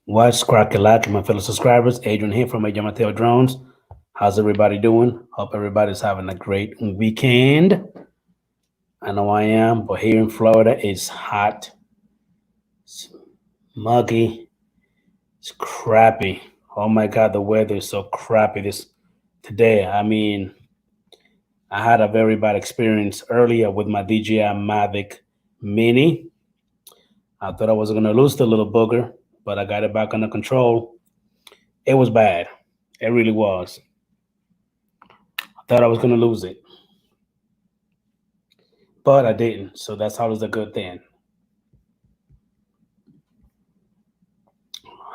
What's crack-a-lack, my fellow subscribers? Adrian here from Dji Mavic Drones. How's everybody doing? Hope everybody's having a great weekend. I know I am, but here in Florida, it's hot, it's muggy, it's crappy. Oh my God, the weather is so crappy this today. I mean, I had a very bad experience earlier with my Dji Mavic Mini. I thought I was gonna lose the little booger, but I got it back under control. It was bad. It really was. I thought I was gonna lose it, but I didn't. So that's always a good thing.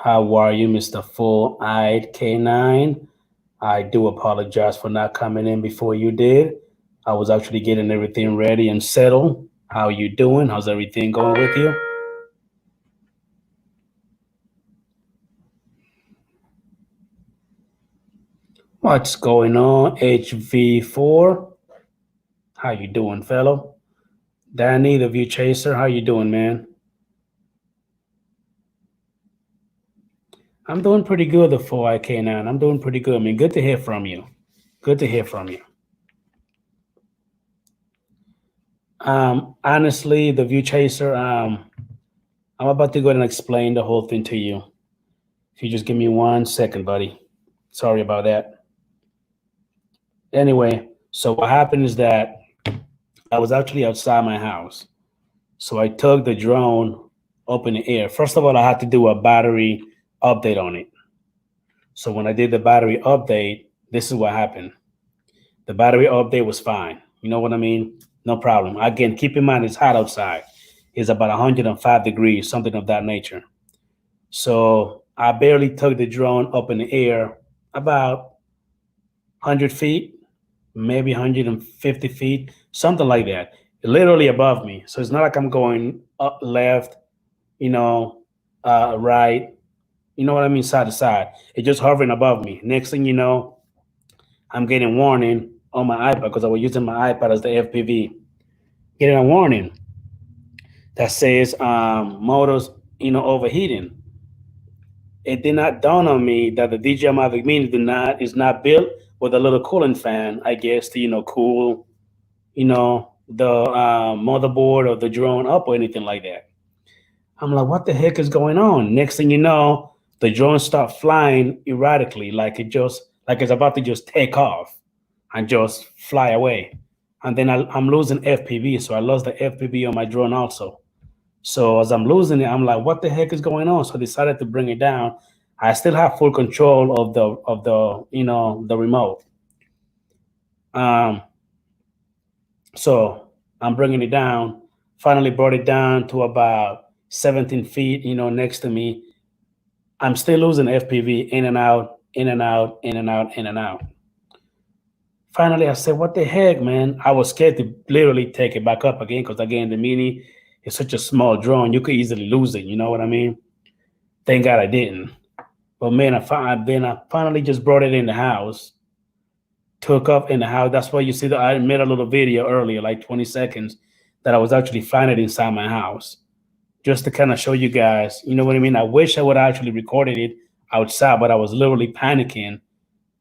How are you, Mr. Full-Eyed K9? I do apologize for not coming in before you did. I was actually getting everything ready and settled. How you doing? How's everything going with you? What's going on, HV4? How you doing, fellow? Danny, the View Chaser, how you doing, man? I'm doing pretty good, the 4IK9. I'm doing pretty good. I mean, good to hear from you. Good to hear from you. Honestly, the View Chaser, I'm about to go ahead and explain the whole thing to you. If you just give me 1 second, buddy. Sorry about that. Anyway, so what happened is that I was actually outside my house. So I took the drone up in the air. First of all, I had to do a battery update on it. So when I did the battery update, this is what happened. The battery update was fine. You know what I mean? No problem. Again, keep in mind it's hot outside. It's about 105 degrees, something of that nature. So I barely took the drone up in the air about 100 feet, maybe 150 feet, something like that. Literally above me. So it's not like I'm going up, left, right, you know what I mean, side to side. It's just hovering above me. Next thing you know, I'm getting warning on my iPad because I was using my iPad as the FPV. Getting a warning that says motors, overheating. It did not dawn on me that the Dji Mavic Mini is not built with a little cooling fan, I guess, to cool, the motherboard or the drone up or anything like that. I'm like, what the heck is going on? Next thing you know, the drone start flying erratically, like it's about to just take off and just fly away. And then I'm losing FPV, so I lost the FPV on my drone also. So as I'm losing it, I'm like, what the heck is going on? So I decided to bring it down. I still have full control of the remote. Um, so I'm bringing it down. Finally brought it down to about 17 feet, next to me. I'm still losing FPV in and out, in and out, in and out, in and out. Finally, I said, what the heck, man? I was scared to literally take it back up again because, again, the Mini is such a small drone. You could easily lose it. You know what I mean? Thank God I didn't. But, man, I finally just brought it in the house, took off in the house. That's why you see that I made a little video earlier, like 20 seconds, that I was actually flying it inside my house just to kind of show you guys, you know what I mean? I wish I would have actually recorded it outside, but I was literally panicking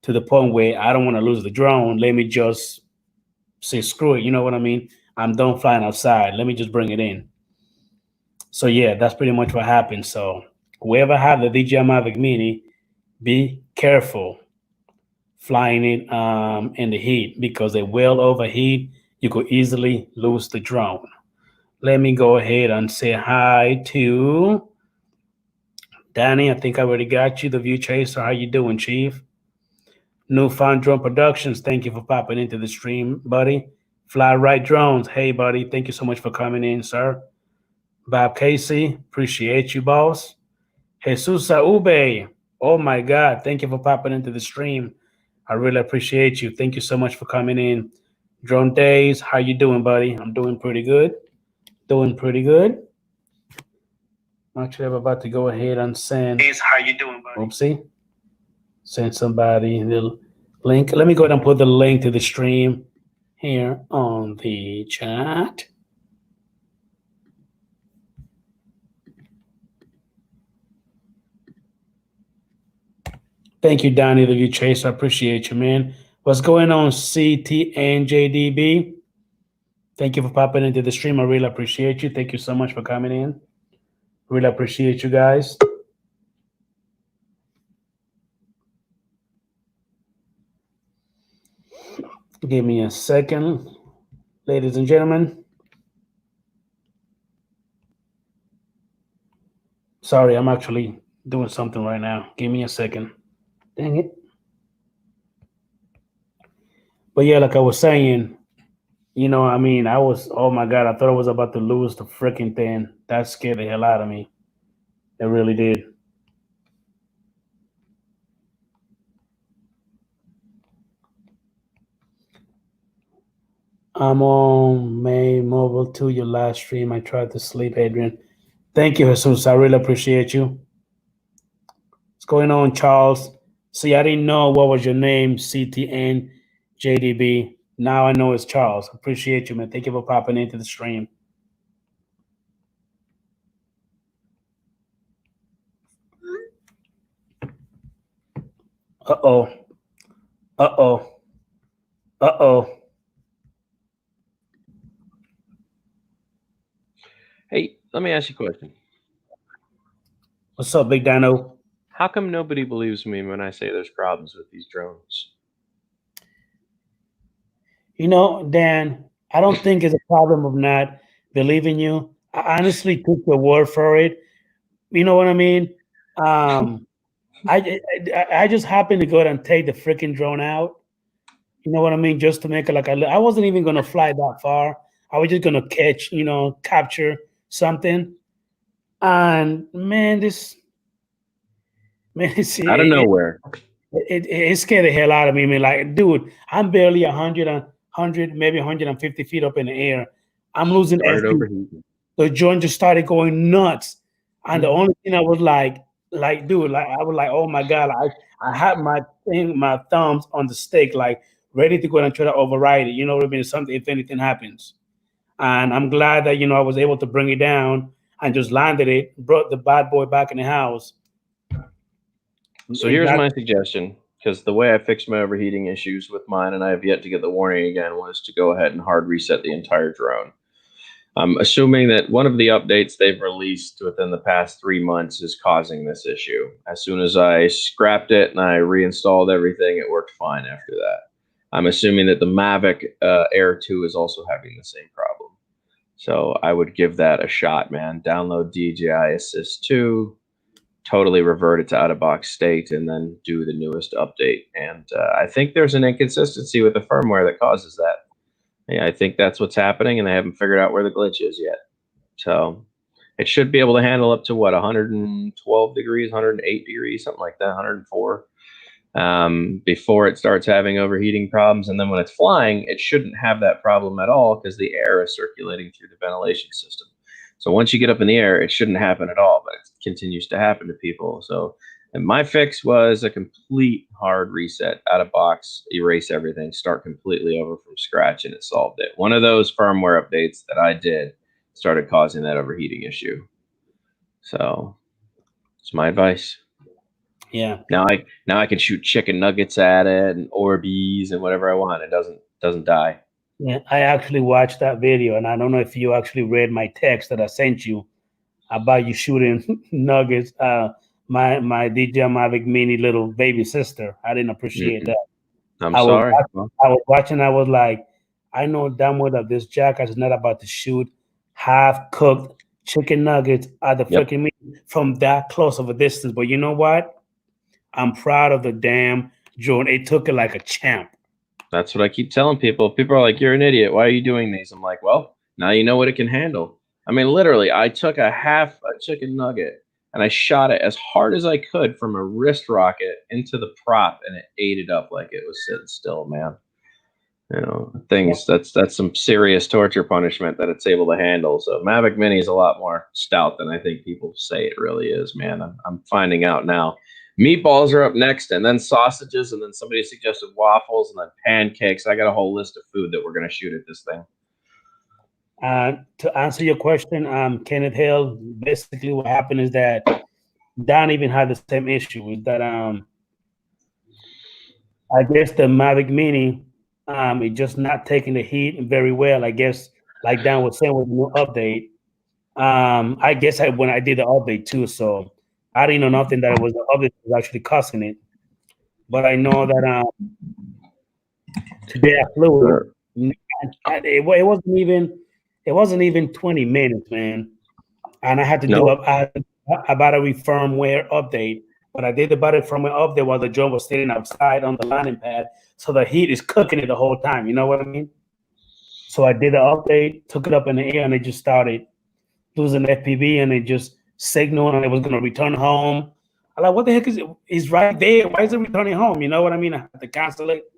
to the point where I don't want to lose the drone. Let me just say, screw it. You know what I mean? I'm done flying outside. Let me just bring it in. So yeah, that's pretty much what happened. So whoever had the Dji Mavic Mini, be careful flying it in the heat because it will overheat. You could easily lose the drone. Let me go ahead and say hi to Danny. I think I already got you. The View Chaser. How you doing, Chief? Newfound Drone Productions, thank you for popping into the stream, buddy. Fly Right Drones, hey, buddy, thank you so much for coming in, sir. Bob Casey, appreciate you, boss. Jesus Ube, oh my God, thank you for popping into the stream. I really appreciate you. Thank you so much for coming in. Drone Days, how you doing, buddy? I'm doing pretty good. Doing pretty good. Actually, I'm about to go ahead and send. Days, how you doing, buddy? Oopsie. Send somebody the link. Let me go ahead and put the link to the stream here on the chat. Thank you, Donnie, the view Chase. I appreciate you, man. What's going on, CTNJDB? Thank you for popping into the stream. I really appreciate you. Thank you so much for coming in. Really appreciate you guys. Give me a second, ladies and gentlemen. Sorry, I'm actually doing something right now. Give me a second. Dang it. But yeah, like I was saying, I mean, oh my God, I thought I was about to lose the freaking thing. That scared the hell out of me. It really did. I'm on May Mobile to your last stream. I tried to sleep, Adrian. Thank you, Jesus. I really appreciate you. What's going on, Charles? See, I didn't know what was your name, CTN JDB. Now I know it's Charles. Appreciate you, man. Thank you for popping into the stream. Uh-oh. Uh-oh. Uh-oh. Hey, let me ask you a question. What's up, Big Dino? How come nobody believes me when I say there's problems with these drones? Dan, I don't think it's a problem of not believing you. I honestly took your word for it. You know what I mean? I just happened to go ahead and take the freaking drone out. You know what I mean? Just to make it I wasn't even gonna fly that far. I was just gonna capture something. And man, see, Out of nowhere. it scared the hell out of me. I mean, like, dude, I'm barely 100, maybe 150 feet up in the air. I'm losing Started FP. overheating. The joint just started going nuts. And the Mhm. only thing I was dude, I was like, oh my God, I had my thumbs on the stick, like ready to go and try to override it. You know what I mean? Something if anything happens. And I'm glad that I was able to bring it down and just landed it, brought the bad boy back in the house. So here's my suggestion, because the way I fixed my overheating issues with mine, and I have yet to get the warning again, was to go ahead and hard reset the entire drone. I'm assuming that one of the updates they've released within the past 3 months is causing this issue. As soon as I scrapped it and I reinstalled everything, it worked fine after that. I'm assuming that the Mavic Air 2 is also having the same problem. So I would give that a shot, man. Download DJI Assist 2, totally revert it to out-of-box state, and then do the newest update. And I think there's an inconsistency with the firmware that causes that. Yeah, I think that's what's happening, and they haven't figured out where the glitch is yet. So it should be able to handle up to 112 degrees, 108 degrees, something like that, 104, before it starts having overheating problems. And then when it's flying, it shouldn't have that problem at all because the air is circulating through the ventilation system. So once you get up in the air, it shouldn't happen at all, but it continues to happen to people. So, and my fix was a complete hard reset, out of box, erase everything, start completely over from scratch, and it solved it. One of those firmware updates that I did started causing that overheating issue. So it's my advice. Yeah. Now I can shoot chicken nuggets at it and Orbeez and whatever I want. It doesn't die. Yeah, I actually watched that video, and I don't know if you actually read my text that I sent you about you shooting nuggets. My Dji Mavic Mini little baby sister. I didn't appreciate that. I'm I was sorry. I was watching. I was like, I know damn well that this jackass is not about to shoot half cooked chicken nuggets at the Yep. freaking meat from that close of a distance. But you know what? I'm proud of the damn drone. It took it like a champ. That's what I keep telling people. People are like, "You're an idiot. Why are you doing these?" I'm like, "Well, now you know what it can handle." I mean, literally, I took a half a chicken nugget and I shot it as hard as I could from a wrist rocket into the prop, and it ate it up like it was sitting still, man. That's some serious torture punishment that it's able to handle. So Mavic Mini is a lot more stout than I think people say it really is, man. I'm finding out now. Meatballs are up next, and then sausages, and then somebody suggested waffles, and then pancakes. I got a whole list of food that we're going to shoot at this thing. To answer your question, Kenneth Hill, basically what happened is that Don even had the same issue. Is that I guess the Mavic Mini, is just not taking the heat very well. I guess, like Dan was saying with the new update. I guess when I did the update too, so I didn't know nothing that it was the update that was actually causing it. But I know that today I flew it. Sure. It wasn't even 20 minutes, man. And I had to do No, a battery firmware update. But I did the battery firmware update while the drone was sitting outside on the landing pad, so the heat is cooking it the whole time. You know what I mean? So I did the update, took it up in the air, and it just started losing FPV, and it just signaled, and it was going to return home. I'm like, what the heck is it? It's right there. Why is it returning home? You know what I mean? I had to cancel it.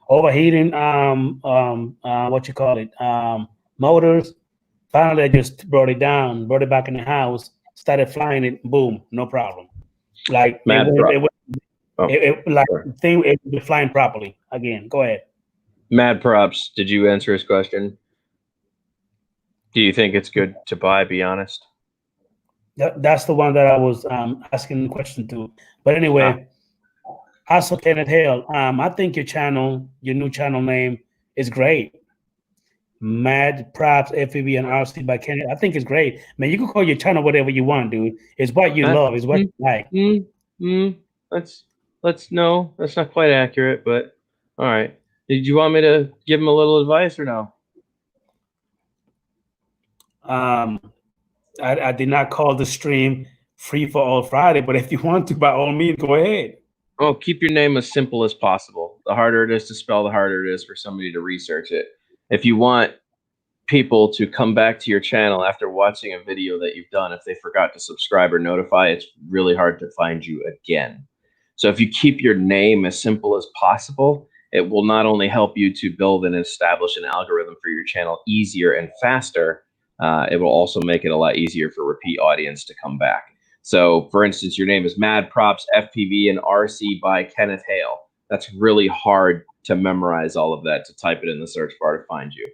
Overheating, what you call it, motors. Finally, I just brought it down, brought it back in the house, started flying it. Boom, no problem. Like mad prop. Oh, like sorry. thing, it was flying properly again. Go ahead. Mad props. Did you answer his question? Do you think it's good to buy? Be honest. That's the one that I was asking the question to. But Ah, anyway, also Kenneth Hale. I think your new channel name is great. Mad Props FPV and RC by Kenneth. I think it's great. Man, you can call your channel whatever you want, dude. It's what you that, love. It's what mm, you like. mm, mm, let's no, that's not quite accurate, but all right. Did you want me to give him a little advice or no? Um, I did not call the stream Free for All Friday, but if you want to, by all means, go ahead. Oh, keep your name as simple as possible. The harder it is to spell, the harder it is for somebody to research it. If you want people to come back to your channel after watching a video that you've done, if they forgot to subscribe or notify, it's really hard to find you again. So if you keep your name as simple as possible, it will not only help you to build and establish an algorithm for your channel easier and faster, it will also make it a lot easier for repeat audience to come back. So for instance, your name is Mad Props FPV and RC by Kenneth Hale. That's really hard to memorize all of that, to type it in the search bar to find you.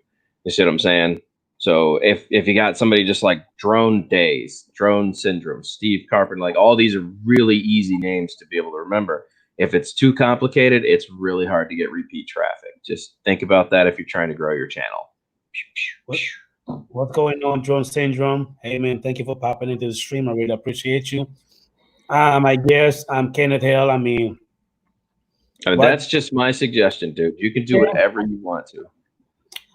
You see what I'm saying? So if you got somebody just like Drone Days, Drone Syndrome, Steve Carpenter, like all these are really easy names to be able to remember. If it's too complicated, it's really hard to get repeat traffic. Just think about that if you're trying to grow your channel. What's going on, Drone Syndrome? Hey, man, thank you for popping into the stream. I really appreciate you. I guess I'm Kenneth Hale. I mean, That's just my suggestion, dude. You can do yeah, whatever you want to.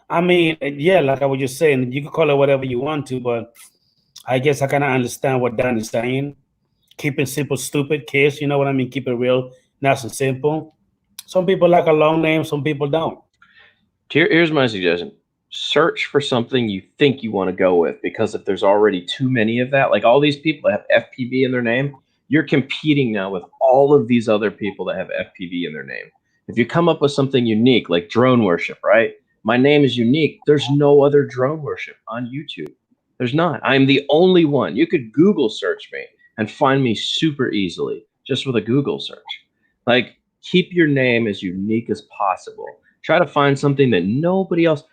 I mean, yeah, like I was just saying, you can call it whatever you want to, but I guess I kind of understand what Dan is saying. Keep it simple, stupid, kids. You know what I mean? Keep it real, nice and simple. Some people like a long name, some people don't. Here's my suggestion. Search for something you think you want to go with, because if there's already too many of that, like all these people that have FPV in their name, you're competing now with all of these other people that have FPV in their name. If you come up with something unique, like drone worship, right? My name is unique. There's no other drone worship on YouTube. There's not. I'm the only one. You could Google search me and find me super easily just with a Google search. Like, keep your name as unique as possible. Try to find something that nobody else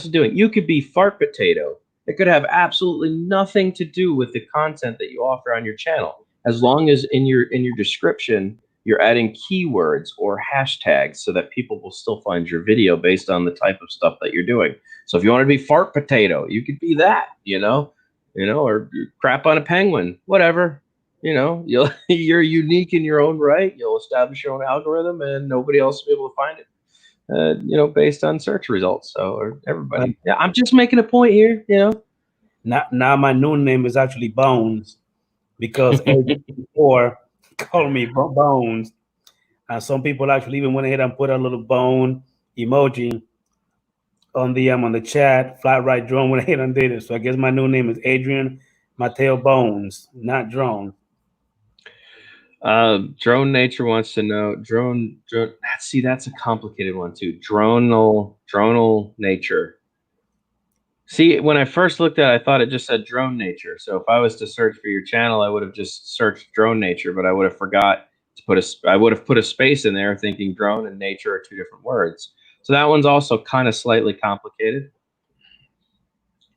is doing. You could be Fart Potato. It could have absolutely nothing to do with the content that you offer on your channel. As long as in your description you're adding keywords or hashtags so that people will still find your video based on the type of stuff that you're doing. So if you want to be Fart Potato, you could be that, or crap on a penguin, whatever. You're unique in your own right. You'll establish your own algorithm, and nobody else will be able to find it. Based on search results. So, or But everybody. Yeah, I'm just making a point here. now my new name is actually Bones because before called me Bones. And some people actually even went ahead and put a little bone emoji on the chat. Flat right drone went ahead and did it. So I guess my new name is Adrian Mateo Bones, not drone. Drone Nature wants to know drone. See, that's a complicated one too. Dronal Nature. See, when I first looked at it, I thought it just said Drone Nature. So if I was to search for your channel, I would have just searched Drone Nature, but I would have forgot to I would have put a space in there thinking drone and nature are two different words. So that one's also kind of slightly complicated.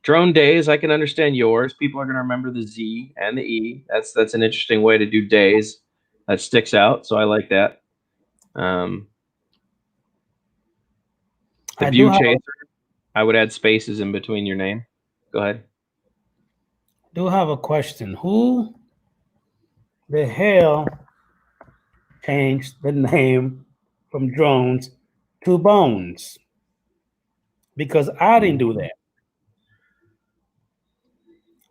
Drone Days, I can understand yours. People are going to remember the Z and the E. That's an interesting way to do days. That sticks out, so I like that. The I do view have chaser, I would add spaces in between your name. Go ahead. a question. Who the hell changed the name from drones to bones? Because I didn't do that.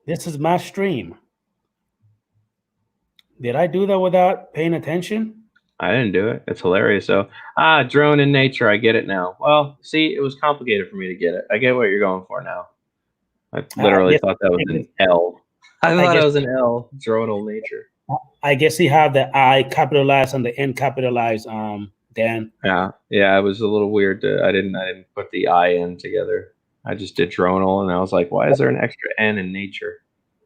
This is my stream. Did I do that without paying attention? I didn't do it. It's hilarious. So, drone in nature. I get it now. Well, see, it was complicated for me to get it. I get what you're going for now. I I literally guess thought that was an L. I I thought it guess was an L. Dronal nature. I guess he had the I capitalized and the N capitalized. Dan, Yeah. It was a little weird. I didn't put the I in together. I just did dronal, and I was like, why is there an extra N in nature?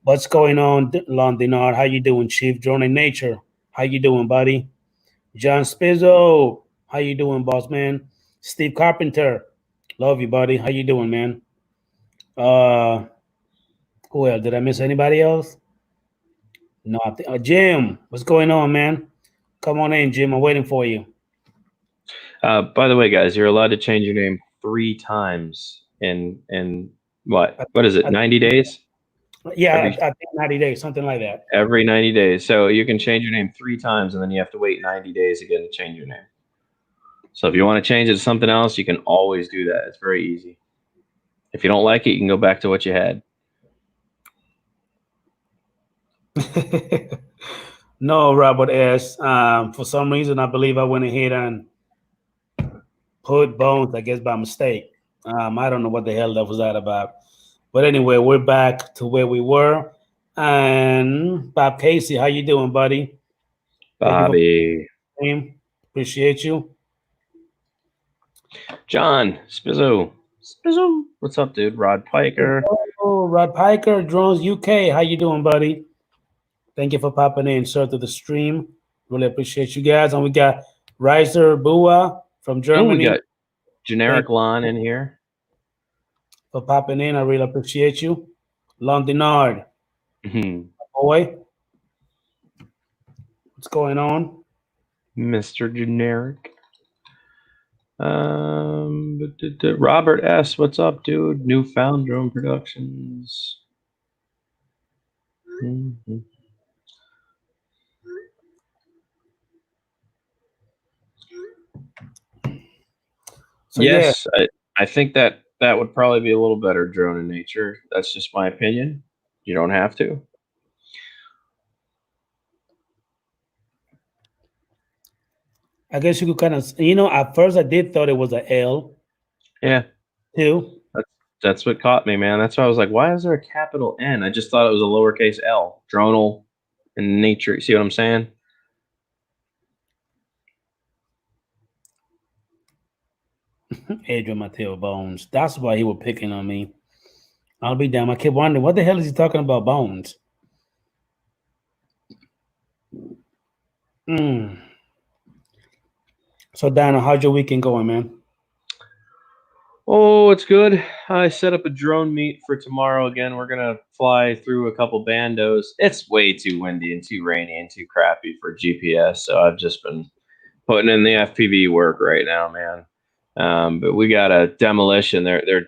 what's going on, Londinar? How you doing, Chief? Drone in Nature. How you doing, buddy? John Spizzo. How you doing, boss man? Steve Carpenter. Love you, buddy. How you doing, man? Uh, who else? Did I miss anybody else? No, Jim. What's going on, man? Come on in, Jim. I'm waiting for you. By the way, guys, you're allowed to change your name 3 times in what? What is it? 90 days? Yeah, Every I think 90 days, something like that. every 90 days. So you can change your name 3 times, and then you have to wait 90 days again to change your name. So if you want to change it to something else, you can always do that. It's very easy. If you don't like it, you can go back to what you had. No, Robert S. For some reason, I believe I went ahead and put Bones, I guess, by mistake. I don't know what the hell that was that about. But anyway, we're back to where we were. And Bob Casey, how you doing, buddy? Thank you for Bobby. coming. Appreciate you. John. Spizzo. Spizzo. What's up, dude? Rod Piker. Oh, Rod Piker, Drones UK. How you doing, buddy? Thank you for popping in, sir, to the stream. Really appreciate you guys. And we got Reiser Bua from Oh, we Germany. got generic Lon in here. For popping in. I really appreciate you. Londinard, boy. What's going on? Mr. Generic. Robert S. What's up, dude? Newfound Drone Productions. So yes, yeah. I think that would probably be a little better drone in nature. That's just my opinion. You don't have to. I guess you could kind of, at first I did thought it was a L. Yeah. Too. That's what caught me, man. That's why I was like, why is there a capital N? I just thought it was a lowercase L. Dronal in nature. You see what I'm saying? Adrian Mateo Bones. That's why he was picking on me. I'll be damned. I kept wondering, what the hell is he talking about, Bones? So, Dana, how's your weekend going, man? Oh, it's good. I set up a drone meet for tomorrow again. We're going to fly through a couple bandos. It's way too windy and too rainy and too crappy for GPS, so I've just been putting in the FPV work right now, man. But we got a demolition. They're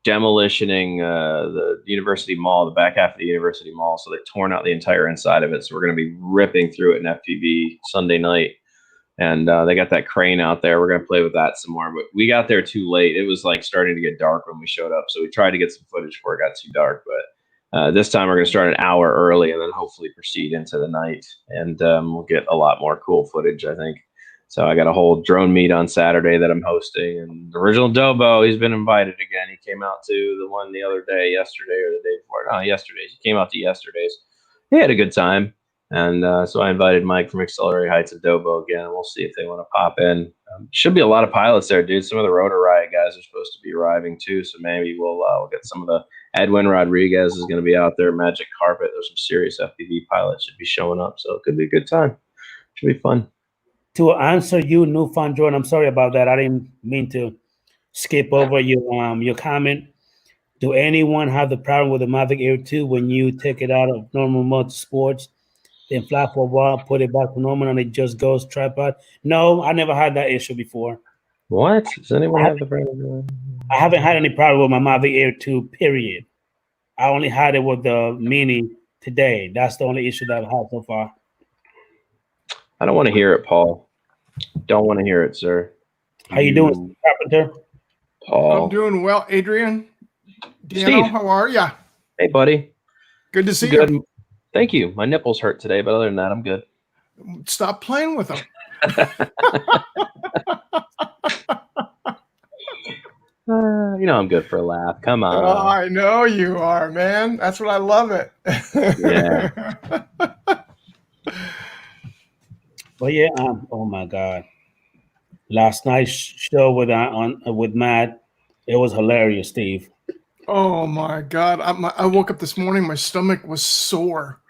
demolitioning the university mall, the back half of the university mall. So they torn out the entire inside of it. So we're going to be ripping through it in FPV Sunday night. And they got that crane out there. We're going to play with that some more. But we got there too late. It was like starting to get dark when we showed up. So we tried to get some footage before it got too dark. But this time we're going to start an hour early and then hopefully proceed into the night. And we'll get a lot more cool footage, I think. So I got a whole drone meet on Saturday that I'm hosting. And the original Dobo, he's been invited again. He came out to the one the other day, yesterday or the day before. No, yesterday's. He came out to yesterday's. He had a good time. And so I invited Mike from Accelerated Heights and Dobo again. And we'll see if they want to pop in. Should be a lot of pilots there, dude. Some of the Rotor Riot guys are supposed to be arriving too. So maybe we'll get some of the Edwin Rodriguez is going to be out there. Magic Carpet. There's some serious FPV pilots should be showing up. So it could be a good time. Should be fun. To answer you, Newfound Jordan, I'm sorry about that. I didn't mean to skip over your comment. Do anyone have the problem with the Mavic Air 2 when you take it out of normal mode sports? then fly for a while, put it back to normal, and it just goes tripod. No, I never had that issue before. What? Does anyone have the problem? I haven't had any problem with my Mavic Air 2, period. I only had it with the Mini today. That's the only issue that I've had so far. I don't want to hear it, Paul. Don't want to hear it, sir. How you doing, Carpenter? Paul. I'm doing well, Adrian. Steve, how are you? Hey, buddy. Good to see you. Thank you. My nipples hurt today, but other than that, I'm good. Stop playing with them. You know I'm good for a laugh. Come on. Oh, I know you are, man. That's what I love it. Yeah. Well, yeah. Oh my God. Last night's show with Matt, it was hilarious, Steve. Oh my God. I woke up this morning, my stomach was sore.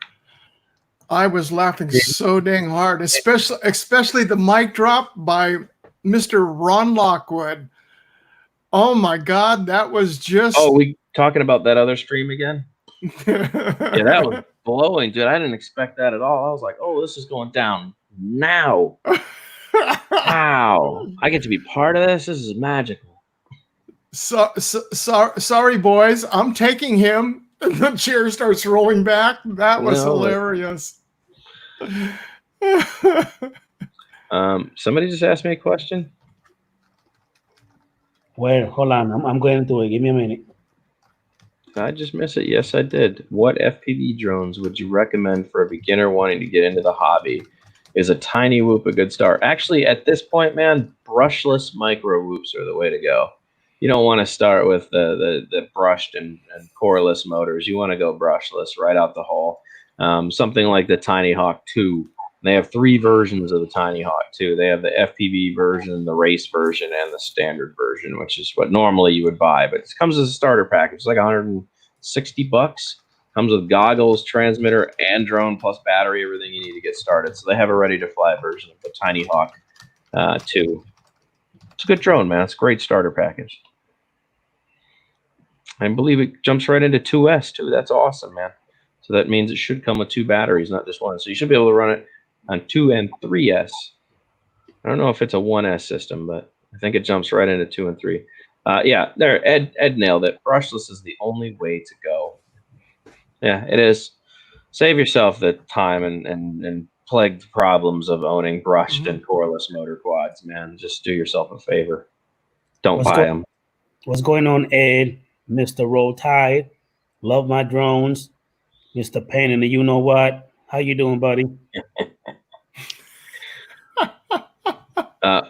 I was laughing so dang hard, especially the mic drop by Mr. Ron Lockwood. Oh my God, that was just... Oh, we talking about that other stream again? Yeah, that was blowing, dude. I didn't expect that at all. I was like, oh, this is going down now. Wow. I get to be part of this? This is magical. Sorry, boys. I'm taking him. The chair starts rolling back. That was hilarious. Somebody just asked me a question. Where? Hold on. I'm going into it. Give me a minute. Did I just miss it? Yes, I did. What FPV drones would you recommend for a beginner wanting to get into the hobby? Is a tiny whoop a good start? Actually, at this point, man, brushless micro whoops are the way to go. You don't want to start with the brushed and coreless motors. You want to go brushless right out the hole. Something like the Tiny Hawk 2. They have 3 versions of the Tiny Hawk 2. They have the FPV version, the race version, and the standard version, which is what normally you would buy. But it comes as a starter package. It's like $160. Comes with goggles, transmitter, and drone, plus battery, everything you need to get started. So they have a ready-to-fly version of the Tiny Hawk 2. It's a good drone, man. It's a great starter package. I believe it jumps right into 2S, too. That's awesome, man. So that means it should come with 2 batteries, not just one. So you should be able to run it on 2 and 3S. I don't know if it's a 1S system, but I think it jumps right into 2 and 3. Yeah, there. Ed nailed it. Brushless is the only way to go. Yeah, it is. Save yourself the time and plagued problems of owning brushed and coreless motor quads, man. Just do yourself a favor. Don't buy them. What's going on, Ed? Mr. Roll Tide. Love my drones. Mr. Pain and the you know what? How you doing, buddy?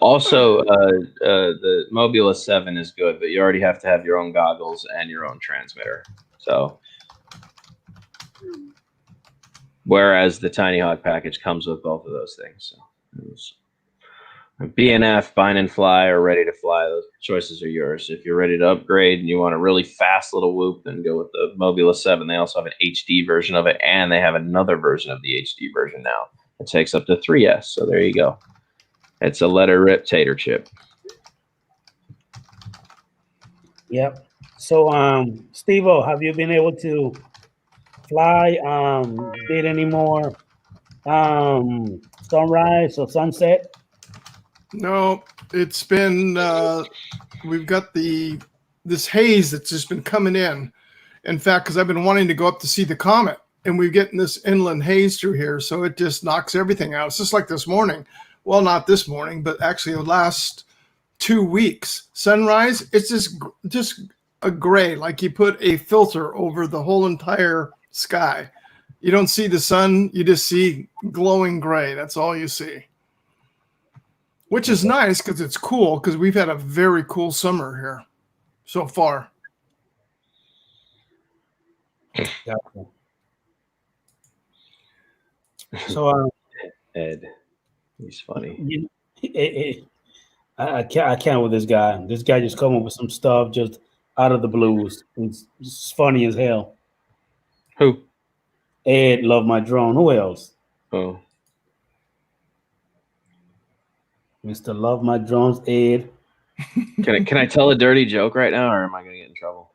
Also, the Mobula 7 is good, but you already have to have your own goggles and your own transmitter. So, whereas the Tiny Hawk package comes with both of those things. So, BNF, Bind and Fly, or Ready to Fly. Those choices are yours. If you're ready to upgrade and you want a really fast little whoop, then go with the Mobula 7. They also have an HD version of it, and they have another version of the HD version now. It takes up to 3S, so there you go. It's a letter rip tater chip. Yep. So, Steve-O, have you been able to fly, did any more sunrise or sunset? No, it's been we've got this haze that's just been coming in. In fact, because I've been wanting to go up to see the comet, and we're getting this inland haze through here, so it just knocks everything out. It's just like this morning. Well, not this morning, but actually the last 2 weeks. Sunrise, it's just a gray, like you put a filter over the whole entire sky. You don't see the sun, you just see glowing gray. That's all you see. Which is nice because it's cool, because we've had a very cool summer here so far. So, Ed, he's funny. I can't with this guy. This guy just come up with some stuff just out of the blues. It's funny as hell. Who? Ed, love my drone. Who else? Oh. Mr. Love My Drones, Ed. Can I tell a dirty joke right now, or am I gonna get in trouble?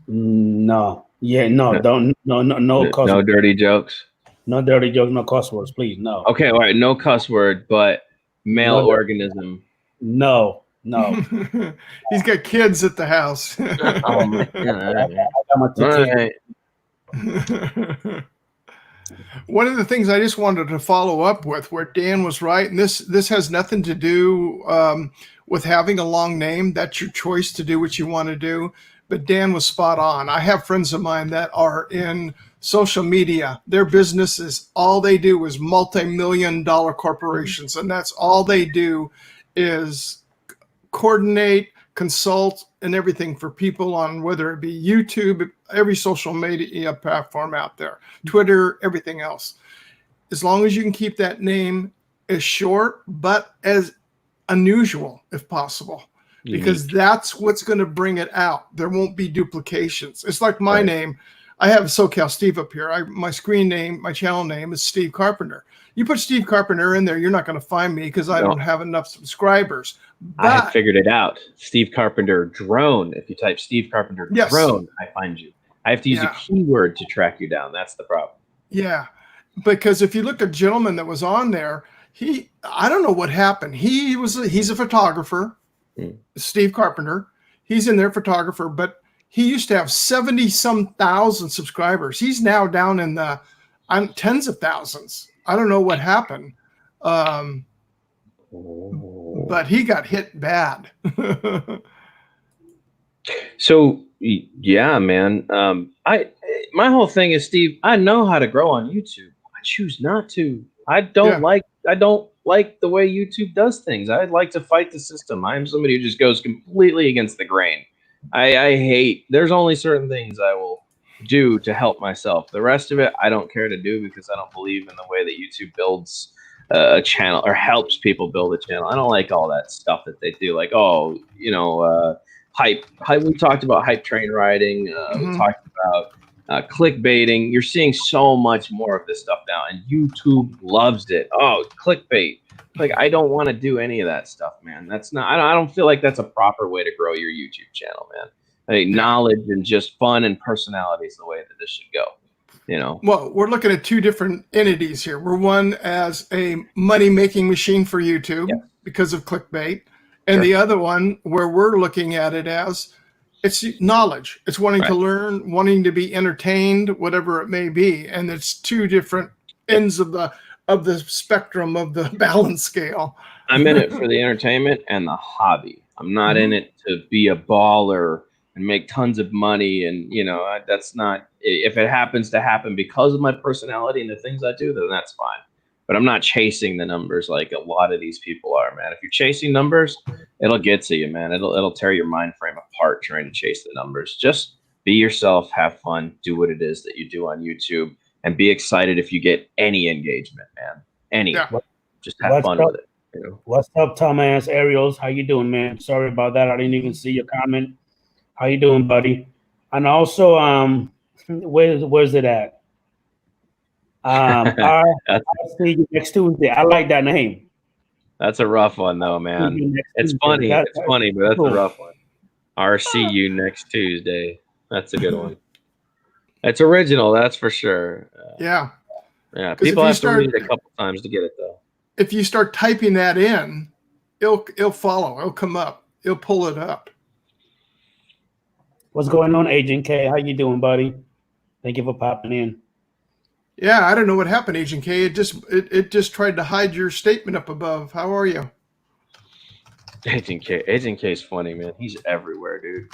No. Yeah, no, don't no dirty jokes. No dirty jokes, no cuss words, please. No. Okay, all right, no cuss word, but male No, organism. no. He's got kids at the house. Oh my god! got my two All kids. right. One of the things I just wanted to follow up with, where Dan was right, and this has nothing to do with having a long name. That's your choice to do what you want to do. But Dan was spot on. I have friends of mine that are in social media. Their business is all they do is multi-million-dollar corporations, and that's all they do is coordinate, consult, and everything for people on whether it be YouTube, every social media platform out there, Twitter, everything else. As long as you can keep that name as short but as unusual if possible, because that's what's going to bring it out. There won't be duplications. It's like my name. I have SoCal Steve up here. My screen name, my channel name is Steve Carpenter. You put Steve Carpenter in there, you're not going to find me because I don't have enough subscribers. But I have figured it out. Steve Carpenter drone. If you type Steve Carpenter drone, I find you. I have to use a keyword to track you down. That's the problem. Yeah, because if you look at a gentleman that was on there, I don't know what happened. He's a photographer, Steve Carpenter. He's in there, photographer, but he used to have 70-some thousand subscribers. He's now down in the tens of thousands. I don't know what happened. But he got hit bad. So yeah, man. My whole thing is, Steve, I know how to grow on YouTube. I choose not to. I don't like the way YouTube does things. I'd like to fight the system. I'm somebody who just goes completely against the grain. I hate, there's only certain things I will do to help myself. The rest of it, I don't care to do because I don't believe in the way that YouTube builds a channel or helps people build a channel. I don't like all that stuff that they do. Like, hype. We talked about hype train riding. We talked about clickbaiting. You're seeing so much more of this stuff now, and YouTube loves it. Oh, clickbait. Like, I don't want to do any of that stuff, man. That's not. I don't feel like that's a proper way to grow your YouTube channel, man. I think knowledge and just fun and personality is the way that this should go. You know. Well, we're looking at two different entities here. We're one as a money-making machine for YouTube because of clickbait, and the other one where we're looking at it as it's knowledge. It's wanting to learn, wanting to be entertained, whatever it may be, and it's two different ends of the spectrum of the balance scale. I'm in it for the entertainment and the hobby. I'm not in it to be a baller and make tons of money. And, that's not, if it happens to happen because of my personality and the things I do, then that's fine. But I'm not chasing the numbers like a lot of these people are, man. If you're chasing numbers, it'll get to you, man. It'll tear your mind frame apart trying to chase the numbers. Just be yourself, have fun, do what it is that you do on YouTube, and be excited if you get any engagement, man. Any. Yeah. Just have fun with it. What's up, Thomas Ariels? How you doing, man? Sorry about that. I didn't even see your comment. How you doing, buddy? And also, where's it at? I'll see you next Tuesday. I like that name. That's a rough one, though, man. It's funny. It's funny, but that's a rough one. RC you next Tuesday. That's a good one. It's original, that's for sure. Yeah. People have to read it a couple times to get it, though. If you start typing that in, it'll follow. It'll come up. It'll pull it up. What's going on, Agent K? How you doing, buddy? Thank you for popping in. Yeah, I don't know what happened, Agent K. It just tried to hide your statement up above. How are you? Agent K is funny, man. He's everywhere, dude.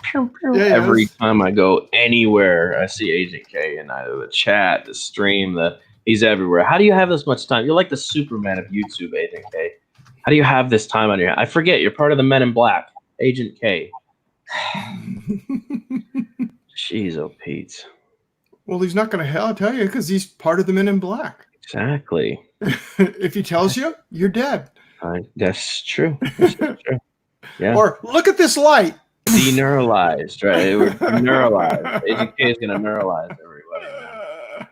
Yeah, every time I go anywhere, I see Agent K in either the chat, the stream, he's everywhere. How do you have this much time? You're like the Superman of YouTube, Agent K. How do you have this time on your hands? I forget, you're part of the Men in Black. Agent K. Jeez, oh Pete. Well, he's not going to tell you because he's part of the Men in Black. Exactly. If he tells you, you're dead. That's true. That's true. Yeah. Or look at this light. Deneuralized, right? We're neuralized. Agent K is going to neuralize everybody. Man.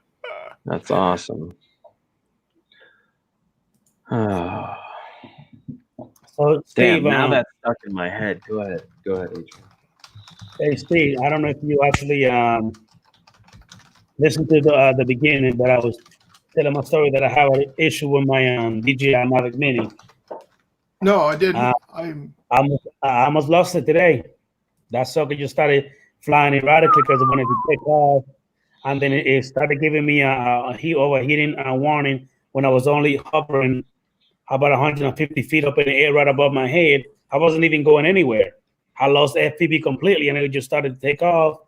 That's awesome. Oh. So, Steve, damn, now that's stuck in my head. Go ahead, Adrian. Hey, Steve, I don't know if you actually listened to the beginning, but I was tell him a story that I have an issue with my Dji Mavic Mini. No, I didn't. Uh, I almost lost it today. That sucker just started flying erratically because it wanted to take off, and then it started giving me a heat overheating warning when I was only hovering about 150 feet up in the air right above my head. I wasn't even going anywhere. I lost FPV completely, and it just started to take off.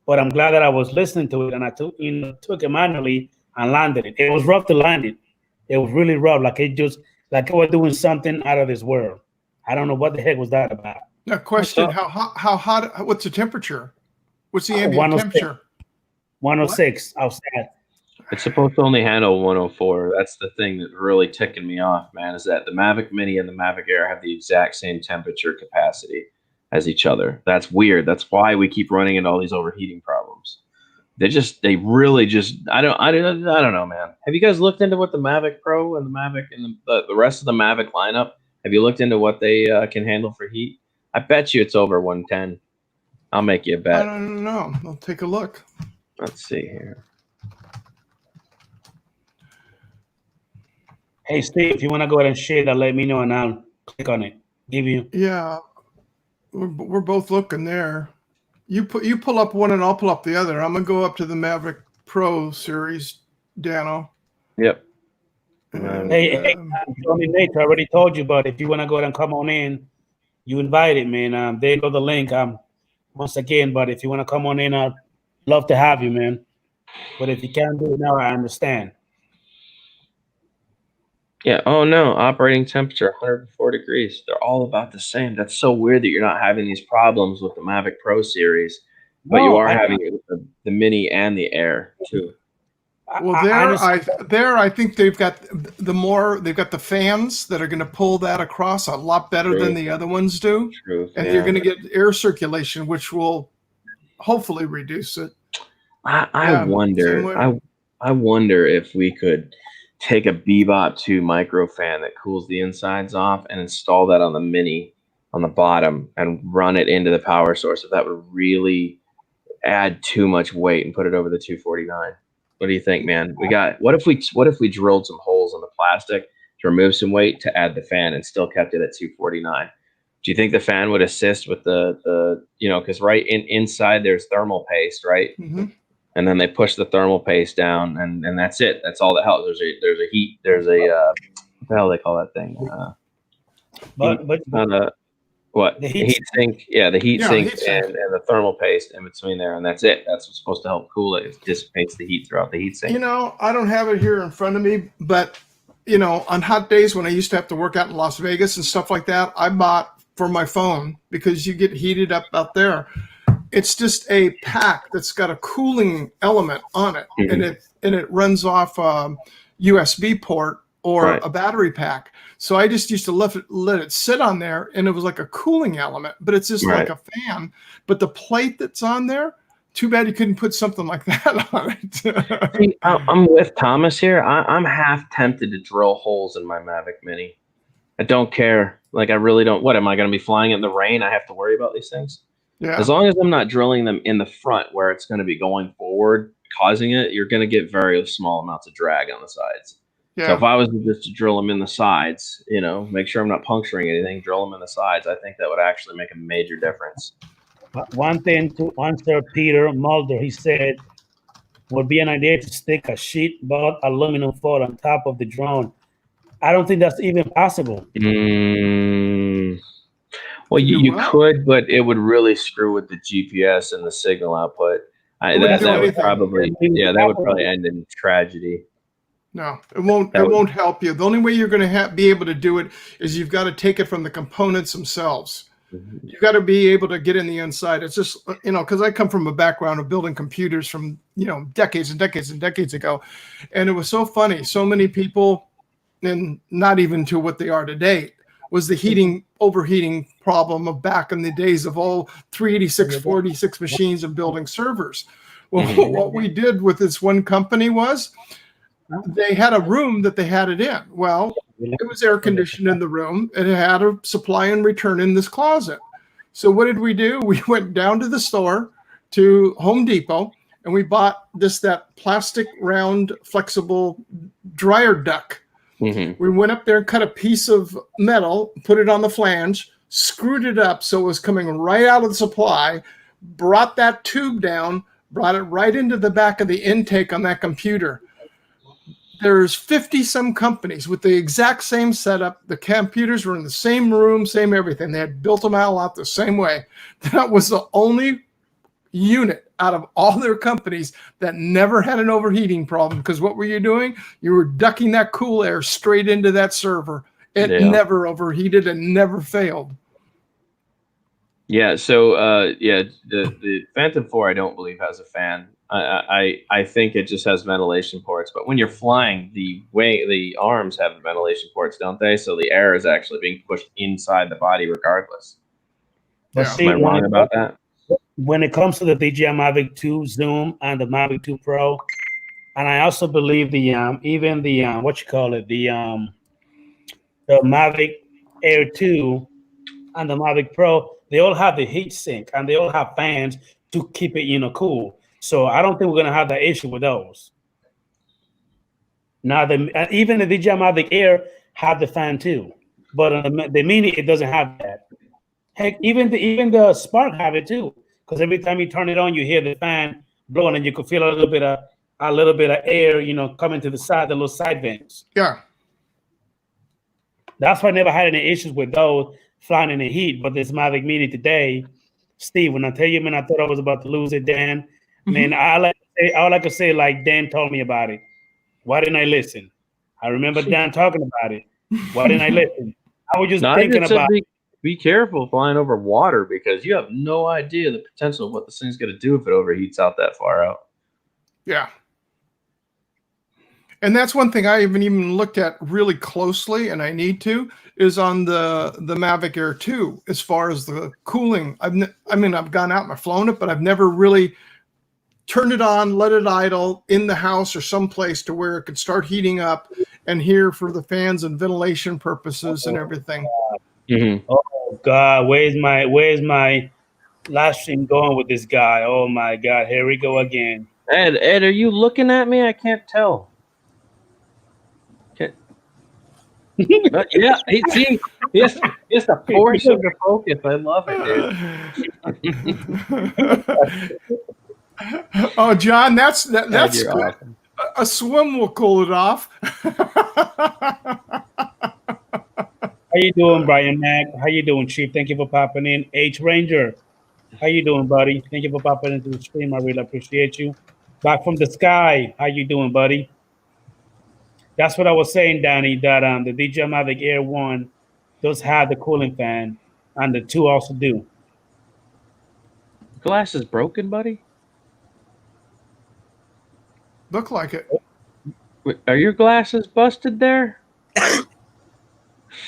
But I'm glad that I was listening to it, and I took it manually and landed it. It was rough to land it. It was really rough, like it was doing something out of this world. I don't know what the heck was that about. Now, question: How hot? What's the temperature? What's the ambient temperature? 106 outside. It's supposed to only handle 104. That's the thing that really ticking me off, man, is that the Mavic Mini and the Mavic Air have the exact same temperature capacity as each other. That's weird. That's why we keep running into all these overheating problems. They really just, I don't know, man. Have you guys looked into what the Mavic Pro and the Mavic and the rest of the Mavic lineup, have you looked into what they can handle for heat? I bet you it's over 110. I'll make you a bet. I don't know. I'll take a look. Let's see here. Hey, Steve, if you want to go ahead and share that, let me know, and I'll click on it. Yeah, we're both looking there. You pull up one, and I'll pull up the other. I'm gonna go up to the Mavic Pro series, Dano. Yep. Hey, Nate, I already told you, but if you want to go ahead and come on in, you invited, man. There go the link. Once again, but if you want to come on in, I'd love to have you, man. But if you can't do it now, I understand. Yeah. Oh no, operating temperature 104 degrees. They're all about the same. That's so weird that you're not having these problems with the Mavic Pro series, but you are having it with the Mini and the Air too. Well, I think they've got the fans that are going to pull that across a lot better than the other ones do. True. And you're going to get air circulation, which will hopefully reduce it. I wonder if we could take a Bebop 2 micro fan that cools the insides off and install that on the Mini on the bottom and run it into the power source. If that would really add too much weight and put it over the 249. What do you think, man? What if we drilled some holes in the plastic to remove some weight to add the fan and still kept it at 249? Do you think the fan would assist with the because right inside there's thermal paste, right? Mm-hmm. And then they push the thermal paste down, and that's it. That's all that helps. There's a heat. There's a what the hell they call that thing? What? The heat sink. Yeah, the heat sink and the thermal paste in between there, and that's it. That's what's supposed to help cool it. It dissipates the heat throughout the heat sink. I don't have it here in front of me, but on hot days when I used to have to work out in Las Vegas and stuff like that, I bought for my phone because you get heated up out there. It's just a pack that's got a cooling element on it, mm-hmm. and it runs off a USB port or a battery pack. So I just used to let it sit on there, and it was like a cooling element, but it's just like a fan. But the plate that's on there, too bad you couldn't put something like that on it. See, I'm with Thomas here. I'm half tempted to drill holes in my Mavic Mini. I don't care. Like, I really don't. What, am I going to be flying in the rain? I have to worry about these things? Yeah. As long as I'm not drilling them in the front where it's going to be going forward, causing it, you're going to get very small amounts of drag on the sides. Yeah. So if I was just to drill them in the sides, make sure I'm not puncturing anything, drill them in the sides, I think that would actually make a major difference. One thing to answer Peter Mulder, he said, would be an idea to stick a sheet butt aluminum foil on top of the drone. I don't think that's even possible. Well, you could, but it would really screw with the GPS and the signal output. That would probably end in tragedy. No, it won't. It won't help you. The only way you're going to be able to do it is you've got to take it from the components themselves. Mm-hmm. You've got to be able to get in the inside. It's just because I come from a background of building computers from decades and decades and decades ago, and it was so funny. So many people, and not even to what they are today, was the overheating problem of back in the days of all 386, 46 machines and building servers. Well, what we did with this one company was they had a room that they had it in. Well, it was air conditioned in the room, and it had a supply and return in this closet. So what did we do? We went down to the store, to Home Depot, and we bought that plastic round flexible dryer duct. Mm-hmm. We went up there and cut a piece of metal, put it on the flange, screwed it up so it was coming right out of the supply, brought that tube down, brought it right into the back of the intake on that computer. There's 50 some companies with the exact same setup. The computers were in the same room, same everything. They had built them all out the same way. That was the only unit out of all their companies that never had an overheating problem. Because what were you doing? You were ducking that cool air straight into that server. It never overheated and never failed. Yeah. So the Phantom 4 I don't believe has a fan. I think it just has ventilation ports. But when you're flying, the arms have ventilation ports, don't they? So the air is actually being pushed inside the body regardless. But Am I wrong about that? When it comes to the DJI Mavic 2 Zoom and the Mavic 2 Pro, and I also believe the Mavic Air 2 and the Mavic Pro, they all have the heat sink and they all have fans to keep it, cool. So I don't think we're gonna have that issue with those. Now, even the DJI Mavic Air have the fan too, but on the Mini it doesn't have that. Heck, even the Spark have it too, because every time you turn it on, you hear the fan blowing, and you can feel a little bit of air, coming to the side, the little side vents. Yeah. That's why I never had any issues with those flying in the heat. But this Mavic Mini today, Steve, when I tell you, man, I thought I was about to lose it, Dan. Man, all I could say, like Dan told me about it. Why didn't I listen? I remember Dan talking about it. Why didn't I listen? I was just thinking about it. Be careful flying over water, because you have no idea the potential of what this thing's going to do if it overheats out that far out. Yeah. And that's one thing I haven't even looked at really closely, and I need to, is on the Mavic Air 2 as far as the cooling. I've gone out and I've flown it, but I've never really turned it on, let it idle in the house or someplace to where it could start heating up, and here for the fans and ventilation purposes and everything. Mm-hmm. Oh God, where's my live stream going with this guy? Oh my God, here we go again. Ed, are you looking at me? I can't tell. Yeah, he has to force him to focus. I love it, dude. Oh, John, that's cool. Awesome. A swim will cool it off. How you doing, Brian Mack? How you doing, Chief? Thank you for popping in. H Ranger, how you doing, buddy? Thank you for popping into the stream. I really appreciate you. Back from the sky, how you doing, buddy? That's what I was saying, Danny, that the DJI Mavic Air 1 does have the cooling fan, and the 2 also do. Glass is broken, buddy? Look like it. Wait, are your glasses busted there?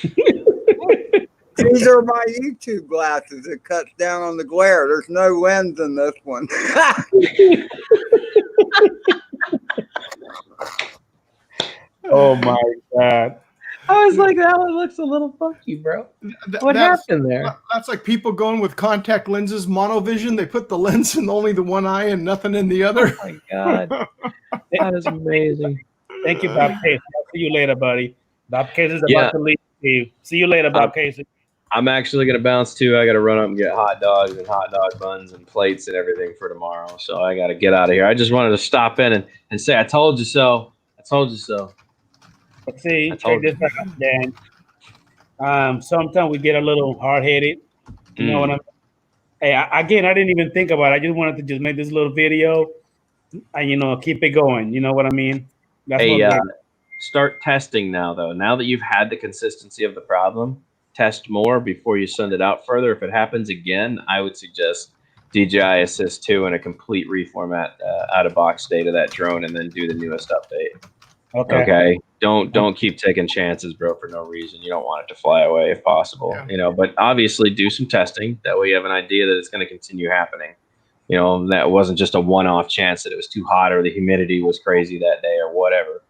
These are my YouTube glasses. It cuts down on the glare. There's no lens in this one. Oh my God. I was like, that one looks a little funky, bro. What happened there? That's like people going with contact lenses, monovision. They put the lens in only the one eye and nothing in the other. Oh my God. That is amazing. Thank you, Bob Case. I'll see you later, buddy. Bob Case is about to leave, Steve. See you later, Bob Case. I'm actually going to bounce too. I got to run up and get hot dogs and hot dog buns and plates and everything for tomorrow. So I got to get out of here. I just wanted to stop in and say, I told you so. I told you so. Let's see, check this out, Dan. Sometimes we get a little hard-headed. You know what I mean? Hey, I didn't even think about it. I just wanted to just make this little video and, keep it going. You know what I mean? That's start testing now, though. Now that you've had the consistency of the problem, test more before you send it out further. If it happens again, I would suggest DJI Assist 2 and a complete reformat out-of-box state of that drone, and then do the newest update. Okay. Don't keep taking chances, bro, for no reason. You don't want it to fly away if possible. Yeah. But obviously do some testing. That way you have an idea that it's going to continue happening. That wasn't just a one-off chance that it was too hot or the humidity was crazy that day or whatever.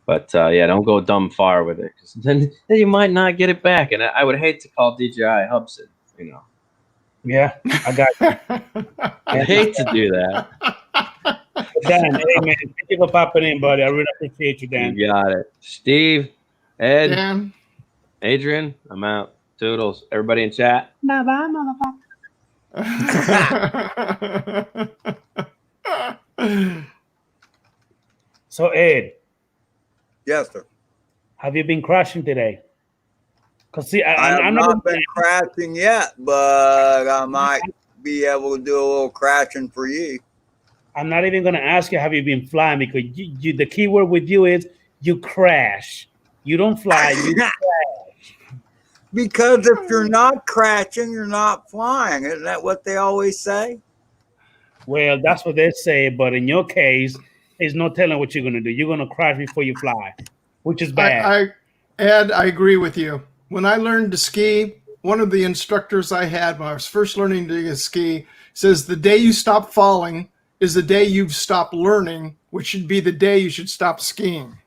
But don't go dumb far with it, because then you might not get it back. And I would hate to call DJI Hubson. Yeah, I got you. I hate to do that. Dan, hey man, thank you for popping in, buddy. I really appreciate you, Dan. You got it. Steve, Ed, Dan. Adrian, I'm out. Toodles. Everybody in chat. Bye bye, motherfucker. So Ed, Yes, sir. have you been crashing today? Cause see, I have I'm not been crashing yet, but I might be able to do a little crashing for you. I'm not even gonna ask you have you been flying because the key word with you is you crash. You don't fly. You crash. Because if you're not crashing, you're not flying. Isn't that what they always say? Well, that's what they say, but in your case, there's no telling what you're gonna do. You're gonna crash before you fly, which is bad. Ed, I agree with you. When I learned to ski, one of the instructors I had when I was first learning to ski says the day you stop falling is the day you've stopped learning, which should be the day you should stop skiing.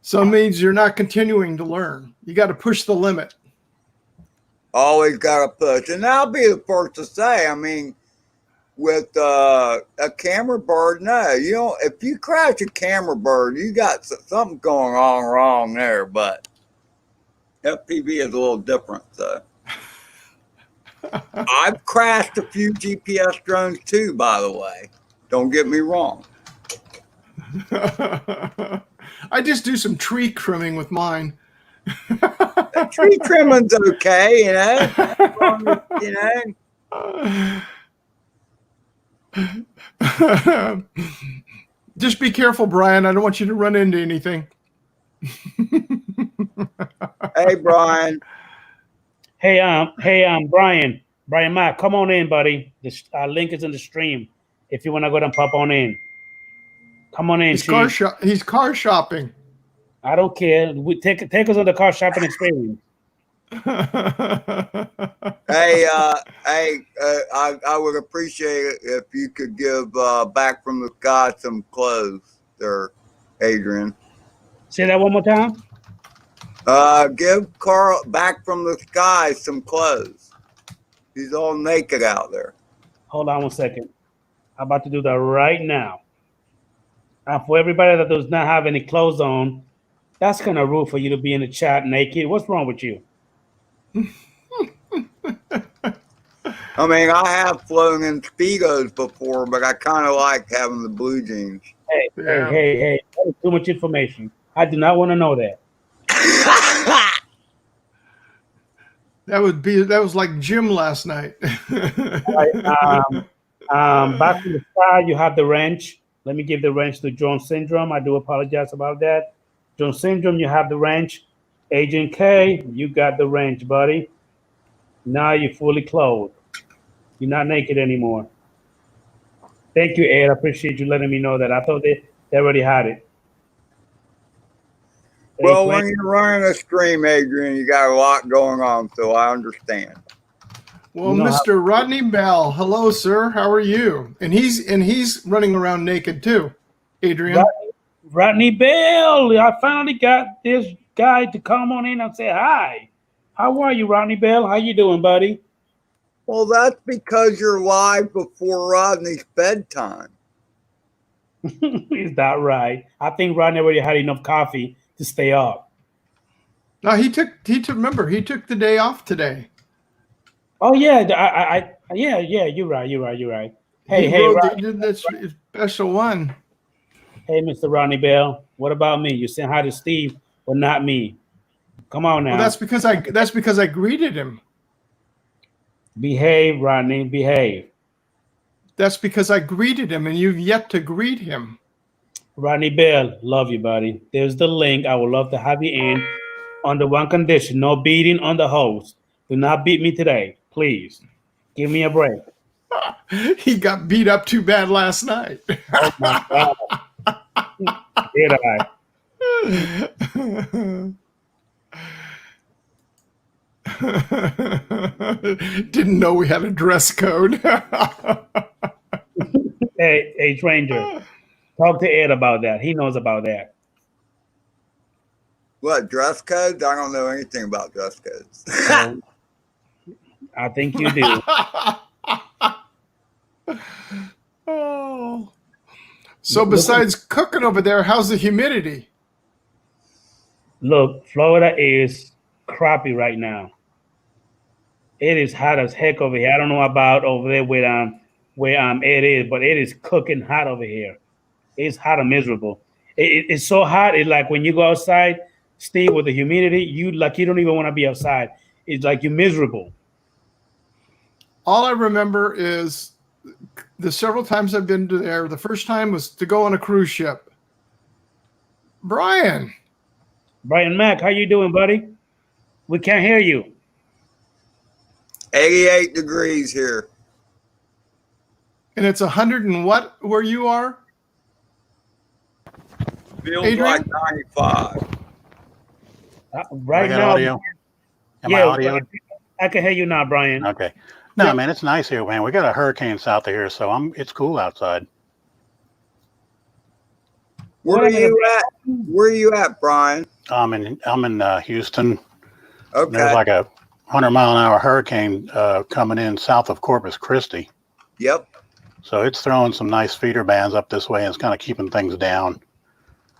So it means you're not continuing to learn. You got to push the limit. Always got to push. And I'll be the first to say, I mean, with a camera bird, no, you don't. If you crash a camera bird, you got something going on wrong there. But FPV is a little different. So I've crashed a few GPS drones too, by the way. Don't get me wrong. I just do some tree trimming with mine. Tree trimming's okay, you know. You know. Just be careful, Brian. I don't want you to run into anything. Hey, Brian. Hey, Brian Mack, come on in, buddy. The link is in the stream. If you want to go and pop on in, come on in. He's car shopping. I don't care. We take us on the car shopping experience. Hey, I would appreciate it if you could give Back from the Sky some clothes there, Adrian. Say that one more time. Give Carl Back from the Sky some clothes. He's all naked out there. Hold on 1 second. I'm about to do that right now. For everybody that does not have any clothes on, that's kind of rude for you to be in the chat naked. What's wrong with you? I mean, I have flown in Speedos before, but I kind of like having the blue jeans. Hey, that is too much information. I do not want to know that. That was like Jim last night. Right, Back from the Sky, you have the wrench. Let me give the wrench to John Syndrome. I do apologize about that. John Syndrome, you have the wrench. Agent K, you got the wrench, buddy. Now you're fully clothed. You're not naked anymore. Thank you, Ed. I appreciate you letting me know that. I thought they already had it. Well, when you're running a stream, Adrian, you got a lot going on, so I understand. Well, Mr. Rodney Bell, hello, sir. How are you? And he's running around naked too, Adrian. Rodney Bell, I finally got this guy to come on in and say hi. How are you, Rodney Bell? How you doing, buddy? Well, that's because you're live before Rodney's bedtime. Is that right? I think Rodney already had enough coffee to stay up. No, he took the day off today. Oh yeah, yeah, you're right. Hey, he did that special one. Hey, Mr. Rodney Bell, what about me? You saying hi to Steve, but not me. Come on now. Well, that's because I greeted him. Behave, Rodney, behave. That's because I greeted him, and you've yet to greet him. Rodney Bell, love you, buddy. There's the link. I would love to have you in under one condition: no beating on the host. Do not beat me today, please. Give me a break. He got beat up too bad last night. Oh my God. Did I? Didn't know we had a dress code. Hey, Stranger, talk to Ed about that. He knows about that. What, dress codes? I don't know anything about dress codes. I think you do. Oh. So besides cooking over there, how's the humidity? Look, Florida is crappy right now. It is hot as heck over here. I don't know about over there where it is, but it is cooking hot over here. It's hot and miserable. It's so hot. It's like when you go outside, Steve, with the humidity, you don't even want to be outside. It's like you're miserable. All I remember is the several times I've been to there. The first time was to go on a cruise ship. Brian Mack, how you doing, buddy? We can't hear you. 88 degrees here. And it's 100 and what where you are? Feels Adrian? like 95. Right now, audio? Am I audio? I can hear you now, Brian. Okay. No, Yeah. man, it's nice here, man. We got a hurricane south of here, so it's cool outside. Where are you at? Where are you at, Brian? I'm in Houston. Okay. There's like a 100-mile-an-hour hurricane coming in south of Corpus Christi. Yep. So it's throwing some nice feeder bands up this way, and it's kind of keeping things down.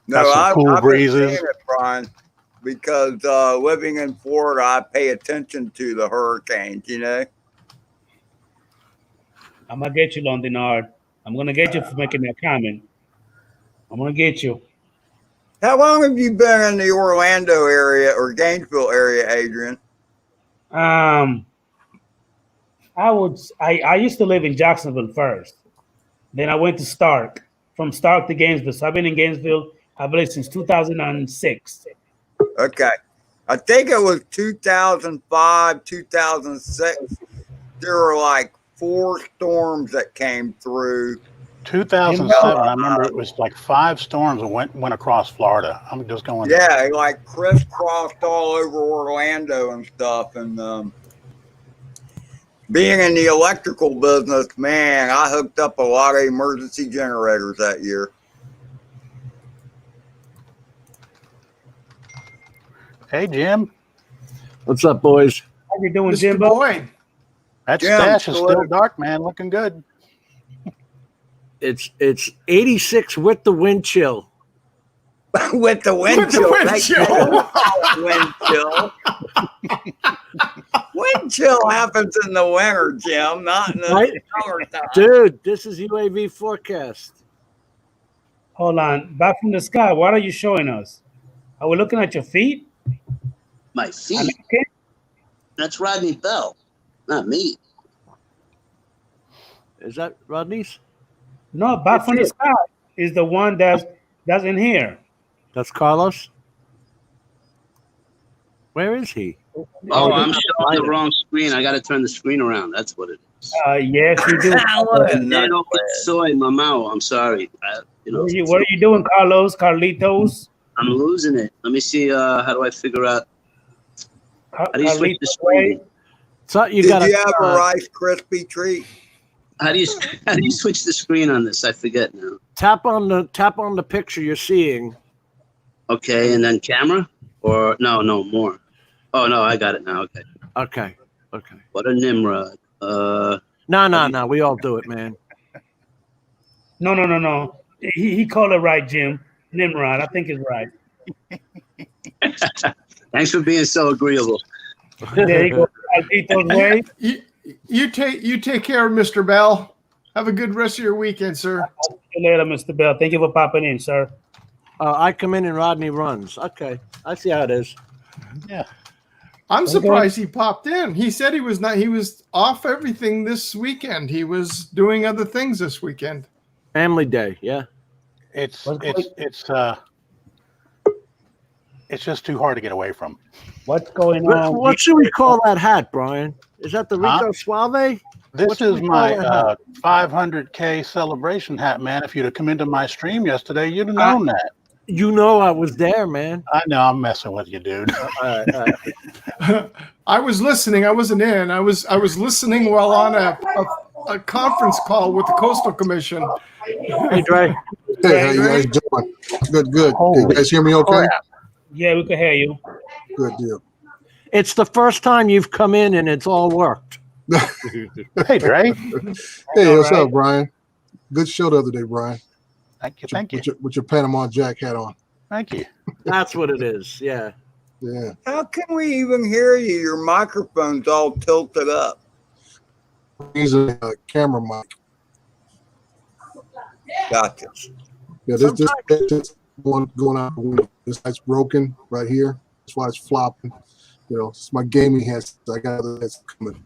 No, Got some I've cool been breezes. seeing it, Brian, because living in Florida, I pay attention to the hurricanes, you know? I'm going to get you, Londonard. I'm going to get you for making that comment. I'm going to get you. How long have you been in the Orlando area or Gainesville area, Adrian? I used to live in Jacksonville first. Then I went to Stark. From Stark to Gainesville. So I've been in Gainesville, I believe, since 2006. Okay. I think it was 2005, 2006. There were like 4 storms that came through. 2007, I remember it was like 5 storms that went across Florida. I'm just going. Yeah, like crisscrossed all over Orlando and stuff. And being in the electrical business, man, I hooked up a lot of emergency generators that year. Hey, Jim. What's up, boys? How you doing, Mr. Jimbo? Boyd. That Jim, stash is hello. still dark, man. Looking good. It's 86 with the wind chill. With the wind With the chill. wind They chill. call it wind chill. Wind chill happens in the winter, Jim, not in the Right? summertime. Dude, this is UAV forecast. Hold on. Back from the sky. What are you showing us? Are we looking at your feet? My feet. Okay. That's Rodney Bell, not me. Is that Rodney's? No, back from the sky is the one that's in here. That's Carlos? Where is he? Oh, I'm showing the wrong screen. I got to turn the screen around. That's what it is. Yes, you do. And they don't get soy, Mamau. I'm sorry. What are you doing, Carlitos? I'm losing it. Let me see. How do I figure out? How do you switch the screen? So you Did got you have a Rice Krispie treat? How do you switch the screen on this? I forget now. tap on the picture you're seeing. Okay, and then camera or no more. Oh no, I got it now. Okay. Okay. What a Nimrod. No. We all do it, man. No. He called it right, Jim. Nimrod, I think it's right. Thanks for being so agreeable. There you go. Carlitos way. You take care of Mr. Bell. Have a good rest of your weekend, sir. See you later, Mr. Bell. Thank you for popping in, sir. I come in and Rodney runs. Okay. I see how it is. Yeah. I'm surprised he popped in. He said he was off everything this weekend. He was doing other things this weekend. Family day, yeah. It's just too hard to get away from. What's going on? What should we call that hat, Brian? Is that the Rico Suave? This What should is we my call that hat? 500K celebration hat, man. If you'd have come into my stream yesterday, you'd have known that. You know I was there, man. I know, I'm messing with you, dude. All right. I was listening. I wasn't in. I was listening while on a conference call with the Coastal Commission. Hey, Dre. Hey, how you guys doing? Good. You guys hear me okay? Yeah, we can hear you. Good deal. It's the first time you've come in and it's all worked. Hey, Dre. Hey, what's up, Brian? Good show the other day, Brian. Thank you. Thank you. With your Panama Jack hat on. Thank you. That's what it is. Yeah. Yeah. How can we even hear you? Your microphone's all tilted up. He's a camera mic. Gotcha. Yeah, this going out the window. This light's broken right here. That's why it's flopping. You know, it's my gaming headset. I got other headsets coming.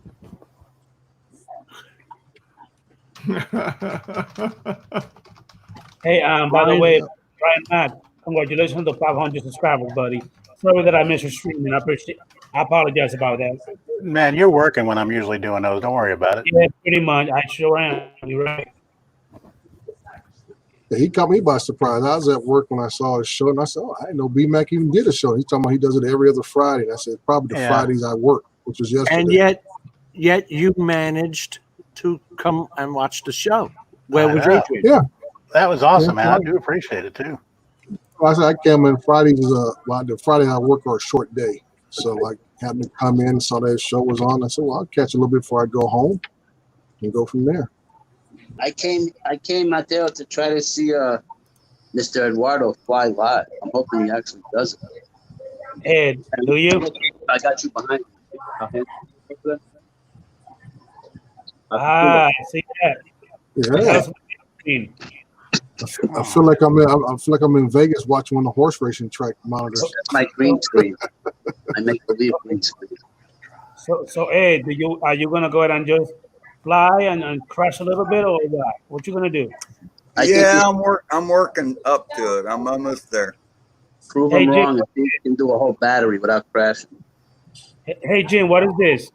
Hey, by the way, Brian Matt, congratulations on the 500 subscribers, buddy. Sorry that I missed your streaming. I apologize about that. Man, you're working when I'm usually doing those. Don't worry about it. Yeah, pretty much. I sure am. You're right. Yeah, he caught me by surprise. I was at work when I saw his show, and I said, "Oh, I didn't know B-Mac even did a show." He's talking about he does it every other Friday. And I said, "Probably the Fridays I work," which was yesterday. And yet you managed to come and watch the show. Where was Adrian? Yeah, that was awesome, man. I do appreciate it too. I said I came in Fridays. The Friday I work are a short day, so like happened to come in, saw that show was on. I said, "Well, I'll catch a little bit before I go home, and go from there." I came out there to try to see Mr. Eduardo fly live. I'm hoping he actually does it. Ed, do you? I got you behind. I see that. Yeah. I feel like I'm in Vegas watching one of the horse racing track monitors. That's my green screen. I make believe green screen. So Ed, are you gonna go ahead and just fly and crash a little bit, or what? What you gonna do? I'm working up to it. I'm almost there. Prove him wrong if he can do a whole battery without crashing. Hey Jim, what is this?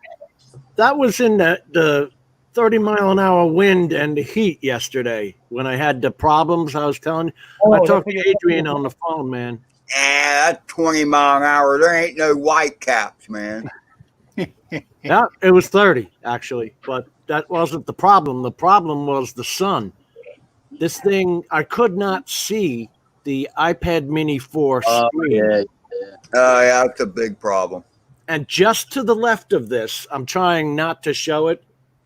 That was in the 30-mile-an-hour wind and the heat yesterday when I had the problems I was telling you. I talked to Adrian on the phone, man. That's 20 mile an hour. There ain't no white caps, man. Yeah, it was 30 actually, but that wasn't the problem. The problem was the sun. This thing, I could not see the iPad Mini 4 screen. Yeah, that's a big problem. And just to the left of this, I'm trying not to show it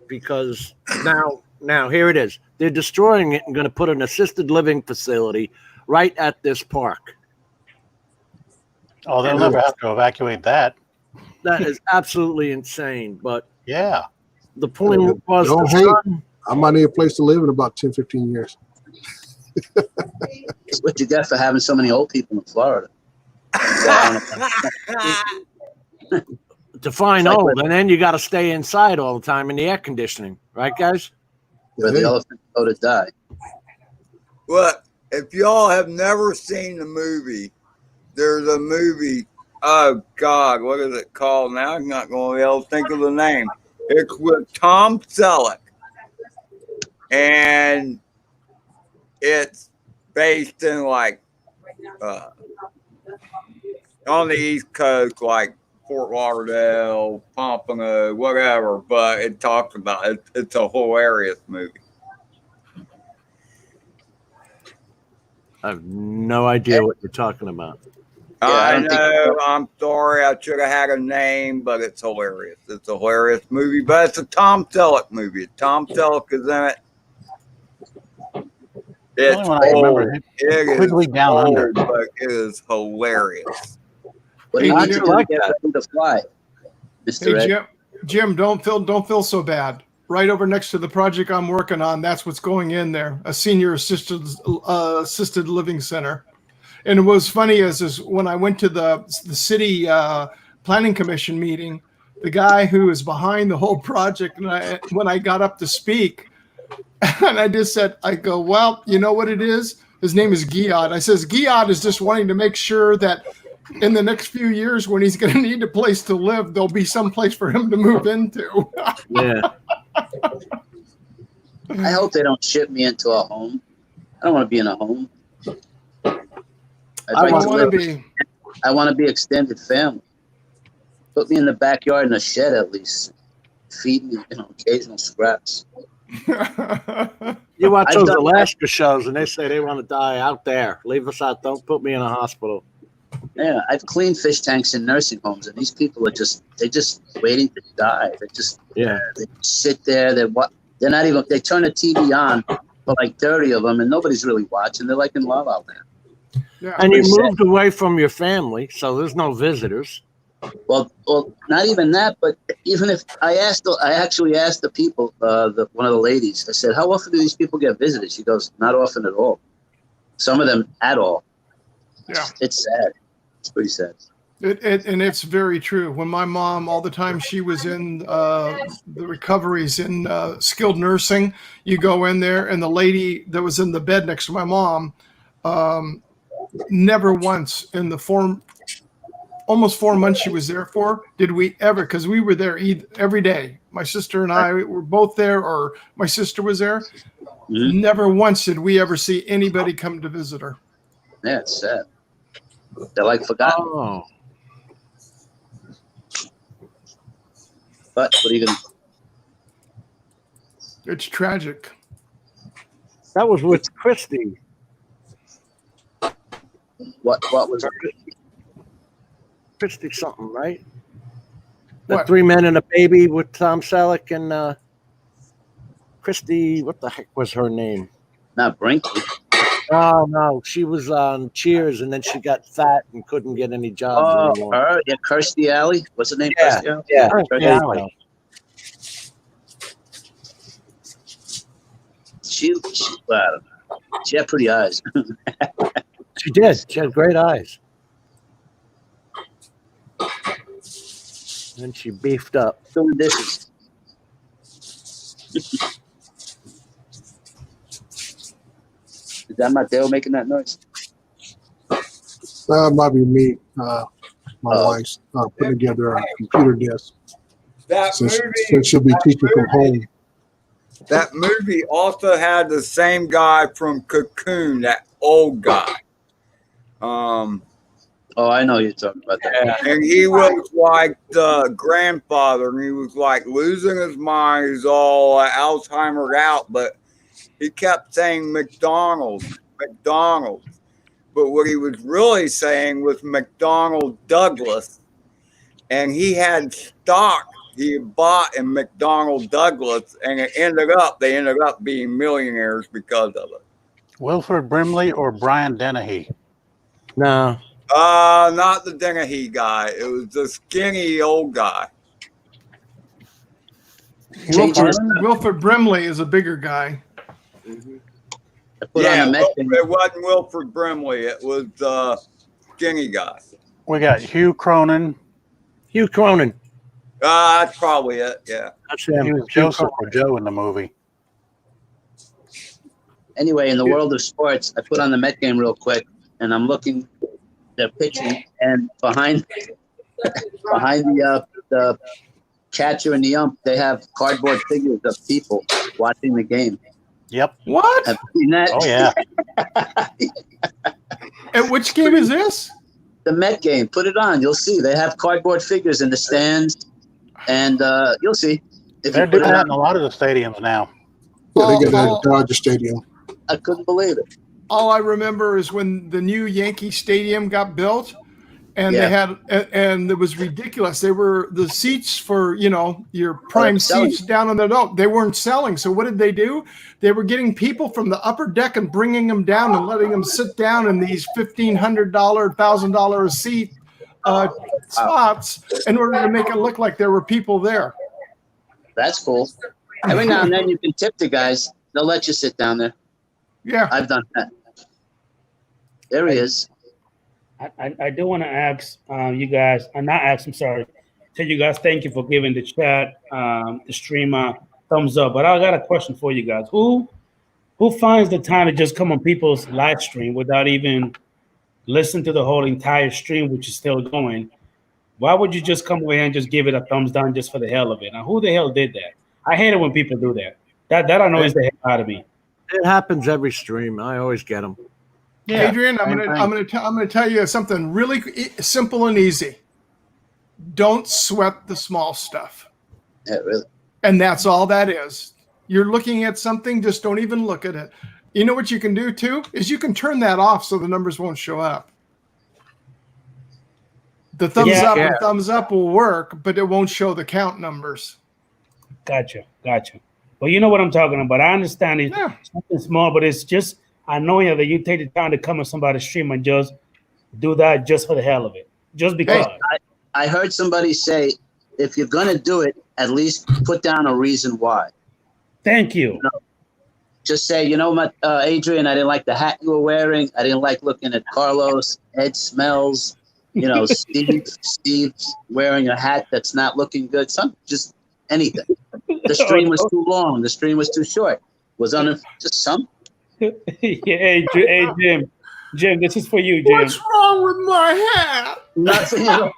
because now here it is. They're destroying it and going to put an assisted living facility right at this park. Oh, they'll never have to evacuate that. That is absolutely insane. But yeah, the point was I might need a place to live in about 10, 15 years. It's what you get for having so many old people in Florida. Define old, and then you got to stay inside all the time in the air conditioning, right, guys? Where the elephants go to die. Well, if y'all have never seen the movie, there's a movie. Oh God, what is it called? Now I'm not going to be able to think of the name. It's with Tom Selleck, and it's based in like on the East Coast, like Fort Lauderdale, Pompano, whatever. But it talks about it. It's a hilarious movie. I have no idea what you're talking about. I know. I'm sorry. I should have had a name, but it's hilarious. It's a hilarious movie, but it's a Tom Selleck movie. Tom Selleck is in it. It's old. It is Down old, Under. but it is hilarious. What do you need to do to get ready to fly, Mr. Hey, Jim, don't feel so bad. Right over next to the project I'm working on, that's what's going in there, a senior assisted living center. And it was funny is when I went to the city planning commission meeting, the guy who is behind the whole project, and when I got up to speak, and I just said, I go, well, you know what it is? His name is Giad. I says, Giad is just wanting to make sure that in the next few years when he's going to need a place to live, there'll be some place for him to move into. Yeah. I hope they don't ship me into a home. I don't want to be in a home. I want to be extended family. Put me in the backyard in a shed at least. Feed me, occasional scraps. You watch those Alaska shows and they say they want to die out there. Leave us out. Don't put me in a hospital. Yeah, I've cleaned fish tanks in nursing homes, and these people are just waiting to die. They sit there. They're not even. They turn the TV on for like 30 of them, and nobody's really watching. They're like in La La Land. Yeah. And you moved away from your family, so there's no visitors. Well, not even that. But even if I actually asked the people, one of the ladies, I said, "How often do these people get visited?" She goes, "Not often at all. Some of them at all." Yeah. It's sad. It's pretty sad. And it's very true. When my mom, all the time she was in the recoveries in skilled nursing, you go in there, and the lady that was in the bed next to my mom, never once in the almost 4 months she was there for, did we ever, because we were there every day. My sister and I were both there, or my sister was there. Mm-hmm. Never once did we ever see anybody come to visit her. Yeah, it's sad. They're like forgotten. Oh. But what are you going to do? It's tragic. That was with Christy. What was it? Christy something, right? The What? 3 Men and a Baby with Tom Selleck and Christy, what the heck was her name? Not Brinkley. Oh, no. She was on Cheers, and then she got fat and couldn't get any jobs anymore. Her? Yeah, Kirstie Alley. What's her name? Yeah, Kirstie Alley? yeah. Kirstie Alley. She had pretty eyes. She did. She had great eyes. And she beefed up. Doing dishes. Is that Mateo making that noise? That might be me. My wife's putting together a computer desk. Since she'll be teaching from home. That movie also had the same guy from Cocoon, that old guy. Oh, I know you're talking about that. And he was like the grandfather, and he was like losing his mind. He's all Alzheimer's out, but he kept saying McDonald's. But what he was really saying was McDonnell Douglas, and he had stock he bought in McDonnell Douglas, and they ended up being millionaires because of it. Wilford Brimley or Brian Dennehy? No. Not the Dennehy guy. It was the skinny old guy. Wilford Brimley is a bigger guy. Yeah, it wasn't Wilford Brimley. It was the skinny guy. We got Hugh Cronin. Hugh Cronin. That's probably it. Yeah. That's him. He was Joseph or Joe in the movie. Anyway, in the world of sports, I put on the Met game real quick, and I'm looking. They're pitching, and behind the catcher and the ump, they have cardboard figures of people watching the game. Yep. What? Have you seen that? Oh yeah. And which game is this? The Met game. Put it on. You'll see. They have cardboard figures in the stands, and you'll see. They're doing that in a lot of the stadiums now. Yeah, they got that at Dodger Stadium. I couldn't believe it. All I remember is when the new Yankee Stadium got built, and they had, and it was ridiculous. They were the seats for, your prime seats down on the note. They weren't selling. So what did they do? They were getting people from the upper deck and bringing them down and letting them sit down in these $1,500, $1,000 a seat spots in order to make it look like there were people there. That's cool. Every now and then you can tip the guys. They'll let you sit down there. Yeah. I've done that. There he is. I do want to ask you guys, I'm sorry, tell you guys thank you for giving the chat, the stream thumbs up. But I got a question for you guys. Who finds the time to just come on people's live stream without even listen to the whole entire stream, which is still going? Why would you just come away and just give it a thumbs down just for the hell of it? Now, who the hell did that? I hate it when people do that. That annoys the hell out of me. It happens every stream. I always get them. Yeah. Adrian, I'm gonna tell you something really simple and easy. Don't sweat the small stuff. Yeah, really. And that's all that is. You're looking at something, just don't even look at it. You know what you can do too is you can turn that off so the numbers won't show up. The thumbs Yeah, up yeah. and thumbs up will work, but it won't show the count numbers. Gotcha. Well, you know what I'm talking about. I understand it's Yeah. something small, but it's just annoying that you take the time to come on somebody's stream and just do that just for the hell of it. Just because. I heard somebody say, if you're gonna do it, at least put down a reason why. Thank you. You know, just say, you know what, Adrian, I didn't like the hat you were wearing. I didn't like looking at Carlos. Ed smells. You know, Steve's wearing a hat that's not looking good. Just anything. The stream was too long. The stream was too short. Just some. Yeah, hey, Jim, this is for you, Jim. What's wrong with my hat? Nothing at all.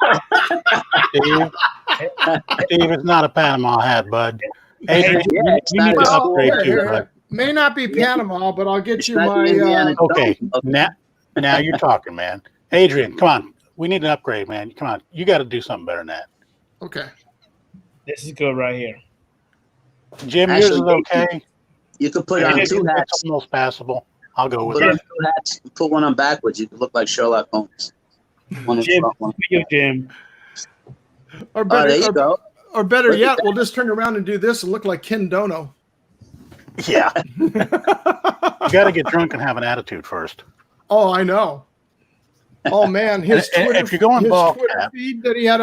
Steve, it's not a Panama hat, bud. Adrian, Yeah, it's you not need to a- upgrade too, Here, bud. may not be Panama, but I'll get It's you not my. Indiana Okay, Jones. now you're talking, man. Adrian, come on. We need an upgrade, man. Come on. You got to do something better than that. Okay. This is good right here. Jim, Actually, yours is okay. You could put on two hats. It's almost passable. I'll go with Put on it. two hats. Put one on backwards. You could look like Sherlock Holmes. One in Jim, front, one. for you, Jim. Or Oh, better, there you go. or better yet, we'll just turn around and do this and look like Ken Dono. Yeah. You got to get drunk and have an attitude first. Oh, I know. Oh man, his And Twitter, if you're going his ball Twitter cap, feed that he had.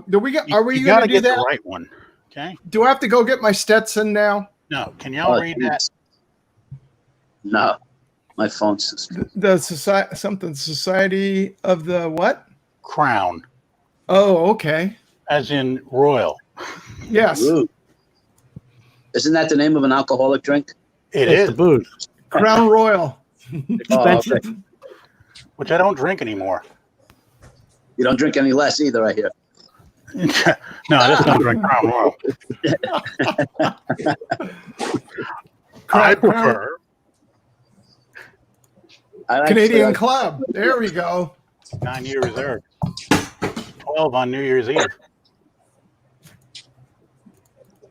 Do we get? Are we you got going to to do get that? the right one. Okay. Do I have to go get my Stetson now? No. Can y'all read that? geez. No, my phone's suspended. The Society of the what? Crown, Oh, okay. as in royal. Yes, Ooh. Isn't that the name of an alcoholic drink? It It's is, the booze. Crown Royal. Expensive. Okay. which I don't drink anymore. You don't drink any less either, I hear. No, I just don't drink Crown Royal. I prefer. I like Canadian Club. There we go. 9-year reserve. 12 on New Year's Eve.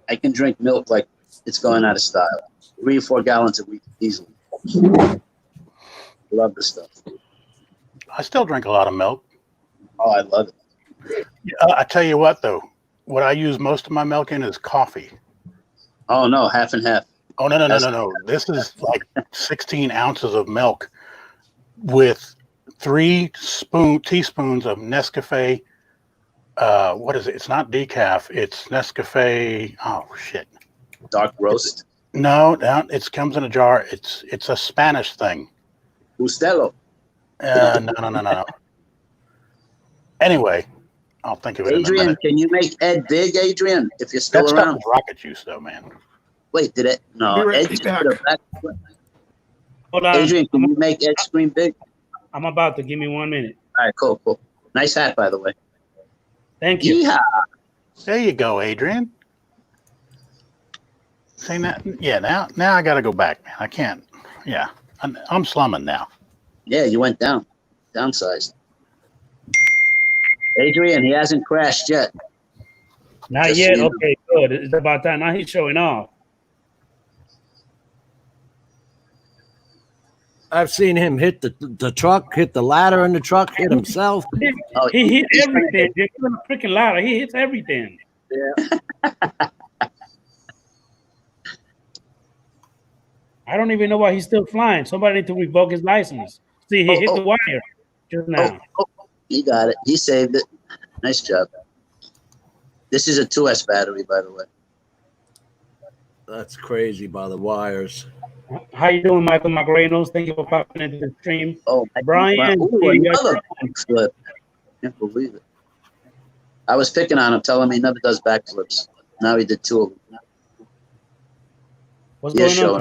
I can drink milk like it's going out of style. 3 or 4 gallons a week easily. Love this stuff. I still drink a lot of milk. Oh, I love it. I tell you what, though, what I use most of my milk in is coffee. Oh no, half and half. Oh, no. This is like 16 ounces of milk with 3 teaspoons of Nescafe. What is it? It's not decaf. It's Nescafe. Oh, shit. Dark roast. No, it comes in a jar. It's a Spanish thing. Bustelo. No. Anyway, I'll think of it in a Adrian, minute. can you make Ed big, Adrian? If you're That still stuff around. is rocket juice, though, man. Wait, did it? No, Be right Ed just back. put it back. Hold on. Adrian, can you make Ed scream big? I'm about to. Give me 1 minute. All right, cool. Nice hat, by the way. Thank you. Yeehaw. There you go, Adrian. See that? Yeah, now I got to go back, man. I can't. Yeah, I'm slumming now. Yeah, you went down. Downsized. Adrian, he hasn't crashed yet. Not Just yet. so you know. Okay, good. It's about time. Now he's showing off. I've seen him hit the truck, hit the ladder in the truck, hit himself. Oh, He hit he's everything. He's on a freaking ladder. He hits everything. I don't even know why he's still flying. Somebody need to revoke his license. See, he hit the wire just now. He got it. He saved it. Nice job. This is a 2S battery, by the way. That's crazy by the wires. How you doing, Michael Magrenos? Thank you for popping into the stream. Oh, Brian, Ooh, you got another backflip. Can't believe it. I was picking on him, telling him he never does backflips. Now he did 2 of them. What's Yeah, going sure. on?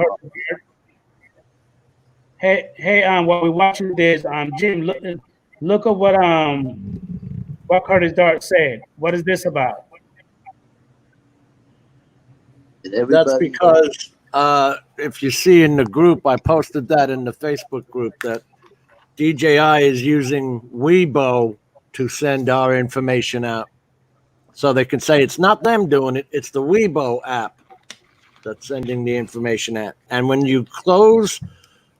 Kurt? Hey, while we're watching this, Jim, look at what Curtis Dart said. What is this about? Did everybody That's because if you see in the group, I posted that in the Facebook group that DJI is using Weibo to send our information out. So they can say it's not them doing it, it's the Weibo app that's sending the information out. And when you close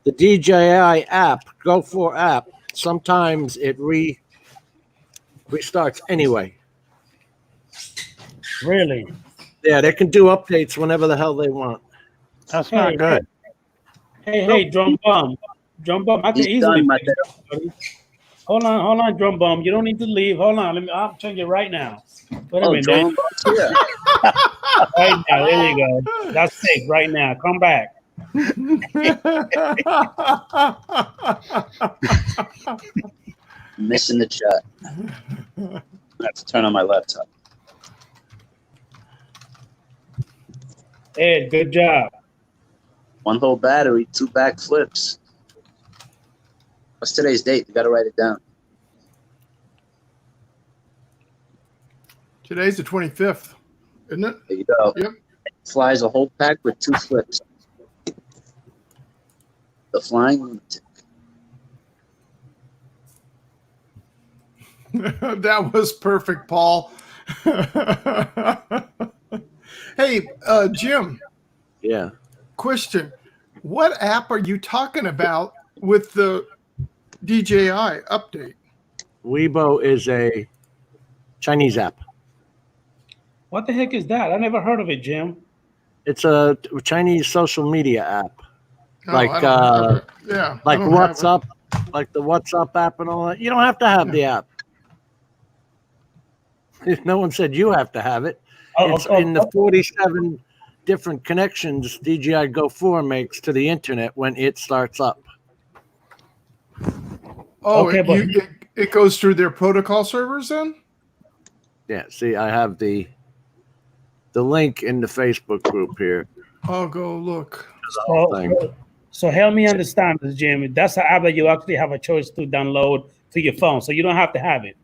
the DJI app, Go4 app, sometimes it restarts anyway. Really? Yeah, they can do updates whenever the hell they want. That's not good. Hey, drum bum. I can He's easily done, my fix it, buddy. Hold on, drum bum. You don't need to leave. Hold on, I'll change it right now. Wait a minute, Drone Bump's here. right now. There you go. That's safe right now. Come back. Missing the chat. I have to turn on my laptop. Ed, good job. One whole battery, 2 back flips. What's today's date? You got to write it down. Today's the 25th, isn't it? There you go. Yep. Flies a whole pack with 2 flips. The Flying Lunatic. That was perfect, Paul. Hey, Jim. Yeah. Question. What app are you talking about with the DJI update? Weibo is a Chinese app. What the heck is that? I never heard of it, Jim. It's a Chinese social media app. Oh, Like I don't have it. Yeah, I like don't have it. WhatsApp, like the WhatsApp app and all that. You don't have to have the app. No one said you have to have it. It's in the 47 different connections DJI Go 4 makes to the internet when it starts up. Oh, Okay, it goes through their protocol servers then? Yeah, see, I have the link in the Facebook group here. I'll go look. So help me understand this, Jim. That's an app that you actually have a choice to download to your phone, so you don't have to have it.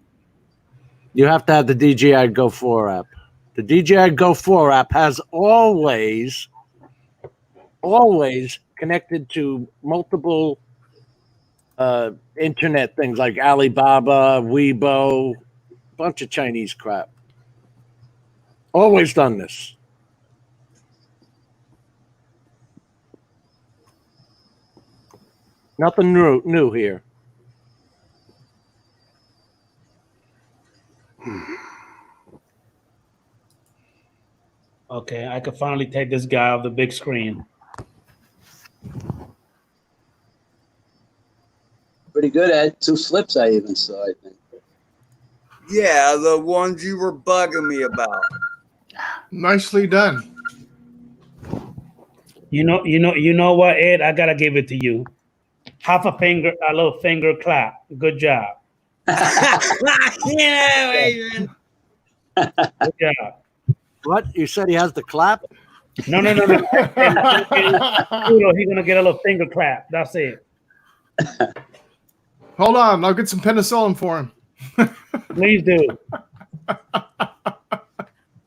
You have to have the DJI Go 4 app. The DJI Go 4 app has always connected to multiple internet things like Alibaba, Weibo, bunch of Chinese crap. Always done this. Nothing new here. Okay, I could finally take this guy off the big screen. Pretty good, Ed. 2 flips I even saw, I think. Yeah, the ones you were bugging me about. Nicely done. You know what, Ed? I gotta give it to you. Half a finger, a little finger clap. Good job. Adrian. Good job. What? You said he has the clap? No. He's gonna get a little finger clap. That's it. Hold on. I'll get some penicillin for him. Please do.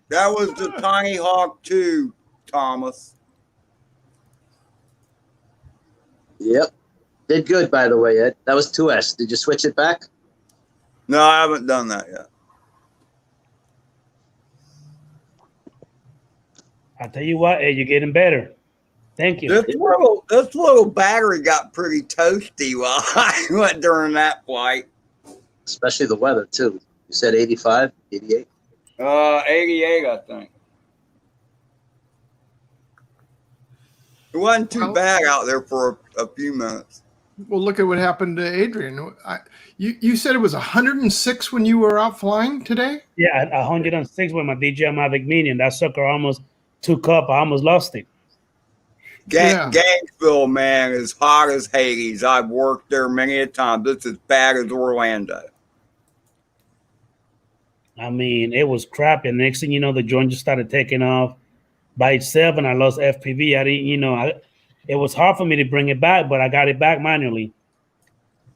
That was the Tiny Hawk 2, Thomas. Yep. Did good, by the way, Ed. That was 2S. Did you switch it back? No, I haven't done that yet. I tell you what, Ed, you're getting better. Thank you. This little battery got pretty toasty while I went during that flight. Especially the weather, too. You said 85, 88? 88, I think. It wasn't too bad out there for a few minutes. Well, look at what happened to Adrian. You said it was 106 when you were out flying today? Yeah, at 106 with my Dji Mavic Mini, and that sucker almost took up. I almost lost it. Gainesville, man, is hot as Hades. I've worked there many a time. It's as bad as Orlando. I mean, it was crap. And next thing you know, the joint just started taking off by itself, and I lost FPV. I didn't, it was hard for me to bring it back, but I got it back manually.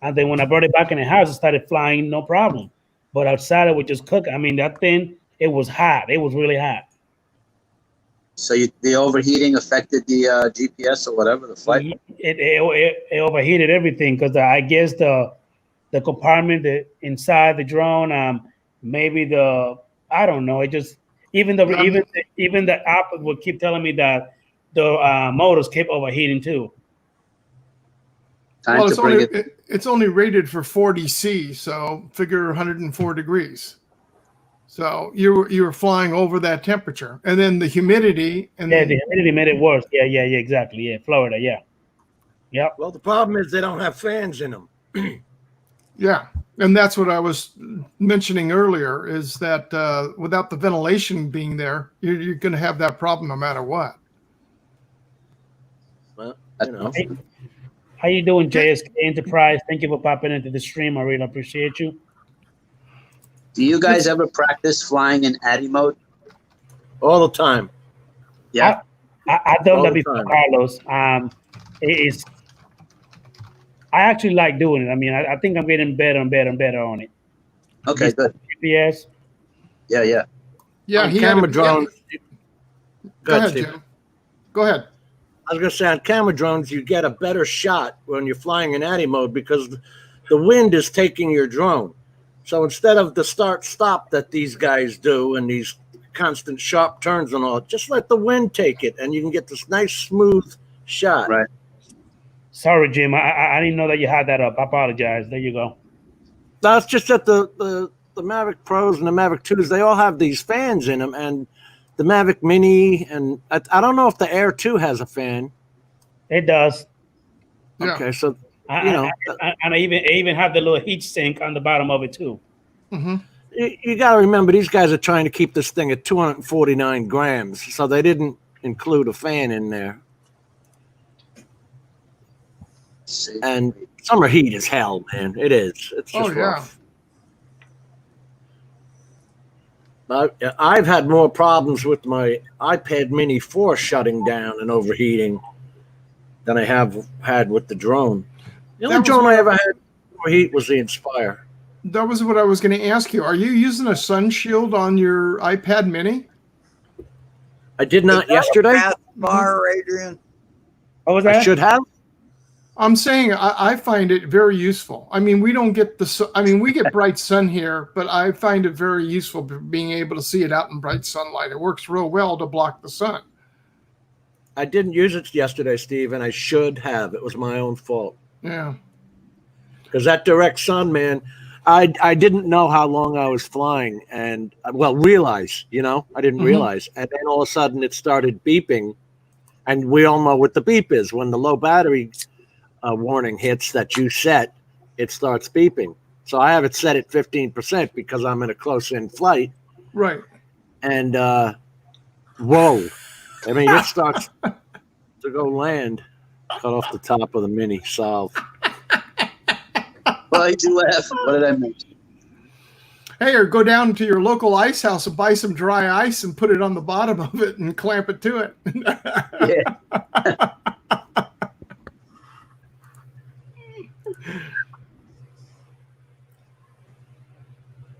And then when I brought it back in the house, it started flying, no problem. But outside, it would just cook. I mean, that thing, it was hot. It was really hot. So the overheating affected the GPS or whatever, the flight? It overheated everything because I guess the compartment inside the drone, maybe I don't know. It just even the app would keep telling me that the motors kept overheating too. Time Well, to bring it. it's only rated for 40 C, so figure 104 degrees. So you were flying over that temperature, and then the humidity and Yeah, the humidity made it worse. Yeah, exactly. Yeah, Florida. Yeah, yep. Well, the problem is they don't have fans in them. yeah, and that's what I was mentioning earlier. Is that without the ventilation being there, you're going to have that problem no matter what. Well, you know. Hey, how you doing, JSK Enterprise? Thank you for popping into the stream. I really appreciate you. Do you guys ever practice flying in Addy mode? All the time. Yeah. I've done All that the before, time. Carlos. I actually like doing it. I mean, I think I'm getting better and better and better on it. Okay, good. GPS. Yeah. Yeah, On he camera had drones. Go ahead, Steve. Jim. Go ahead. I was going to say on camera drones, you get a better shot when you're flying in Addy mode because the wind is taking your drone. So instead of the start-stop that these guys do and these constant sharp turns and all, just let the wind take it, and you can get this nice smooth shot. Right. Sorry, Jim. I didn't know that you had that up. I apologize. There you go. That's just that the Mavic Pros and the Mavic 2s, they all have these fans in them, and the Mavic Mini, and I don't know if the Air 2 has a fan. It does. Yeah. Okay, so And I even have the little heat sink on the bottom of it too. Mm-hmm. you got to remember these guys are trying to keep this thing at 249 grams, so they didn't include a fan in there. And summer heat is hell, man. It is. It's just rough. I've had more problems with my iPad Mini 4 shutting down and overheating than I have had with the drone. The only drone I ever had overheat was the Inspire. That was what I was going to ask you. Are you using a sun shield on your iPad Mini? I did not yesterday. Fire, Adrian. What was that? I should have. I'm saying I find it very useful. I mean, we don't get we get bright sun here, but I find it very useful being able to see it out in bright sunlight. It works real well to block the sun. I didn't use it yesterday, Steve, and I should have. It was my own fault. Yeah. Because that direct sun, man, I didn't know how long I was flying, and I didn't realize. And then all of a sudden it started beeping, and we all know what the beep is. When the low battery warning hits that you set, it starts beeping. So I have it set at 15% because I'm in a close-in flight. Right. And whoa. I mean, it starts to go land. Cut off the top of the Mini. Solved. Why'd you laugh? What did I mention? Hey, or go down to your local ice house and buy some dry ice and put it on the bottom of it and clamp it to it. Yeah.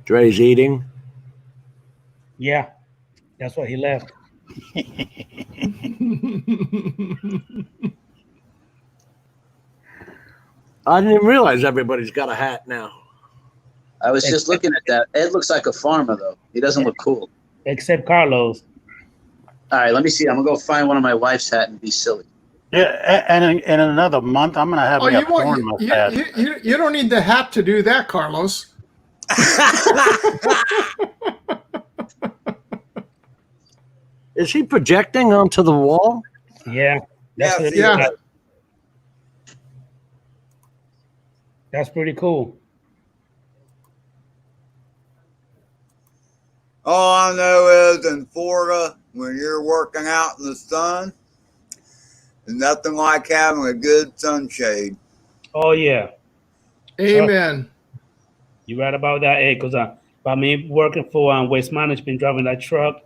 Dre's eating. Yeah, that's why he left. I didn't even realize everybody's got a hat now. I was just looking at that. Ed looks like a farmer, though. He doesn't look cool. Except Carlos. All right, let me see. I'm going to go find one of my wife's hat and be silly. Yeah, and in another month, I'm going to have me a porn mustache. You don't need the hat to do that, Carlos. Is he projecting onto the wall? Yeah. Yeah. That's pretty cool. All I know is in Florida, when you're working out in the sun, there's nothing like having a good sunshade. Oh, yeah. Amen. You're right about that, Ed, because by me working for Waste Management, driving that truck,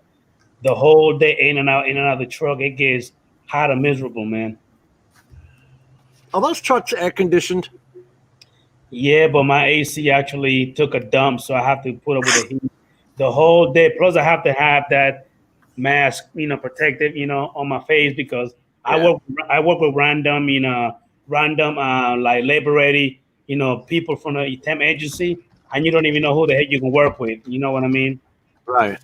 the whole day in and out of the truck, it gets hot and miserable, man. Are those trucks air conditioned? Yeah, but my AC actually took a dump, so I have to put up with the heat the whole day. Plus, I have to have that mask, protective, on my face because I work with random, like labor ready, people from the temp agency, and you don't even know who the heck you can work with. You know what I mean? Right.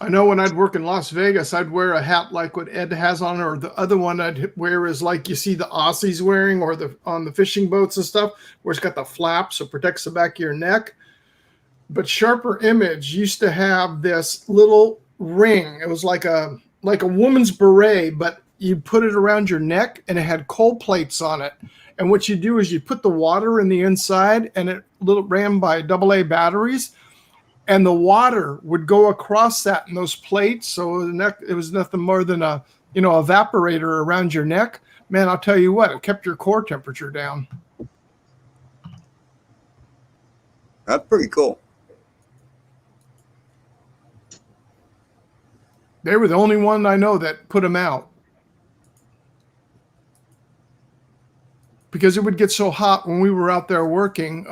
I know when I'd work in Las Vegas, I'd wear a hat like what Ed has on, or the other one I'd wear is like you see the Aussies wearing, or on the fishing boats and stuff, where it's got the flap so it protects the back of your neck. But Sharper Image used to have this little ring. It was like a woman's beret, but you put it around your neck, and it had cold plates on it. And what you do is you put the water in the inside, and it ran by AA batteries. And the water would go across that in those plates, so it was nothing more than a evaporator around your neck. Man, I'll tell you what, it kept your core temperature down. That's pretty cool. They were the only one I know that put them out, because it would get so hot when we were out there working.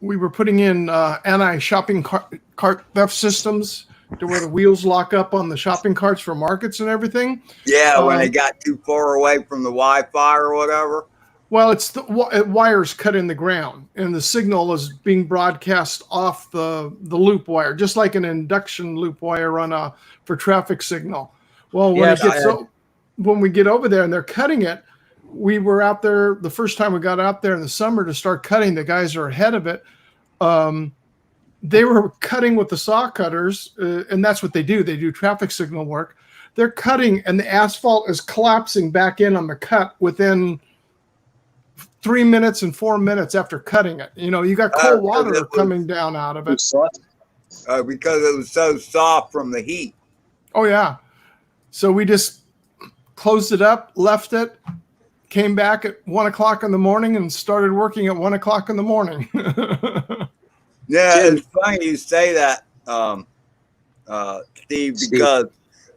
We were putting in anti-shopping cart theft systems to where the wheels lock up on the shopping carts for markets and everything. Yeah, when they got too far away from the Wi-Fi or whatever. Well, it's the wires cut in the ground, and the signal is being broadcast off the loop wire, just like an induction loop wire for traffic signal. Well, when we get over there and they're cutting it, we were out there the first time we got out there in the summer to start cutting. The guys are ahead of it. They were cutting with the saw cutters, and that's what they do. They do traffic signal work. They're cutting, and the asphalt is collapsing back in on the cut within 3 minutes and 4 minutes after cutting it. You got cold water coming down out of it. Because it was so soft from the heat. Oh, yeah. So we just closed it up, left it, came back at 1 o'clock in the morning and started working at 1 o'clock in the morning. Yeah, it's funny you say that, Steve, because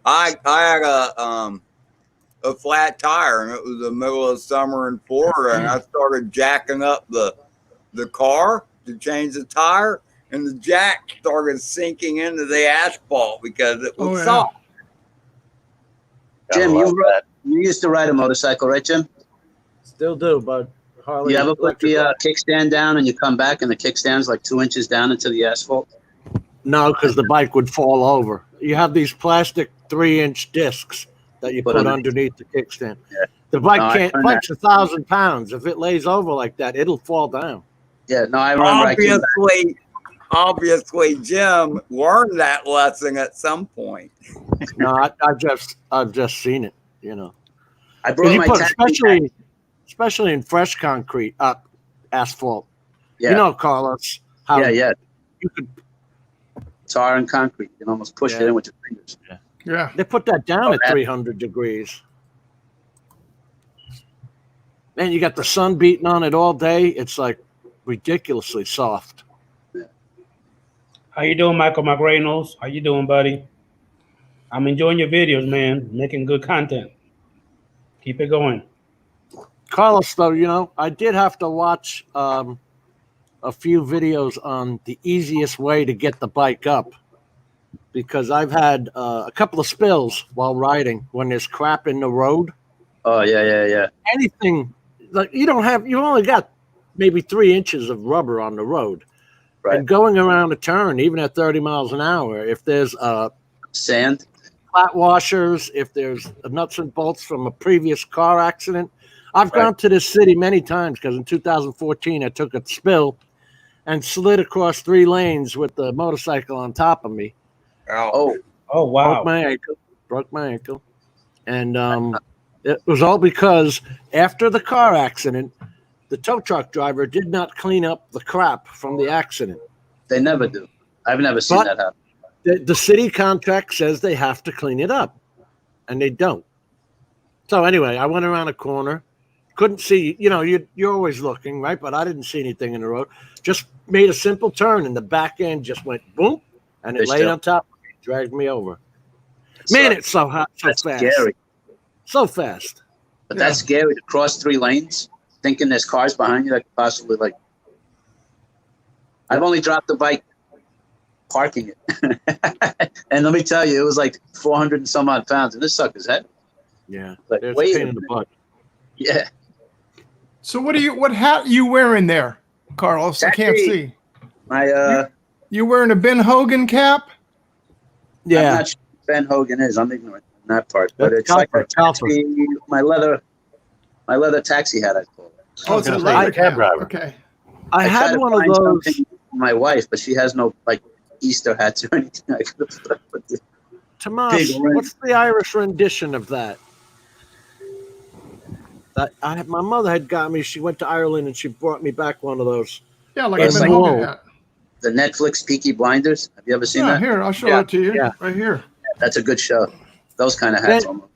I had a flat tire, and it was the middle of summer in Florida, and I started jacking up the car to change the tire, and the jack started sinking into the asphalt because it was soft. Jim, you used to ride a motorcycle, right, Jim? Still do, but Harley. You ever put the kickstand down and you come back and the kickstand's like 2 inches down into the asphalt? No, because the bike would fall over. You have these plastic 3-inch discs that you put underneath the kickstand. Yeah. The bike bike's 1,000 pounds. If it lays over like that, it'll fall down. Yeah, no, I remember. Obviously, Jim learned that lesson at some point. No, I've just seen it. I brought my especially in fresh concrete, asphalt. Yeah. Carlos. You could tar and concrete. You can almost push it in with your fingers. Yeah. They put that down at 300 degrees. Man, you got the sun beating on it all day. It's like ridiculously soft. How you doing, Michael McReynolds? How you doing, buddy? I'm enjoying your videos, man. Making good content. Keep it going. Carlos, though, I did have to watch a few videos on the easiest way to get the bike up, because I've had a couple of spills while riding when there's crap in the road. Oh, yeah. Anything, like you only got maybe 3 inches of rubber on the road. Right. And going around a turn, even at 30 miles an hour, if there's sand, flat washers, if there's nuts and bolts from a previous car accident. I've gone to this city many times because in 2014 I took a spill and slid across 3 lanes with the motorcycle on top of me. Oh Broke wow! my ankle, and it was all because after the car accident, the tow truck driver did not clean up the crap from the accident. They never do. I've never seen that happen. The city contract says they have to clean it up, and they don't. So anyway, I went around a corner, couldn't see. You're always looking, right? But I didn't see anything in the road. Just made a simple turn, and the back end just went boom, and it laid on top of me, dragged me over. Man, it's so hot, so fast. Scary. So fast. But that's scary to cross 3 lanes, thinking there's cars behind you that could possibly I've only dropped the bike parking it. And let me tell you, it was like 400 and some odd pounds, and this sucker's heavy. Yeah. Like, wait in the butt. Yeah. So what hat are you wearing there, Carlos? I can't see. My you wearing a Ben Hogan cap? I'm not sure who Ben Hogan is. I'm ignorant in that part. But That's it's like a golfer. taxi, my leather taxi hat, I call it. Oh, it's a gonna say, leather cab hat. driver. Okay. I tried had to one of find those. something for my wife, but she has no like Easter hats or anything. I could have stuck with the Tomas, big ring. what's the Irish rendition of that? My mother had got me. She went to Ireland and she brought me back one of those. Yeah, like It's a Ben like- Hogan hat. The Netflix Peaky Blinders. Have you ever seen Yeah, that? here, I'll show Yeah, it to you. yeah. Right here. That's a good show. Those kind of hats. Almost.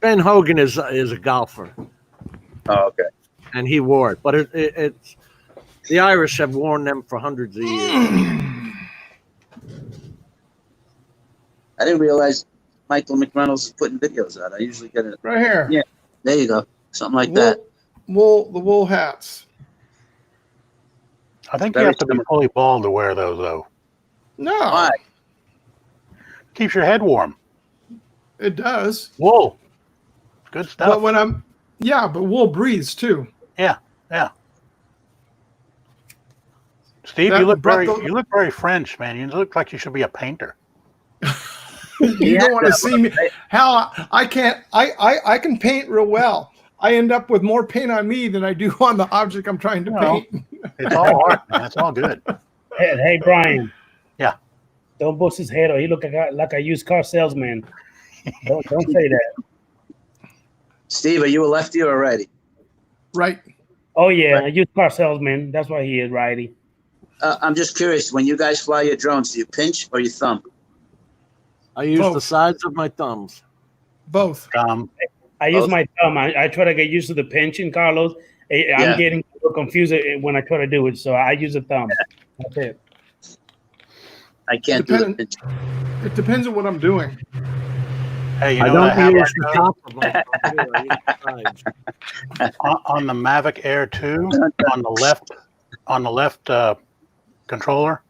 Ben Hogan is a golfer, Oh, okay. and he wore it. But it's the Irish have worn them for hundreds of years. I didn't realize Michael McReynolds is putting videos out. I usually get it. Right here. Yeah. There you go. Something like that. The wool hats. I think Very you have to be similar. fully bald to wear those, though. No, Why? Keeps your head warm. it does. Wool. Good But stuff. when but wool breathes too. Yeah. Steve, That you look brought very French, man. You look like you should be a painter. You don't want to see me. How I can't. I can paint real well. I end up with more paint on me than I do on the object I'm trying to No. paint. It's all art, man. It's all good. Hey, Brian. Yeah. Don't bust his head, or he look like a used car salesman. Don't say that. Steve, are you a lefty or a righty? Right. Oh yeah, a used car salesman. That's why he is righty. I'm just curious. When you guys fly your drones, do you pinch or you thumb? I use Both. the sides of my thumbs. Both. I use my thumb. I try to get used to the pinching, Carlos. I'm getting a little confused when I try to do it, so I use a thumb. That's it. I can't do the pinch. It depends on what I'm doing. Hey, you I know what I don't have use the right top of my thumb. Here, I use the sides. on the Mavic Air 2 on the left controller?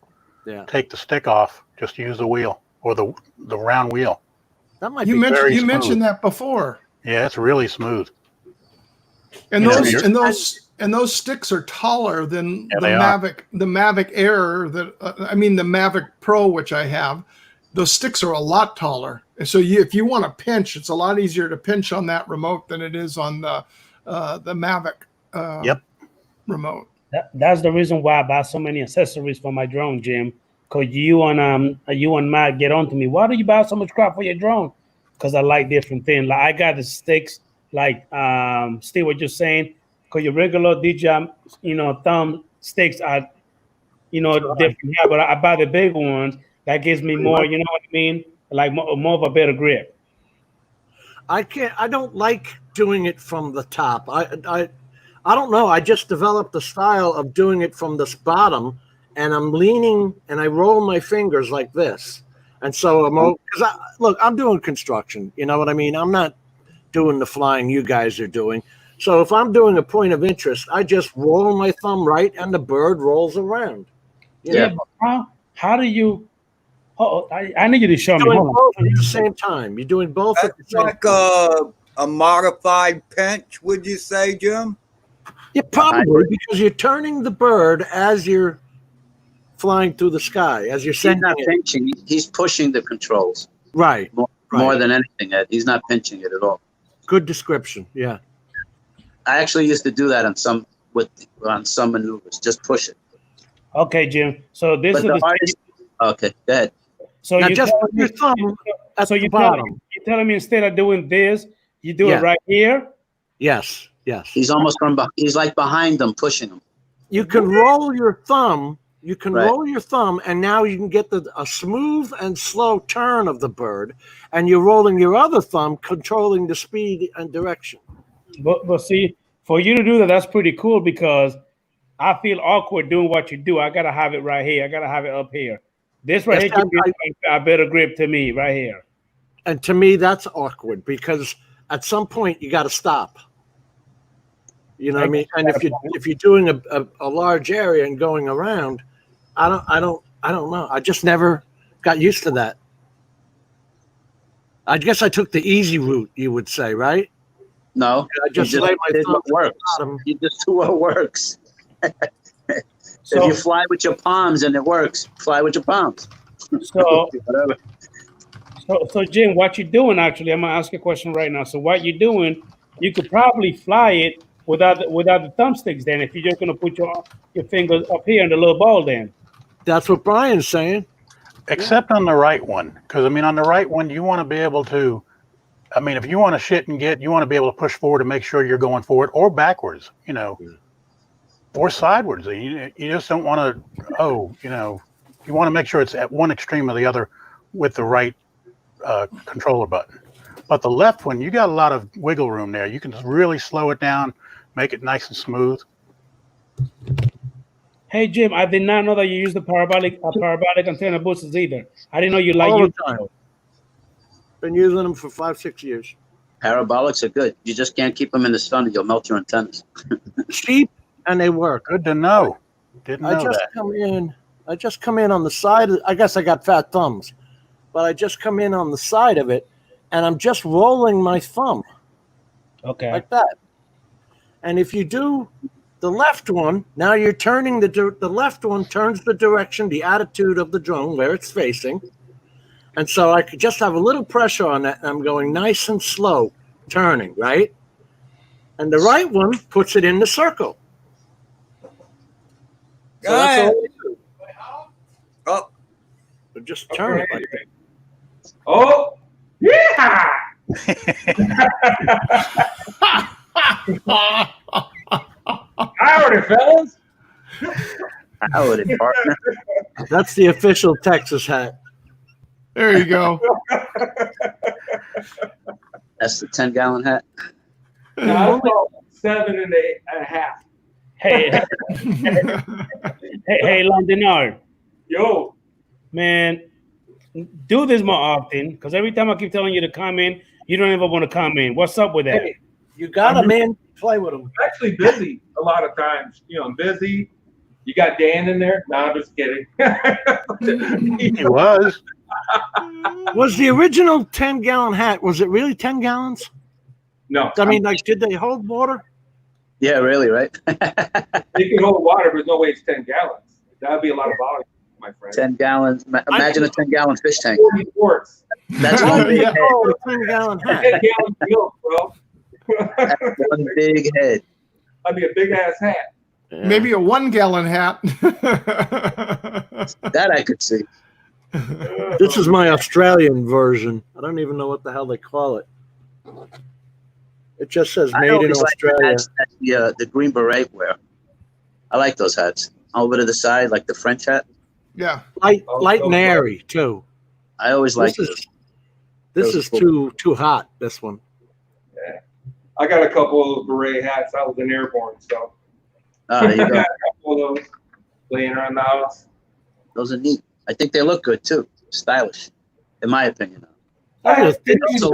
Yeah. Take the stick off. Just use the wheel or the round wheel. That might You be very mentioned smooth. that before. Yeah, it's really smooth. And You know, those you're- and those sticks are taller than Yeah, the they are. Mavic Air the Mavic Pro, which I have. Those sticks are a lot taller. And so if you want to pinch, it's a lot easier to pinch on that remote than it is on the Mavic Yep. remote. That's the reason why I buy so many accessories for my drone, Jim. Cause you and Matt get on to me. Why do you buy so much crap for your drone? Because I like different things. Like I got the sticks, like Steve was just saying. Cause your regular Dji, thumb sticks are, different. Yeah, but I buy the big ones. That gives me more. You know what I mean? Like more of a better grip. I don't like doing it from the top. I don't know. I just developed the style of doing it from this bottom, and I'm leaning and I roll my fingers like this. And so look, I'm doing construction. You know what I mean? I'm not doing the flying you guys are doing. So if I'm doing a point of interest, I just roll my thumb right, and the bird rolls around. Yeah. But how do you? Oh, I need you to show me. Doing Hold on. both at the same time. You're doing both at the That's same like time. a modified pinch, would you say, Jim? Yeah, probably because you're turning the bird as you're flying through the sky, as you're He's sending not it. pinching. He's pushing the controls Right. more than anything, Ed. He's not pinching it at all. Good description. Yeah. I actually used to do that on some maneuvers. Just push it. Okay, Jim. So this But is the hardest. Okay, go ahead. So Now you just telling put your me- thumb at so the you're bottom. telling me instead of doing this, you do Yeah. it right here. Yes. Yes. He's almost he's like behind them, pushing them. You can roll your thumb. You can Right. roll your thumb, and now you can get a smooth and slow turn of the bird, and you're rolling your other thumb, controlling the speed and direction. But see, for you to do that, that's pretty cool because I feel awkward doing what you do. I gotta have it right here. I gotta have it up here. This right Yes, here can be a better grip to me right here. And to me, that's awkward because at some point you got to stop. You know what I mean? And if you're doing a large area and going around, I don't know. I just never got used to that. I guess I took the easy route, you would say, right? No, I just you lay my did thumb what at the works. bottom. You just do what works. So- if you fly with your palms and it works, fly with your palms. So Whatever. So Jim, what you're doing actually, I'm gonna ask you a question right now. So what you're doing, you could probably fly it without the thumbsticks. Then, if you're just gonna put your fingers up here in the little ball, then. That's what Brian's saying. Except on the right one, because I mean, on the right one, you want to be able to. I mean, if you want to shit and get, you want to be able to push forward to make sure you're going forward or backwards, you know, or sideways. You just don't want to. You want to make sure it's at one extreme or the other with the right controller button. But the left one, you got a lot of wiggle room there. You can just really slow it down, make it nice and smooth. Hey Jim, I did not know that you use the parabolic antenna boosters either. I didn't know you like All the using time. those. Been using them for 5-6 years. Parabolics are good. You just can't keep them in the sun or you'll melt your antennas. Cheap and they work. Good to know. Didn't know I just that. come in on the side. I guess I got fat thumbs, but I just come in on the side of it, and I'm just rolling my thumb Okay. like that. And if you do the left one, now you're turning the left one turns the direction, the attitude of the drone where it's facing, and so I could just have a little pressure on that, and I'm going nice and slow, turning right. And the right one puts it in the circle. So that's all we do. Oh, So just turn it like that. Oh, yeah! Howdy, fellas. Howdy, partner. That's the official Texas hat. There you go. That's the 10-gallon hat. No, I call 7.5. Hey, hey, Londinar, Yo, man, do this more often because every time I keep telling you to come in, you don't ever want to come in. What's up with that? Hey, you got him in. Play with him. I'm actually busy a lot of times. You know, I'm busy. You got Dan in there? No, I'm just kidding. He was. Was the original 10-gallon hat, was it really 10 gallons? No, I mean, like, did they hold water? Yeah, really, right? you can hold water, but there's no way it's 10 gallons. That would be a lot of volume, my friend. 10 gallons. Imagine a 10-gallon fish tank. 40 quarts. That's one big head. Oh, a 10-gallon 10 hat. gallons of milk, bro. That's one big head. That'd be a big ass hat. Yeah. Maybe a 1-gallon hat. That I could see. This is my Australian version. I don't even know what the hell they call it. It just says I made in always like the Australia. hats that the Green Beret wear. I like those hats. Over to the side, like the French hat. Yeah. Light and airy, too. I always like This those. This is too hot, this one. Yeah. I got a couple of beret hats. I was an airborne, so. Oh, there you I go. got a couple of those laying around the house. Those are neat. I think they look good too. Stylish, in my opinion. I just I think also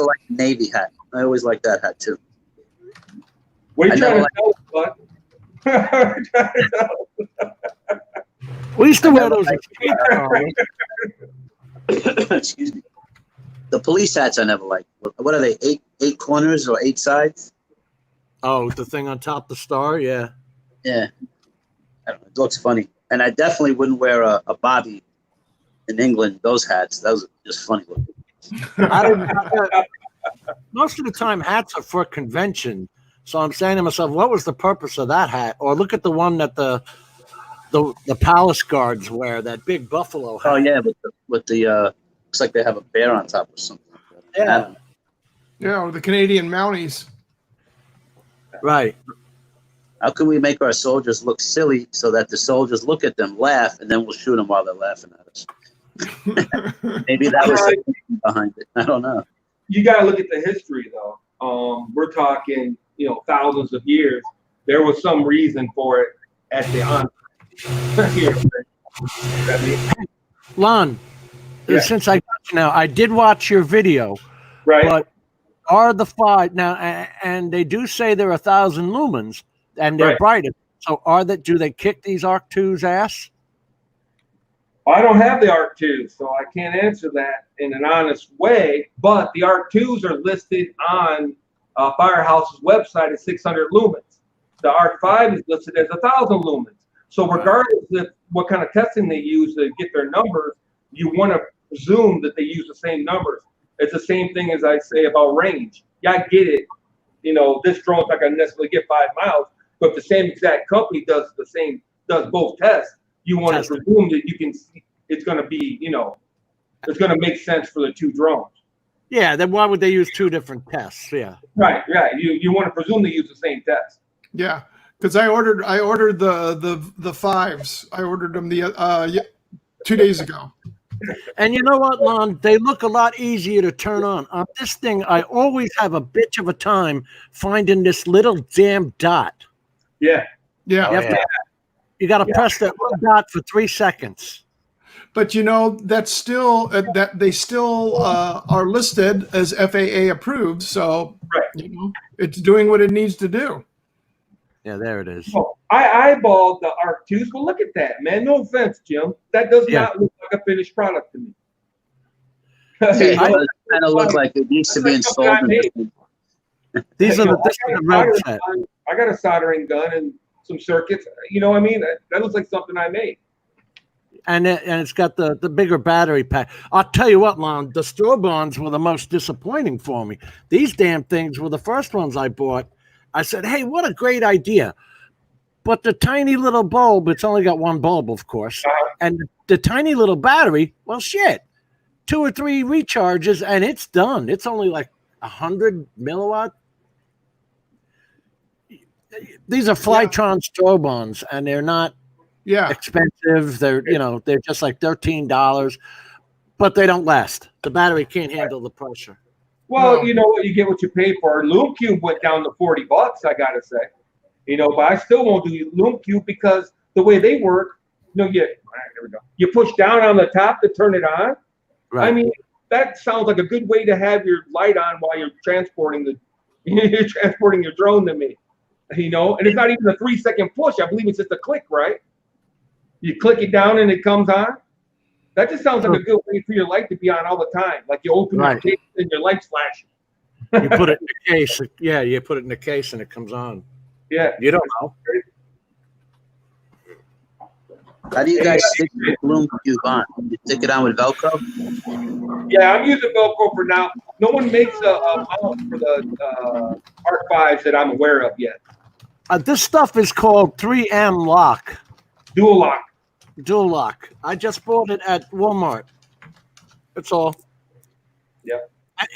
like the Navy hat. I always like that hat too. What are you I trying never to tell us, bud? we used to I wear never those in liked street cars. Excuse me. The police hats I never liked. What are they? Eight corners or 8 sides? Oh, the thing on top, the star, yeah. Yeah. I don't know, it looks funny. And I definitely wouldn't wear a bobby in England. Those hats, those are just funny looking. Most of the time, hats are for convention. So I'm saying to myself, what was the purpose of that hat? Or look at the one that the palace guards wear, that big buffalo hat. Oh yeah, with the looks like they have a bear on top or something. Yeah. Yeah, or the Canadian Mounties. Right. How can we make our soldiers look silly so that the soldiers look at them, laugh, and then we'll shoot them while they're laughing at us? Maybe that was the thinking behind it. I don't know. You got to look at the history, though. We're talking, thousands of years. There was some reason for it at the onset. Here. Lon, Yeah. since I got you now, I did watch your video, Right. but are the 5 now, and they do say they're 1,000 lumens, and they're Right. brighter. So do they kick these Arc 2's ass? I don't have the ARC 2, so I can't answer that in an honest way. But the ARC 2s are listed on Firehouse's website at 600 lumens. The ARC 5 is listed as 1,000 lumens. So regardless of what kind of testing they use to get their numbers, you want to presume that they use the same numbers. It's the same thing as I say about range. Yeah, I get it. You know, this drone's not gonna necessarily get 5 miles, but if the same exact company does both tests, you want to presume that you can see it's gonna be, you know, it's gonna make sense for the two drones. Yeah, then why would they use two different tests? Yeah. Right. You want to presume they use the same test. Yeah, because I ordered the fives. I ordered them 2 days ago. And you know what, Lon? They look a lot easier to turn on. On this thing, I always have a bitch of a time finding this little damn dot. Yeah. Yeah. You got to press that little dot for 3 seconds. But you know, that's still that they still are listed as FAA approved. So you know, it's doing what it needs to do. Yeah, there it is. Oh, I eyeballed the Arc 2s, but look at that, man. No offense, Jim. That does not look like a finished product to me. Yeah, it does kind of look like it needs to be installed. These are the red set. I got a soldering gun and some circuits. You know what I mean? That looks like something I made. And it's got the bigger battery pack. I'll tell you what, Lon, the Strobe-Ons were the most disappointing for me. These damn things were the first ones I bought. I said, hey, what a great idea. But the tiny little bulb, it's only got one bulb, of course. And the tiny little battery, well, shit. 2 or 3 recharges, and it's done. It's only like 100 milliwatt. These are Flytron Strobe-Ons, and they're not expensive. They're they're just like $13, but they don't last. The battery can't handle the pressure. Well, you know what, you get what you pay for. Loom Cube went down to $40, I gotta say. You know, but I still won't do Loom Cube because the way they work, there we go. You push down on the top to turn it on. Right. I mean, that sounds like a good way to have your light on while you're transporting your drone to me. You know, and it's not even a 3-second push. I believe it's just a click, right? You click it down and it comes on. That just sounds like a good way for your light to be on all the time. Like you open your case and your light's flashing. You put it in the case. Yeah, you put it in the case and it comes on. Yeah. You don't know. How do you guys stick the Loom Cube on? You stick it on with Velcro? Yeah, I'm using Velcro for now. No one makes a mount for the Arc 5s that I'm aware of yet. This stuff is called 3M lock. Dual lock. Dual lock. I just bought it at Walmart. That's all. Yeah.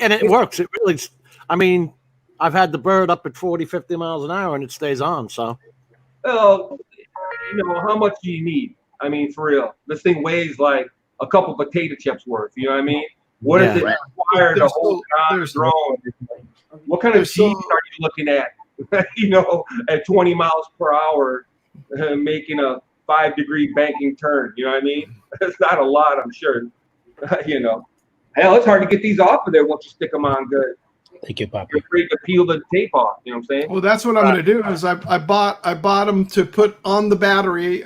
And it works. It really, I mean, I've had the bird up at 40, 50 miles an hour and it stays on. So, well, you know, how much do you need? I mean, for real, this thing weighs like a couple potato chips worth. You know what I mean? What is it required to hold it on the drone? What kind of G's are you looking at? You know, at 20 miles per hour, making a 5-degree banking turn. You know what I mean? It's not a lot, I'm sure. You know, hell, it's hard to get these off of there once you stick them on good. Thank you, Poppy. You're afraid to peel the tape off. You know what I'm saying? Well, that's what I'm going to do. Is I bought them to put on the battery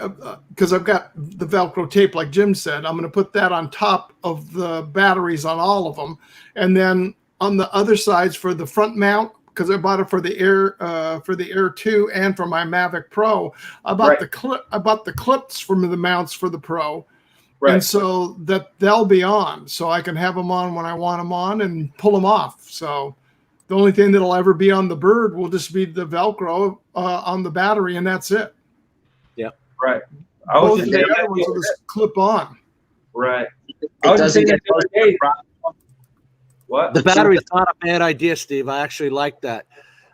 because I've got the Velcro tape, like Jim said. I'm going to put that on top of the batteries on all of them, and then on the other sides for the front mount, because I bought it for the Air 2 and for my Mavic Pro. I bought the clips from the mounts for the Pro. Right. And so that they'll be on, so I can have them on when I want them on and pull them off. So the only thing that'll ever be on the bird will just be the Velcro on the battery, and that's it. Yeah. Right. Both the other ones will just clip on. Right. It doesn't get What? The battery's not a bad idea, Steve. I actually like that,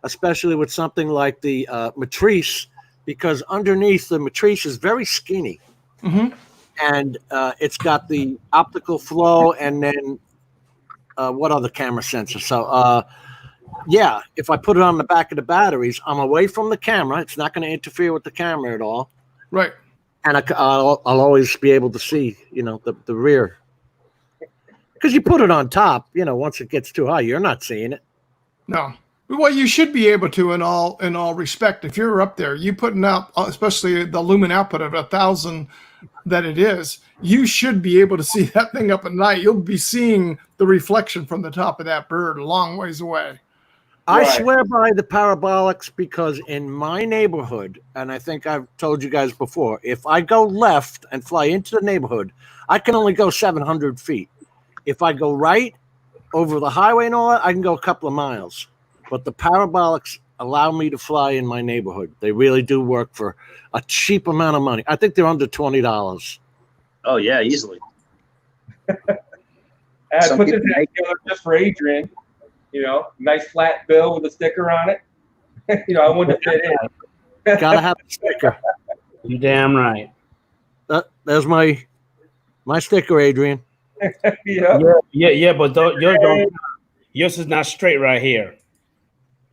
especially with something like the matrice, because underneath the matrice is very skinny. Mm-hmm. And it's got the optical flow and then what other camera sensor? So, yeah, if I put it on the back of the batteries, I'm away from the camera. It's not going to interfere with the camera at all. Right. And I'll always be able to see, you know, the rear. Because you put it on top, you know, once it gets too high, you're not seeing it. No. Well, you should be able to in all respect. If you're up there, you putting out, especially the lumen output of 1,000 that it is, you should be able to see that thing up at night. You'll be seeing the reflection from the top of that bird a long ways away. I swear by the parabolics because in my neighborhood, and I think I've told you guys before, if I go left and fly into the neighborhood, I can only go 700 feet. if I go right over the highway and all that, I can go a couple of miles. But the parabolics allow me to fly in my neighborhood. They really do work for a cheap amount of money. I think they're under $20. Oh yeah, easily. I Some put this people make- together just for Adrian. You know, nice flat bill with a sticker on it. You know, I wanted to fit in. Gotta have a sticker. You damn right. There's my sticker, Adrian. Yeah. Yeah, but yours is not straight right here.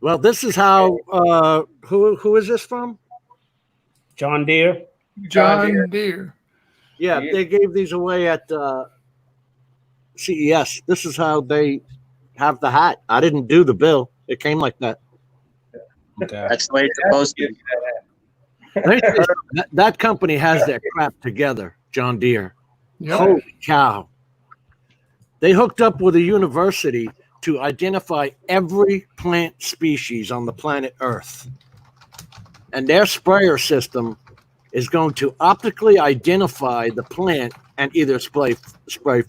Well, this is how. Who is this from? John Deere. John Deere. Yeah, they gave these away at CES. This is how they have the hat. I didn't do the bill. It came like that. Okay. That's the way it's supposed to be. That company has their crap together, John Deere. Yep. Holy cow. They hooked up with a university to identify every plant species on the planet Earth. And their sprayer system is going to optically identify the plant and either spray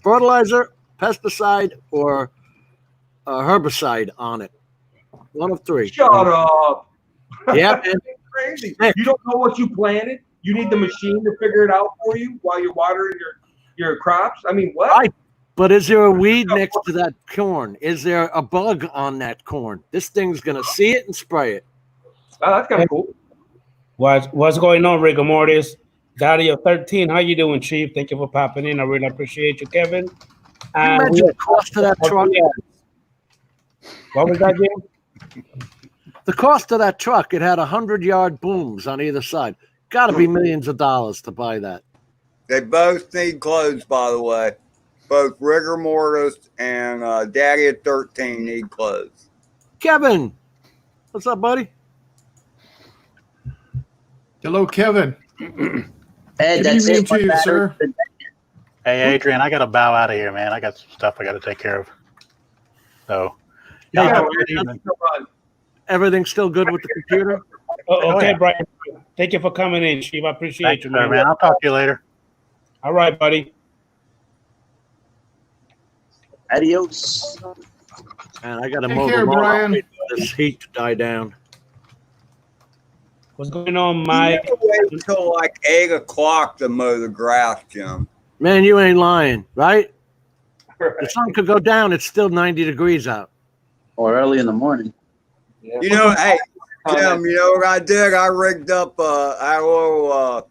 fertilizer, pesticide, or herbicide on it. One of three. Shut up. Yeah, man. Crazy. You don't know what you planted. You need the machine to figure it out for you while you're watering your crops. I mean, what? Right. But is there a weed next to that corn? Is there a bug on that corn? This thing's going to see it and spray it. Oh, that's kind of cool. What's going on, rigor mortis? Daddy of 13, how you doing, Chief? Thank you for popping in. I really appreciate you, Kevin. You imagine the cost of that truck? What was that, Jim? The cost of that truck, it had 100-yard booms on either side. Got to be millions of dollars to buy that. They both need clothes, by the way. Both rigor mortis and Daddy at 13 need clothes. Kevin, what's up, buddy? Hello, Kevin. Ed, Good that's evening it. to you, sir. Hey, Adrian, I got to bow out of here, man. I got some stuff I got to take care of. So, Yeah, have a yeah, good evening. Everything's still good with the computer? Okay, yeah. Brian. Thank you for coming in, Chief. I appreciate Thanks, you, sir, man. I'll talk to you later. All right, buddy. Adios. And I got to Take mow care, the lawn. Brian. Wait for this heat to die down. What's going on, Mike? You wait until like 8 o'clock to mow the grass, Jim. Man, you ain't lying, right? The sun could go down. It's still 90 degrees out. Or early in the morning. Yeah. You know, hey, Jim, you know what I did? I rigged up a little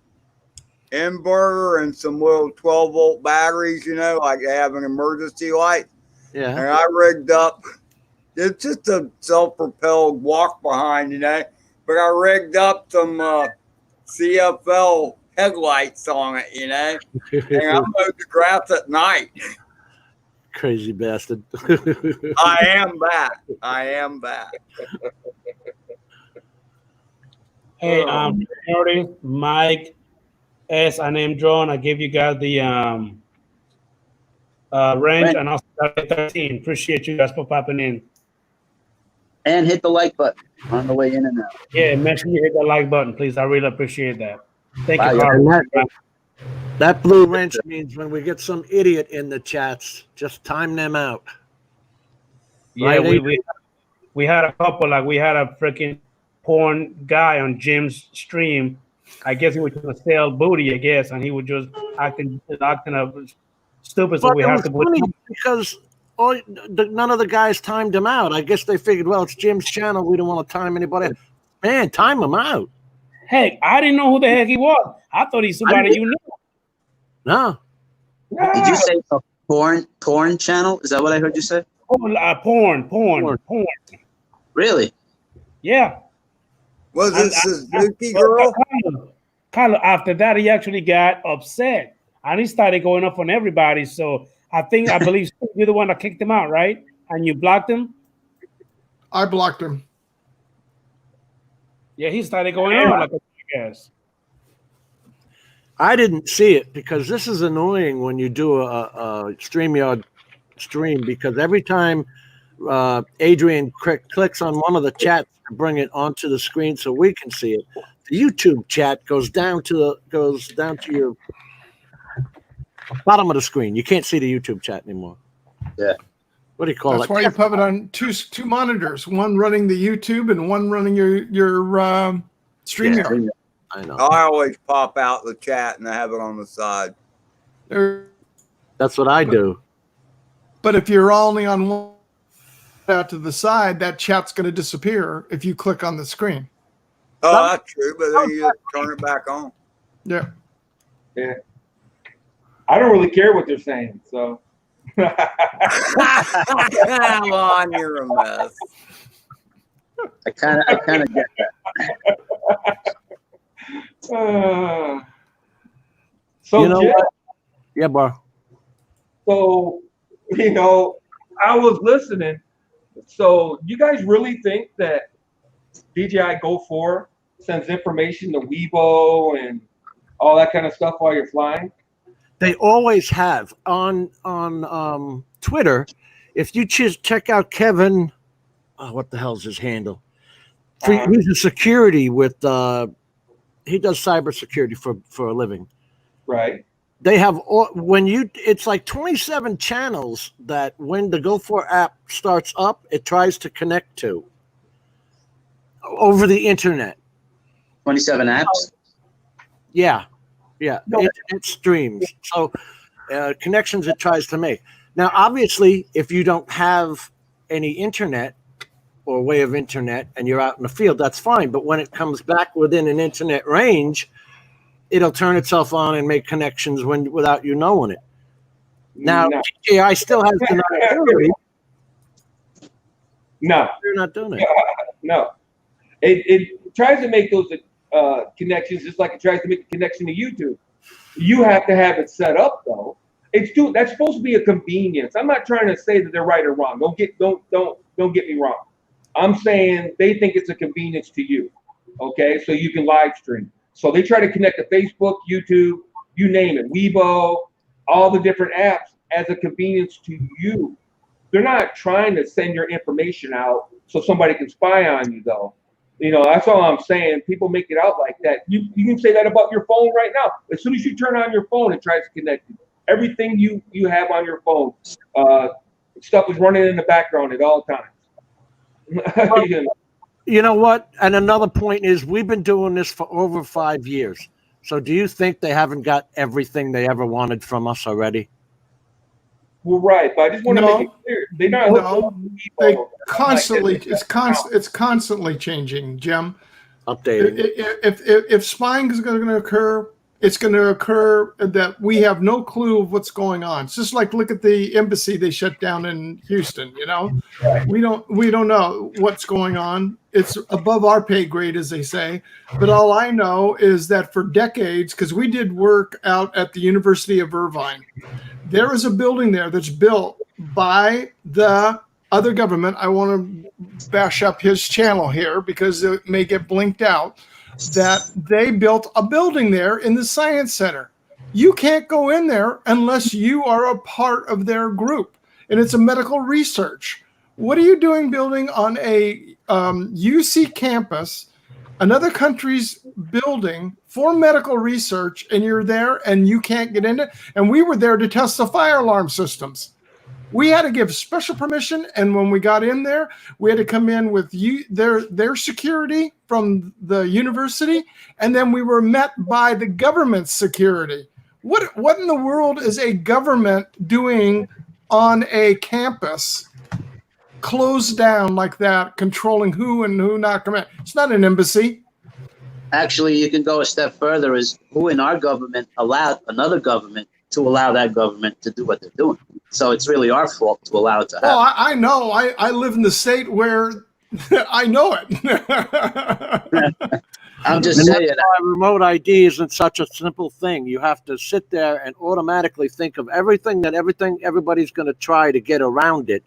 inverter and some little 12-volt batteries, you know, like they have an emergency light. Yeah. And I rigged up, it's just a self-propelled walk behind, you know, but I rigged up some CFL headlights on it, you know, and I mowed the grass at night. Crazy bastard. I am back. I am back. Hey, Marty, Mike, S, I named Drone. I gave you guys the range and also 13. Appreciate you guys for popping in. And hit the like button on the way in and out. Yeah, make sure you hit that like button, please. I really appreciate that. Thank you, Bye, Carl. That blue wrench means when we get some idiot in the chats, just time them out. Yeah, Right, we had a couple, like we had a freaking porn guy on Jim's stream. I guess he was trying to sell booty, I guess, and he was just acting up stupid. So But we it have was to go. funny because none of the guys timed him out. I guess they figured, well, it's Jim's channel. We don't want to time anybody. Man, time him out. Heck, I didn't know who the heck he was. I thought he's somebody you knew. No. Did you say a porn channel? Is that what I heard you say? Oh, porn. Really? Yeah. Was it Suzuki girl? Kind of after that, he actually got upset and he started going up on everybody. So I believe you're the one that kicked him out, right? And you blocked him? I blocked him. Yeah, he started going on like a jackass. I didn't see it because this is annoying when you do a StreamYard stream because every time Adrian clicks on one of the chats to bring it onto the screen so we can see it, the YouTube chat goes down to your bottom of the screen. You can't see the YouTube chat anymore. What do you call That's it? why you put it on two monitors, one running the YouTube and one running your StreamYard. Yeah, I know. I always pop out the chat and I have it on the side. That's what I do. But if you're only on one out to the side, that chat's going to disappear if you click on the screen. Oh, that's true, but then you just turn it back on. Yeah. Yeah. I don't really care what they're saying, so. Come on, you're a mess. I kind of get that. So, You know Jeff, what? Yeah, bro. so, I was listening. So, you guys really think that DJI Go 4 sends information to Weibo and all that kind of stuff while you're flying? They always have on Twitter. If you check out Kevin, what the hell's his handle? He's a security with. He does cybersecurity for a living. Right. They have it's like 27 channels that when the Go4 app starts up, it tries to connect to over the internet. 27 apps. Yeah. It streams. So connections it tries to make. Now, obviously, if you don't have any internet or way of internet and you're out in the field, that's fine. But when it comes back within an internet range, it'll turn itself on and make connections without you knowing it. Now, DJI still has connectivity. No. They're not doing it. No. It tries to make those connections just like it tries to make a connection to YouTube. You have to have it set up though. That's supposed to be a convenience. I'm not trying to say that they're right or wrong. Don't get me wrong. I'm saying they think it's a convenience to you. Okay, so you can live stream. So they try to connect to Facebook, YouTube, you name it, Weibo, all the different apps as a convenience to you. They're not trying to send your information out so somebody can spy on you though. That's all I'm saying. People make it out like that. You can say that about your phone right now. As soon as you turn on your phone, it tries to connect you. Everything you have on your phone, stuff is running in the background at all times. You know what? And another point is we've been doing this for over 5 years. So do you think they haven't got everything they ever wanted from us already? Well, right, but I just want to make it clear. They're not hooked up to They Weibo. constantly, it's constantly changing, Jim. Updating. If spying is going to occur, it's going to occur that we have no clue of what's going on. It's just like look at the embassy they shut down in Houston. We don't know what's going on. It's above our pay grade, as they say. But all I know is that for decades, because we did work out at the University of Irvine, there is a building there that's built by the other government. I want to bash up his channel here because it may get blinked out. That they built a building there in the Science Center. You can't go in there unless you are a part of their group, and it's a medical research. What are you doing building on a UC campus, another country's building for medical research, and you're there and you can't get in it? And we were there to test the fire alarm systems. We had to give special permission, and when we got in there, we had to come in with their security from the university, and then we were met by the government security. What in the world is a government doing on a campus closed down like that, controlling who and who not come in? It's not an embassy. Actually, you can go a step further. Is who in our government allowed another government to allow that government to do what they're doing? So it's really our fault to allow it to happen. Oh, I know. I live in the state where I know it. I'm just saying. That's why remote ID isn't such a simple thing. You have to sit there and automatically think of everything everybody's going to try to get around it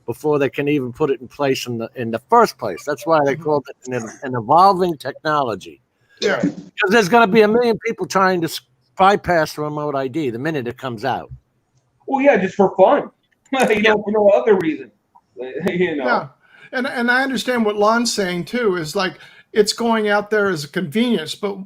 before they can even put it in place in the first place. That's why they called it an evolving technology. Yeah. Because there's going to be a million people trying to bypass remote ID the minute it comes out. Well, yeah, just for fun. For no other reason. Yeah. And I understand what Lon's saying too, is like it's going out there as a convenience, but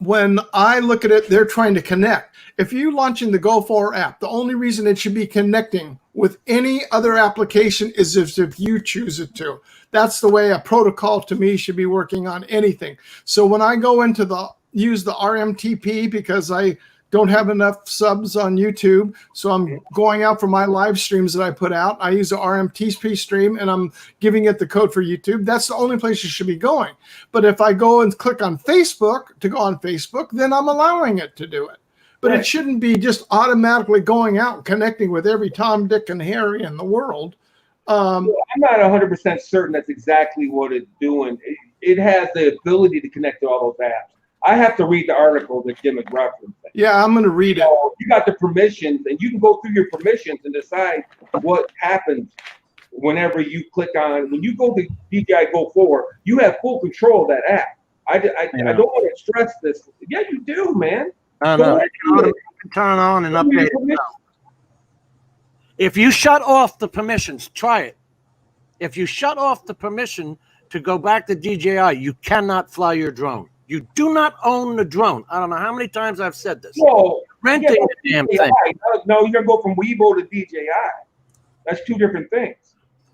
when I look at it, they're trying to connect. If you're launching the Go4 app, the only reason it should be connecting with any other application is if you choose it to. That's the way a protocol to me should be working on anything. So when I go into use the RMTP because I don't have enough subs on YouTube, so I'm going out for my live streams that I put out. I use the RMTP stream and I'm giving it the code for YouTube. That's the only place you should be going. But if I go and click on Facebook to go on Facebook, then I'm allowing it to do it. But it shouldn't be just automatically going out and connecting with every Tom, Dick, and Harry in the world. I'm not 100% certain that's exactly what it's doing. It has the ability to connect to all those apps. I have to read the article that Jim is referencing. Yeah, I'm going to read it. You got the permissions, and you can go through your permissions and decide what happens whenever you click on. When you go to DJI Go 4, you have full control of that app. I don't want to stress this. Yeah, you do, man. No, you can turn on and update it. If you shut off the permissions, try it. If you shut off the permission to go back to DJI, you cannot fly your drone. You do not own the drone. I don't know how many times I've said this. Whoa, renting the damn thing. No, you're going to go from Weibo to DJI. That's two different things.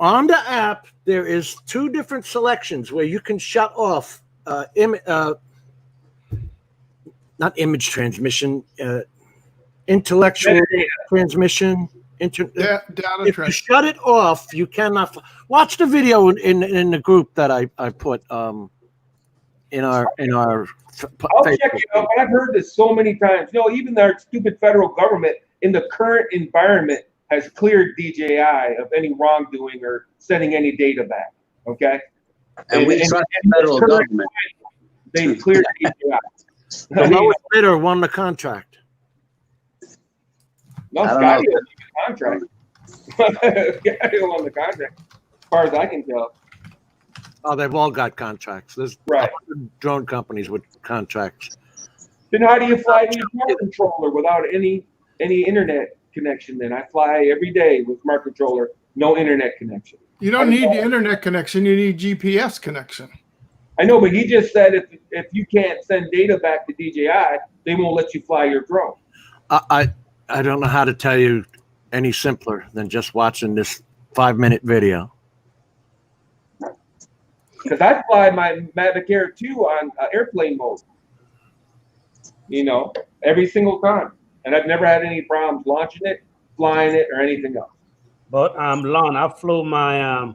On the app, there is two different selections where you can shut off not image transmission, intellectual transmission. Data if you shut it off, you cannot. Watch the video in the group that I put in our I'll check it out, but I've heard this so many times. You know, even our stupid federal government in the current environment has cleared DJI of any wrongdoing or sending any data back. Okay, and we trust the federal government. They cleared DJI. The lowest bidder won the contract. No, Scotty won the contract. Scotty won the contract, as far as I can tell. Oh, they've all got contracts. There's 100 drone companies with contracts. Then how do you fly your smart controller without any internet connection? Then I fly every day with smart controller, no internet connection. You don't need the internet connection. You need GPS connection. I know, but he just said if you can't send data back to DJI, they won't let you fly your drone. I don't know how to tell you any simpler than just watching this 5-minute video. Because I fly my Mavic Air 2 on airplane mode, you know, every single time. And I've never had any problems launching it, flying it, or anything else. But Lon, I flew my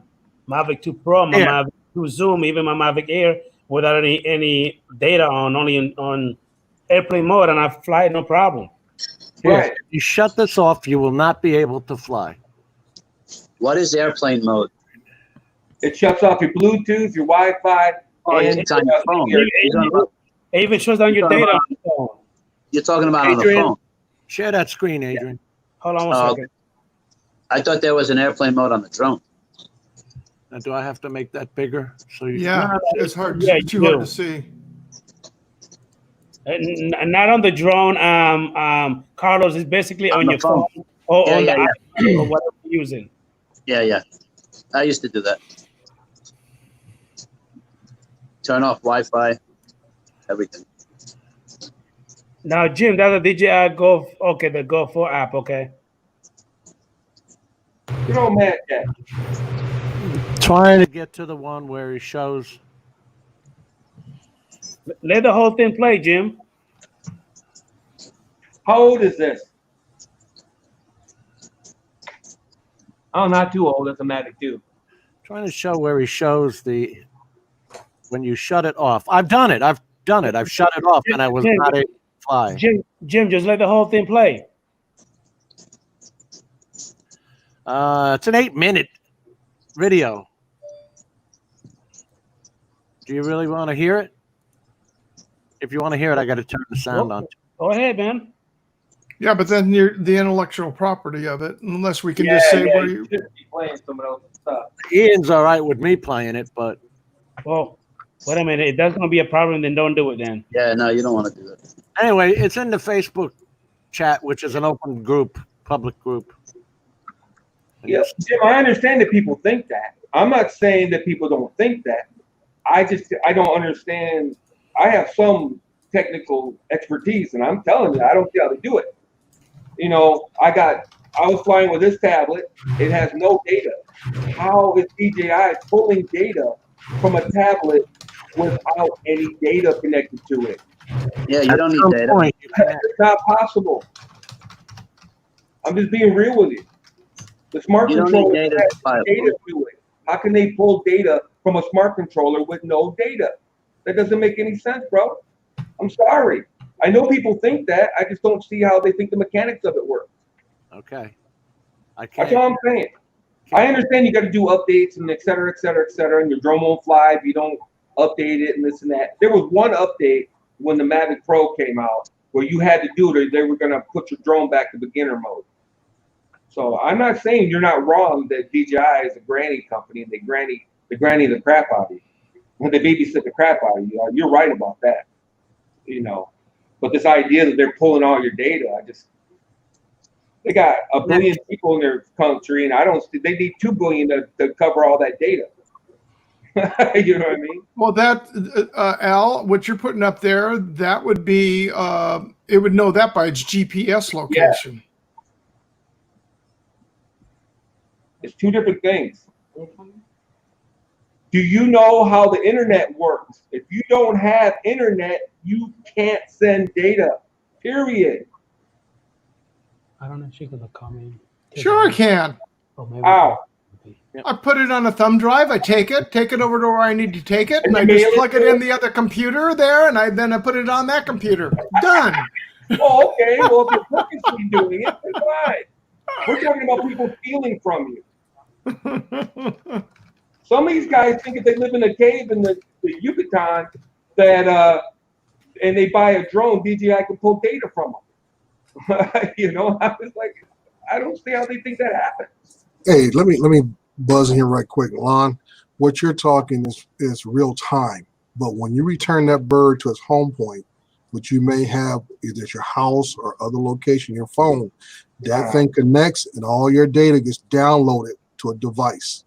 Mavic 2 Pro, my Mavic 2 Zoom, even my Mavic Air without any data on, only on airplane mode, and I fly no problem. Right. If you shut this off, you will not be able to fly. What is airplane mode? It shuts off your Bluetooth, your Wi-Fi, and it's on your phone. It even shows down your data on the phone. You're talking about Adrian, on the phone. Share that screen, Adrian. Hold on one second. I thought there was an airplane mode on the drone. Now, do I have to make that bigger? So you it's hard. Yeah, too hard to see. Not on the drone, Carlos. It's basically on your phone or on the iPhone or whatever you're using. Yeah. I used to do that. Turn off Wi-Fi, everything. Now, Jim, that's a DJI Go. Okay, the Go 4 app. Okay. You know, Matt, trying to get to the one where he shows. Let the whole thing play, Jim. How old is this? Oh, not too old. That's a Mavic 2. Trying to show where he shows when you shut it off. I've done it. I've shut it off, and I was not able to fly. Jim, just let the whole thing play. It's an 8-minute video. Do you really want to hear it? If you want to hear it, I got to turn the sound on. Go ahead, man. Yeah, but then you're the intellectual property of it, unless we can just say where you should be playing some of those stuff. Ian's all right with me playing it, but well, wait a minute. If that's going to be a problem, then don't do it then. Yeah, no, you don't want to do that. Anyway, it's in the Facebook chat, which is an open group, public group. Yeah, Jim, I understand that people think that. I'm not saying that people don't think that. I don't understand. I have some technical expertise, and I'm telling you, I don't see how they do it. You know, I was flying with this tablet. It has no data. How is DJI pulling data from a tablet without any data connected to it? Yeah, you don't need data. It's not possible. I'm just being real with you. The smart You don't controller need has data. data to it. How can they pull data from a smart controller with no data? That doesn't make any sense, bro. I'm sorry. I know people think that. I just don't see how they think the mechanics of it work. Okay. That's all I'm saying. I understand you got to do updates and et cetera, et cetera, et cetera, and your drone won't fly if you don't update it and this and that. There was one update when the Mavic Pro came out where you had to do it or they were going to put your drone back to beginner mode. So I'm not saying you're not wrong that DJI is a granny company and they granny the crap out of you. When they babysit the crap out of you, you're right about that. You know, but this idea that they're pulling all your data, they got 1 billion people in their country, and they need 2 billion to cover all that data. You know what I mean? Well, that Al, what you're putting up there, that would be it would know that by its GPS location. Yeah. It's 2 different things. Do you know how the internet works? If you don't have internet, you can't send data. Period. I don't know if she's gonna come in. Sure, I can. How? I put it on a thumb drive. I take it over to where I need to take it, and I just plug it in the other computer there, and then I put it on that computer. Done. Oh, okay. Well, if you're purposely doing it, then fine. We're talking about people stealing from you. Some of these guys think if they live in a cave in the Yucatan that and they buy a drone, DJI can pull data from them. You know, I was like, I don't see how they think that happens. Hey, let me buzz in here right quick, Lon. What you're talking is real time, but when you return that bird to its home point, which you may have either at your house or other location, your phone, that thing connects and all your data gets downloaded to a device.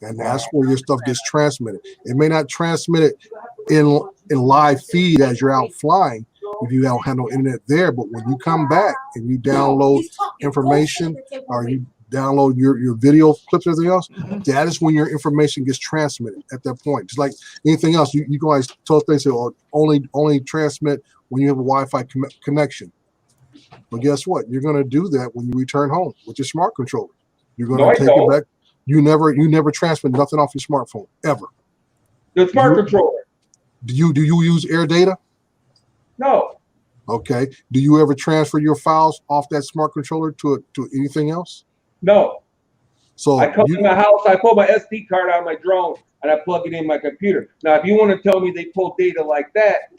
And that's where your stuff gets transmitted. It may not transmit it in live feed as you're out flying if you don't have no internet there, but when you come back and you download information or you download your video clips, everything else, that is when your information gets transmitted at that point. Just like anything else, you guys told they say, oh, only transmit when you have a Wi-Fi connection. But guess what? You're going to do that when you return home with your smart controller. You're going to take it back. You never transmit nothing off your smartphone ever. The smart controller. Do you use air data? No. Okay. Do you ever transfer your files off that smart controller to anything else? No. So I come to my house, I pull my SD card out of my drone, and I plug it in my computer. Now, if you want to tell me they pull data like that,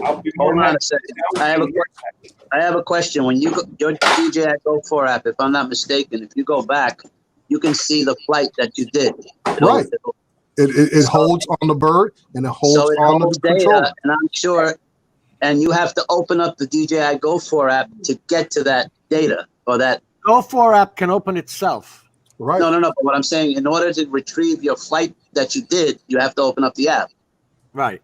I'll be more. Hold on a second. I have a question. When you go your DJI Go 4 app, if I'm not mistaken, if you go back, you can see the flight that you did. Right. It holds on the bird and it holds on the controller. And I'm sure, and you have to open up the DJI Go 4 app to get to that data or that. Go 4 app can open itself. Right. No. But what I'm saying, in order to retrieve your flight that you did, you have to open up the app. Right.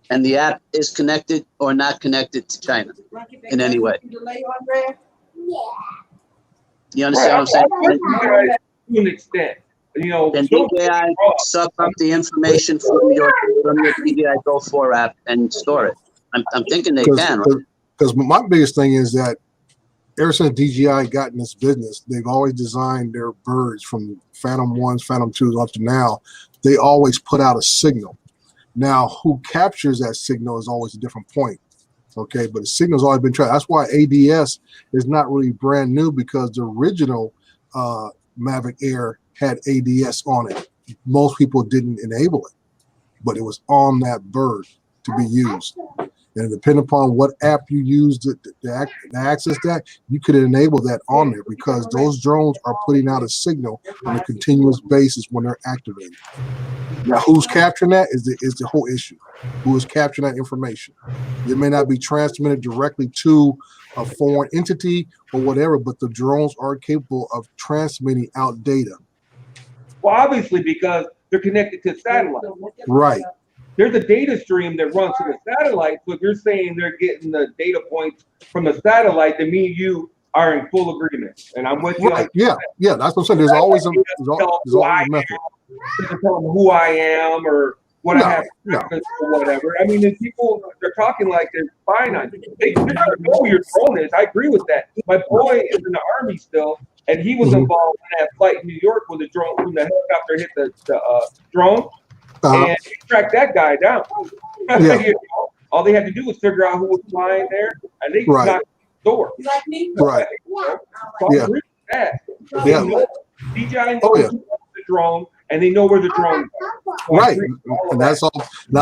And the app is connected or not connected to China in any way. You understand what I'm saying? To an extent, you know. Then DJI suck up the information from your DJI Go 4 app and store it. I'm thinking they can, right? Because my biggest thing is that ever since DJI got in this business, they've always designed their birds from Phantom 1s, Phantom 2s up to now. They always put out a signal. Now, who captures that signal is always a different point. Okay, but the signal's always been tracked. That's why ADS is not really brand new, because the original Mavic Air had ADS on it. Most people didn't enable it, but it was on that bird to be used. And depending upon what app you use to access that, you could enable that on there, because those drones are putting out a signal on a continuous basis when they're activated. Now, who's capturing that is the whole issue. Who is capturing that information? It may not be transmitted directly to a foreign entity or whatever, but the drones are capable of transmitting out data. Well, obviously, because they're connected to satellite. Right. there's a data stream that runs to the satellite. So if you're saying they're getting the data points from the satellite, then me and you are in full agreement. And I'm with you. Right. Yeah. Yeah. That's what I'm saying. There's always a method. Doesn't tell them who I am or what I have breakfast or whatever. I mean, the people, they're talking like they're spying on you. They're going to know who your drone is. I agree with that. My boy is in the Army still, and he was involved in that flight in New York when the helicopter hit the drone, and he tracked that guy down. Yeah. You know, all they had to do was figure out who was flying there, and they knocked the door. Right. So I agree with that. Yeah. DJI knows the drone, and they know where the drone is. Right, and that's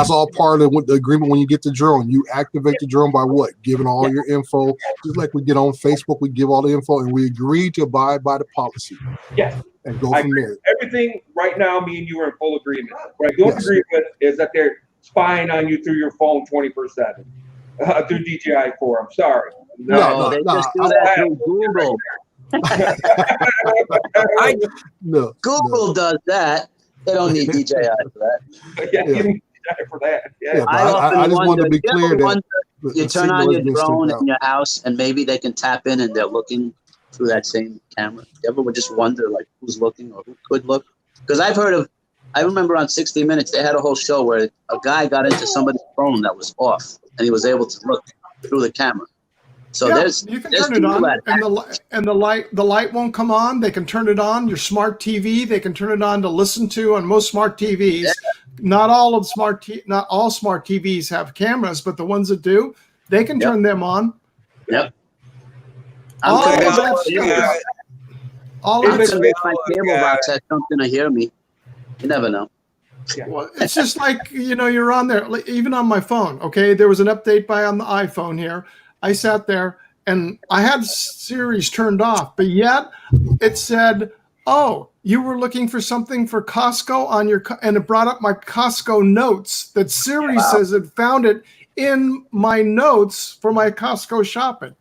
all part of the agreement. When you get the drone, you activate the drone by what? Giving all your info, just like we get on Facebook. We give all the info, and we agree to abide by the policy. Yes, and go from there. Everything right now, me and you are in full agreement. What I don't agree with is that they're spying on you through your phone 24/7 through DJI Core. I'm sorry. No, they just do that through Google. Google does that. They don't need DJI for that. Yeah, you need DJI for that. Yeah. I just wanted to be clear that you turn on your drone in your house, and maybe they can tap in, and they're looking through that same camera. You ever would just wonder, like, who's looking or who could look? Because I remember on 60 Minutes, they had a whole show where a guy got into somebody's phone that was off, and he was able to look through the camera. So you can turn it on, and the light won't come on. They can turn it on. Your smart TV, they can turn it on to listen to on most smart TVs. Yeah. Not all smart TVs have cameras, but the ones that do, they can turn them on. Yep. All of that stuff. My cable box has something to hear me. You never know. Yeah. Well, it's just like, you're on there, even on my phone. Okay, there was an update on the iPhone here. I sat there and I had Siri's turned off, but yet it said, "Oh, you were looking for something for Costco on your," and it brought up my Costco notes that Siri says it found it in my notes for my Costco shopping.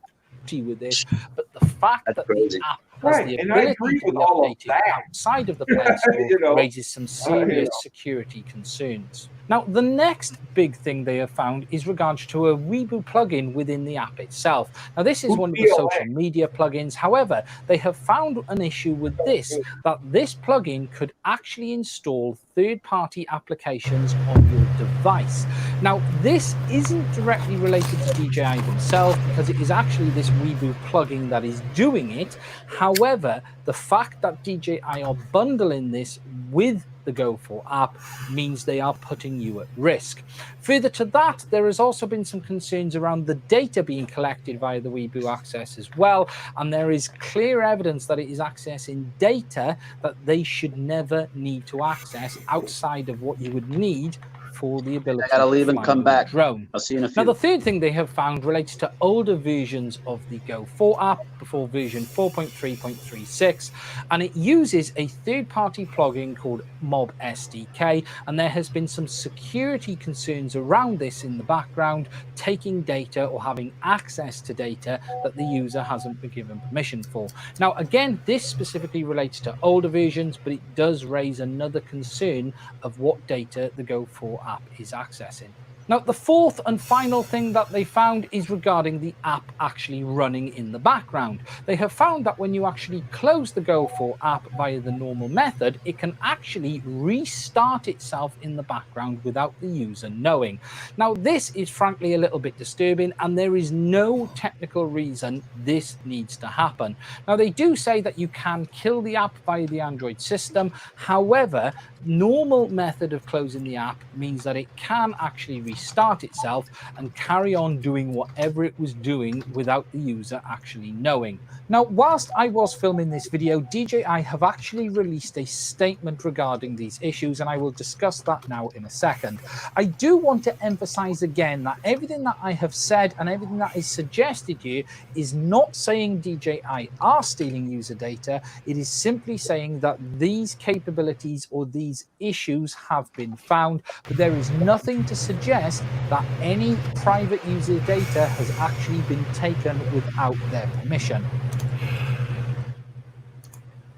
With this, but the fact that the app has the ability to be updated outside of the Play Store raises some serious security concerns. Now, the next big thing they have found is regards to a Reboot plugin within the app itself. Now, this is one of the social media plugins. However, they have found an issue with this, that this plugin could actually install third-party applications on your device. Now, this isn't directly related to DJI themselves because it is actually this Reboot plugin that is doing it. However, the fact that DJI are bundling this with the Go4 app means they are putting you at risk. Further to that, there has also been some concerns around the data being collected via the Weeboo access as well, and there is clear evidence that it is accessing data that they should never need to access outside of what you would need for the ability I gotta leave and come back. Drone. I'll see you in a few. Now, the third thing they have found relates to older versions of the Go4 app before version 4.3.36, and it uses a third-party plugin called Mob SDK, and there has been some security concerns around this in the background, taking data or having access to data that the user hasn't been given permission for. Now, again, this specifically relates to older versions, but it does raise another concern of what data the Go4 app is accessing. Now, the fourth and final thing that they found is regarding the app actually running in the background. They have found that when you actually close the Go4 app via the normal method, it can actually restart itself in the background without the user knowing. Now, this is frankly a little bit disturbing, and there is no technical reason this needs to happen. Now, they do say that you can kill the app via the Android system. However, normal method of closing the app means that it can actually restart itself and carry on doing whatever it was doing without the user actually knowing. Now, whilst I was filming this video, DJI have actually released a statement regarding these issues, and I will discuss that now in a second. I do want to emphasize again that everything that I have said and everything that is suggested here is not saying DJI are stealing user data. It is simply saying that these capabilities or these issues have been found, but there is nothing to suggest that any private user data has actually been taken without their permission.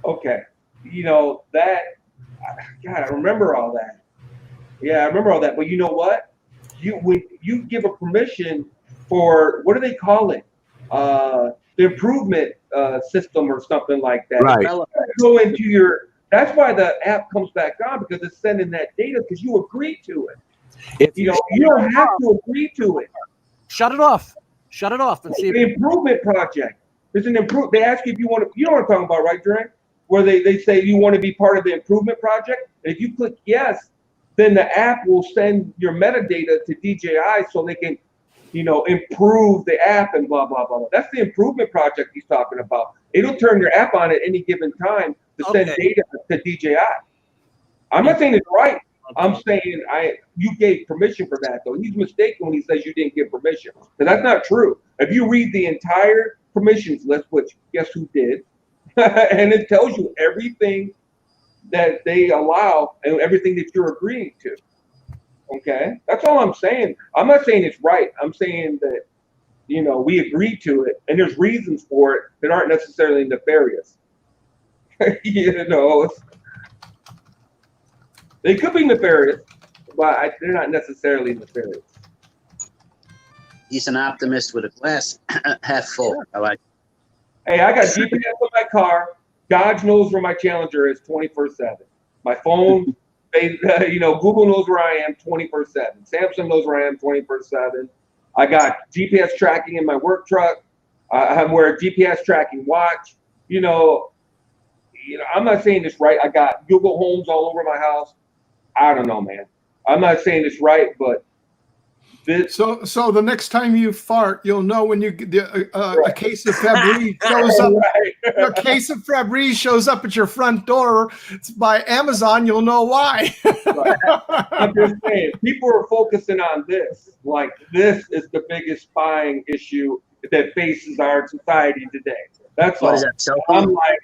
Okay, that, God, I remember all that. Yeah, I remember all that. But you know what? When you give a permission for, what do they call it? The improvement system or something like that. Right. Go into your. That's why the app comes back on, because it's sending that data because you agree to it. If You don't have to agree to it. Shut it off. Shut it off and see if The improvement project. There's an improve. They ask you if you want to. You know what I'm talking about, right, Dre? Where they say you want to be part of the improvement project. And if you click yes, then the app will send your metadata to DJI so they can, improve the app and blah blah blah. That's the improvement project he's talking about. It'll turn your app on at any given time to send data to DJI. I'm not saying it's right. I'm saying you gave permission for that, though. He's mistaken when he says you didn't give permission, because that's not true. If you read the entire permissions list, which guess who did, and it tells you everything that they allow and everything that you're agreeing to. Okay, that's all I'm saying. I'm not saying it's right. I'm saying that we agree to it, and there's reasons for it that aren't necessarily nefarious. They could be nefarious, but they're not necessarily nefarious. He's an optimist with a glass half full. I like. Hey, I got GPS in my car. Dodge knows where my Challenger is 24/7. My phone, Google knows where I am 24/7. Samsung knows where I am 24/7. I got GPS tracking in my work truck. I wear a GPS tracking watch. I'm not saying this right. I got Google Homes all over my house. I don't know, man. I'm not saying it's right, but so the next time you fart, you'll know when a case of Febreze shows up. A case of Febreze shows up at your front door. It's by Amazon. You'll know why. I'm just saying, people are focusing on this. Like, this is the biggest spying issue that faces our society today. That's all. I'm like,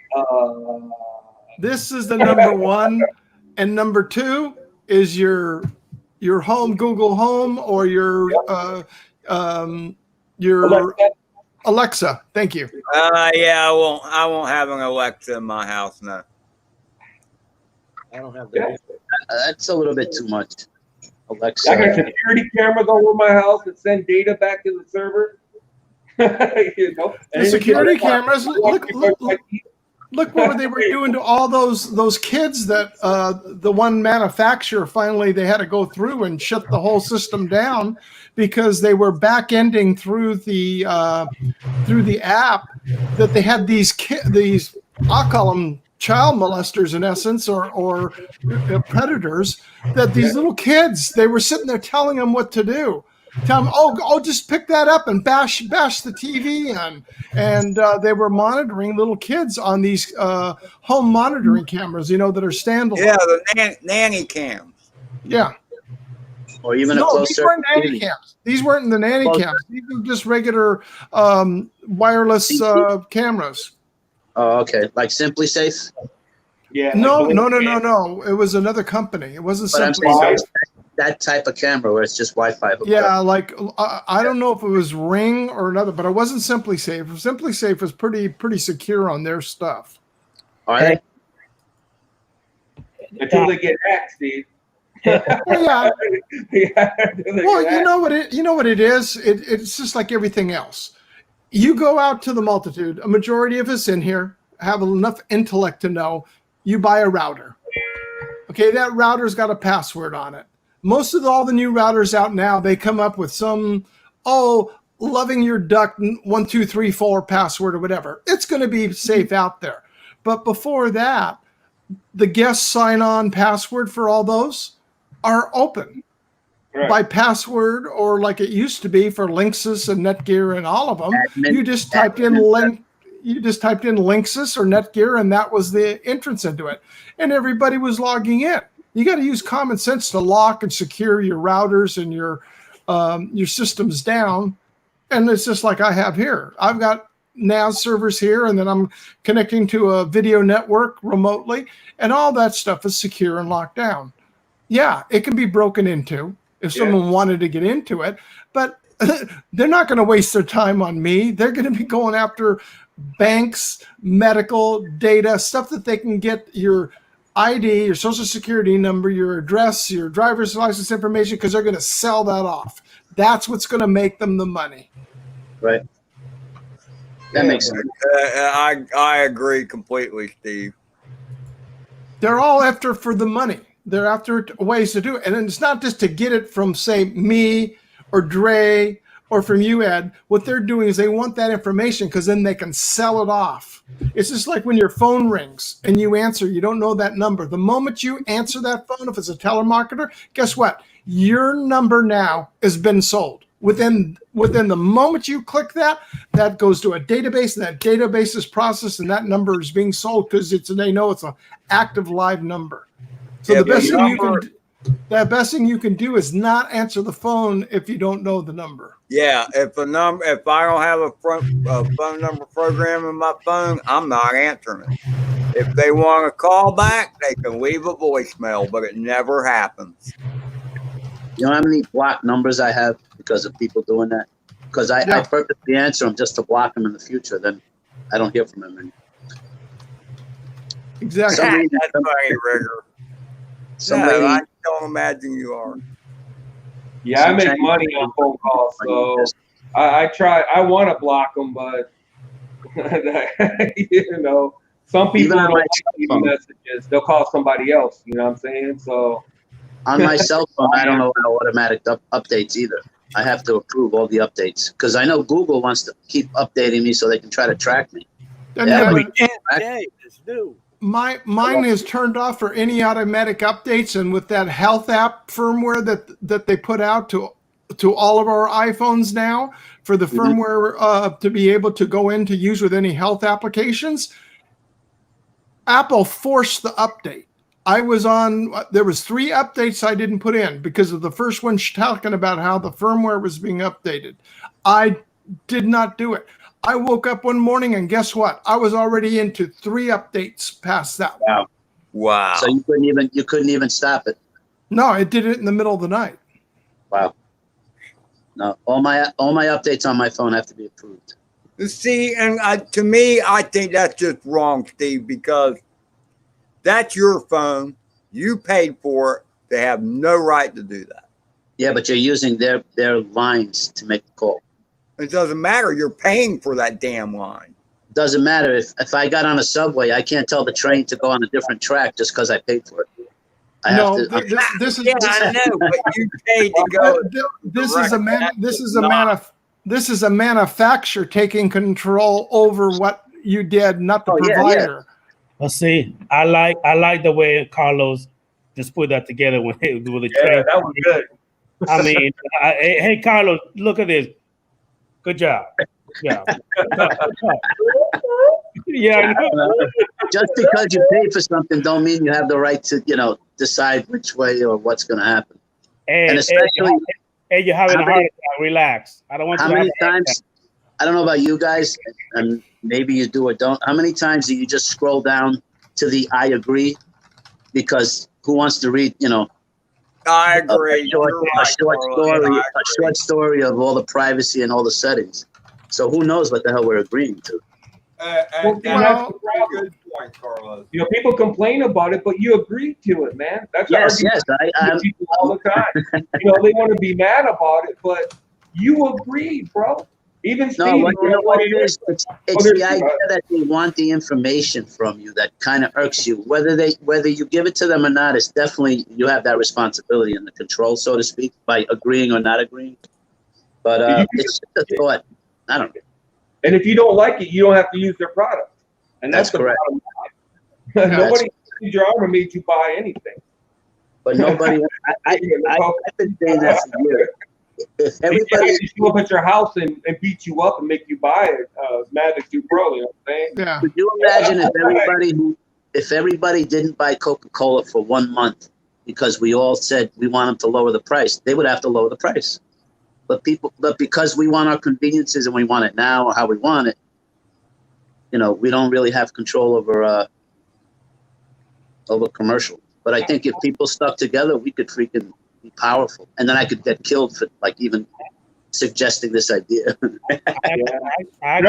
this is the number one, and number two is your home, Google Home, or your Alexa. Thank you. Yeah, I won't have an Alexa in my house now. I don't have that. That's a little bit too much. Alexa. I got security cameras all over my house that send data back to the server. The security cameras. Look what they were doing to all those kids that the one manufacturer finally they had to go through and shut the whole system down because they were back ending through the app that they had these I'll call them child molesters in essence or predators, that these little kids, they were sitting there telling them what to do. Tell them, oh, just pick that up and bash the TV in. And they were monitoring little kids on these home monitoring cameras, that are standalone. Yeah, the nanny cams. Yeah. Or even these weren't nanny cams. These weren't the nanny cams. These were just regular wireless cameras. Oh, okay. Like Simply Safe? Yeah. No. It was another company. It wasn't Simply Safe. That type of camera where it's just Wi-Fi. Yeah, like I don't know if it was Ring or another, but it wasn't Simply Safe. Simply Safe was pretty secure on their stuff. Are they? Until they get hacked, Steve. Yeah. Well, you know what it is. It's just like everything else. You go out to the multitude. A majority of us in here have enough intellect to know. You buy a router. Okay, that router's got a password on it. Most of all the new routers out now, they come up with some, loving your duck 1 2 3 4 password or whatever. It's going to be safe out there. But before that, the guest sign-on password for all those are open by password, or like it used to be for Linksys and Netgear and all of them. You just typed in Linksys or Netgear, and that was the entrance into it. And everybody was logging in. You got to use common sense to lock and secure your routers and your systems down. And it's just like I have here. I've got NAS servers here, and then I'm connecting to a video network remotely, and all that stuff is secure and locked down. Yeah, it can be broken into if someone wanted to get into it, but they're not going to waste their time on me. They're going to be going after banks, medical data, stuff that they can get your ID, your social security number, your address, your driver's license information, because they're going to sell that off. That's what's going to make them the money. Right. That makes sense. I agree completely, Steve. They're all after for the money. They're after ways to do it. And it's not just to get it from, say, me or Dre or from you, Ed. What they're doing is they want that information because then they can sell it off. It's just like when your phone rings and you answer, you don't know that number. The moment you answer that phone, if it's a telemarketer, guess what? Your number now has been sold. Within the moment you click that, that goes to a database, and that database is processed, and that number is being sold because they know it's an active live number. So Yeah, the best thing you can do is not answer the phone if you don't know the number. Yeah, if I don't have a phone number program in my phone, I'm not answering it. If they want a call back, they can leave a voicemail, but it never happens. You know how many blocked numbers I have because of people doing that? Because I purposely answer them just to block them in the future. Then I don't hear from them anymore. Exactly. That's funny, Rigger. I don't imagine you are. Yeah, I make money on phone calls, so I try. I want to block them, but you know, some people don't like these messages. They'll call somebody else. You know what I'm saying? So on my cell phone, I don't know how automatic updates either. I have to approve all the updates because I know Google wants to keep updating me so they can try to track me. Every day is new. Mine is turned off for any automatic updates, and with that health app firmware that they put out to all of our iPhones now for the firmware to be able to go in to use with any health applications, Apple forced the update. There was 3 updates I didn't put in because of the first one talking about how the firmware was being updated. I did not do it. I woke up one morning and guess what? I was already into 3 updates past that one. Wow. So you couldn't even stop it. No, it did it in the middle of the night. Wow. No, all my updates on my phone have to be approved. See, and to me, I think that's just wrong, Steve, because that's your phone. You paid for it. They have no right to do that. Yeah, but you're using their lines to make the call. It doesn't matter. You're paying for that damn line. It doesn't matter. If I got on a subway, I can't tell the train to go on a different track just because I paid for it. I know, but you paid to go. This is a manufacturer taking control over what you did, not the provider. Yeah. Well, see, I like the way Carlos just put that together with the train. That was good. I mean, hey Carlos, look at this. Good job. Yeah. Yeah. Just because you pay for something don't mean you have the right to, decide which way or what's going to happen. And especially, you're having a heart attack. Relax. I don't want how many times. I don't know about you guys, and maybe you do or don't. How many times do you just scroll down to the "I agree"? Because who wants to read? I agree. A short story of all the privacy and all the settings. So who knows what the hell we're agreeing to? That's a good point, Carlos. People complain about it, but you agreed to it, man. That's yes. People all the time. They want to be mad about it, but you agreed, bro. Even Steve, what it is? It's the idea that they want the information from you that kind of irks you. Whether you give it to them or not, it's definitely you have that responsibility and the control, so to speak, by agreeing or not agreeing. But it's just a thought. I don't know. And if you don't like it, you don't have to use their product. And that's correct. Nobody used your arm and made you buy anything. But nobody. I've been saying that for years. If everybody show up at your house and beat you up and make you buy it, Mavic 2 Pro, you know what I'm saying? Yeah. Could you imagine if everybody didn't buy Coca-Cola for 1 month because we all said we want them to lower the price, they would have to lower the price. But because we want our conveniences and we want it now or how we want it, we don't really have control over commercial. But I think if people stuck together, we could freaking be powerful, and then I could get killed for even suggesting this idea. I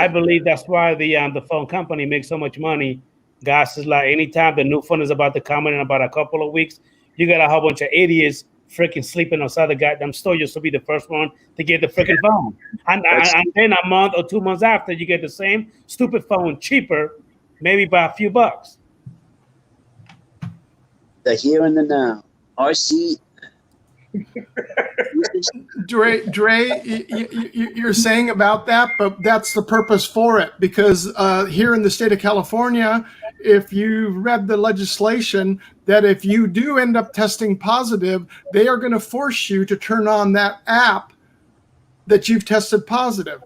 believe that's why the phone company makes so much money Guys, is like anytime the new phone is about to come in about a couple of weeks, you got a whole bunch of idiots freaking sleeping outside the goddamn store just to be the first one to get the freaking phone. And then a month or 2 months after, you get the same stupid phone cheaper, maybe by a few bucks. The here and the now. RC. Dre, you're saying about that, but that's the purpose for it, because here in the state of California, if you read the legislation, that if you do end up testing positive, they are going to force you to turn on that app that you've tested positive.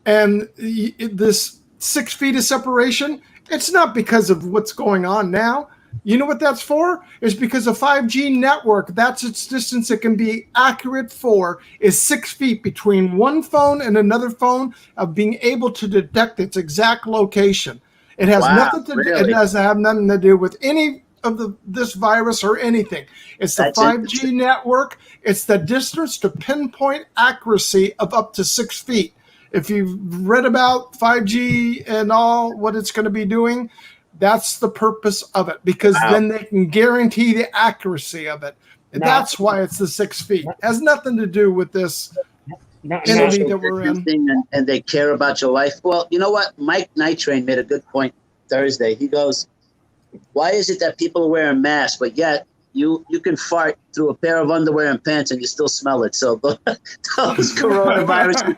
And this 6 feet of separation, it's not because of what's going on now. You know what that's for? It's because a 5G network, that's its distance it can be accurate for, is 6 feet between one phone and another phone, of being able to detect its exact location. It has nothing to do, it doesn't have nothing to do with any of this virus or anything. It's the 5G network. It's the distance to pinpoint accuracy of up to 6 feet. If you've read about 5G and all what it's going to be doing, that's the purpose of it, because then they can guarantee the accuracy of it. And that's why it's the 6 feet. It has nothing to do with this entity that we're in. And they care about your life. Well, you know what? Mike Nitrain made a good point Thursday. He goes, why is it that people are wearing masks, but yet you can fart through a pair of underwear and pants and you still smell it? So those coronavirus,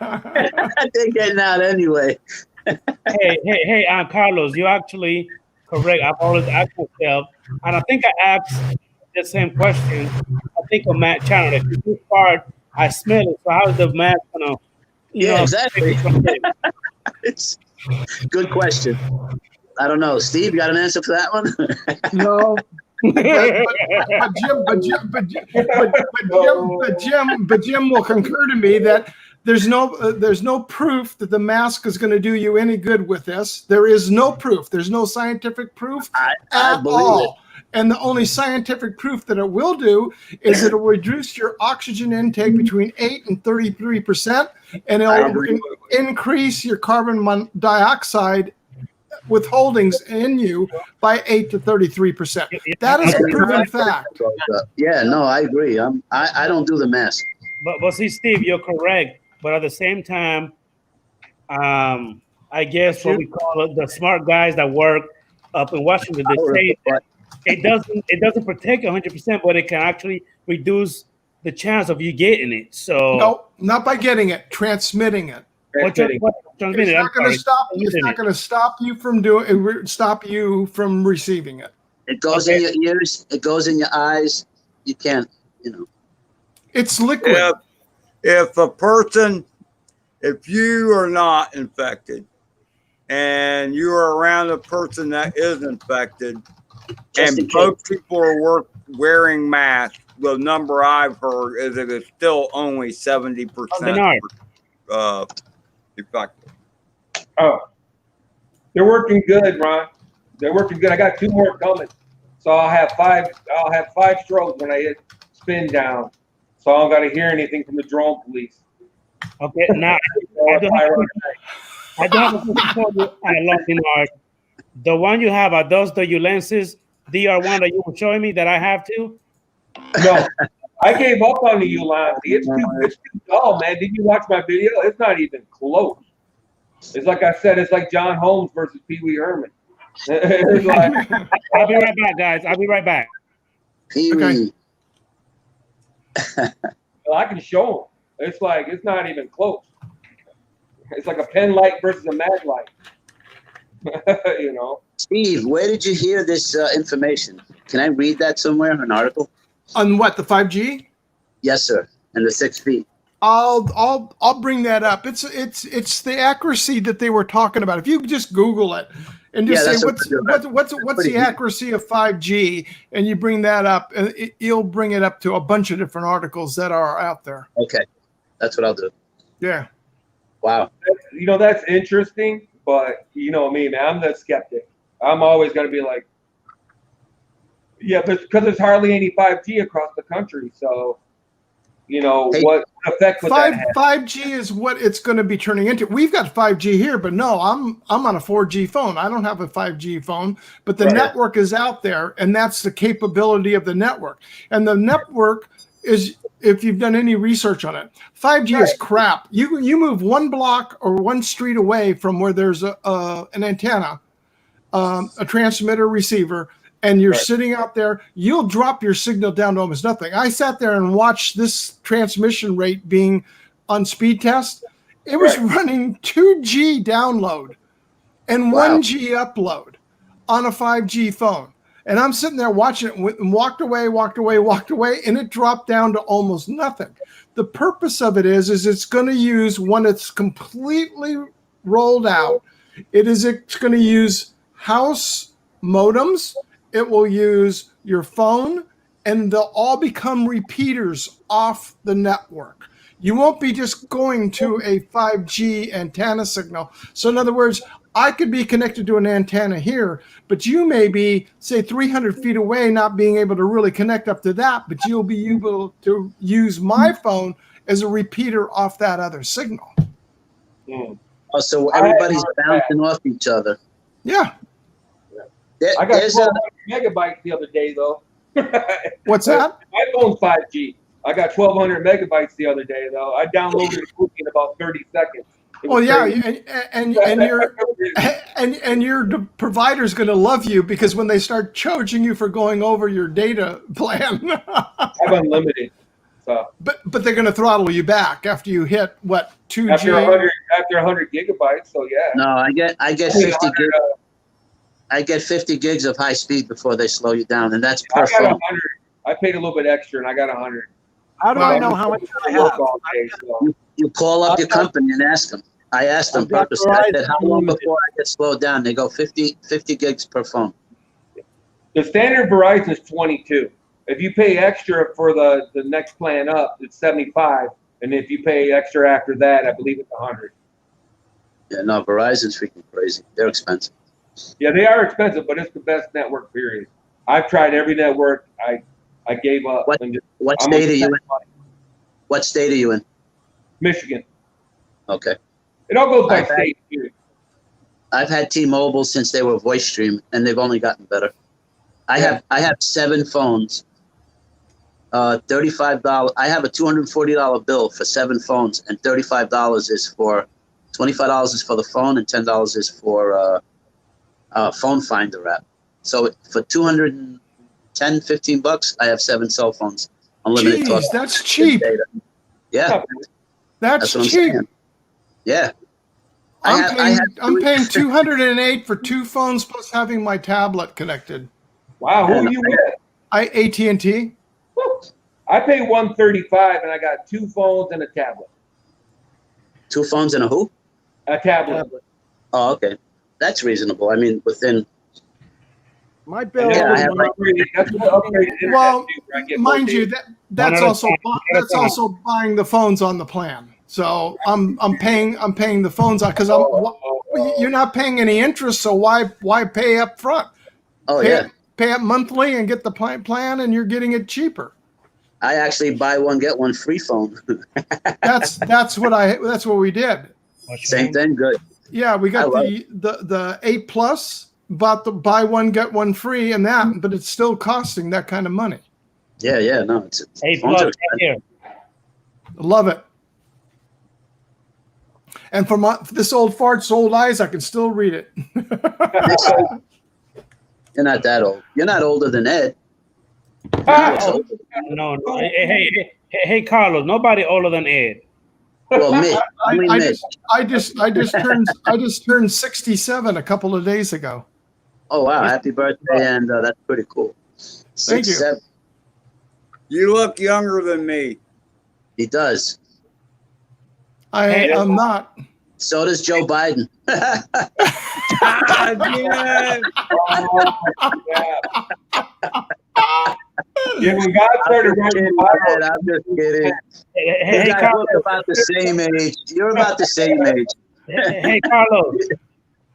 they're getting out anyway. hey, Carlos, you actually correct. I've always asked myself, and I think I asked the same question. I think on Matt channel, if you do fart, I smell it. So how is the mask gonna? Exactly. It's a good question. I don't know, Steve. You got an answer for that one? No. But Jim will concur to me that there's no proof that the mask is going to do you any good with this. There is no proof. There's no scientific proof at all. And the only scientific proof that it will do is that it will reduce your oxygen intake between 8 and 33%, and it'll increase your carbon dioxide withholdings in you by 8 to 33%. That is a proven fact. Yeah, no, I agree. I don't do the mask. But see, Steve, you're correct. But at the same time, I guess what we call it, the smart guys that work up in Washington, they say that it doesn't protect 100%, but it can actually reduce the chance of you getting it. So no, not by getting it, transmitting it. It's not going to stop. It's not going to stop you from stop you from receiving it. It goes in your ears. It goes in your eyes. You can't, It's liquid. If you are not infected and you are around a person that is infected, and both people are wearing masks, the number I've heard is that it's still only 70% effective. Oh, they're working good, Ron. They're working good. I got 2 more coming, so I'll have 5 strokes when I hit spin down. So I don't got to hear anything from the drone police. Okay, now I don't have a question for you. I love Denard. The one you have, are those the lenses DR1 that you were showing me that I have too? No, I gave up on the Ulan. It's too dull, man. Did you watch my video? It's not even close. It's like I said, it's like John Holmes versus Pee Wee Herman. It's like, I'll be right back, guys. I'll be right back. Pee Wee. Well, I can show them. It's like, it's not even close. It's like a pen light versus a mag light. Steve, where did you hear this information? Can I read that somewhere, an article? On what, the 5G? Yes, sir. And the 6 feet. I'll bring that up. It's the accuracy that they were talking about. If you just Google it and just say what's the accuracy of 5G, and you bring that up, and you'll bring it up to a bunch of different articles that are out there. Okay, that's what I'll do. Yeah. Wow. That's interesting, but you know me, man. I'm the skeptic. I'm always going to be like, yeah, but because there's hardly any 5G across the country, so you know, Hey, what effect would that have? 5G is what it's going to be turning into. We've got 5G here, but no, I'm on a 4G phone. I don't have a 5G phone, but the Right. network is out there, and that's the capability of the network. And the network is, if you've done any research on it, 5G is crap. You move one block or one street away from where there's an antenna, a transmitter receiver, and you're sitting out there, you'll drop your signal down to almost nothing. I sat there and watched this transmission rate being on speed test. It was running 2G download and 1G upload on a 5G phone. And I'm sitting there watching it and walked away, and it dropped down to almost nothing. The purpose of it is it's going to use, when it's completely rolled out, it's going to use house modems. It will use your phone, and they'll all become repeaters off the network. You won't be just going to a 5G antenna signal. So in other words, I could be connected to an antenna here, but you may be, say, 300 feet away, not being able to really connect up to that, but you'll be able to use my phone as a repeater off that other signal. Oh, so everybody's bouncing off each other. Yeah. I got 1,200 megabytes the other day, though. What's that? My phone's 5G. I got 1,200 megabytes the other day, though. I downloaded it in about 30 seconds. Well, yeah, and your provider's going to love you, because when they start charging you for going over your data plan, I have unlimited. So, but they're going to throttle you back after you hit what, 2G? After 100 gigabytes. So yeah. No, I get 50 gigs. I get 50 gigs of high speed before they slow you down, and that's per I got phone. 100. I paid a little bit extra, and I got 100. How do I know how much I have? You call up your company and ask them. I asked them purposely. I said, how long before I get slowed down? They go 50 gigs per phone. The standard Verizon is 22. If you pay extra for the next plan up, it's 75. And if you pay extra after that, I believe it's 100. Yeah, no, Verizon's freaking crazy. They're expensive. Yeah, they are expensive, but it's the best network, period. I've tried every network. I gave up. What state are you in? What state are you in? Michigan. Okay. It all goes by state, too. I've had T-Mobile since they were VoiceStream, and they've only gotten better. I have 7 phones. $35. I have a $240 bill for 7 phones, and $25 is for $25 is for the phone, and $10 is for phone finder app. So for $210, $15, I have 7 cell phones. Unlimited talk. That's cheap. Yeah, that's what I'm cheap. saying. Yeah. I'm paying $208 for 2 phones plus having my tablet connected. Wow, who are you with? AT&T. I pay $135 and I got 2 phones and a tablet. 2 phones and a who? A tablet. Oh, okay. That's reasonable. I mean, within. My bill. Yeah, well, mind you, that's also buying the phones on the plan. So I'm paying the phones on, because you're not paying any interest. So why pay up front? Oh, Pay up monthly and get the plan, and you're getting it cheaper. I actually buy one get one free phone. that's what we did. Same thing, good. Yeah, we got the 8 Plus, bought the buy one get one free, and that, but it's still costing that kind of money. Yeah, no, it's 8 Plus right here. Love it. And for this old fart's old eyes, I can still read it. You're not that old. You're not older than Ed. No. Hey, Carlos. Nobody older than Ed. Well, me. I just turned 67 a couple of days ago. Oh wow! Happy birthday, and that's pretty cool. Thank you. 67. You look younger than me. He does. I'm not. So does Joe Biden. Yeah, when God started writing the Bible, I'm just kidding. You guys look about the same age. You're about the same age. Hey, Carlos.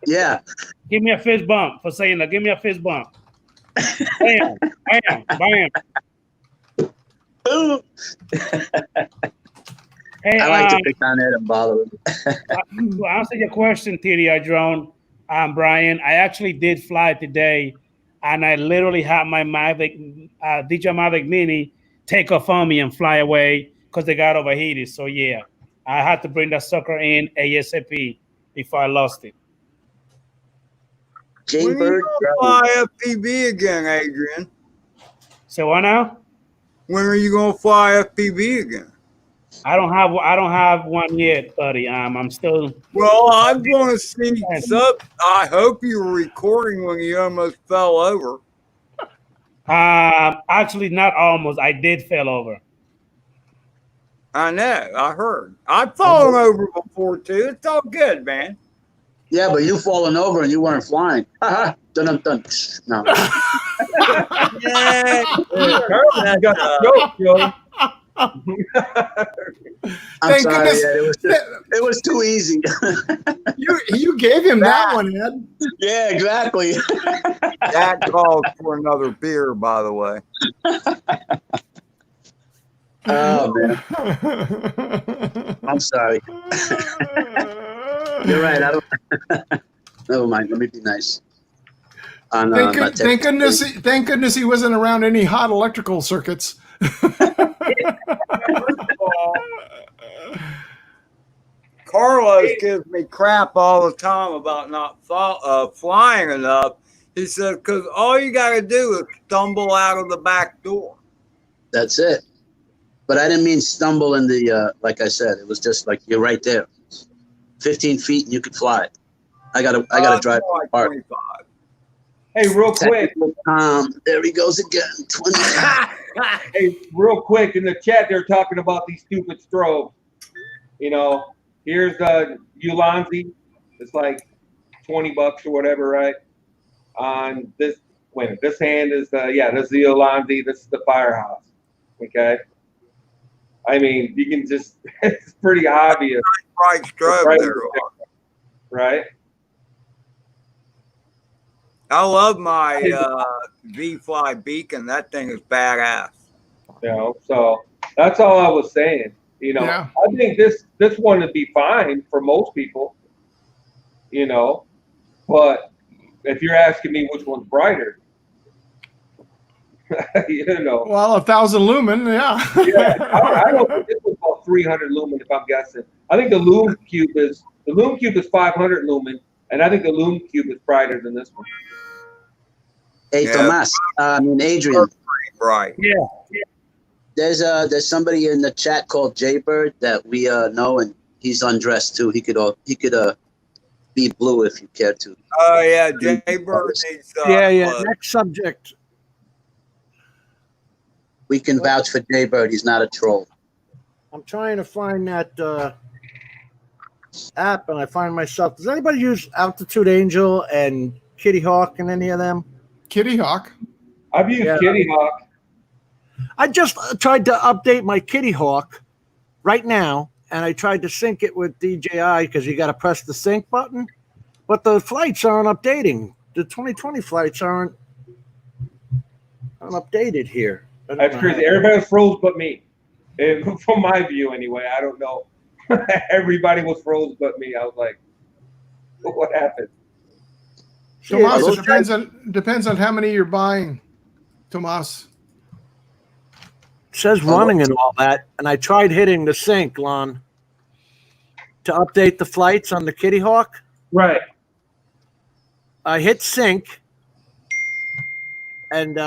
Yeah. Give me a fist bump for saying that. Give me a fist bump. Bam. Hey, I like to pick on it and bother him. to answer your question, TDI drone, Brian, I actually did fly today, and I literally had my Mavic, Dji Mavic Mini take off on me and fly away because they got overheated. So yeah, I had to bring that sucker in ASAP before I lost it. When are Jaybird. you gonna fly FPV again, Adrian? So what now? When are you gonna fly FPV again? I don't have one yet, buddy. I'm still. Well, I'm going to see sub. I hope you were recording when you almost fell over. Actually, not almost. I did fell over. I know. I heard. I've fallen over before too. It's all good, man. Yeah, but you fallen over and you weren't flying. Dun dun dun. No. Yeah. I got the joke, yo. I'm Thank sorry. goodness. Yeah, it was too easy. You gave him that one, Ed. Yeah, exactly. That calls for another beer, by the way. Oh man, I'm sorry. You're right. I don't. Never mind. Let me be nice. Thank goodness he wasn't around any hot electrical circuits. Carlos gives me crap all the time about not flying enough. He said, because all you got to do is stumble out of the back door. That's it. But I didn't mean stumble in the, like I said, it was just like you're right there. 15 feet and you could fly. I gotta drive like apart. 25. Hey, real quick. There he goes again. 20. Hey, real quick, in the chat, they're talking about these stupid strobes. You know, here's the Ulanzi. It's like $20 or whatever, right? On this, this hand is the, this is the Ulanzi. This is the Firehouse. Okay. I mean, you can just, it's pretty obvious. Bright strobe there. Right? I love my V-Fly beacon. That thing is badass. You know, so that's all I was saying. You know, Yeah. I think this one would be fine for most people. You know, but if you're asking me which one's brighter, you know. Well, 1,000 lumen, yeah. I don't think this was about 300 lumen, if I'm guessing. I think the Lume Cube is 500 lumen, and I think the Lume Cube is brighter than this one. Hey, Tomas. Adrian. Bright. Yeah. There's somebody in the chat called Jaybird that we know, and he's undressed too. He could be blue if you care to. Oh yeah, Jaybird needs. Next subject. We can vouch for Jaybird. He's not a troll. I'm trying to find that app, and I find myself. Does anybody use Altitude Angel and Kitty Hawk and any of them? Kitty Hawk. I've used Kitty Hawk. I just tried to update my Kitty Hawk right now, and I tried to sync it with DJI because you got to press the sync button, but the flights aren't updating. The 2020 flights aren't updated here. That's crazy. Everybody was froze but me. From my view, anyway. I don't know. Everybody was froze but me. I was like, what happened? Tomas, it depends on how many you're buying, Tomas. It says running and all that, and I tried hitting the sync, Lon, to update the flights on the Kitty Hawk. Right. I hit sync, and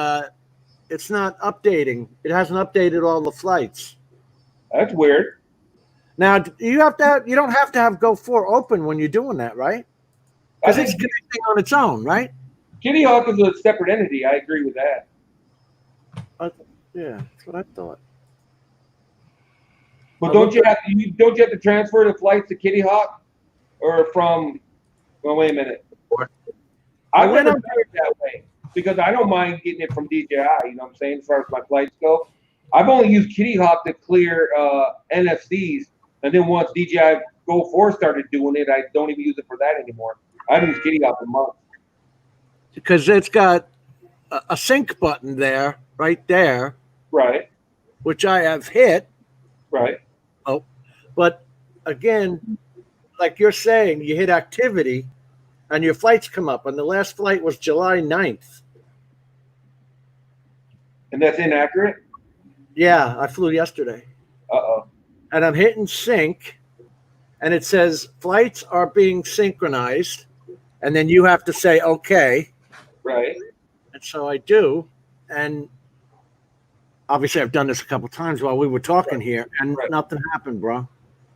it's not updating. It hasn't updated all the flights. That's weird. Now, you don't have to have Go4 open when you're doing that, right? Because it's connecting on its own, right? Kitty Hawk is a separate entity. I agree with that. Yeah, that's what I thought. But don't you have to transfer the flights to Kitty Hawk, or from? Well, wait a minute. I've never done it that way because I don't mind getting it from DJI. You know what I'm saying? As far as my flights go, I've only used Kitty Hawk to clear NFCs, and then once DJI Go4 started doing it, I don't even use it for that anymore. I haven't used Kitty Hawk in months. Because it's got a sync button there, right there. Right. which I have hit. Right. Oh, but again, like you're saying, you hit activity and your flights come up. And the last flight was July 9th. And that's inaccurate? Yeah, I flew yesterday. Uh-oh. And I'm hitting sync, and it says flights are being synchronized. And then you have to say, okay. Right. And so I do. And obviously I've done this a couple times while we were talking here, and nothing happened, bro.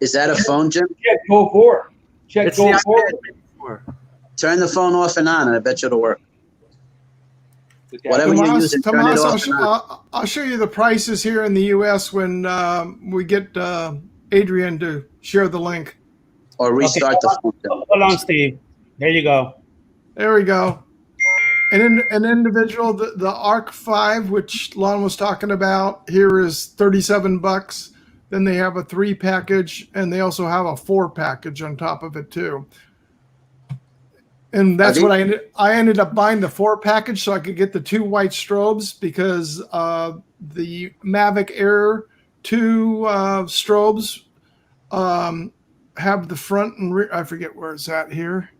Is that a phone, Jim? Check Go 4. Check Go 4. Turn the phone off and on, and I bet you it'll work. Whatever you're using, turn it off and on. I'll show you the prices here in the U.S. when we get Adrian to share the link. Or restart the phone. Hold on, Steve. There you go. There we go. An individual, the Arc 5, which Lon was talking about, here is $37. Then they have a 3 package, and they also have a 4 package on top of it too. And that's what I ended up buying the 4 package so I could get the 2 white strobes, because the Mavic Air 2 strobes have the front and rear. I forget where it's at here.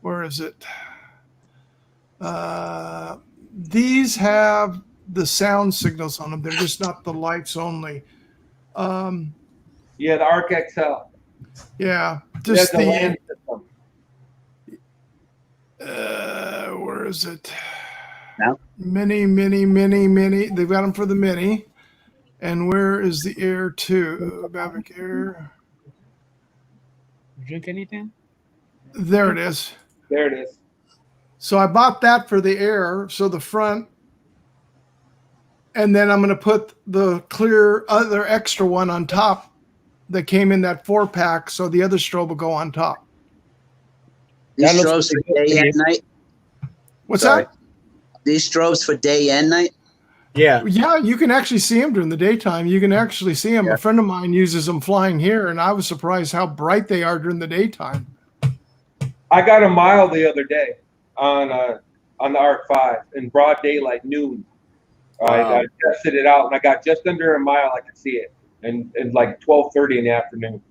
Where is it? These have the sound signals on them. They're just not the lights only. Yeah, the Arc XL. Yeah, just the land system. Where is it? Now? Mini. They've got them for the Mini. And where is the Air 2? Mavic Air. Drink anything? There it is. There it is. So I bought that for the Air, so the front. And then I'm going to put the clear other extra one on top that came in that 4 pack, so the other strobe will go on top. These strobes for day and night? What's that? These strobes for day and night? Yeah. Yeah, you can actually see them during the daytime. You can actually see them. Yeah. A friend of mine uses them flying here, and I was surprised how bright they are during the daytime. I got a mile the other day on the Arc 5 in broad daylight, noon. Wow. I tested it out, and I got just under a mile. I could see it, and like 12:30 in the afternoon.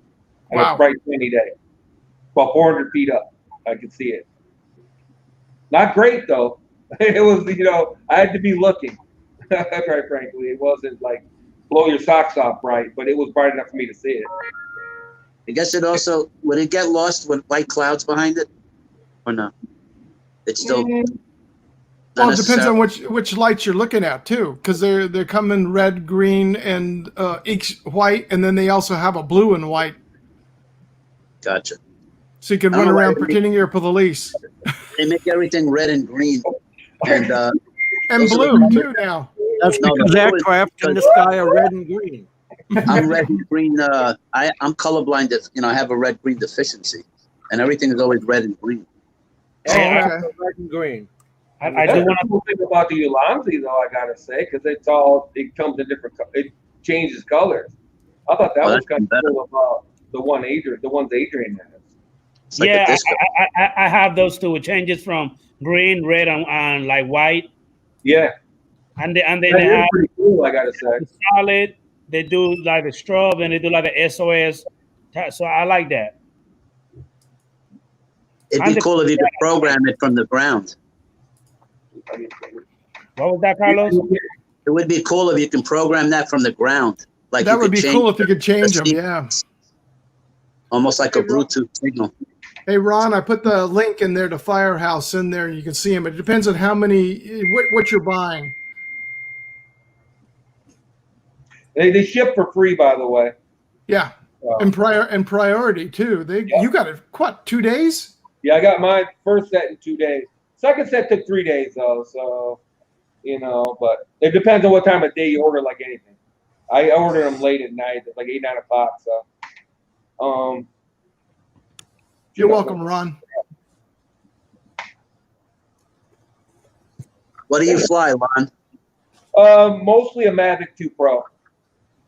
On a bright, sunny day, about 400 feet up. I could see it. Not great though. It was, I had to be looking. Quite frankly, it wasn't like blow your socks off bright, but it was bright enough for me to see it. I guess it also, would it get lost with white clouds behind it, or no? It's still. Well, it depends on which lights you're looking at too, because they come in red, green, and each white, and then they also have a blue and white. Gotcha. So you can run around pretending you're police. They make everything red and green, and blue too now. That's because aircraft in the sky are red and green. I'm red and green. I'm colorblind. I have a red-green deficiency, and everything is always red and green. Okay. Red and green. I do want to think about the Ulanzi though. I gotta say, because it comes in different. It changes colors. I thought that was kind of cool about the ones Adrian has. Yeah, I have those too. It changes from green, red, and like white. Yeah, and they have pretty cool. I gotta say, solid. They do like the strobe, and they do like the SOS. So I like that. It'd be cool if you could program it from the ground. What was that, Carlos? It would be cool if you can program that from the ground. Like that would be cool if you could change them. Yeah. Almost like a Bluetooth signal. Hey, Ron, I put the link in there to Firehouse in there. You can see them. It depends on how many, what you're buying. They ship for free, by the way. Yeah, and priority too. You got it. What, 2 days? Yeah, I got my first set in 2 days. Second set took 3 days though, so but it depends on what time of day you order. Like anything, I order them late at night, at like 8, 9 o'clock. So, you're welcome, Ron. What do you fly, Lon? Mostly a Mavic 2 Pro.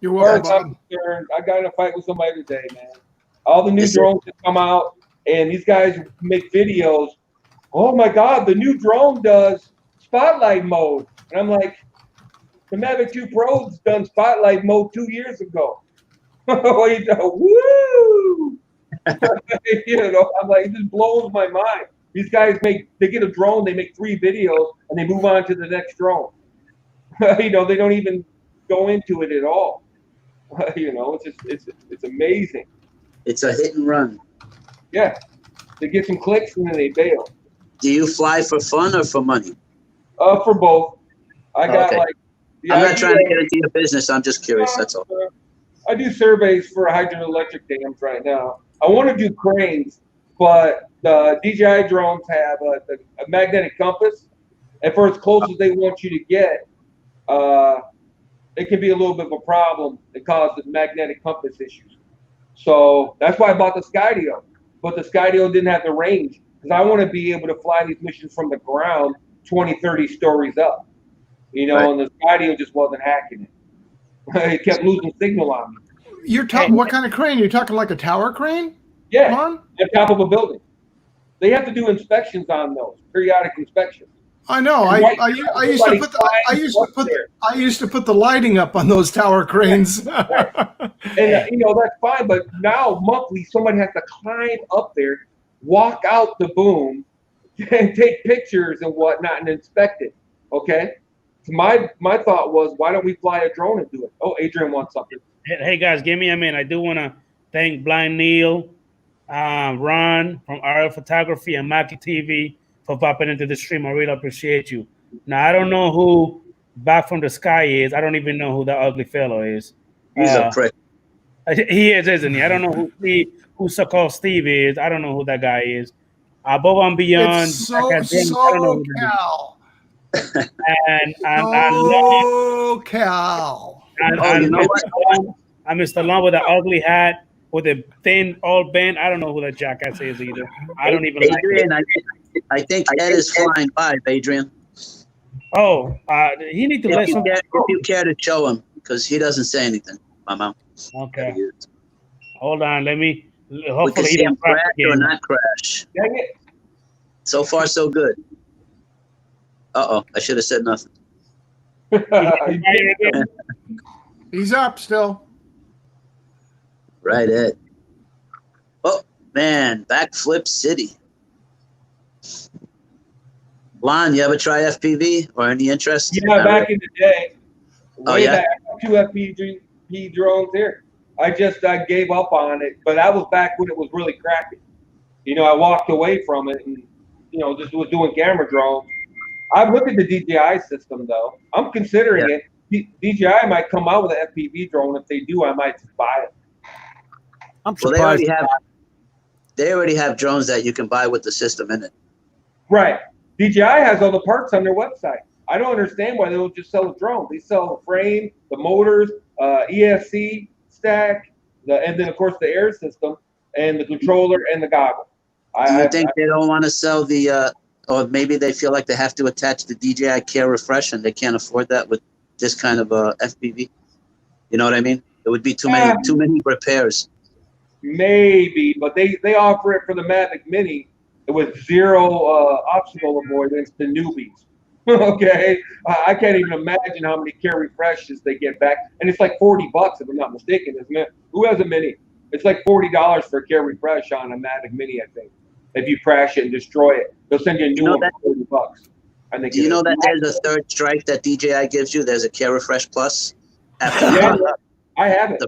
You're welcome. I got in a fight with somebody today, man. All the new drones that come out, and these guys make videos. Oh my God, the new drone does spotlight mode, and I'm like, The Mavic 2 Pro's done spotlight mode 2 years ago. You know, woo! You know, I'm like, it just blows my mind. These guys they get a drone, they make 3 videos, and they move on to the next drone. You know, they don't even go into it at all. You know, it's amazing. It's a hit and run. Yeah, they get some clicks and then they bail. Do you fly for fun or for money? For both. I got like. I'm not trying to get into your business. I'm just curious. That's all. I do surveys for hydroelectric dams right now. I want to do cranes, but the DJI drones have a magnetic compass, and for as close as they want you to get, it can be a little bit of a problem. It causes magnetic compass issues. So that's why I bought the Skydio. But the Skydio didn't have the range because I want to be able to fly these missions from the ground 20, 30 stories up. You know, and the Skydio just wasn't hacking it. It kept losing signal on me. You're talking what kind of crane? You're talking like a tower crane? Yeah, on top of a building. They have to do inspections on those, periodic inspections. I know. I used to put the lighting up on those tower cranes. And you know, that's fine, but now monthly somebody has to climb up there, walk out the boom, and take pictures and whatnot and inspect it. Okay. So my thought was, why don't we fly a drone and do it? Oh, Adrian wants something. Hey guys, give me a minute. I do want to thank Blind Neil, Ron from RL Photography and Maki TV for popping into the stream. I really appreciate you. Now I don't know who Back from the Sky is. I don't even know who that ugly fellow is. He's a prick. He is, isn't he? I don't know who so-called Steve is. I don't know who that guy is. Above and Beyond. It's so Cal. And Cal. And you know what? I Mr. Long with the ugly hat, with the thin old band. I don't know who that jackass is either. I don't even Adrian, like it. I think Ed is flying by, Adrian. Oh, he need to let if you care to show him, because he doesn't say anything, Mama. Okay. Hold on, let me. Hopefully we can see him crash or not crash. Dang it. So far, so good. Uh-oh, I should have said nothing. He's up still. Right, Ed. Oh, man, Backflip City. Lon, you ever try FPV or any interest? Yeah, back in the day. Oh, yeah? Back, I got 2 FPV drones here. I gave up on it, but that was back when it was really crappy. You know, I walked away from it and, you know, just was doing camera drones. I've looked at the DJI system, though. I'm considering it. DJI might come out with an FPV drone. If they do, I might just buy it. I'm surprised. They already have drones that you can buy with the system in it. Right. DJI has all the parts on their website. I don't understand why they don't just sell a drone. They sell the frame, the motors, ESC stack, and then, of course, the air system, and the controller, and the goggle. Do you think they don't want to sell the, or maybe they feel like they have to attach the DJI Care Refresh and they can't afford that with this kind of FPV? You know what I mean? It would be too many repairs. Maybe, but they offer it for the Mavic Mini with zero obstacle avoidance to newbies. Okay, I can't even imagine how many Care Refreshes they get back, and it's like $40 if I'm not mistaken, isn't it? Who has a Mini? It's like $40 for a Care Refresh on a Mavic Mini, I think. If you crash it and destroy it, they'll send you a new one for $40. I think. Do you know that there's a third strike that DJI gives you? There's a Care Refresh Plus. Yeah, I have it.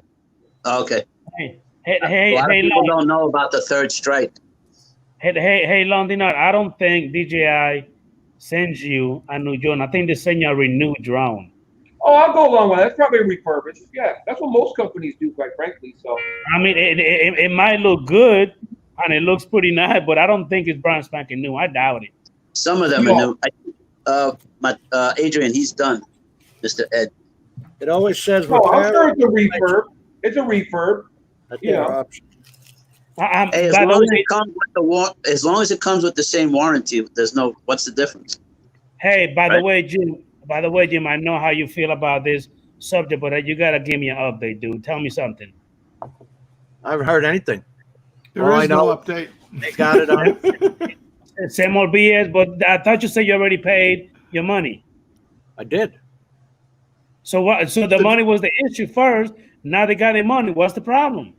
Oh, okay. Hey, a lot of people don't know about the third strike. Hey, Londinard, I don't think DJI sends you a new drone. I think they send you a renewed drone. Oh, I'll go along with that. That's probably refurbished. Yeah, that's what most companies do, quite frankly. So, I mean, it might look good and it looks pretty nice, but I don't think it's brand spanking new. I doubt it. Some of them are new. Adrian, he's done. Mr. Ed. It always says. No, I'm sure it's a refurb. It's a refurb. You know. Hey, as long as it comes with the same warranty, there's no. What's the difference? Hey, by the way, Jim, I know how you feel about this subject, but you gotta give me an update, dude. Tell me something. I haven't heard anything. There is no update. They got it on. Same old BS, but I thought you said you already paid your money. I did. So what? So the money was the issue first. Now they got their money. What's the problem?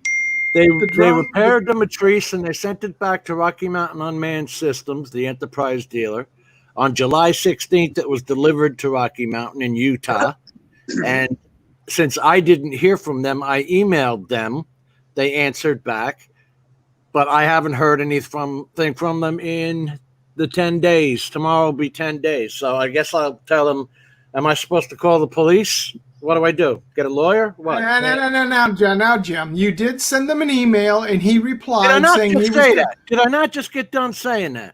They repaired the Matrice and they sent it back to Rocky Mountain Unmanned Systems, the enterprise dealer. On July 16th, it was delivered to Rocky Mountain in Utah. And since I didn't hear from them, I emailed them. They answered back, but I haven't heard anything from them in the 10 days. Tomorrow will be 10 days. So I guess I'll tell them, am I supposed to call the police? What do I do? Get a lawyer? What? Now, Jim, you did send them an email, and he replied Did I not saying just he was say that? Did I not just get done saying that?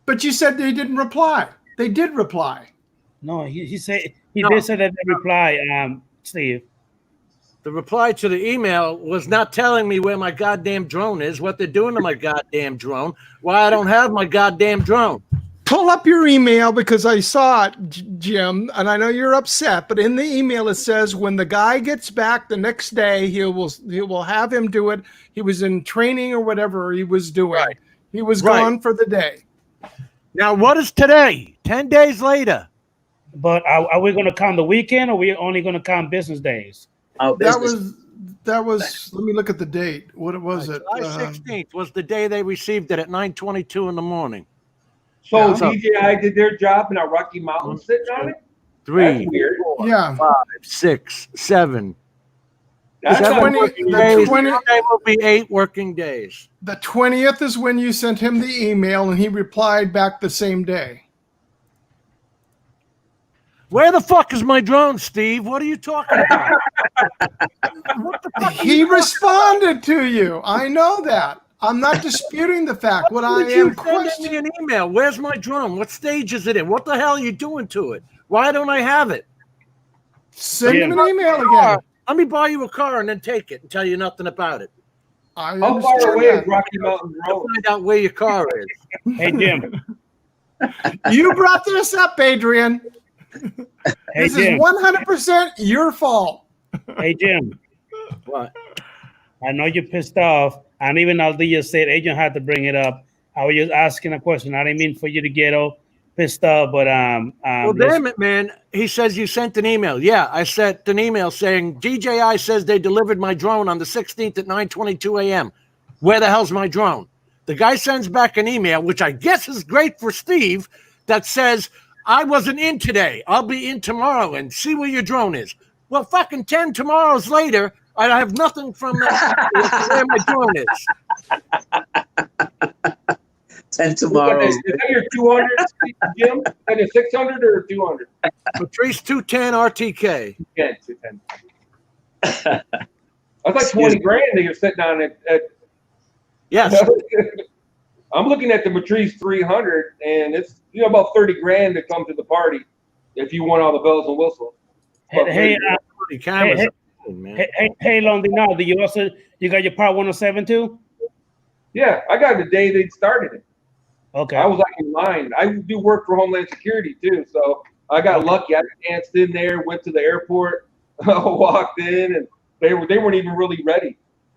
But you said they didn't reply. They did reply. No, he said he did say that they reply, Steve. The reply to the email was not telling me where my goddamn drone is, what they're doing to my goddamn drone, why I don't have my goddamn drone. Pull up your email because I saw it, Jim, and I know you're upset, but in the email it says when the guy gets back the next day, he will have him do it. He was in training or whatever he was doing. Right. He was gone for the day. Now, what is today? 10 days later. But are we going to count the weekend, or are we only going to count business days? Oh, that was. Let me look at the date. What was it? July 16th was the day they received it at 9:22 in the morning. So DJI did their job, and now Rocky Mountain sitting on it. 3, 4, 5, 6, 7. That's 7 working days. 20 will be 8 working days. The 20th is when you sent him the email, and he replied back the same day. Where the fuck is my drone, Steve? What are you talking about? What the fuck he responded to you. I know that. I'm not disputing the fact. What I am questioning an email. Where's my drone? What stage is it in? What the hell are you doing to it? Why don't I have it? Send him an email again. Let me buy you a car and then take it and tell you nothing about it. How far away is Rocky Mountain Road? Find out where your car is. Hey, Jim. You brought this up, Adrian. Hey, this is 100% your fault. Hey, Jim. What? I know you're pissed off. And even Aldia said, Agent had to bring it up. I was just asking a question. I didn't mean for you to get all pissed off, but well, damn it, man. He says you sent an email. Yeah, I sent an email saying DJI says they delivered my drone on the 16th at 9:22 a.m. Where the hell's my drone? The guy sends back an email, which I guess is great for Steve, that says, I wasn't in today. I'll be in tomorrow and see where your drone is. Well, fucking 10 tomorrows later, I have nothing from where my drone is. 10 tomorrow. Is that your 200, Jim? Is that a 600 or 200? Patrice 210 RTK. Yeah, 210. That's like 20 grand that you're sitting on it. Yes. I'm looking at the Matrice 300, and it's about 30 grand to come to the party if you want all the bells and whistles. Hey, Londino, do you got your Part 107 too? Yeah, I got it the day they started it. Okay. I was like in line. I do work for Homeland Security too, so I got lucky. I danced in there, went to the airport, walked in, and they weren't even really ready,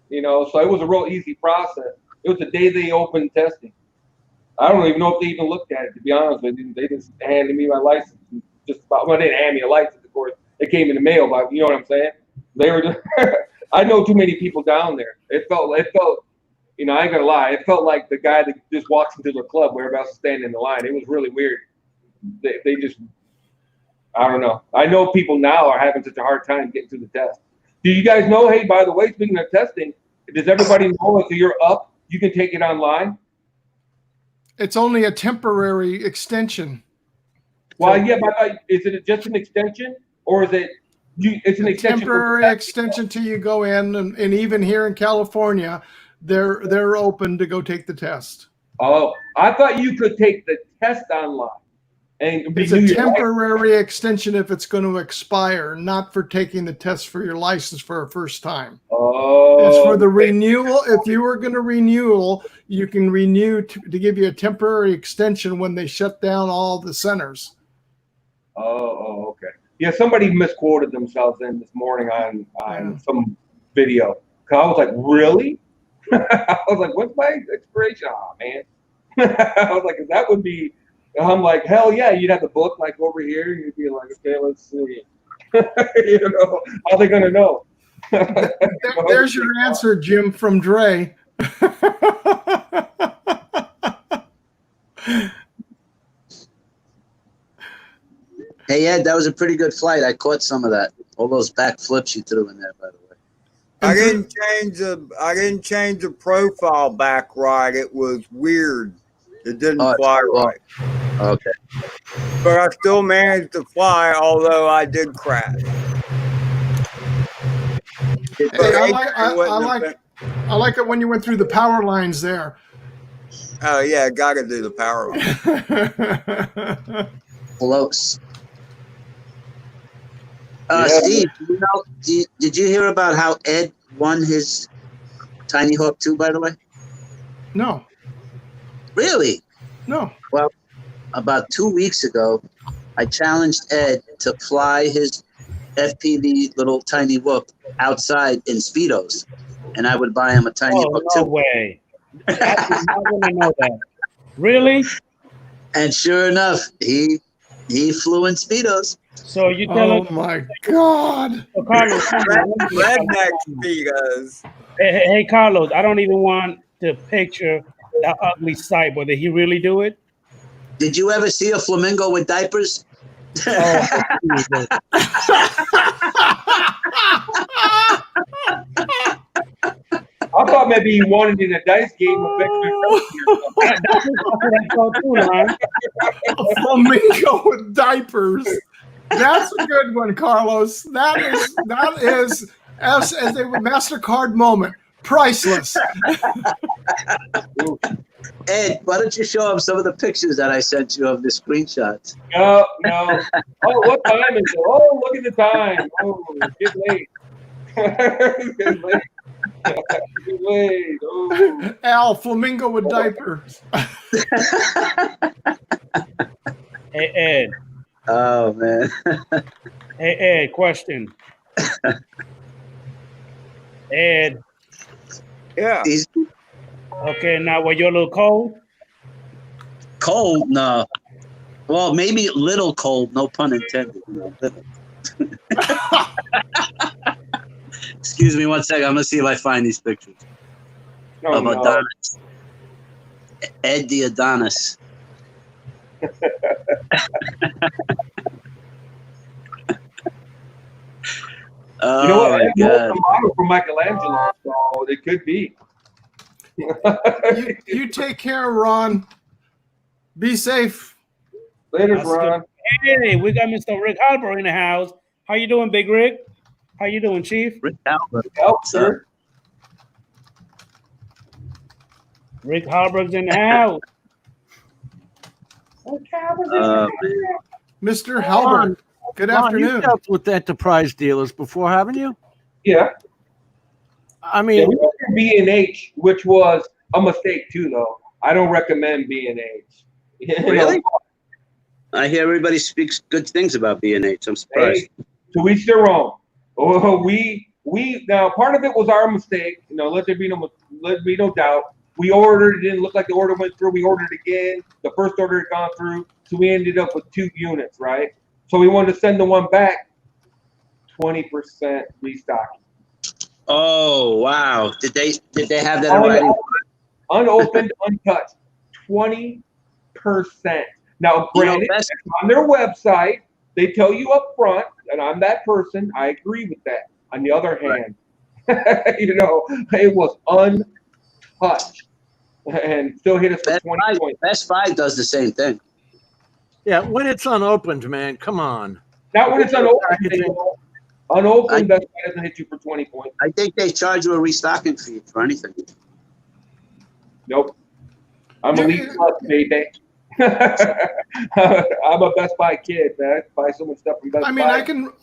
So it was a real easy process. It was the day they opened testing. I don't even know if they even looked at it, to be honest with you. They just handed me my license. They didn't hand me a license, of course. It came in the mail, but you know what I'm saying? They were just, I know too many people down there. It felt, I ain't gonna lie. It felt like the guy that just walks into the club where everybody else is standing in the line. It was really weird. They just, I don't know. I know people now are having such a hard time getting through the test. Do you guys know, hey, by the way, speaking of testing, does everybody know if you're up, you can take it online? It's only a temporary extension. Well, yeah, but is it just an extension, or is it? It's an extension. Temporary extension till you go in, and even here in California, they're open to go take the test. Oh, I thought you could take the test online. And it's a temporary extension if it's going to expire, not for taking the test for your license for a first time. Oh, it's for the renewal. If you were going to renew, you can renew to give you a temporary extension when they shut down all the centers. Oh, okay. Yeah, somebody misquoted themselves in this morning on some video. I was like, really? I was like, what's my expiration? Oh, man. I was like, that would be. I'm like, hell yeah, you'd have the book like over here. You'd be like, okay, let's see. You know, how are they gonna know? There's your answer, Jim from Dre. Hey Ed, that was a pretty good flight. I caught some of that. All those back flips you threw in there, by the way. I didn't change the profile back right. It was weird. It didn't fly right. Okay. But I still managed to fly, although I did crash. Hey, I like it when you went through the power lines there. Oh yeah, gotta do the power line. Close. Steve, did you hear about how Ed won his Tiny Hawk 2, by the way? No. Really? No. Well, about 2 weeks ago, I challenged Ed to fly his FPV little Tiny Hawk outside in Speedos, and I would buy him a Tiny Hawk 2. No way. I did not want to know that. Really? And sure enough, he flew in Speedos. So you tell Oh my God. So Carlos, redneck Speedos. Hey, Carlos, I don't even want to picture that ugly sight, but did he really do it? Did you ever see a flamingo with diapers? I thought maybe he wanted in a dice game of That's what I thought too, man. A flamingo with diapers. That's a good one, Carlos. That is as a MasterCard moment. Priceless. Ed, why don't you show him some of the pictures that I sent you of the screenshots? No. Oh, what time is it? Oh, look at the time. Oh, it's getting late. It's getting late. It's getting late. Oh. Al, flamingo with diapers. Hey, Ed. Oh, man. Hey, Ed, question. Ed. Yeah. Okay, now were you a little cold? Cold? No. Well, maybe a little cold, no pun intended. Excuse me one second. I'm going to see if I find these pictures of Adonis. Ed the Adonis. Oh, you know what? my God. A model for Michelangelo, so it could be. You take care, Ron. Be safe. Later, Ron. Hey, we got Mr. Rick Halber in the house. How you doing, Big Rick? How you doing, Chief? Rick Halber. Sir. Rick Halber's in the house. Mr. Halbert, good afternoon. You dealt with enterprise dealers before, haven't you? Yeah. I mean, yeah, we went through B&H, which was a mistake too, though. I don't recommend B&H. Really? I hear everybody speaks good things about B&H. I'm surprised. Hey, to each their own. Oh, we now part of it was our mistake. You know, let there be no doubt. We ordered, it didn't look like the order went through. We ordered again. The first order had gone through, so we ended up with 2 units, right? So we wanted to send the one back. 20% restocking. Oh wow! Did they have that already? Unopened, untouched. 20%. Now, granted, on their website, they tell you up front, and I'm that person. I agree with that. On the other hand, you know, it was untouched and still hit us for 20 points. Best Buy does the same thing. Yeah, when it's unopened, man, come on. Not when it's unopened. Unopened, Best Buy doesn't hit you for 20 points. I think they charge you a restocking fee for anything. Nope. I'm Elite Plus, baby. I'm a Best Buy kid, man. I buy so much stuff from Best Buy. I mean,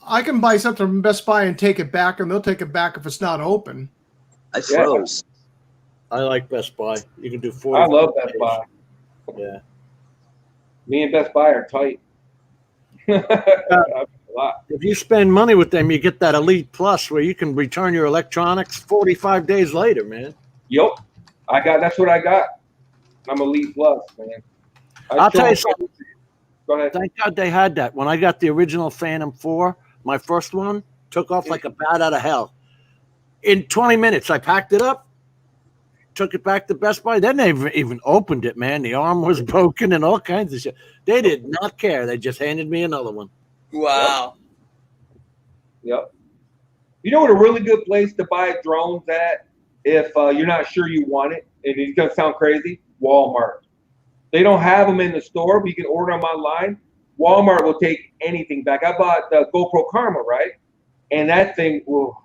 I can buy something from Best Buy and take it back, and they'll take it back if it's not open. I froze. I like Best Buy. You can do 4. I love Best Buy. Yeah. Me and Best Buy are tight. If you spend money with them, you get that Elite Plus where you can return your electronics 45 days later, man. Yep. That's what I got. I'm Elite Plus, man. I'll tell you something. Go ahead. Thank God they had that. When I got the original Phantom 4, My first one took off like a bat out of hell. In 20 minutes, I packed it up, took it back to Best Buy. Then they even opened it, man. The arm was broken and all kinds of shit. They did not care. They just handed me another one. Wow. Yep. You know what a really good place to buy drones at if you're not sure you want it, and it's going to sound crazy? Walmart. They don't have them in the store, but you can order them online. Walmart will take anything back. I bought the GoPro Karma, right? And that thing, whoa.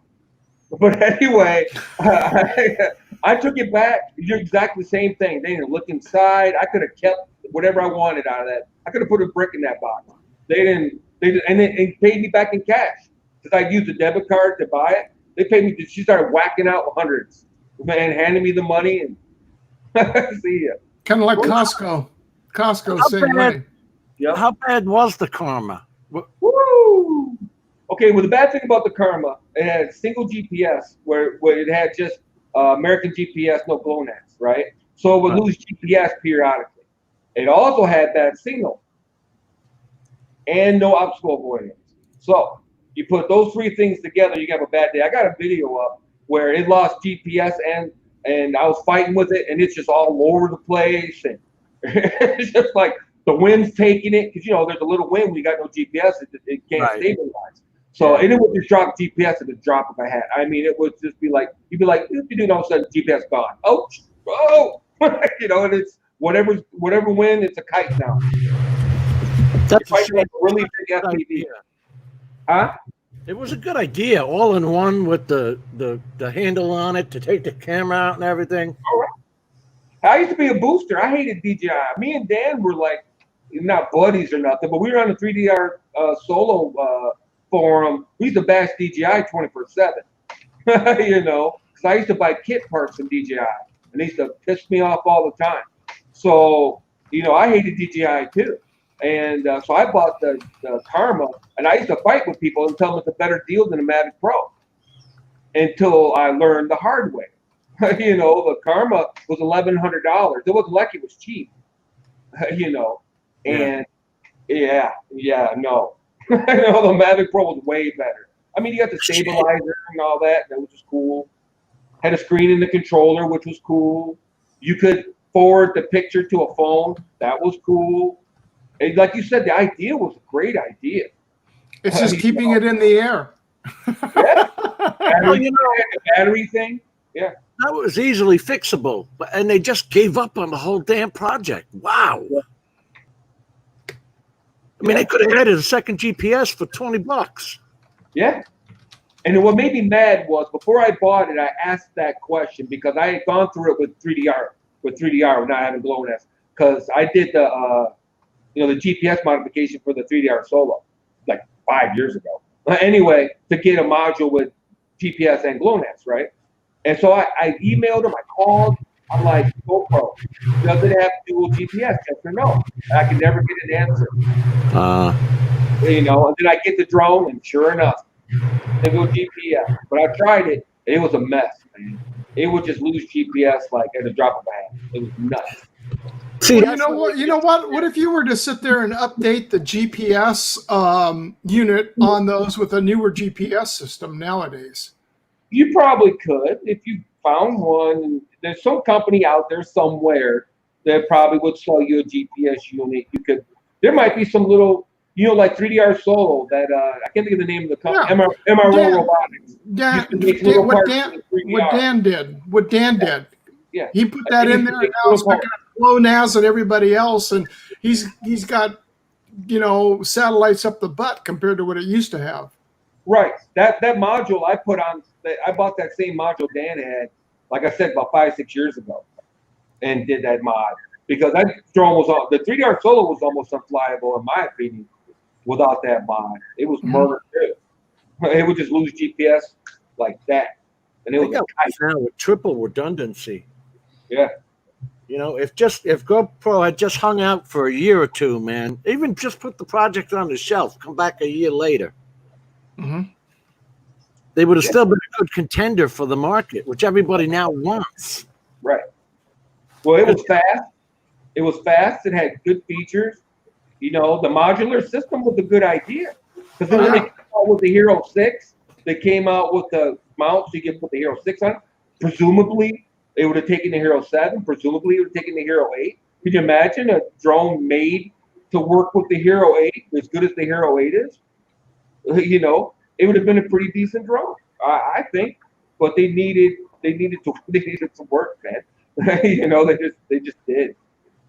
But anyway, I took it back. You're exactly the same thing. They didn't look inside. I could have kept whatever I wanted out of that. I could have put a brick in that box. They didn't, and they paid me back in cash. Because I used a debit card to buy it. They paid me, she started whacking out hundreds. Man, handing me the money and see ya. Kind of like Costco. Costco, same way. Yep. How bad was the Karma? Woo! Okay, well, the bad thing about the Karma, it had single GPS where it had just American GPS, no GLONASS, right? So it would lose GPS periodically. It also had bad signal and no obstacle avoidance. So you put those three things together, you have a bad day. I got a video up where it lost GPS and I was fighting with it, and it's just all over the place, and it's just like the wind's taking it because there's a little wind when you got no GPS, it can't stabilize. So and it would just drop GPS at the drop of a hat. I mean, it would just be like you'd be like, all of a sudden GPS gone. Oh, and it's whatever wind, it's a kite now. That's a really big FPV. Huh? It was a good idea, all in one with the handle on it to take the camera out and everything. All right. I used to be a booster. I hated DJI. Me and Dan were like, not buddies or nothing, but we were on the 3DR solo forum. We used to bash DJI 24/7. Because I used to buy kit parts from DJI, and they used to piss me off all the time. So, I hated DJI too. And so I bought the Karma, and I used to fight with people and tell them it's a better deal than a Mavic Pro until I learned the hard way. The Karma was $1,100. It wasn't like it was cheap, and no. The Mavic Pro was way better. I mean, you got the stabilizer and all that, which was cool. Had a screen in the controller, which was cool. You could forward the picture to a phone. That was cool. And like you said, the idea was a great idea. It's just keeping it in the air. Yeah. Battery thing. Yeah. That was easily fixable, and they just gave up on the whole damn project. Wow. Yeah. I mean, they could have added a second GPS for $20. Yeah. And what made me mad was before I bought it, I asked that question because I had gone through it with 3DR, with not having GLONASS, because I did the GPS modification for the 3DR Solo like 5 years ago. Anyway, to get a module with GPS and GLONASS, right? And so I emailed them, I called, I'm like, GoPro, does it have dual GPS? Yes or no? And I could never get an answer. And then I get the drone, and sure enough, they go GPS. But I tried it, and it was a mess, man. It would just lose GPS like at a drop of a hat. It was nuts. See, well, you know what? What if you were to sit there and update the GPS unit on those with a newer GPS system nowadays? You probably could if you found one. There's some company out there somewhere that probably would sell you a GPS unit. There might be some little, like 3DR Solo that I can't think of the name of the company. Yeah. MRO Robotics. What Dan did. Yeah. He put that in there, and now it's picking up GLONASS and everybody else, and he's got satellites up the butt compared to what it used to have. Right. That module I put on. I bought that same module Dan had, like I said, about 5-6 years ago, and did that mod because that drone was the 3DR Solo was almost unflyable in my opinion without that mod. It was murder too. It would just lose GPS like that, and it was now with triple redundancy. Yeah. If GoPro had just hung out for a year or two, man, even just put the project on the shelf, come back a year later. Mm-hmm. They would have still been a good contender for the market, which everybody now wants. Right. Well, it was fast. It was fast. It had good features. The modular system was a good idea because then they could out with the Hero 6. They came out with the mount so you can put the Hero 6 on. Presumably, they would have taken the Hero 7. Presumably, it would have taken the Hero 8. Could you imagine a drone made to work with the Hero 8 as good as the Hero 8 is? You know, it would have been a pretty decent drone, I think. But they needed some work, man. You know, they just did.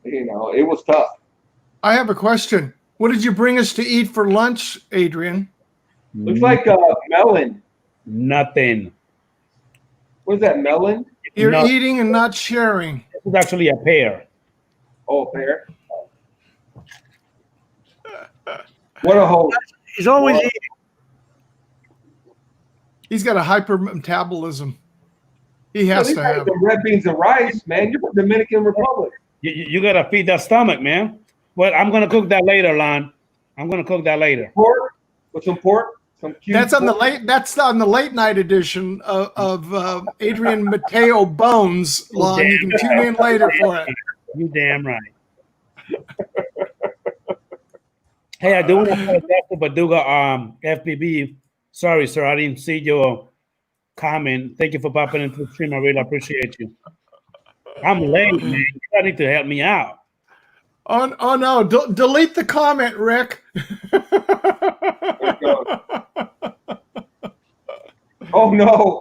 You know, it was tough. I have a question. What did you bring us to eat for lunch, Adrian? Looks like melon. Nothing. What is that, melon? You're No. eating and not sharing. It's actually a pear. Oh, pear. What a host. He's always eating. He's got a hyper metabolism. He has to have. Some red beans and rice, man. You're from Dominican Republic. You gotta feed that stomach, man. But I'm gonna cook that later, Lon. I'm gonna cook that later. Pork with some pork. Some cube That's on the pork. late. That's on the late night edition of Adrian Mateo Bones. Lon, you can tune in later for it. You damn right. Hey, I do want to apologize to Baduga FPB. Sorry, sir, I didn't see your comment. Thank you for popping into the stream. I really appreciate you. I'm late, man. You need to help me out. Oh no! Delete the comment, Rick. Oh no!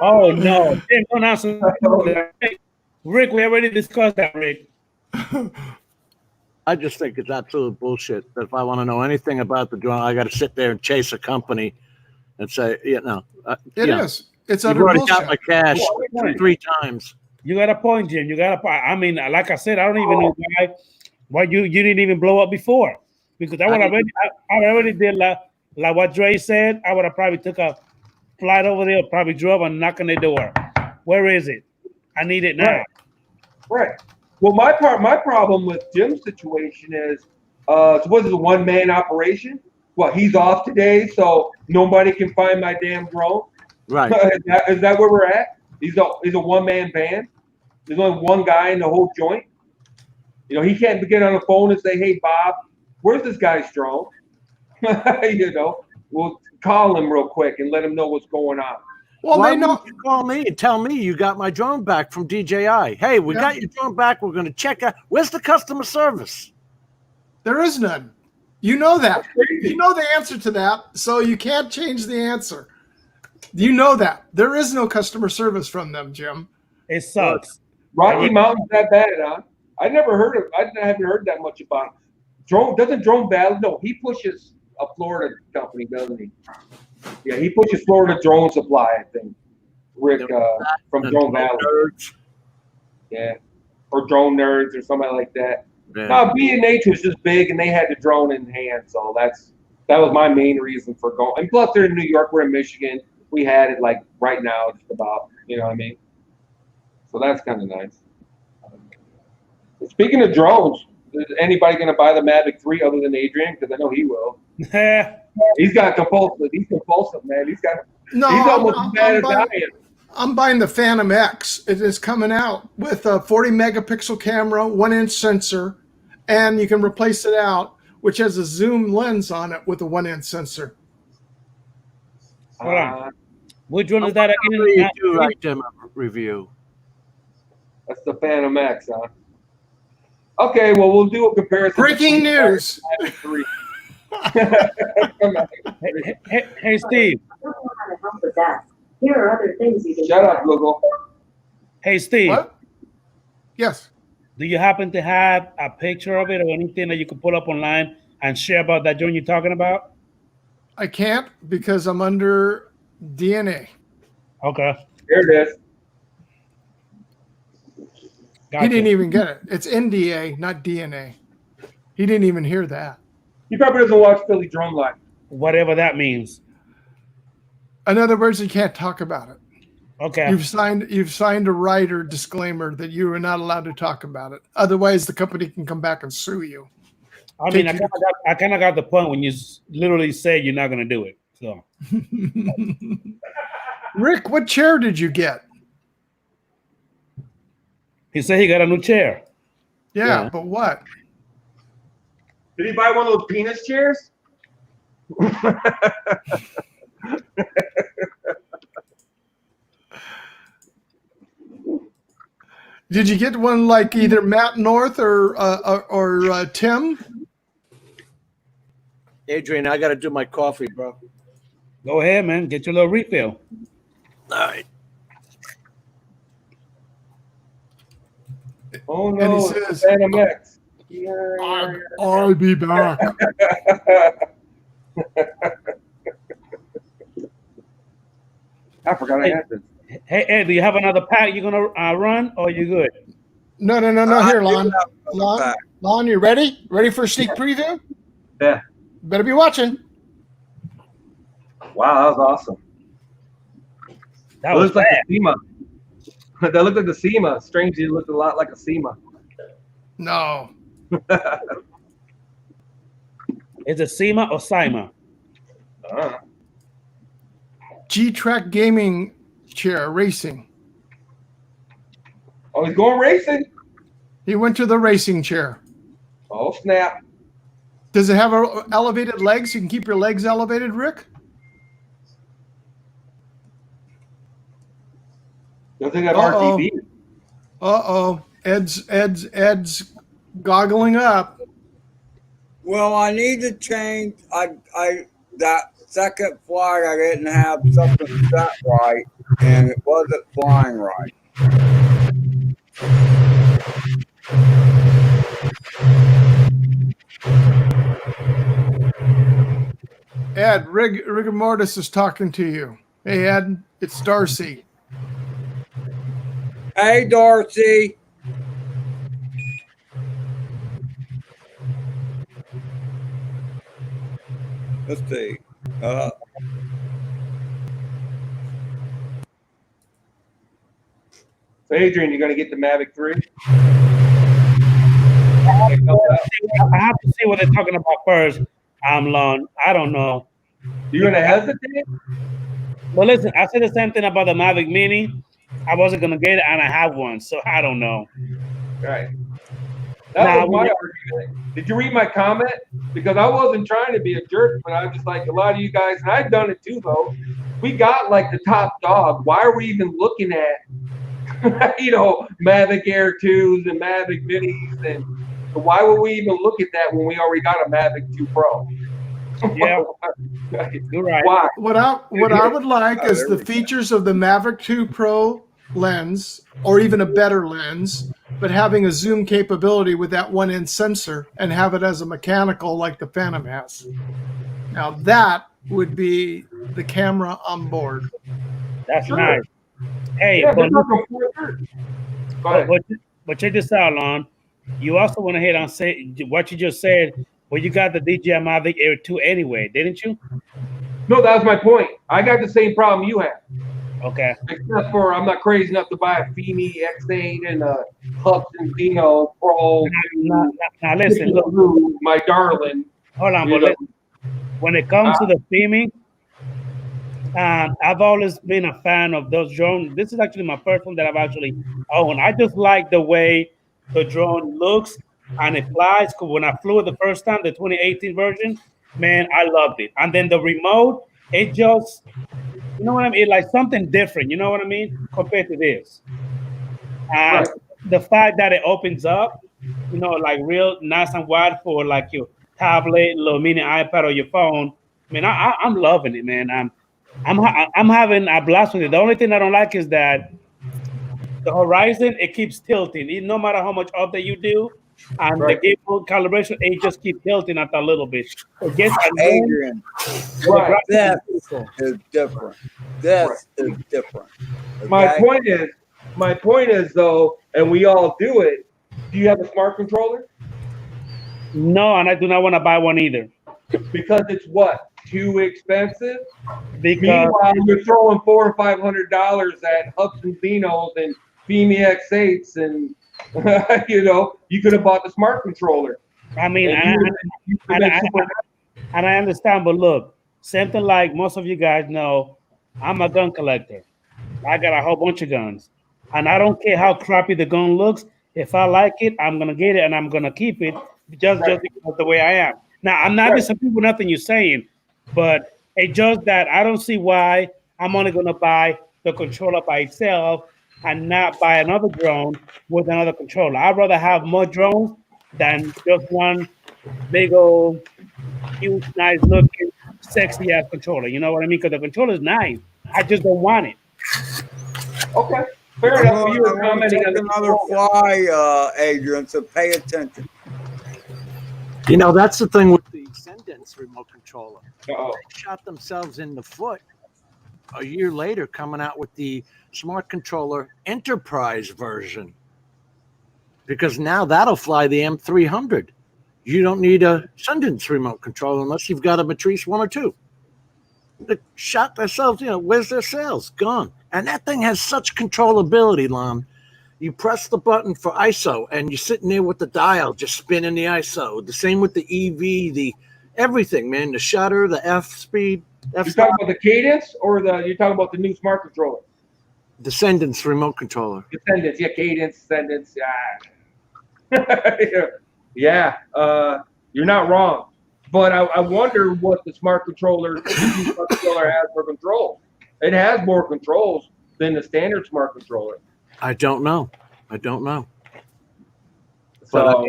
Oh no! Damn, don't answer. Rick, we already discussed that, Rick. I just think it's absolute bullshit. That if I want to know anything about the drone, I got to sit there and chase a company and say, you know, It is. It's you've utter already bullshit. got my cash 3 times. You got a point, Jim. You got a point. I mean, like I said, I don't even know why you didn't even blow up before, because I already did like what Dre said. I would have probably took a flight over there, probably drove and knocked on the door. Where is it? I need it now. Right. Well, my problem with Jim's situation is, so what is it, a one-man operation? Well, he's off today, so nobody can find my damn drone. Right. Is that where we're at? He's a one-man band. There's only one guy in the whole joint. You know, he can't get on the phone and say, "Hey, Bob, where's this guy's drone?" You know, we'll call him real quick and let him know what's going on. Well, Why they know. don't you call me and tell me you got my drone back from DJI? Hey, we got your drone back. We're going to check out. Where's the customer service? There is none. You know that. You know the answer to that, so you can't change the answer. You know that. There is no customer service from them, Jim. It sucks. Rocky Mountain's that bad, huh? I haven't heard that much about him. Drone Valley? No, he pushes a Florida company, doesn't he? Yeah, he pushes Florida Drone Supply, I think. Rick from Drone Valley. Nerds. Yeah, or Drone Nerds or somebody like that. Yeah. No, B&H was just big, and they had the drone in hand, so that was my main reason for going. And plus, they're in New York, we're in Michigan. We had it like right now, just about. You know what I mean? So that's kind of nice. Speaking of drones, is anybody going to buy the Mavic 3 other than Adrian? Because I know he will. He's got compulsive. He's compulsive, man. He's almost as bad as I am. I'm buying the Phantom X. It is coming out with a 40 megapixel camera, 1-inch sensor, and you can replace it out, which has a zoom lens on it with a 1-inch sensor. Hold on. Which one is that again? You do like Jim review. That's the Phantom X, huh? Okay, well, we'll do a comparison. Breaking news. Hey, Steve. Here are other things you can Shut up, Google. Hey, Steve. What? Yes. Do you happen to have a picture of it or anything that you could pull up online and share about that drone you're talking about? I can't because I'm under DNA. Okay. Here it is. Gotcha. He didn't even get it. It's NDA, not DNA. He didn't even hear that. He probably doesn't watch Philly Drone Live. Whatever that means. In other words, you can't talk about it. Okay. You've signed a writer disclaimer that you are not allowed to talk about it. Otherwise, the company can come back and sue you. I mean, I kind of got the point when you literally say you're not going to do it. So, Rick, what chair did you get? he said he got a new chair. Yeah. But what? Did he buy one of those penis chairs? Did you get one like either Matt North or Tim? Adrian, I got to do my coffee, bro. Go ahead, man. Get your little refill. All right. Oh And he no, says, it's Phantom X. I'll be back. I forgot I had this. Hey, Ed, do you have another pack you're gonna run, or you good? No. Here, Lon. Lon, you ready? Ready for a sneak preview? Yeah. Better be watching. Wow, that was awesome. That was looks like a SEMA. That looked like the SEMA. Strangely, it looked a lot like a SEMA. No. Is it SEMA or SIMA? G-Track gaming chair racing. Oh, he's going racing? He went to the racing chair. Oh, snap. Does it have elevated legs? You can keep your legs elevated, Rick? Does it have RGB? Uh-oh. Ed's goggling up. Well, I need to change. I that second flight I didn't have something set right, and it wasn't flying right. Ed, Rigor Mortis is talking to you. Hey, Ed, it's Darcy. Hey, Darcy. Let's see. So Adrian, you going to get the Mavic 3? I have to see what they're talking about first. Lon. I don't know. You're going to hesitate? Well, listen, I said the same thing about the Mavic Mini. I wasn't going to get it, and I have one, so I don't know. Right. That was my argument. Did you read my comment? Because I wasn't trying to be a jerk, but I'm just like a lot of you guys, and I've done it too, though. We got like the top dog. Why are we even looking at, Mavic Air 2s and Mavic Minis? And why would we even look at that when we already got a Mavic 2 Pro? Yeah, you're right. Why? What I would like is the features of the Mavic 2 Pro lens, or even a better lens, but having a zoom capability with that one-end sensor and have it as a mechanical like the Phantom has. Now that would be the camera on board. That's Sure. nice. Hey, Yeah, but check this out, Lon. You also went ahead and say what you just said. Well, you got the Dji Mavic Air 2 anyway, didn't you? No, that was my point. I got the same problem you have. Okay. Except for I'm not crazy enough to buy a Fimi X8 and a Hudson Dino Pro. Now listen, look, my darling. hold on, but listen, when it comes to the theming, I've always been a fan of those drones. This is actually my first one that I've actually owned. I just like the way the drone looks and it flies. Because when I flew it the first time, the 2018 version, man, I loved it. And then the remote, it just, you know what I mean? Like something different, you know what I mean? Compared to this. Right. The fact that it opens up, like real nice and wide for like your tablet, little mini iPad or your phone. Man, I'm loving it, man. I'm having a blast with it. The only thing I don't like is that the horizon, it keeps tilting. No matter how much update you do, and the gimbal calibration, it just keeps tilting at a little bit. It gets Adrian, Right. this is different. This is different. My Okay? point is though, and we all do it. Do you have a smart controller? No, and I do not want to buy one either. Because it's what? Too expensive? Because Meanwhile, you're throwing $400 or $500 at Hudson Dinos and Fimi X8s, and you could have bought the smart controller. I mean, and I understand, but look, something like most of you guys know, I'm a gun collector. I got a whole bunch of guns, and I don't care how crappy the gun looks. If I like it, I'm gonna get it and I'm gonna keep it just because of the way I am. Now, I'm not disagreeing with nothing you're saying, but it's just that I don't see why I'm only going to buy the controller by itself and not buy another drone with another controller. I'd rather have more drones than just one big old, cute, nice looking, sexy ass controller. You know what I mean? Because the controller is nice. I just don't want it. Okay, fair enough. You were commenting on another fly, Adrian. So pay attention. You know, that's the thing with the Sendence remote controller. Uh-oh. They shot themselves in the foot a year later, coming out with the Smart Controller Enterprise version, because now that'll fly the M300. You don't need a Sendence remote controller unless you've got a Matrice 1 or 2. They shot themselves, where's their sales? Gone. And that thing has such controllability, Lon. You press the button for ISO and you're sitting there with the dial just spinning the ISO. The same with the EV, the everything, man. The shutter, the F speed. You talking about the Cadence or you're talking about the new smart controller? The Sendence remote controller. The Sendence, yeah, Cadence, Sendence, yeah. Yeah, you're not wrong. But I wonder what the smart controller has for control. It has more controls than the standard smart controller. I don't know. But So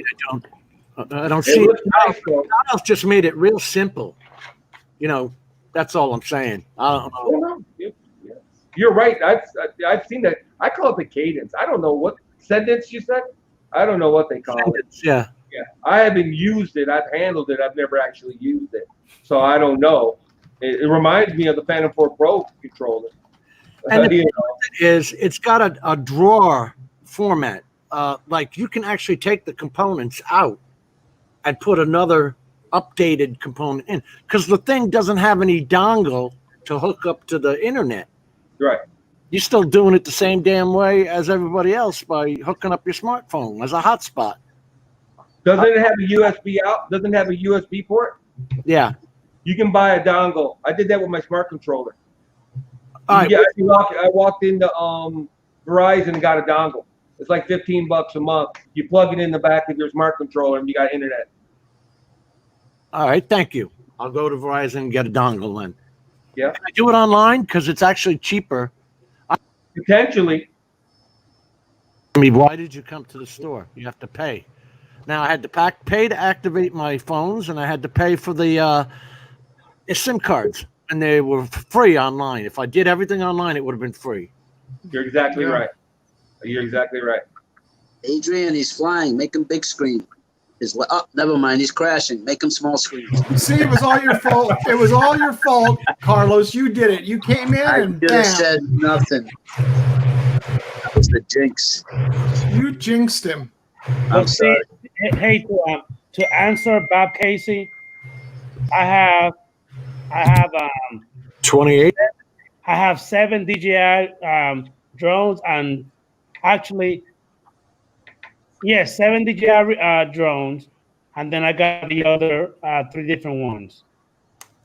I don't see looks nice, though. Donald's just made it real simple. That's all I'm saying. I don't know. You're right. I've seen that. I call it the Cadence. I don't know what Sendence you said. I don't know what they call it. Yeah. Yeah, I haven't used it. I've handled it. I've never actually used it, so I don't know. It reminds me of the Phantom 4 Pro controller. And the thing is, it's got a drawer format. Like you can actually take the components out and put another updated component in, because the thing doesn't have any dongle to hook up to the internet. Right. You're still doing it the same damn way as everybody else by hooking up your smartphone as a hotspot. Doesn't it have a USB out? Doesn't it have a USB port? Yeah. You can buy a dongle. I did that with my smart controller. All right. I walked into Verizon and got a dongle. It's like $15 a month. You plug it in the back of your smart controller and you got internet. All right. Thank you. I'll go to Verizon and get a dongle then. Yeah. Can I do it online? Because it's actually cheaper. Potentially. I mean, why did you come to the store? You have to pay. Now I had to pay to activate my phones, and I had to pay for the SIM cards, and they were free online. If I did everything online, it would have been free. You're exactly right. You're exactly right. Adrian, he's flying. Make him big screen. Never mind. He's crashing. Make him small screen. See, it was all your fault. It was all your fault, Carlos. You did it. You came in and should have said nothing. That was the jinx. You jinxed him. I'm sorry. Hey, to answer Bob Casey, I have 28. I have 7 DJI drones, and actually, 7 DJI drones, and then I got the other 3 different ones.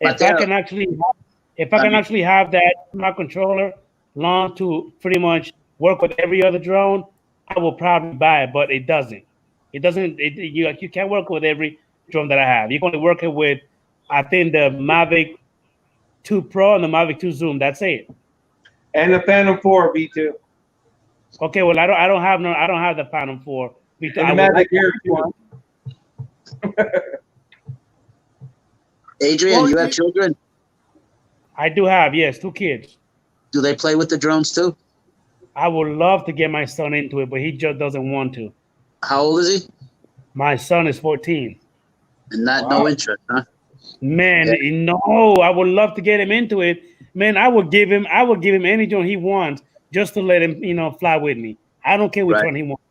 If I can actually have that smart controller long to pretty much work with every other drone, I will probably buy it, but it doesn't. You can't work with every drone that I have. You can only work it with, I think, the Mavic 2 Pro and the Mavic 2 Zoom. That's it. And the Phantom 4 V2. Okay, well I don't have the Phantom 4 V2. And the Mavic Air 2. Adrian, you have children? I do have, yes, 2 kids. Do they play with the drones too? I would love to get my son into it, but he just doesn't want to. How old is he? My son is 14. And no interest, huh? Man, no, I would love to get him into it. Man, I would give him any drone he wants just to let him, fly with me. I don't care which one he wants.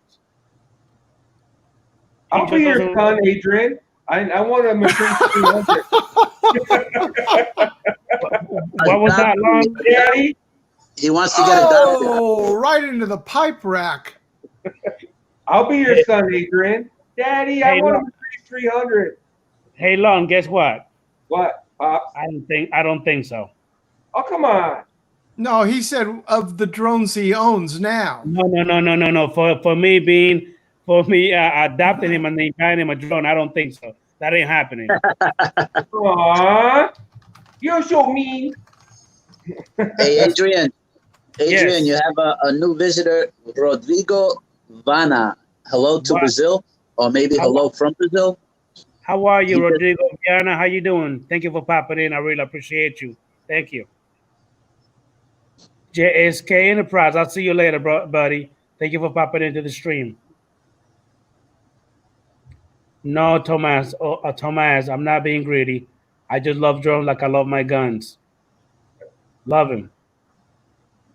I'll be your son, Adrian. I want a Matrice 300. What was that, Long Daddy? He wants to get it done. Oh, right into the pipe rack. I'll be your son, Adrian. Daddy, I want a Matrice 300. Hey, Long, guess what? What, Pops? I don't think so. Oh, come on. No, he said of the drones he owns now. No. For me being for me adopting him and then buying him a drone. I don't think so. That ain't happening. Aww, you're so mean. Hey, Adrian, Yes. you have a new visitor, Rodrigo Vana. Hello to Wow. Brazil, or maybe hello from Brazil. How are you, He said- Rodrigo? Diana, how you doing? Thank you for popping in. I really appreciate you. Thank you. JSK Enterprise. I'll see you later, buddy. Thank you for popping into the stream. No, Tomas. Tomas, I'm not being greedy. I just love drones like I love my guns. Love him.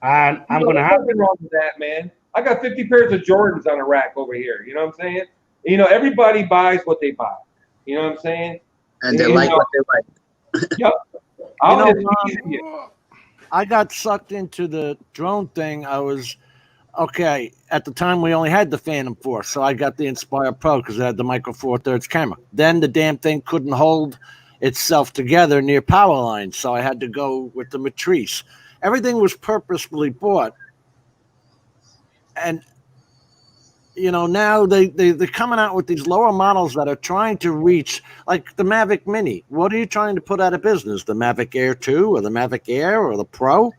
And I'm gonna have nothing wrong with that, man. I got 50 pairs of Jordans on a rack over here. You know what I'm saying? Everybody buys what they buy. You know what I'm saying? And they like what they like. Yep. I got sucked into the drone thing. I was okay. At the time, we only had the Phantom 4, so I got the Inspire Pro because it had the Micro Four Thirds camera. Then the damn thing couldn't hold itself together near power lines, so I had to go with the Matrice. Everything was purposefully bought, and now they're coming out with these lower models that are trying to reach, like the Mavic Mini. What are you trying to put out of business? The Mavic Air 2 or the Mavic Air or the Pro?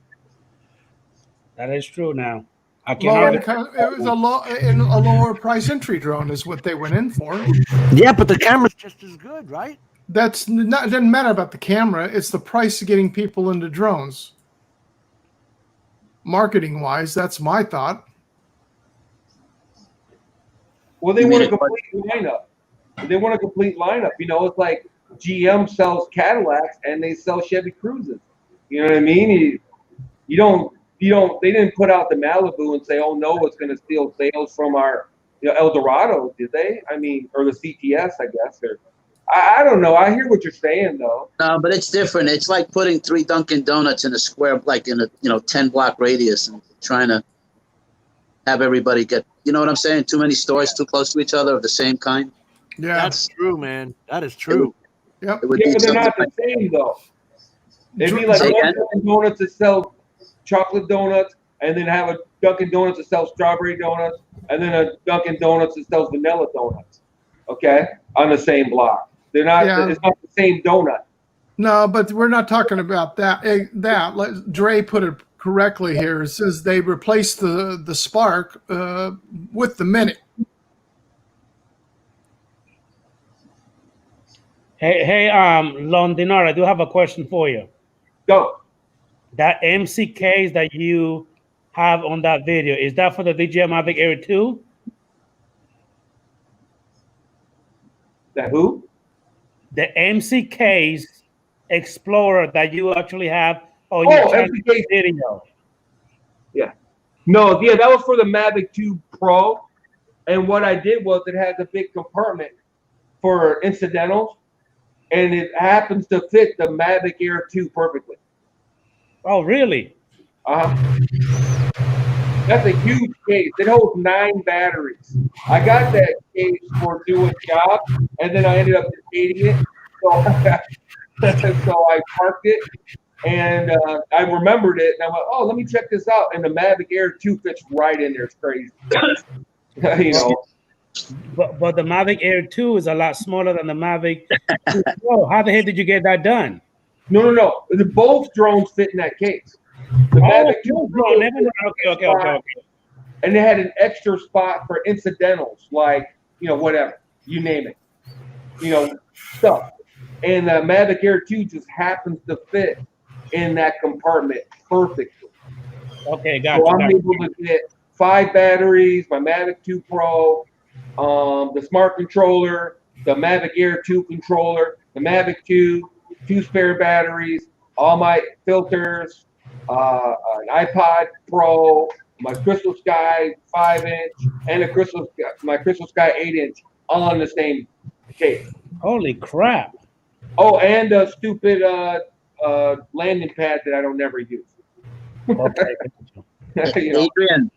That is true now. It was a lower price entry drone is what they went in for. Yeah, but the camera's just as good, right? It doesn't matter about the camera. It's the price of getting people into drones. Marketing wise, that's my thought. Well, they want a complete lineup. They want a complete lineup. It's like GM sells Cadillacs and they sell Chevy Cruises. You know what I mean? They didn't put out the Malibu and say, oh no, it's going to steal sales from our Eldorado, did they? I mean, or the CTS, I guess. Or I don't know. I hear what you're saying though. No, but it's different. It's like putting 3 Dunkin' Donuts in a square, like in a 10-block radius, and trying to have everybody get. You know what I'm saying? Too many stores too close to each other of the same kind. Yeah, that's true, man. That is true. Yep. But they're not the same though. It'd be like one Dunkin' Donuts that sell chocolate donuts, and then have a Dunkin' Donuts that sells strawberry donuts, and then a Dunkin' Donuts that sells vanilla donuts. Okay, on the same block. They're not. Yeah. It's not the same donut. No, but we're not talking about that. Dre put it correctly here. It says they replaced the Spark with the Mini. Hey, Londinar, I do have a question for you. Go. That MC case that you have on that video, is that for the Dji Mavic Air 2? The who? The MC case Explorer that you actually have on your MC case video. Yeah. No, yeah, that was for the Mavic 2 Pro. And what I did was it has a big compartment for incidentals, and it happens to fit the Mavic Air 2 perfectly. Oh, really? That's a huge case. It holds 9 batteries. I got that case for doing jobs, and then I ended up hating it. So I parked it, and I remembered it, and I went, oh, let me check this out. And the Mavic Air 2 fits right in there. It's crazy. But the Mavic Air 2 is a lot smaller than the Mavic 2 Pro. How the heck did you get that done? No. Both drones fit in that case. The Mavic 2 Pro. Okay. And they had an extra spot for incidentals, like, whatever. You name it. Stuff. And the Mavic Air 2 just happens to fit in that compartment perfectly. Okay, gotcha. So I'm able to get 5 batteries, my Mavic 2 Pro, the smart controller, the Mavic Air 2 controller, the Mavic 2 spare batteries, all my filters, an iPod Pro, my Crystal Sky 5-inch, and my Crystal Sky 8-inch, all on the same case. Holy crap! Oh, and a stupid landing pad that I don't never use. Okay. Adrian.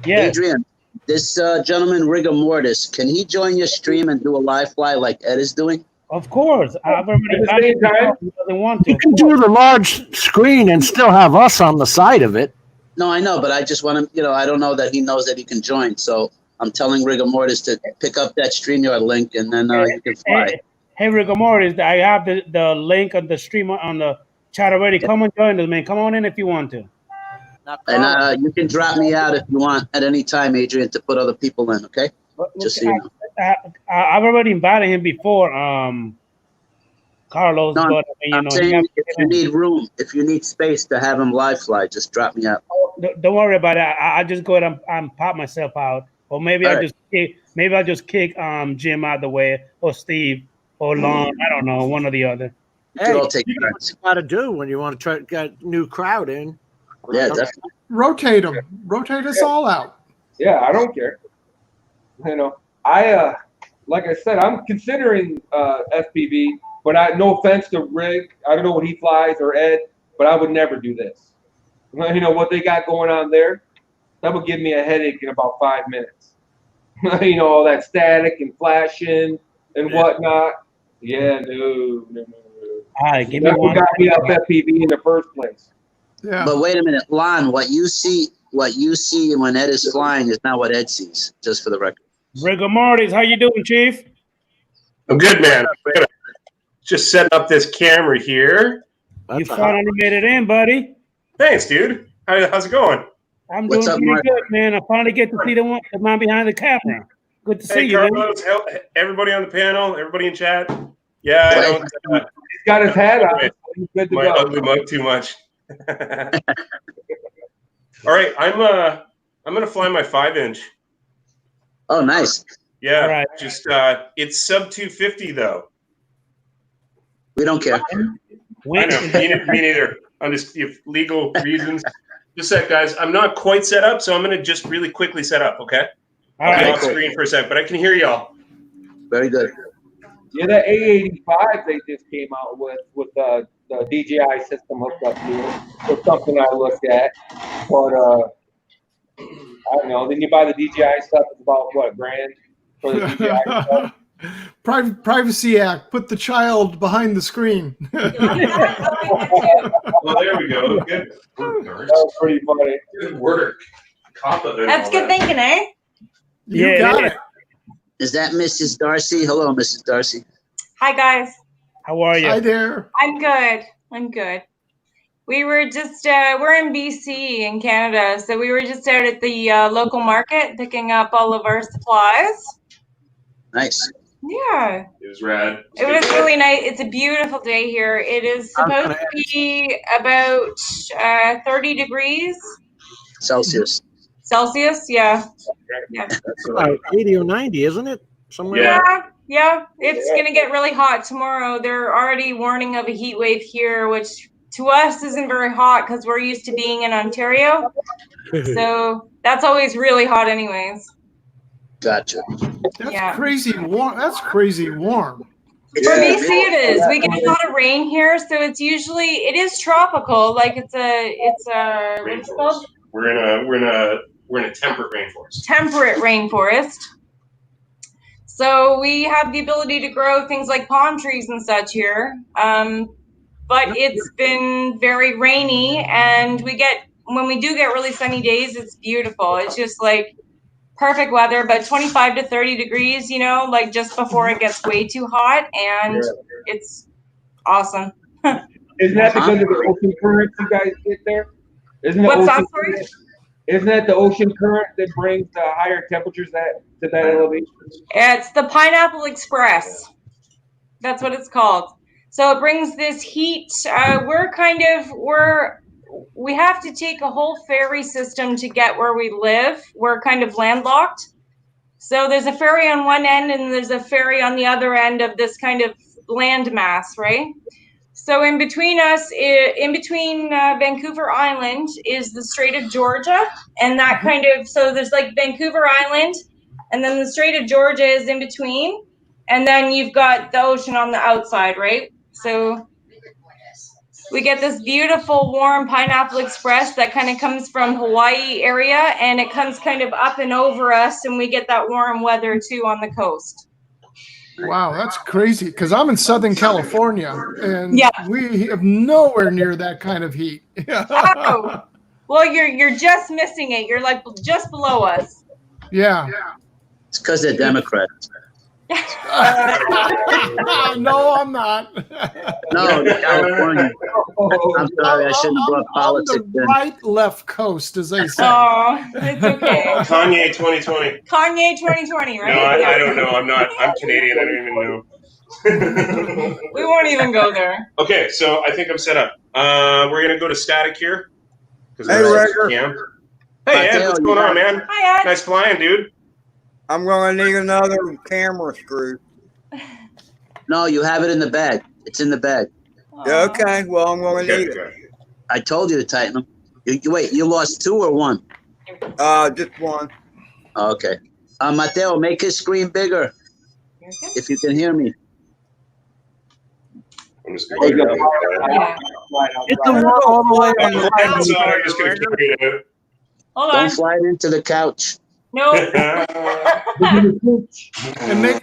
Yes. Adrian, this gentleman Rigor Mortis, can he join your stream and do a live fly like Ed is doing? Of course. I've already At the same time, he doesn't want to. You can do the large screen and still have us on the side of it. No, I know, but I just want him, I don't know that he knows that he can join. So I'm telling rigor mortis to pick up that StreamYard link, and then you can fly. Hey, rigor mortis, I have the link on the stream on the chat already. Come on, join us, man. Come on in if you want to. And you can drop me out if you want at any time, Adrian, to put other people in. Okay, just so you know. I've already invited him before, Carlos. No, but I'm saying if you need room, if you need space to have him live fly, just drop me out. Don't worry about it. I just go ahead and pop myself out, or maybe I'll just kick Jim out the way, or Steve, or Lon. I don't know, one or the other. Hey, all take what you got to do when you want to try to get a new crowd in. Yeah, definitely. Rotate them. Rotate us all out. Yeah, I don't care. You know, like I said, I'm considering FPV, but no offense to Rick, I don't know what he flies, or Ed, but I would never do this. You know what they got going on there? That would give me a headache in about 5 minutes. You know, all that static and flashing and whatnot. Yeah, no. All right, give me That's what got me off FPV in the first place. Yeah. But wait a minute, Lon, what you see when Ed is flying is not what Ed sees, just for the record. Rigor mortis, how you doing, Chief? I'm good, man. Just setting up this camera here. You finally made it in, buddy. Thanks, dude. How's it going? I'm doing pretty good, man. I finally get to see the man behind the camera. Good to see you, Carlos, man. everybody on the panel, everybody in chat. Yeah, I don't. He's got his hat on. He's good to my go. ugly mug too much. All right, I'm gonna fly my 5-inch. Oh, nice. Yeah, right. Just it's sub 250 though. We don't care. I know, me neither. I'm just if legal reasons. Just a sec, guys. I'm not quite set up, so I'm gonna just really quickly set up. Okay. I'll be off screen for a sec, but I can hear y'all. Very good. Yeah, the A85 they just came out with the DJI system hooked up to it. It's something I looked at, but I don't know. Then you buy the DJI stuff. It's about what, $1,000 for the DJI stuff. Privacy Act. Put the child behind the screen. Well, there we go. Good work, That was pretty funny. Good work. That's good thinking, eh? You got it. Is that Mrs. Darcy? Hello, Mrs. Darcy. Hi, guys. How are you? Hi there. I'm good. We were just, we're in BC in Canada, so we were just out at the local market picking up all of our supplies. Nice. Yeah. It was rad. It was really nice. It's a beautiful day here. It is supposed to be about 30 degrees. Celsius. Yeah. That's about 80 or 90, isn't it? Somewhere. Yeah. It's going to get really hot tomorrow. They're already warning of a heat wave here, which to us isn't very hot because we're used to being in Ontario. So that's always really hot anyways. Gotcha. That's crazy warm. That's crazy warm. For BC it is. We get a lot of rain here, so it is tropical. Like it's what's it called? We're in a temperate rainforest. Temperate rainforest. So we have the ability to grow things like palm trees and such here. But it's been very rainy, and when we do get really sunny days, it's beautiful. It's just like perfect weather, about 25 to 30 degrees, you know, like just before it gets way too hot, and it's awesome. Isn't that because of the ocean currents you guys get there? Isn't that the ocean current that brings the higher temperatures to that elevation? It's the Pineapple Express. That's what it's called. So it brings this heat. We have to take a whole ferry system to get where we live. We're kind of landlocked. So there's a ferry on one end and there's a ferry on the other end of this kind of land mass, right? So in between us, Vancouver Island is the Strait of Georgia. And that so there's like Vancouver Island, and then the Strait of Georgia is in between. And then you've got the ocean on the outside, right? So we get this beautiful warm Pineapple Express that kind of comes from Hawaii area, and it comes kind of up and over us, and we get that warm weather too on the coast. Wow, that's crazy. Because I'm in Southern California, and we have nowhere near that kind of heat. Oh, well, you're just missing it. You're like just below us. Yeah. It's because they're Democrats. No, I'm not. No, California. I'm sorry, I shouldn't have brought politics on the in. right left coast, as they say. Oh, it's okay. Kanye 2020. Kanye 2020, No, right? I don't know. I'm not. I'm Canadian. I don't even know. We won't even go there. Okay, so I think I'm set up. We're gonna go to static here. Hey, Rigger. Hey, Ed, what's going on, man? Hi, Ed. Nice flying, dude. I'm going to need another camera screw. No, you have it in the bag. It's in the bag. Yeah, okay, well, I'm going to need it. I told you to tighten them. Wait, you lost 2 or 1? Just 1. Okay. Mateo, make his screen bigger. If you can hear me. I'm just going to It's the one all the way on the I'm just going to carry it out. Hold Don't on. fly it into the couch. No.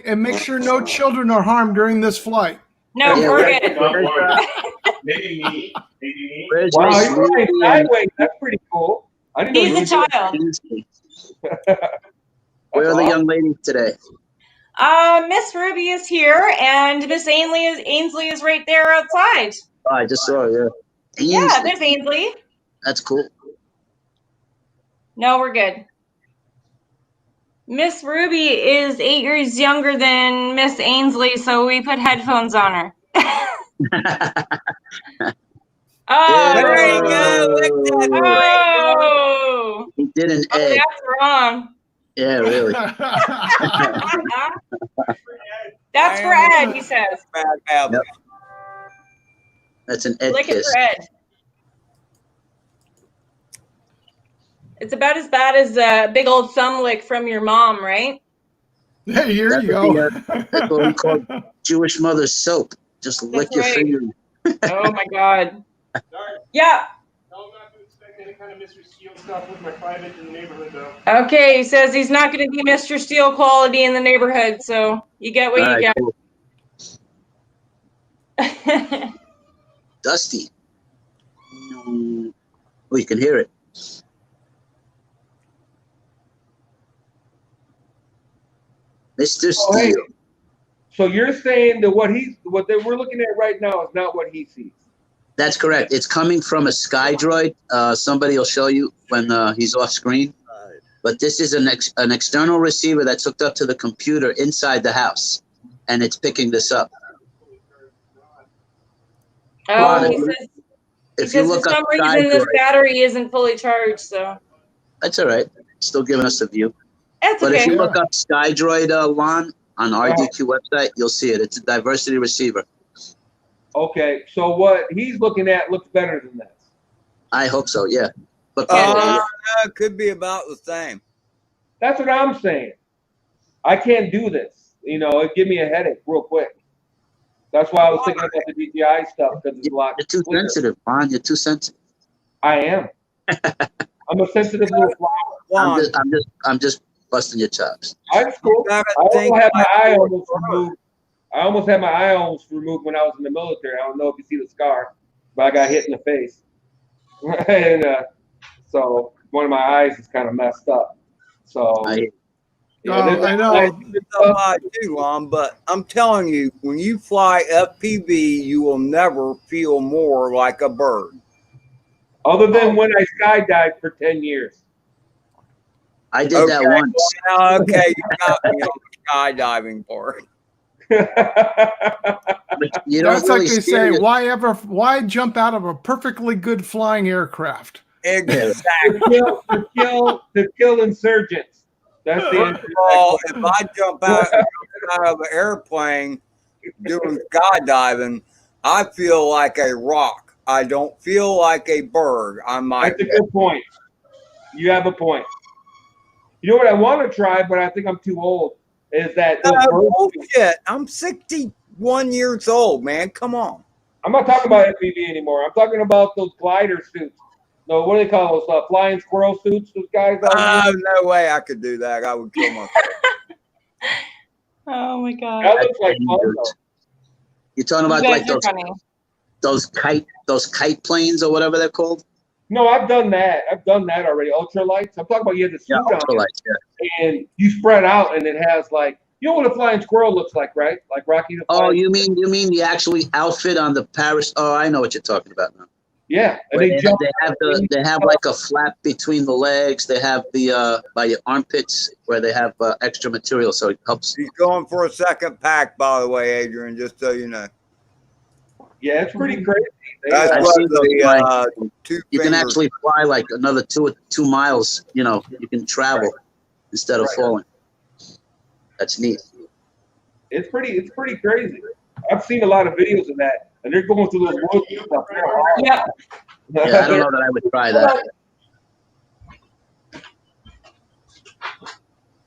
And make sure no children are harmed during this flight. No, Yeah, we're right. good. Maybe me. Maybe me. Where's Wow, Miss you're flying Ruby? sideways. That's pretty cool. I didn't know He's you a could do child. Where are the young ladies today? Miss Ruby is here, and Miss Ainsley is right there outside. Oh, I just saw her, yeah. Yeah, Ainsley. there's Ainsley. That's cool. No, we're good. Miss Ruby is 8 years younger than Miss Ainsley, so we put headphones on her. Oh, There you go. Look at that. oh, He did an oh, egg. that's wrong. Yeah, really. That's for Ed, he says. Bad habit. Yep. That's an Ed Lick it kiss. for Ed. It's about as bad as a big old thumb lick from your mom, right? Hey, here That's you go. That's what we call Jewish mother's soap. Just lick your right. finger. Oh my God. Yeah. No, I'm not going to expect any kind of Mr. Steele stuff with my private in the neighborhood, though. Okay, he says he's not going to be Mr. Steele quality in the neighborhood, so you get what All you right, get. cool. Dusty. Oh, you can hear it. Mr. Oh, hey. Steele. So you're saying that what we're looking at right now is not what he sees. That's correct. It's coming from a SkyDroid. Somebody will show you when he's off screen. But this is an external receiver that's hooked up to the computer inside the house, and it's picking this up. Oh, he says, If you for look up some reason this SkyDroid, battery isn't fully charged, so. that's all right. Still giving us a view. That's But okay. if you look up SkyDroid Lon on RDQ website, you'll see it. It's a diversity receiver. Okay, so what he's looking at looks better than this. I hope so, yeah. But It could be about the same. That's what I'm saying. I can't do this. You know, it give me a headache real quick. That's why I was thinking about the DJI stuff because it's a lot. You're too sensitive, Ron. You're too sensitive. I am. I'm a sensitive little flower. I'm just busting your chops. That's cool. I almost had my eye almost removed. I almost had my eye almost removed when I was in the military. I don't know if you see the scar, but I got hit in the face. And so one of my eyes is kind of messed up. So I know. Too long, but I'm telling you, when you fly FPV, you will never feel more like a bird. Other than when I skydived for 10 years. I did that once. Well, okay, you got me on the skydiving part. That's like they say, why jump out of a perfectly good flying aircraft? Exactly. to kill insurgents. That's the answer. Well, if I jump out of an airplane doing skydiving, I feel like a rock. I don't feel like a bird. That's a good point. You have a point. You know what I want to try, but I think I'm too old, is that bullshit. I'm 61 years old, man. Come on. I'm not talking about FPV anymore. I'm talking about those glider suits. No, what do they call those? Flying squirrel suits? Those guys? No way I could do that. I would kill myself. Oh my God. That looks like fun, though. You're talking about like those kite planes or whatever they're called? No, I've done that. I've done that already. Ultralights. I'm talking about you have the suit on. Ultralights, and you spread out, and it has like, you know what a flying squirrel looks like, right? Like Rocky the Flying. Oh, you mean the actually outfit on the Paris? Oh, I know what you're talking about now. Yeah, and Where they have like a flap between the legs. They have the by your armpits where they have extra material, so it helps. He's going for a second pack, by the way, Adrian. Just so you know. Yeah, it's pretty crazy. That's what the you can actually fly like another 2 miles. You know, you can travel instead of falling. That's neat. It's pretty crazy. I've seen a lot of videos of that, and they're going through those woods and stuff. Yeah. Yeah, I don't know that I would try that.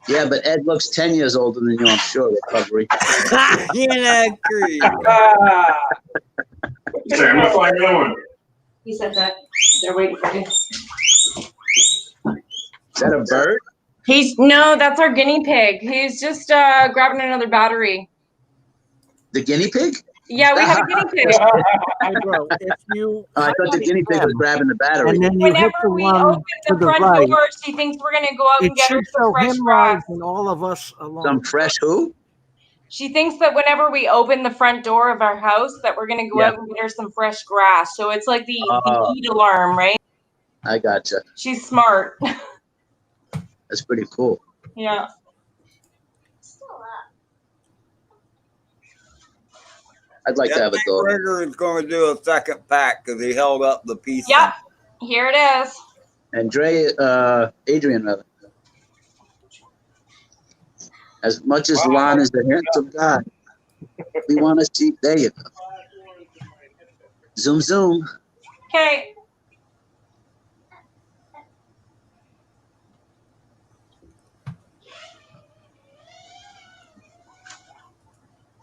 Yeah, but Ed looks 10 years older than you, I'm sure, recovery. Yeah, agree. Sorry, I'm gonna find another one. He said that. They're waiting for you. Is that a bird? No, that's our guinea pig. He's just grabbing another battery. The guinea pig? Yeah, we have a guinea pig. Bro, if you, I thought the guinea pig was grabbing the battery. and then you hit the Whenever we one open to the the front right, door, she thinks we're gonna go out it and get her should some show fresh him grass. live and all of us alone. Some fresh who? She thinks that whenever we open the front door of our house, that we're gonna go out and get her some fresh grass. So it's like the heat alarm, right? I gotcha. She's smart. That's pretty cool. Yeah. I'd like to have a dog. Rigger is going to do a second pack because he held up the piece. Yep. Here it is. And Adrian, rather. As much as Lon is the handsome guy, we want to see. There you go. Zoom, zoom. Okay.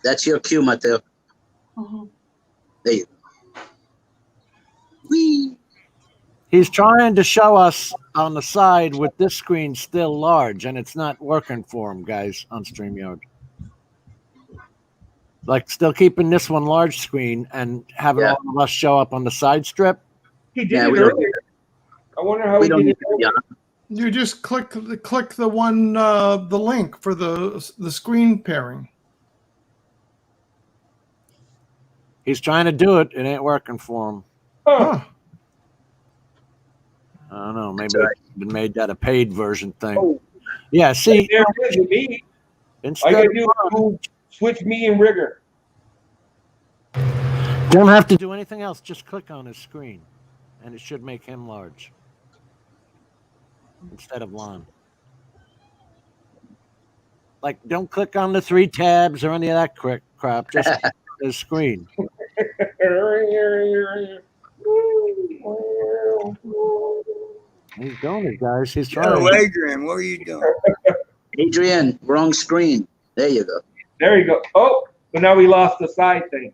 That's your cue, Mateo. Mm-hmm. There you go. Whee! He's trying to show us on the side with this screen still large, and it's not working for him, guys, on StreamYard. Like, still keeping this one large screen and having all of us show up on the side strip. He did it earlier. I wonder how he did it earlier. You just click the one the link for the screen pairing. He's trying to do it. It ain't working for him. Huh. I don't know. Maybe they made that a paid version thing. Oh. Yeah, see. There it is with me. Instead I gotta do switch me and Rigger. Don't have to do anything else. Just click on his screen, and it should make him large instead of Lon. Like, don't click on the 3 tabs or any of that crap. Just his screen. He's doing it, guys. He's trying. Oh, Adrian, what are you doing? Adrian, wrong screen. There you go. There you go. Oh, but now we lost the side thing.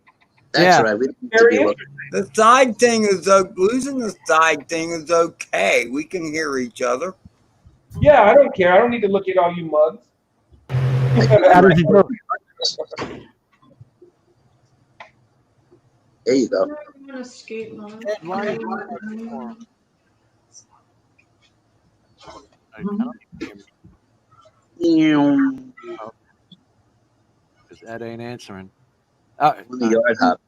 That's right. Very interesting. The side thing is losing the side thing is okay. We can hear each other. Yeah, I don't care. I don't need to look at all you mugs. There you go. Because Ed ain't answering. On the yard hop.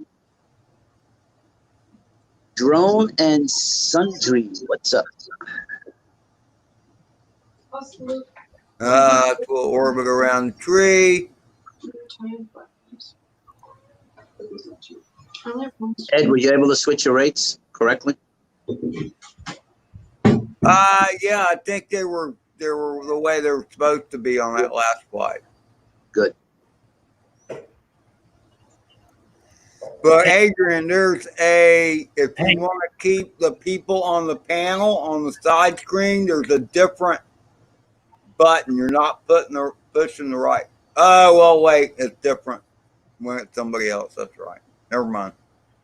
Drone and Sundry, what's up? We'll orbit around the tree. Ed, were you able to switch your rates correctly? Yeah, I think they were the way they were supposed to be on that last flight. Good. But Adrian, if you want to keep the people on the panel on the side screen, there's a different button. You're not pushing the right. Oh, well, wait, it's different when it's somebody else. That's right. Never mind.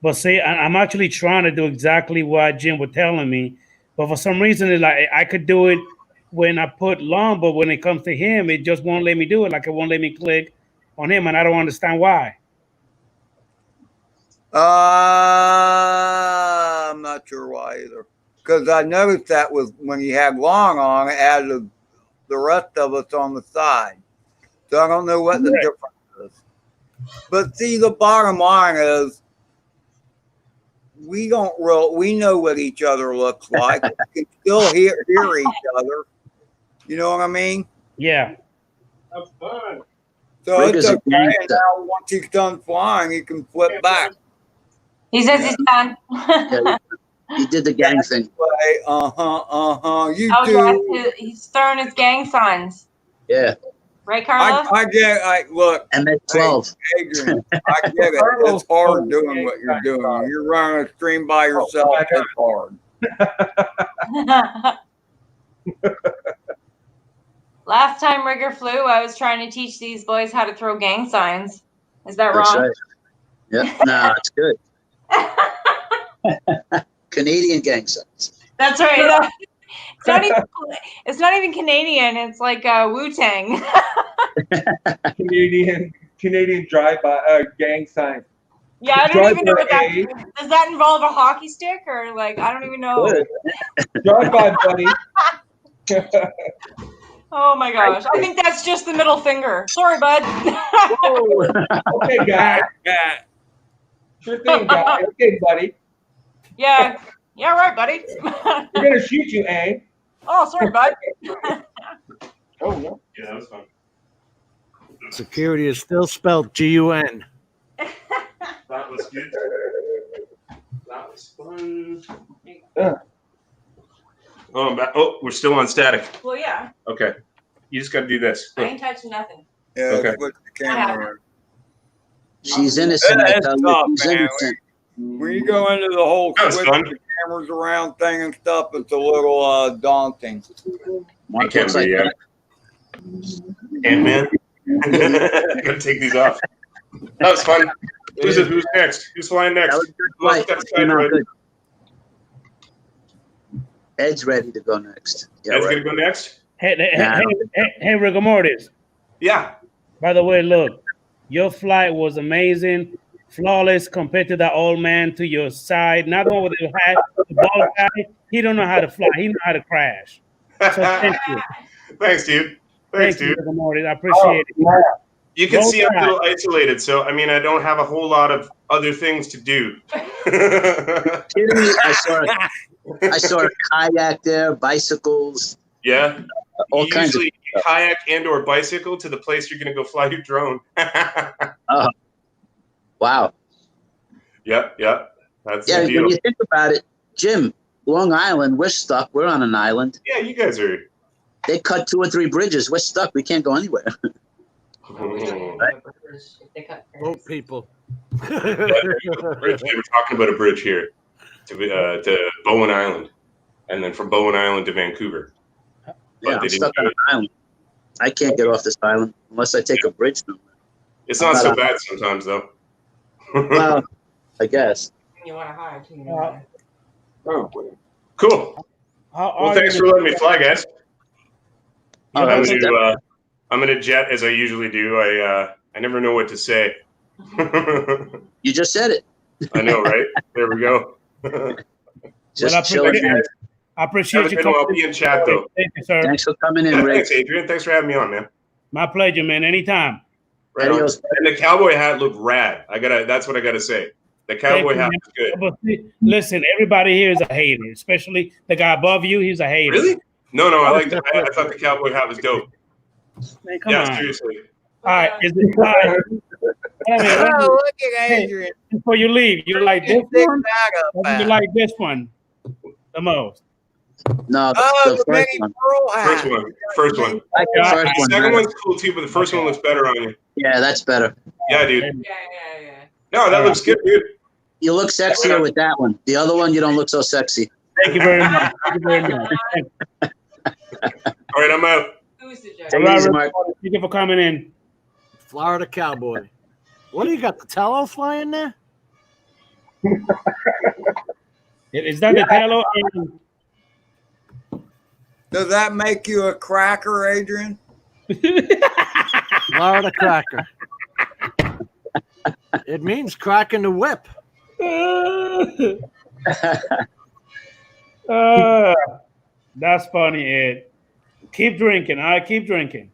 But see, I'm actually trying to do exactly what Jim was telling me, but for some reason, it's like I could do it when I put Lon, but when it comes to him, it just won't let me do it. Like it won't let me click on him, and I don't understand why. I'm not sure why either. Because I noticed that was when you had Long on, it added the rest of us on the side. So I don't know what the difference is. But see, the bottom line is we know what each other looks like. We can still hear each other. You know what I mean? Yeah. That's fun. So it's okay. And now once he's done flying, he can flip back. He says he's done. He did the gang thing. You Oh, do. yes, he's throwing his gang signs. Yeah. Right, Carlos? I get. Look. MS-12. Hey, Adrian, I get it. It's hard doing what you're doing. You're running a stream by yourself. It's hard. Last time Rigger flew, I was trying to teach these boys how to throw gang signs. Is that That's wrong? right. Yeah. No, it's good. Canadian gang signs. That's right. It's not even Canadian. It's like Wu-Tang. Canadian drive-by gang sign. Yeah, I don't even know what that is. Does that involve a hockey stick or like I don't even know. Drive-by, buddy. Oh my gosh. I think that's just the middle finger. Sorry, bud. Okay, guy. Sure thing, guy. Okay, buddy. Yeah. Yeah, right, buddy. We're gonna shoot you, eh? Oh, sorry, bud. Oh no. Yeah, that was fun. Security is still spelled G-U-N. That was good. That was fun. Oh, I'm back. Oh, we're still on static. Well, yeah. Okay. You just got to do this. I ain't touching nothing. Yeah, Okay. put the camera on. She's innocent. I tell you, she's innocent. When you go into the whole switch the cameras around thing and stuff, it's a little daunting. I can't be yet. Ant-Man. I gotta take these off. That was fun. Who's next? Who's flying next? Ed's ready to go next. Yeah, Ed's gonna go next? Hey, rigor mortis. Yeah. By the way, look, your flight was amazing, flawless compared to that old man to your side. Not the one with the hat, the bald guy. He don't know how to fly. He know how to crash. So thank you. Thanks, dude. Thanks, dude. Rigor mortis. I appreciate it. You can see I'm a little isolated, so I mean I don't have a whole lot of other things to do. I saw a kayak there, bicycles. Yeah. All kinds of kayak and/or bicycle to the place you're going to go fly your drone. Oh, wow. Yep. That's yeah. the deal. When you think about it, Jim, Long Island, we're stuck. We're on an island. Yeah, you guys are. They cut 2 or 3 bridges. We're stuck. We can't go anywhere. Boat people. They were talking about a bridge here to Bowen Island, and then from Bowen Island to Vancouver. Yeah, I'm stuck on an island. I can't get off this island unless I take a bridge somewhere. It's not so bad sometimes, though. Well, I guess. You want to hide too. Oh, cool. Well, thanks for letting me fly, guys. I'm gonna jet as I usually do. I never know what to say. You just said it. I know, right? There we go. Just chilling. I appreciate you coming. I'll be in chat though. Thank you, sir. Thanks for coming in, Ray. Thanks, Adrian. Thanks for having me on, man. My pleasure, man. Anytime. Right on. And the cowboy hat looked rad. That's what I gotta say. The cowboy hat was good. But listen, everybody here is a hater, especially the guy above you. He's a hater. Really? No. I thought the cowboy hat was dope. Man, come on. Seriously. All right. Is it fine? Oh, look at Adrian. Before you leave, you like this one? Or you like this one the most? No, the first one. First one. The second one's cool too, but the first one looks better on you. Yeah, that's better. Yeah, dude. Yeah. No, that looks good, dude. You look sexier with that one. The other one, you don't look so sexy. Thank you very much. All right, I'm out. Thank you for coming in. Florida Cowboy. What do you got? The tallow flying there? Is that the tallow? Does that make you a cracker, Adrian? Florida cracker. It means cracking the whip. That's funny, Ed. Keep drinking. All right, keep drinking.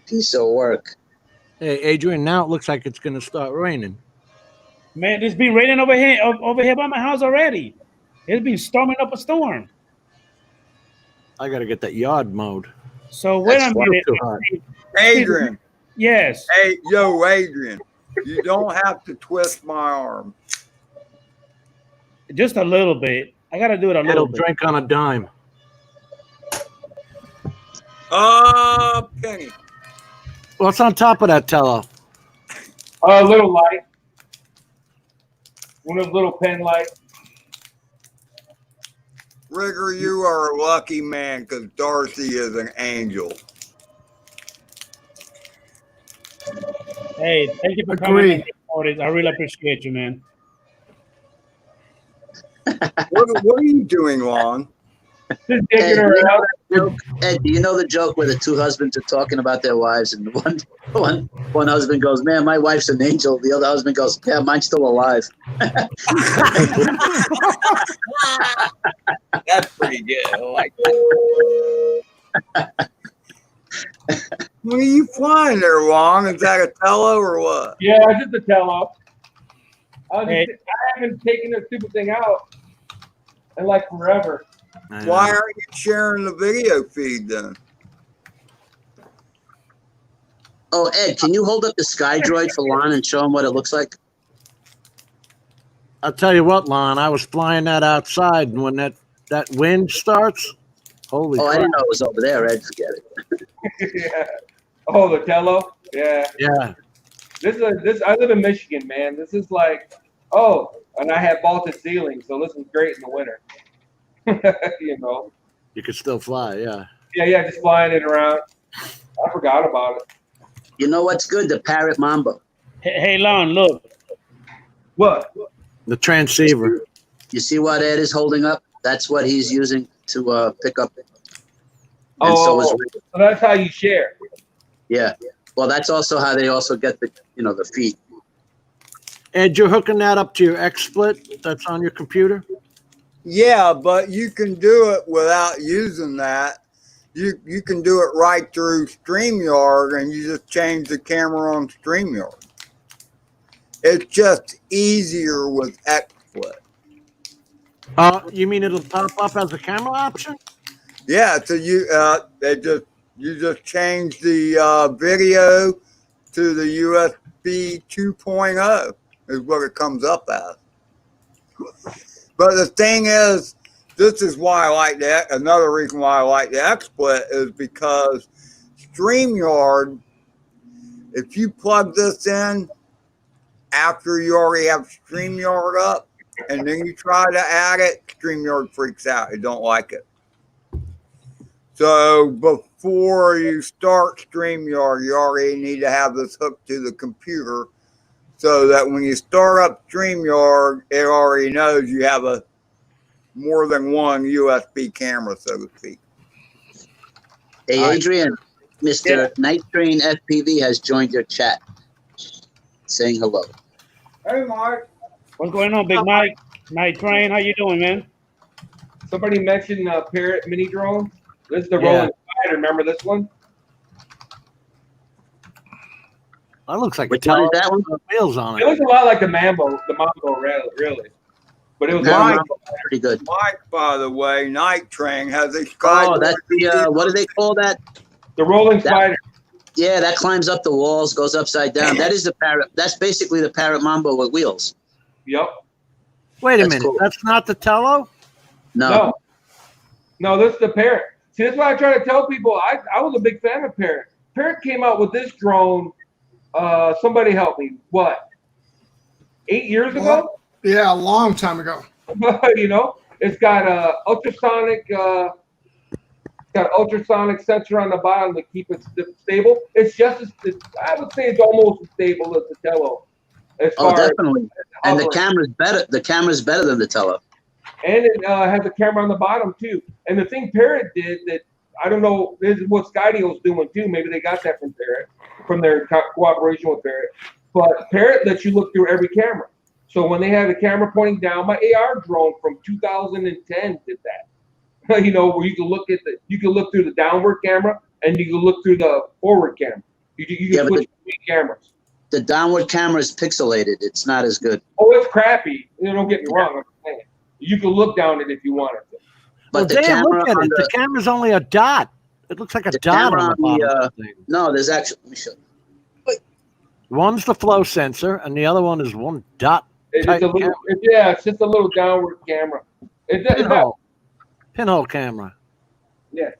Piece of work. Hey, Adrian, now it looks like it's going to start raining. Man, it's been raining over here by my house already. It's been storming up a storm. I got to get that yard mowed. So wait a minute. Adrian. Yes. Hey, yo, Adrian. You don't have to twist my arm. Just a little bit. I got to do it a little bit. Drink on a dime. Penny. What's on top of that tello? A little light. One of those little pen lights. Rigger, you are a lucky man because Darcy is an angel. Hey, thank you for coming. I really appreciate you, man. What are you doing, Lon? Ed, do you know the joke where the two husbands are talking about their wives, and one husband goes, "Man, my wife's an angel." The other husband goes, "Yeah, mine's still alive." That's pretty good. I like that. What are you flying there, Long? Is that a tello or what? Yeah, just a tello. I haven't taken the stupid thing out in like forever. Why aren't you sharing the video feed then? Oh, Ed, can you hold up the Sky Droid for Lon and show him what it looks like? I'll tell you what, Lon, I was flying that outside, and when that wind starts, holy crap. I didn't know it was over there, Ed. Forget it. Yeah. Oh, the tello? Yeah. Yeah. I live in Michigan, man. This is like, and I have vaulted ceilings, so this is great in the winter. You know. You could still fly, yeah. Yeah, just flying it around. I forgot about it. You know what's good? The Parrot Mambo. Hey, Lon, look. What? The transceiver. You see what Ed is holding up? That's what he's using to pick up. So that's how you share. Yeah. Well, that's also how they also get the feed. Ed, you're hooking that up to your XSplit that's on your computer? Yeah, but you can do it without using that. You can do it right through StreamYard, and you just change the camera on StreamYard. It's just easier with XSplit. You mean it'll pop up as a camera option? Yeah, so you just change the video to the USB 2.0 is what it comes up as. But the thing is, this is why I like that. Another reason why I like the XSplit is because StreamYard, if you plug this in after you already have StreamYard up and then you try to add it, StreamYard freaks out. It don't like it. So before you start StreamYard, you already need to have this hooked to the computer so that when you start up StreamYard, it already knows you have more than one USB camera, so to speak. Hey, Adrian, Mr. Night Train FPV has joined your chat, saying hello. Hey, Mike. What's going on, Big Mike? Night Train, how you doing, man? Somebody mentioned Parrot mini drone. This is the rolling spider. Remember this one? That looks like Which one is that one? Wheels on It looks a lot like the Mambo, really. But it was pretty good. Mike, by the way, Night Train has a sky. Oh, that's the what do they call that? The rolling spider. Yeah, that climbs up the walls, goes upside down. That is the Parrot. That's basically the Parrot Mambo with wheels. Yep. Wait a minute. Cool. That's not the tello? No, this is the Parrot. See, that's why I try to tell people. I was a big fan of Parrot. Parrot came out with this drone. Somebody help me. What? 8 years ago? Yeah, a long time ago. You know, it's got a ultrasonic. Got an ultrasonic sensor on the bottom to keep it stable. It's just I would say it's almost as stable as the tello. Definitely. And the camera's better. The camera's better than the tello. And it has a camera on the bottom too. And the thing Parrot did that I don't know, this is what Skydio's doing too. Maybe they got that from Parrot, from their cooperation with Parrot. But Parrot lets you look through every camera. So when they have a camera pointing down, my AR drone from 2010 did that. You know, where you can look through the downward camera and you can look through the forward camera. You can switch between cameras. The downward camera is pixelated. It's not as good. Oh, it's crappy. You don't get me wrong. I'm saying. You can look down it if you wanted to. But the camera, look at it. The camera's only a dot. It looks like a dot on the bottom of the thing. No, there's actually. Let me show you. One's the flow sensor, and the other one is one dot. It's just a little downward camera. Pinhole camera. Yeah.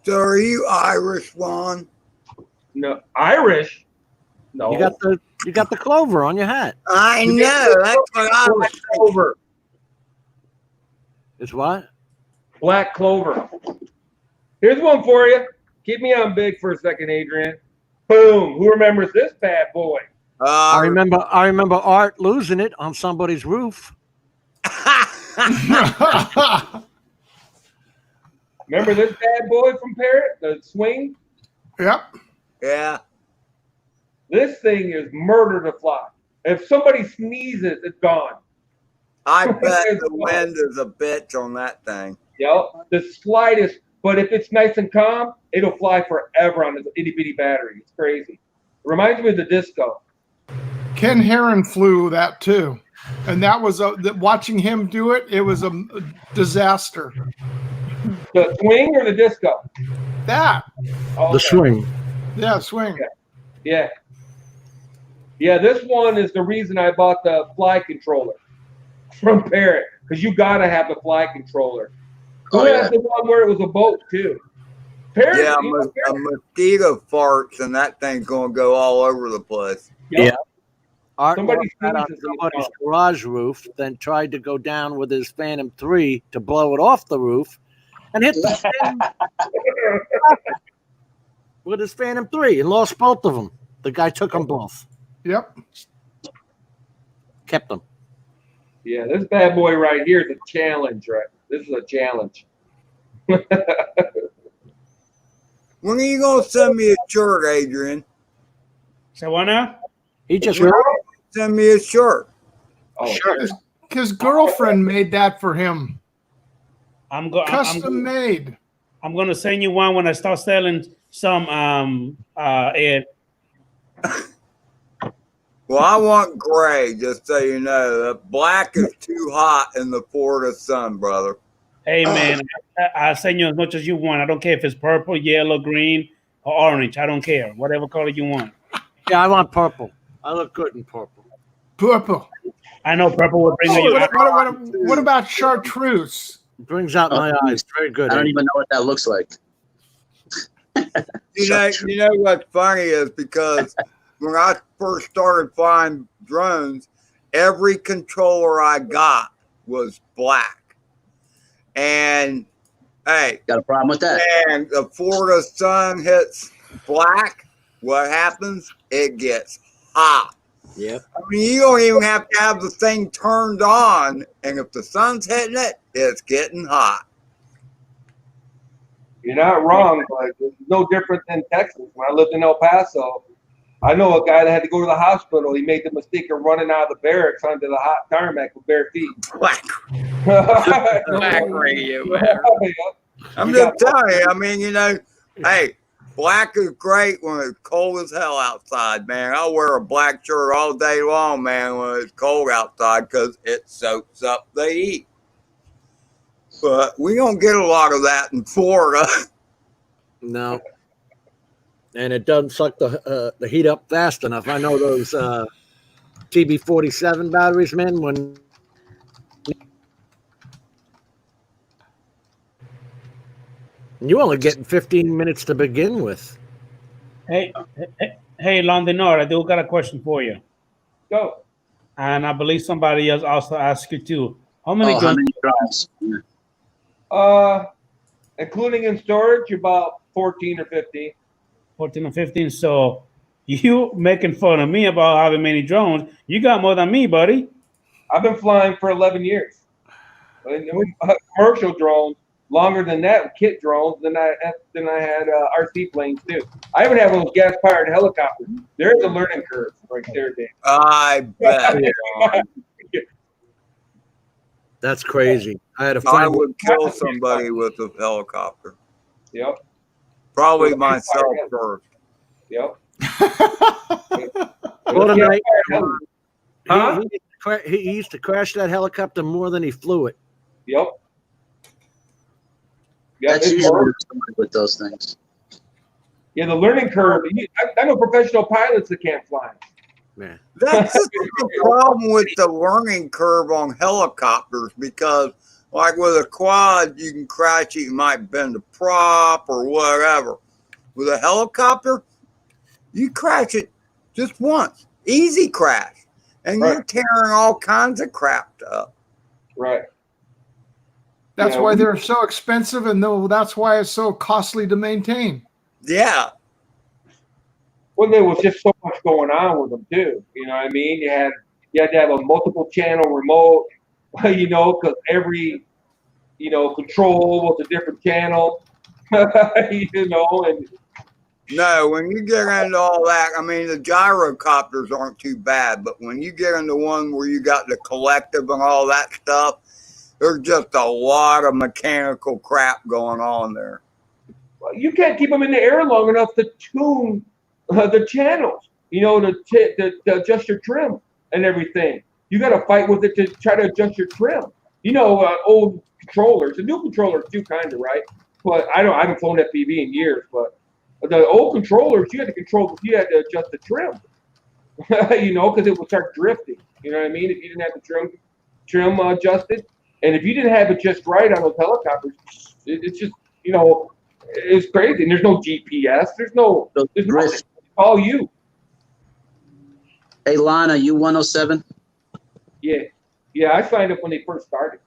So are you Irish, Juan? No, Irish. No. You got the clover on your hat. I know. That's what I was clover. It's what? Black clover. Here's one for you. Keep me on big for a second, Adrian. Boom. Who remembers this bad boy? I remember Art losing it on somebody's roof. Remember this bad boy from Parrot? The swing? Yep. Yeah. This thing is murder to fly. If somebody sneezes, it's gone. I bet the wind is a bitch on that thing. Yep. The slightest, but if it's nice and calm, it'll fly forever on this itty bitty battery. It's crazy. It reminds me of the disco. Ken Heron flew that too, and that was watching him do it. It was a disaster. The swing or the disco? That. Okay. The swing. Yeah, swing. Yeah. Yeah, this one is the reason I bought the fly controller from Parrot, because you gotta have the fly controller. Oh, yeah. The one where it was a boat too. Parrot, yeah, a mosquito farts and that thing's gonna go all over the place. Yeah. Art Somebody walked out on somebody's garage roof, then tried to go down with his Phantom 3 to blow it off the roof, and hit the thing with his Phantom 3 and lost both of them. The guy took them both. Yep. Kept them. Yeah, this bad boy right here is a challenge, right? This is a challenge. When are you gonna send me a shirt, Adrian? So what now? He just send me a shirt. Oh, sure. His girlfriend made that for him. Custom made. I'm gonna send you one when I start selling some. Ed. Well, I want gray, just so you know. Black is too hot in the Florida sun, brother. Hey man, I'll send you as much as you want. I don't care if it's purple, yellow, green, or orange. I don't care. Whatever color you want. Yeah, I want purple. I look good in purple. Purple. I know purple will bring you. What about chartreuse? It brings out my eyes. Very good. I don't even know what that looks like. You know what's funny is because when I first started flying drones, every controller I got was black. And hey, got a problem with that? And the Florida sun hits black. What happens? It gets hot. Yep. I mean, you don't even have to have the thing turned on, and if the sun's hitting it, it's getting hot. You're not wrong, but it's no different than Texas. When I lived in El Paso, I know a guy that had to go to the hospital. He made the mistake of running out of the barracks onto the hot tarmac with bare feet. Black radio, man. I'm just telling you. I mean, you know, hey, black is great when it's cold as hell outside, man. I'll wear a black shirt all day long, man, when it's cold outside because it soaks up the heat. But we don't get a lot of that in Florida. No. And it doesn't suck the heat up fast enough. I know those TB47 batteries, man, when you're only getting 15 minutes to begin with. Hey, Londonor, I do got a question for you. Go. And I believe somebody else also asked you too. How many drones? Including in storage, about 14 or 15. 14 or 15. So you making fun of me about having many drones. You got more than me, buddy. I've been flying for 11 years. Commercial drones. longer than that with kit drones than I had RC planes too. I even have those gas powered helicopters. There's a learning curve right there, Dave. I bet. That's crazy. I had a I friend. would kill somebody with a helicopter. Yep. Probably myself first. Yep. What a night. Huh? He used to crash that helicopter more than he flew it. Yep. Yeah, That's usually with those things. Yeah, the learning curve. I know professional pilots that can't fly. Man. That's the problem with the learning curve on helicopters, because like with a quad, you can crash it, you might bend a prop or whatever. With a helicopter, you crash it just once. Easy crash. And you're tearing all kinds of crap up. Right. That's why they're so expensive, and that's why it's so costly to maintain. Yeah. Well, there was just so much going on with them too. You know what I mean? You had to have a multiple channel remote, because every control was a different channel. And no, when you get into all that, I mean, the gyrocopters aren't too bad, but when you get into one where you got the collective and all that stuff, there's just a lot of mechanical crap going on there. Well, you can't keep them in the air long enough to tune the channels, to adjust your trim and everything. You got to fight with it to try to adjust your trim. Old controllers, the new controllers do kind of, right? But I haven't flown FPV in years, but the old controllers, you had to adjust the trim, because it would start drifting. You know what I mean? If you didn't have the trim adjusted, and if you didn't have it just right on those helicopters, it's just, it's crazy. And there's no GPS. There's nothing. It's all you. Hey, Lana, you 107? Yeah. I signed up when they first started.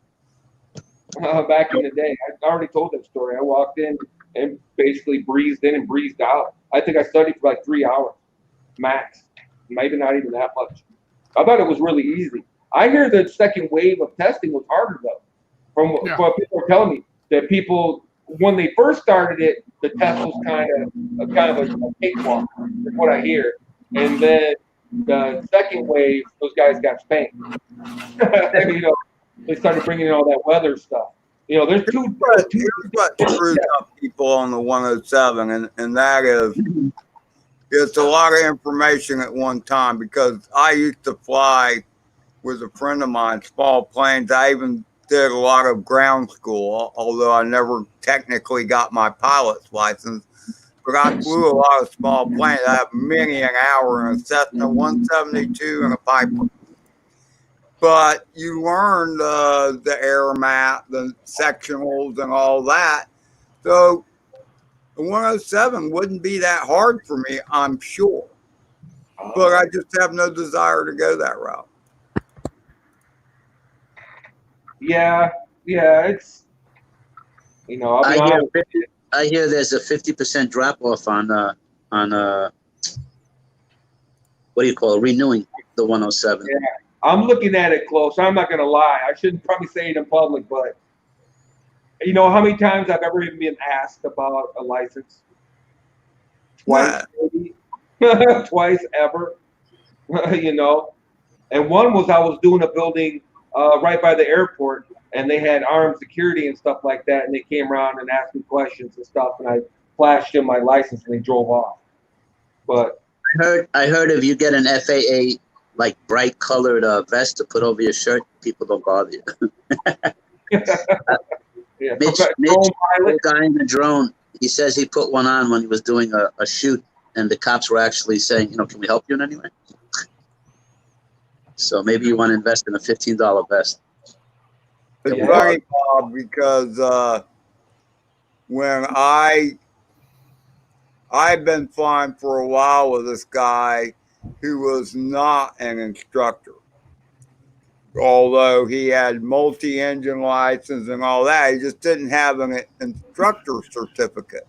Back in the day. I already told that story. I walked in and basically breezed in and breezed out. I think I studied for like 3 hours max. Maybe not even that much. I thought it was really easy. I hear the second wave of testing was harder though. From what people are telling me, that people, when they first started it, the test was kind of a cakewalk, is what I hear. And then the second wave, those guys got spanked. They started bringing in all that weather stuff. There's two. Here's what screws up people on the 107, and that is, it's a lot of information at one time, because I used to fly with a friend of mine, small planes. I even did a lot of ground school, although I never technically got my pilot's license. But I flew a lot of small planes. I have many an hour in a Cessna 172 and a Piper. But you learn the air map, the sectionals, and all that. So the 107 wouldn't be that hard for me, I'm sure. But I just have no desire to go that route. Yeah, it's, I hear there's a 50% drop off on what do you call it, renewing the 107. Yeah, I'm looking at it close. I'm not gonna lie. I shouldn't probably say it in public, but how many times I've ever even been asked about a license? Twice, maybe. Twice ever. And one was I was doing a building right by the airport, and they had armed security and stuff like that, and they came around and asked me questions and stuff, and I flashed them my license, and they drove off. But I heard if you get an FAA like bright colored vest to put over your shirt, people don't bother you. Yeah, Mitch, the guy in the drone, he says he put one on when he was doing a shoot, and the cops were actually saying, can we help you in any way? So maybe you want to invest in a $15 vest. It's funny, Bob, because when I've been flying for a while with this guy who was not an instructor, although he had multi-engine license and all that. He just didn't have an instructor certificate,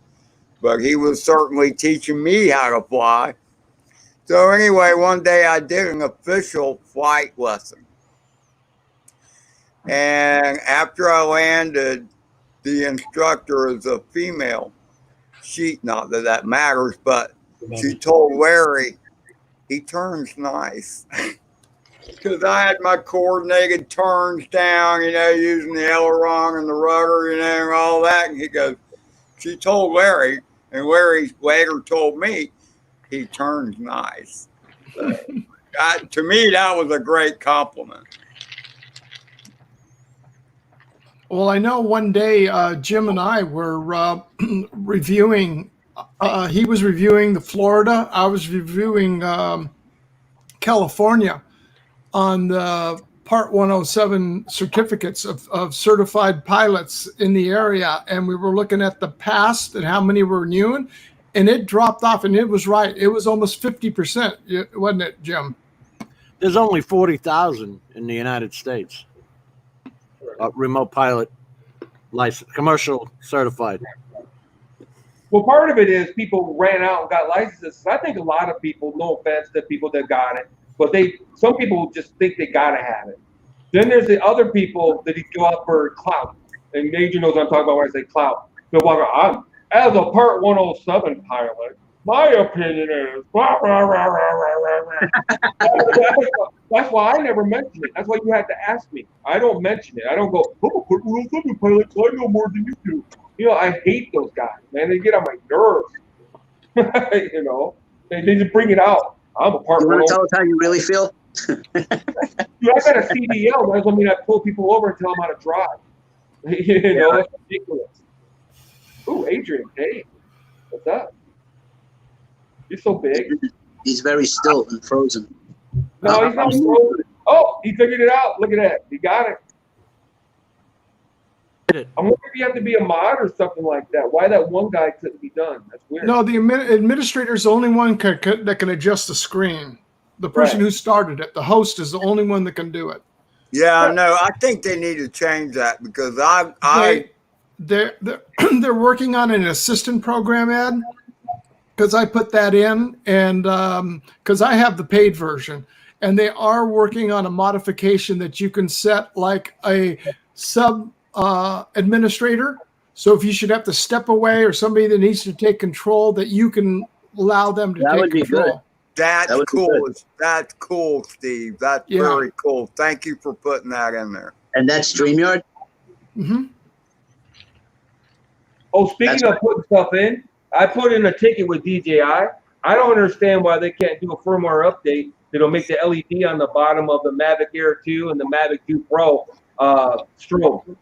but he was certainly teaching me how to fly. So anyway, one day I did an official flight lesson. And after I landed, the instructor is a female. Not that that matters, but she told Larry he turns nice. Because I had my coordinated turns down, using the aileron and the rudder, and all that. And he goes, she told Larry, and Larry later told me he turns nice. So, to me, that was a great compliment. Well, I know one day Jim and I were reviewing. He was reviewing the Florida. I was reviewing California on the Part 107 certificates of certified pilots in the area, and we were looking at the past and how many were renewing, and it dropped off. And it was right; it was almost 50%, wasn't it, Jim? There's only 40,000 in the United States. Remote pilot license, commercial certified. Well, part of it is people ran out and got licenses. I think a lot of people, no offense to people that got it, but some people just think they gotta have it. Then there's the other people that go out for clout, and Major knows what I'm talking about when I say clout. They'll walk around, as a Part 107 pilot, my opinion is blah, blah, blah, blah, blah, blah. That's why I never mention it. That's why you had to ask me. I don't mention it. I don't go, I'm a Part 107 pilot, so I know more than you do. I hate those guys, man. They get on my nerves. They just bring it out. I'm a Part 107. You want to tell us how you really feel? Dude, I got a CDL. That doesn't mean I pull people over and tell them how to drive. That's ridiculous. Ooh, Adrian, hey, what's up? You're so big. He's very still and frozen. No, he's not frozen. Oh, he figured it out. Look at that. He got it. I wonder if you have to be a mod or something like that. Why that one guy couldn't be done? That's weird. No, the administrator is the only one that can adjust the screen. The person who started it, the host, is the only one that can do it. Yeah, I know. I think they need to change that because they're working on an assistant program, Ed. Because I put that in, and because I have the paid version, and they are working on a modification that you can set like a sub administrator. So if you should have to step away or somebody that needs to take control, that you can allow them to take control. Good. That's cool. That's cool, Steve. That's very cool. Thank you for putting that in there. And that's StreamYard? Mm-hmm. Oh, speaking of putting stuff in, I put in a ticket with DJI. I don't understand why they can't do a firmware update that'll make the LED on the bottom of the Mavic Air 2 and the Mavic 2 Pro strobe.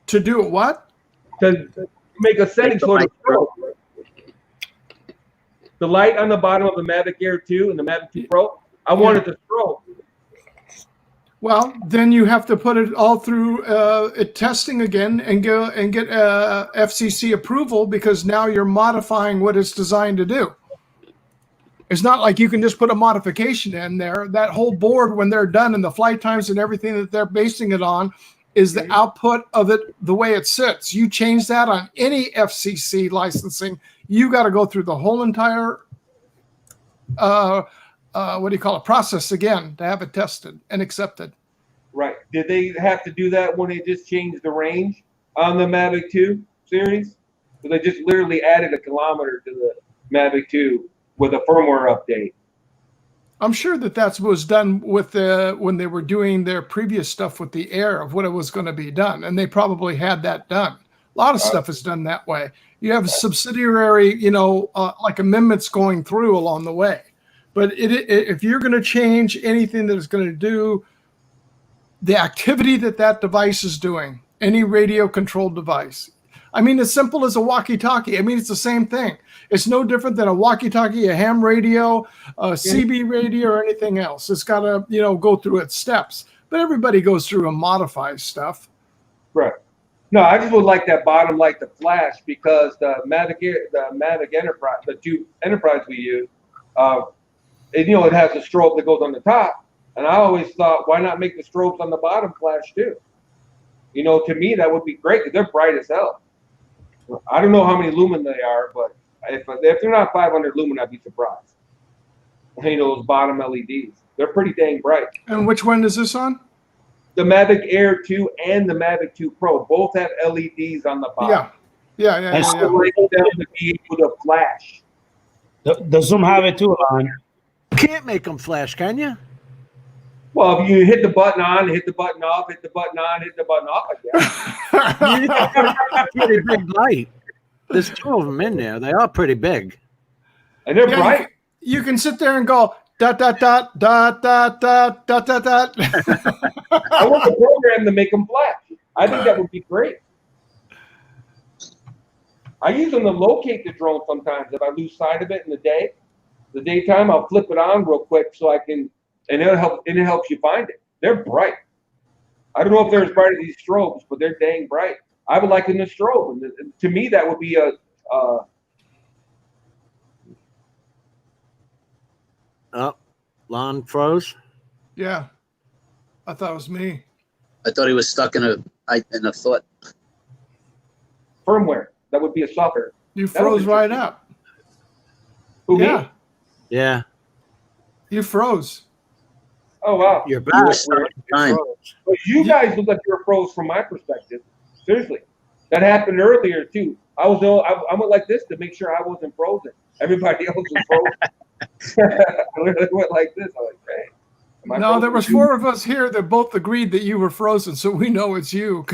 To do what? To make a setting so it's strobe. The light on the bottom of the Mavic Air 2 and the Mavic 2 Pro, I wanted to strobe. Well, then you have to put it all through testing again and go and get FCC approval, because now you're modifying what it's designed to do. It's not like you can just put a modification in there. That whole board, when they're done, and the flight times and everything that they're basing it on, is the output of it, the way it sits. You change that on any FCC licensing, you got to go through the whole entire process again to have it tested and accepted. Right. Did they have to do that when they just changed the range on the Mavic 2 series? So they just literally added a kilometer to the Mavic 2 with a firmware update. I'm sure that was done with when they were doing their previous stuff with the Air, of what it was going to be done, and they probably had that done. A lot of stuff is done that way. You have subsidiary, like amendments going through along the way. But if you're going to change anything that is going to do the activity that device is doing, any radio-controlled device, I mean, as simple as a walkie-talkie. I mean, it's the same thing. It's no different than a walkie-talkie, a ham radio, a CB radio, or anything else. It's got to, go through its steps. But everybody goes through and modifies stuff. Right. No, I just would like that bottom light to flash, because the Mavic Enterprise, the 2 Enterprise we use, it has a strobe that goes on the top. And I always thought, why not make the strobes on the bottom flash too? To me, that would be great, because they're bright as hell. I don't know how many lumen they are, but if they're not 500 lumen, I'd be surprised. Those bottom LEDs. They're pretty dang bright. And which one is this on? the Mavic Air 2 and the Mavic 2 Pro both have LEDs on the bottom. Yeah. I like them to be able to flash. The Zoom have it too, Lon. You can't make them flash, can you? Well, if you hit the button on, hit the button off, hit the button on, hit the button off, I guess. Pretty big light. There's 2 of them in there. They are pretty big. And they're bright. You can sit there and go dot dot dot dot dot dot dot dot dot. I want the program to make them flash. I think that would be great. I use them to locate the drone sometimes. If I lose sight of it in the daytime, I'll flip it on real quick so I can, and it helps you find it. They're bright. I don't know if they're as bright as these strobes, but they're dang bright. I would like them to strobe. And to me, that would be a Lon froze. Yeah, I thought it was me. I thought he was stuck in a foot. Firmware. That would be a software. You froze right up. Who, yeah. me? Yeah. You froze. Oh, wow. You're back. But you guys look like you're froze from my perspective. Seriously. That happened earlier, too. I went like this to make sure I wasn't frozen. Everybody else was frozen. I literally went like this. I was like, hey. No, there was 4 of us here that both agreed that you were frozen, so we know it's you.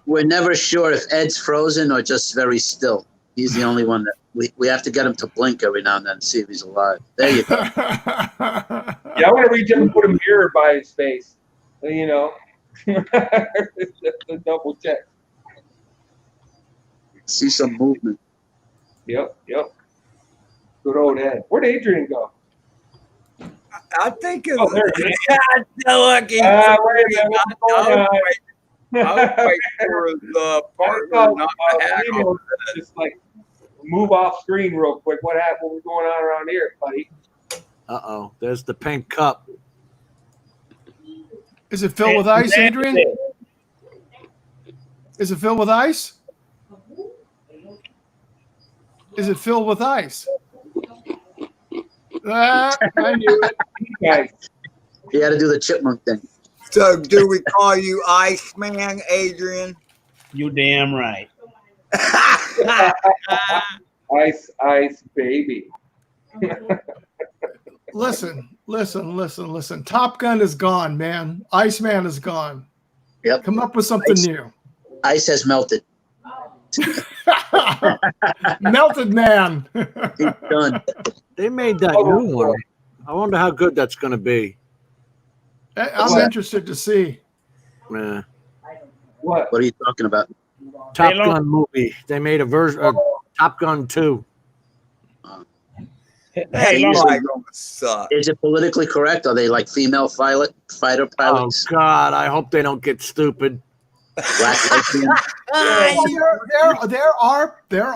We're never sure if Ed's frozen or just very still. He's the only one that we have to get him to blink every now and then and see if he's alive. There you go. Yeah, I want to reach up and put a mirror by his face. You know, just to double check. See some movement. Yep. Good old Ed. Where'd Adrian go? I think it's there he is. look, he's wait a minute, what's going on? I was waiting for his partner not to hack on just like move off screen real quick. What happened? What was going on around here, buddy? Uh-oh. There's the pink cup. Is it filled with ice, Adrian? Is it filled with ice? Is it filled with ice? I knew it. Guys. You had to do the chipmunk thing. So, do we call you Iceman, Adrian? You damn right. Ice, baby. Listen. Top Gun is gone, man. Iceman is gone. Yep. Come up with something new. Ice has melted. Melted man. He's done. They made that new one. I wonder how good that's going to be. I'm interested to see. Yeah. What are you talking about? Top Gun movie. They made a version of Top Gun 2. Is it politically correct? Are they like female fighter pilots? Oh God! I hope they don't get stupid. There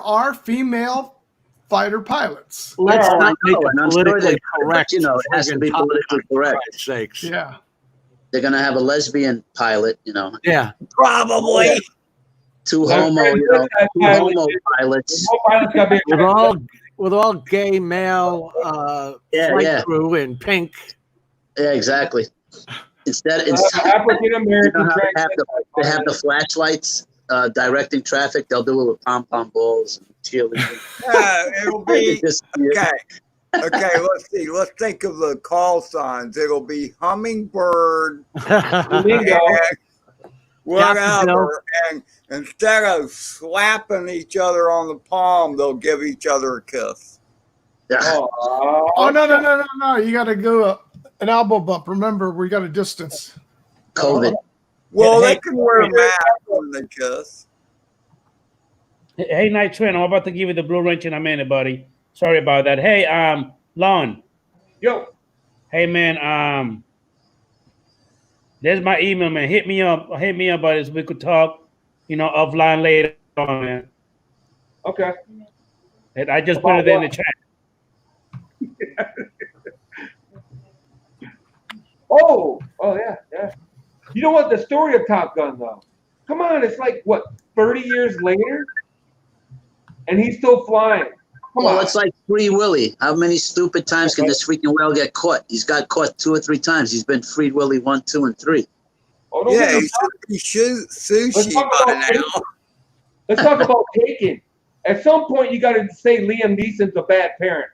are female fighter pilots. Let's not make it I'm sure politically correct. You know, it has to be politically correct. For Christ's sakes. Yeah. They're gonna have a lesbian pilot. You know. Yeah. Probably. Two homo pilots. With all gay male flight crew in pink. Yeah, exactly. Instead African American, they have the flashlights directing traffic. They'll do it with pom balls and cheerleading. It'll be okay. Let's see. Let's think of the call signs. It'll be hummingbird, whatever, and instead of slapping each other on the palm, they'll give each other a kiss. Oh no! You got to go an elbow bump. Remember, we got a distance. COVID. Well, they can wear masks when they kiss. Hey, Night Train, I'm about to give you the blue wrench in a minute, buddy. Sorry about that. Hey, Lon. Yo. Hey, man. There's my email, man. Hit me up, buddy, so we could talk, offline later on, man. Okay. And I just put it in the chat. Oh yeah. You know what? The story of Top Gun, though. Come on, it's like what 30 years later, and he's still flying. Well, it's like Free Willy. How many stupid times can this freaking whale get caught? He's got caught 2 or 3 times. He's been Free Willy 1, 2, and 3. Oh, yeah, he should be sushi by now. Let's talk about Taken. At some point, you got to say Liam Neeson's a bad parent.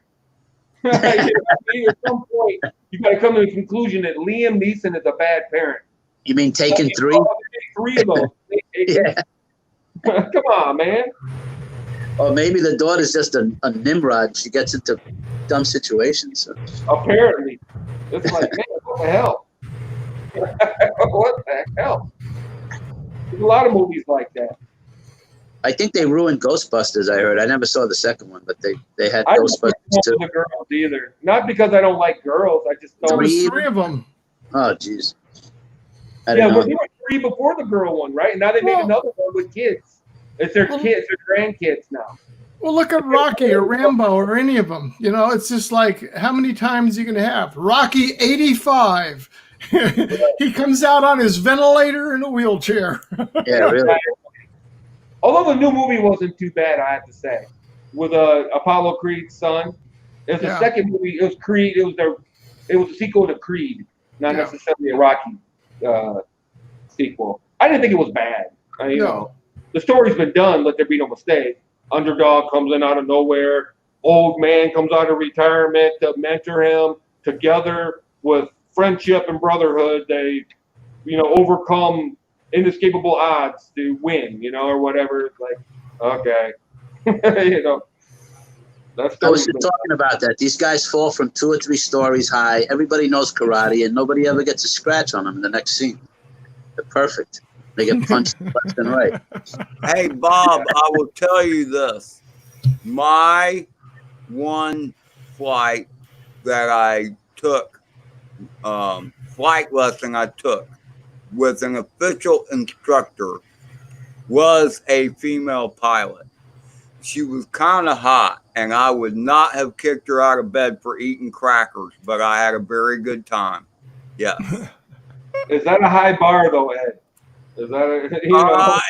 You know what I mean? At some point, you got to come to the conclusion that Liam Neeson is a bad parent. You mean Taken 3? 3 of those. Yeah. Come on, man. Or maybe the daughter's just a Nimrod. She gets into dumb situations. So. Apparently. It's like, man, what the hell? What the hell? There's a lot of movies like that. I think they ruined Ghostbusters, I heard. I never saw the second one, but they had I don't Ghostbusters too. the girls either. Not because I don't like girls. I just don't. There was 3 of them. Oh, jeez. Yeah, well, there were 3 before the girl one, right? And now they made another one with kids. It's their kids, their grandkids now. Well, look at Rocky or Rambo or any of them. You know, it's just like, how many times are you going to have? Rocky 85. He comes out on his ventilator in a wheelchair. Yeah, really. Although the new movie wasn't too bad, I have to say, with Apollo Creed's son. It was the second movie. It was Creed. It was a sequel to Creed, not necessarily a Rocky sequel. I didn't think it was bad. You know, the story's been done. Let there be no mistake. Underdog comes in out of nowhere. Old man comes out of retirement to mentor him. Together with friendship and brotherhood, they, overcome inescapable odds to win, or whatever. It's like, okay. I was just talking about that. These guys fall from 2 or 3 stories high. Everybody knows karate, and nobody ever gets a scratch on them in the next scene. They're perfect. They get punched left and right. Hey, Bob, I will tell you this. My one flight that I took, flight lesson I took with an official instructor was a female pilot. She was kind of hot, and I would not have kicked her out of bed for eating crackers, but I had a very good time. Yes. Is that a high bar, though, Ed? Is that it's not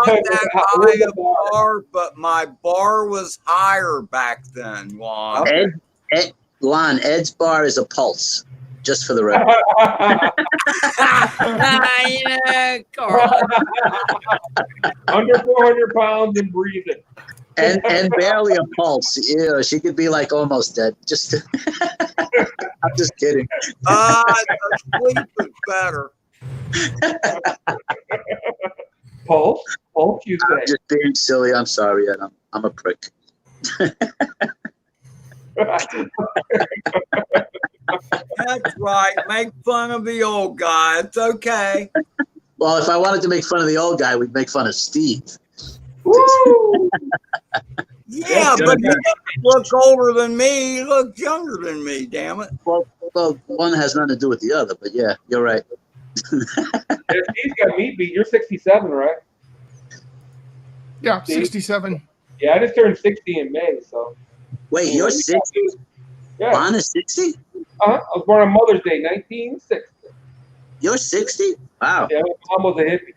that high a bar, but my bar was higher back then, Lon. Lon, Ed's bar is a pulse, just for the record. Under 400 pounds and breathing. And barely a pulse. Yeah, she could be like almost dead. Just, I'm just kidding. Sleep is better. Pulse, you say? I'm just being silly. I'm sorry, Ed. I'm a prick. That's right. Make fun of the old guy. It's okay. Well, if I wanted to make fun of the old guy, we'd make fun of Steve. Woo! Yeah, but he doesn't look older than me. He looks younger than me, damn it. Well, one has nothing to do with the other, but yeah, you're right. Steve's got me beat. You're 67, right? Yeah, Steve? 67. Yeah, I just turned 60 in May, so. Wait, you're 60? Yeah. Lon is 60? I was born on Mother's Day, 1960. You're 60? Wow. Yeah, my mom was a hippie.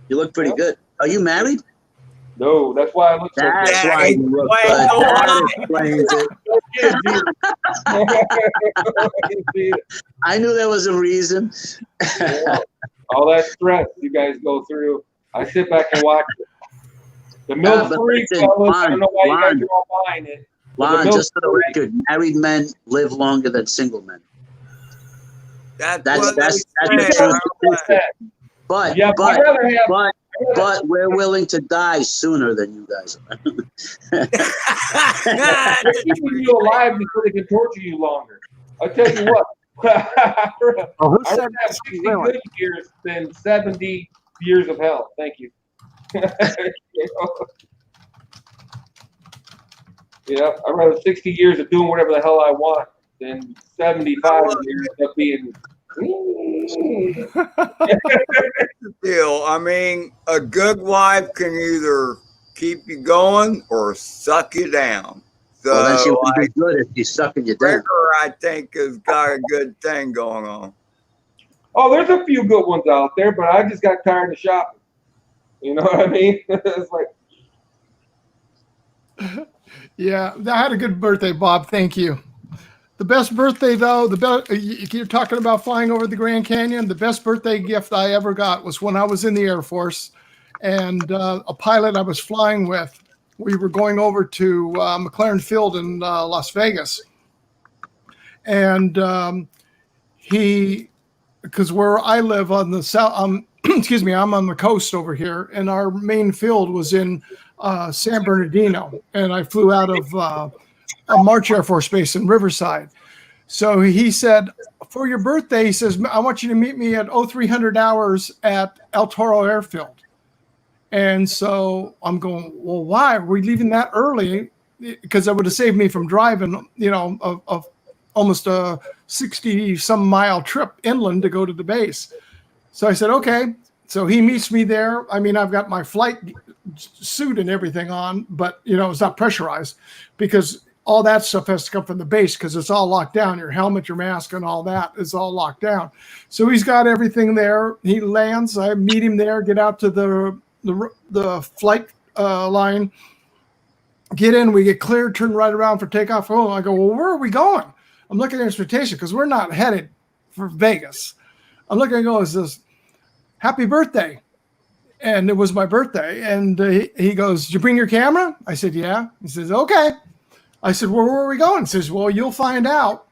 You look pretty good. Are you married? No, that's why I look so good. That's why you look good. That explains it. I knew there was a reason. Yeah. All that stress you guys go through, I sit back and watch it. The milk free, fellas. I don't know why you guys are all buying it. Lon, just for the record, married men live longer than single men. That's the truth. But we're willing to die sooner than you guys are. They're keeping you alive before they can torture you longer. I'll tell you what. I'd rather have 60 good years than 70 years of hell. Thank you. Yeah, I'd rather 60 years of doing whatever the hell I want than 75 years of being. Deal. I mean, a good wife can either keep you going or suck you down. So, well, then she would be good if she's sucking you down. Ricker, I think, has got a good thing going on. Oh, there's a few good ones out there, but I just got tired of shopping. You know what I mean? It's like, Yeah, I had a good birthday, Bob. Thank you. The best birthday, though, you're talking about flying over the Grand Canyon. The best birthday gift I ever got was when I was in the Air Force, and a pilot I was flying with. We were going over to McLaren Field in Las Vegas, and because where I live on the south, excuse me, I'm on the coast over here, and our main field was in San Bernardino, and I flew out of March Air Force Base in Riverside. So he said, for your birthday, he says, I want you to meet me at 0300 hours at El Toro Airfield. And so I'm going, well, why are we leaving that early? Because that would have saved me from driving, of almost a 60 some mile trip inland to go to the base. So I said, okay. So he meets me there. I mean, I've got my flight suit and everything on, but it's not pressurized because all that stuff has to come from the base because it's all locked down. Your helmet, your mask, and all that is all locked down. So he's got everything there. He lands. I meet him there, get out to the flight line, get in. We get cleared, turn right around for takeoff. Oh, I go, well, where are we going? I'm looking at transportation because we're not headed for Vegas. I'm looking and go, is this happy birthday? And it was my birthday. And he goes, did you bring your camera? I said, yeah. He says, okay. I said, well, where are we going? He says, well, you'll find out.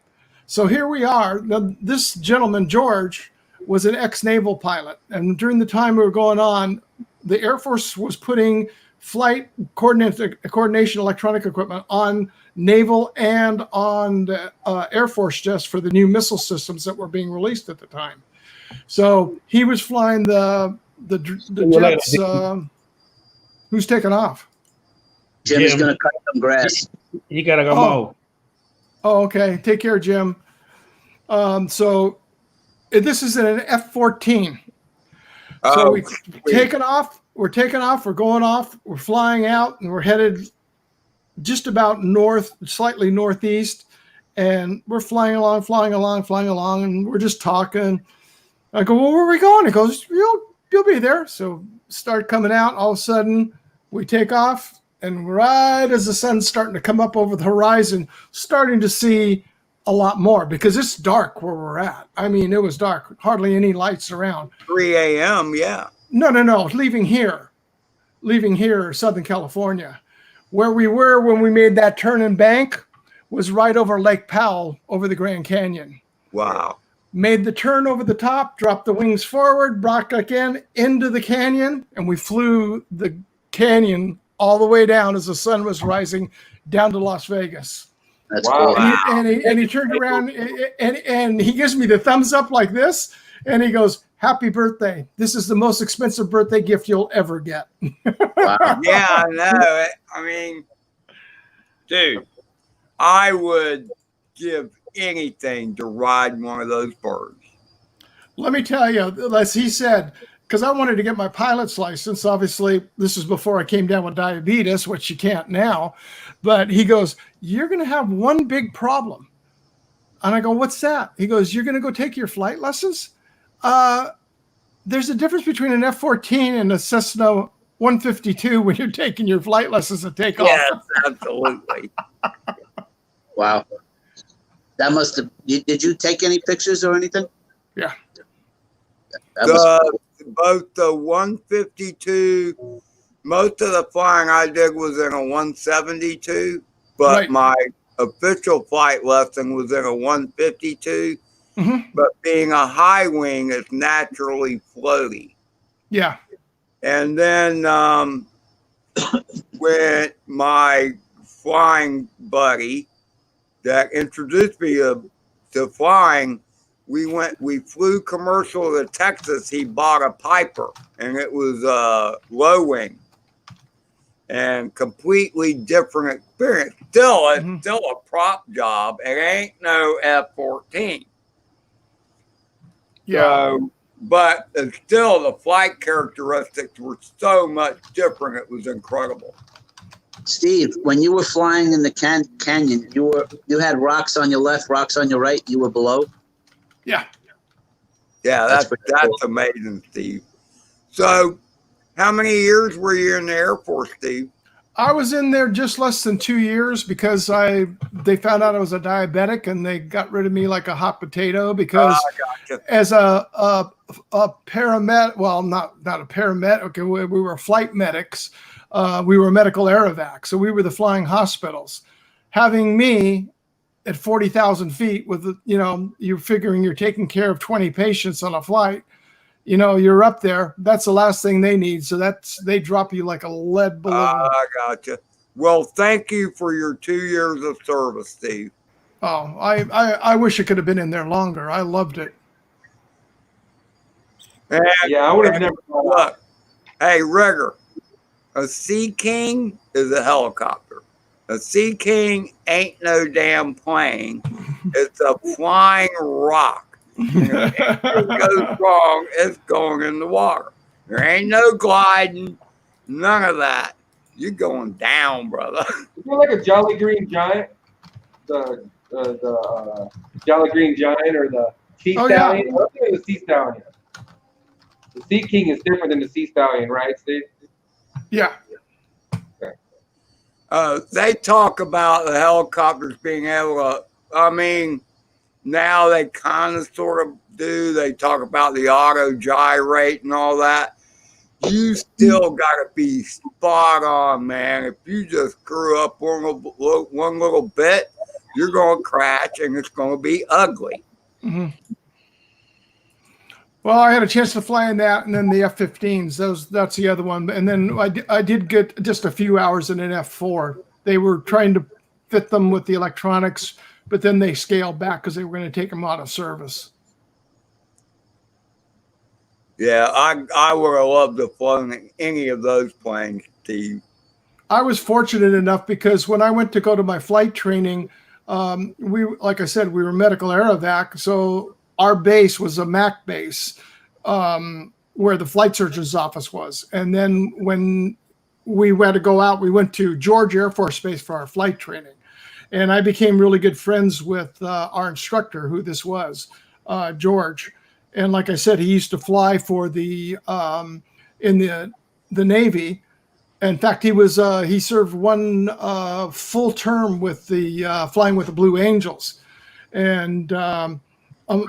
So here we are. Now, this gentleman, George, was an ex-naval pilot. And during the time we were going on, the Air Force was putting flight coordination electronic equipment on naval and on the Air Force jets for the new missile systems that were being released at the time. So he was flying the jets. Who's taking off? Jim is going to cut some grass. You got to go mow. Oh, okay. Take care, Jim. So this is an F-14. So we're taking off. We're going off. We're flying out, and we're headed just about north, slightly northeast. And we're flying along, and we're just talking. I go, well, where are we going? He goes, you'll be there. So start coming out. All of a sudden, we take off. And right as the sun's starting to come up over the horizon, starting to see a lot more because it's dark where we're at. I mean, it was dark, hardly any lights around. 3 a.m., yeah. No. Leaving here, Southern California. Where we were when we made that turn and bank was right over Lake Powell, over the Grand Canyon. Wow. Made the turn over the top, dropped the wings forward, brought again into the canyon, and we flew the canyon all the way down as the sun was rising down to Las Vegas. That's cool. And he turned around and he gives me the thumbs up like this. And he goes, happy birthday. This is the most expensive birthday gift you'll ever get. Wow. Yeah, I know. I mean, dude, I would give anything to ride one of those birds. Let me tell you, as he said, because I wanted to get my pilot's license. Obviously, this is before I came down with diabetes, which you can't now. But he goes, you're going to have one big problem. And I go, what's that? He goes, you're going to go take your flight lessons? There's a difference between an F-14 and a Cessna 152 when you're taking your flight lessons to take off. Yes, absolutely. Wow. That must have, did you take any pictures or anything? Yeah. Both the 152, most of the flying I did was in a 172, but Right. my official flight lesson was in a 152. Mhm. But being a high wing, it's naturally floaty. Yeah. And then when my flying buddy that introduced me to flying, we flew commercial to Texas. He bought a Piper, and it was a low wing, and completely different experience. Still, it's still a prop job. It ain't no F-14. Yeah. So, but still, the flight characteristics were so much different. It was incredible. Steve, when you were flying in the canyon, you had rocks on your left, rocks on your right. You were below. Yeah. Yeah, that's amazing, Steve. So, how many years were you in the Air Force, Steve? I was in there just less than 2 years because they found out I was a diabetic and they got rid of me like a hot potato because as a paramedic, well, not a paramedic. Okay, we were flight medics. We were medical aerovac, so we were the flying hospitals. Having me at 40,000 feet with, you're figuring you're taking care of 20 patients on a flight, you're up there. That's the last thing they need. So they drop you like a lead balloon. I gotcha. Well, thank you for your 2 years of service, Steve. Oh, I wish it could have been in there longer. I loved it. And, yeah, I would have never. Look, hey, Rigger, a Sea King is a helicopter. A Sea King ain't no damn plane. It's a flying rock. If it goes wrong, it's going in the water. There ain't no gliding, none of that. You're going down, brother. You're like a Jolly Green Giant, the Jolly Green Giant or the Sea Stallion. Yeah. Let's say the Sea Stallion. The Sea King is different than the Sea Stallion, right, Steve? Yeah. They talk about the helicopters being able to, I mean, now they kind of sort of do. They talk about the auto gyrate and all that. You still got to be spot on, man. If you just screw up one little bit, you're going to crash and it's going to be ugly. Mm-hmm. Well, I had a chance to fly in that, and then the F-15s. That's the other one. And then I did get just a few hours in an F-4. They were trying to fit them with the electronics, but then they scaled back because they were going to take them out of service. Yeah, I would have loved to fly any of those planes, Steve. I was fortunate enough because when I went to go to my flight training, like I said, we were medical aerovac, so our base was a MAC base where the flight surgeon's office was. And then when we had to go out, we went to George Air Force Base for our flight training. And I became really good friends with our instructor, who this was, George. And like I said, he used to fly for the in the Navy. In fact, he served one full term with the flying with the Blue Angels, and a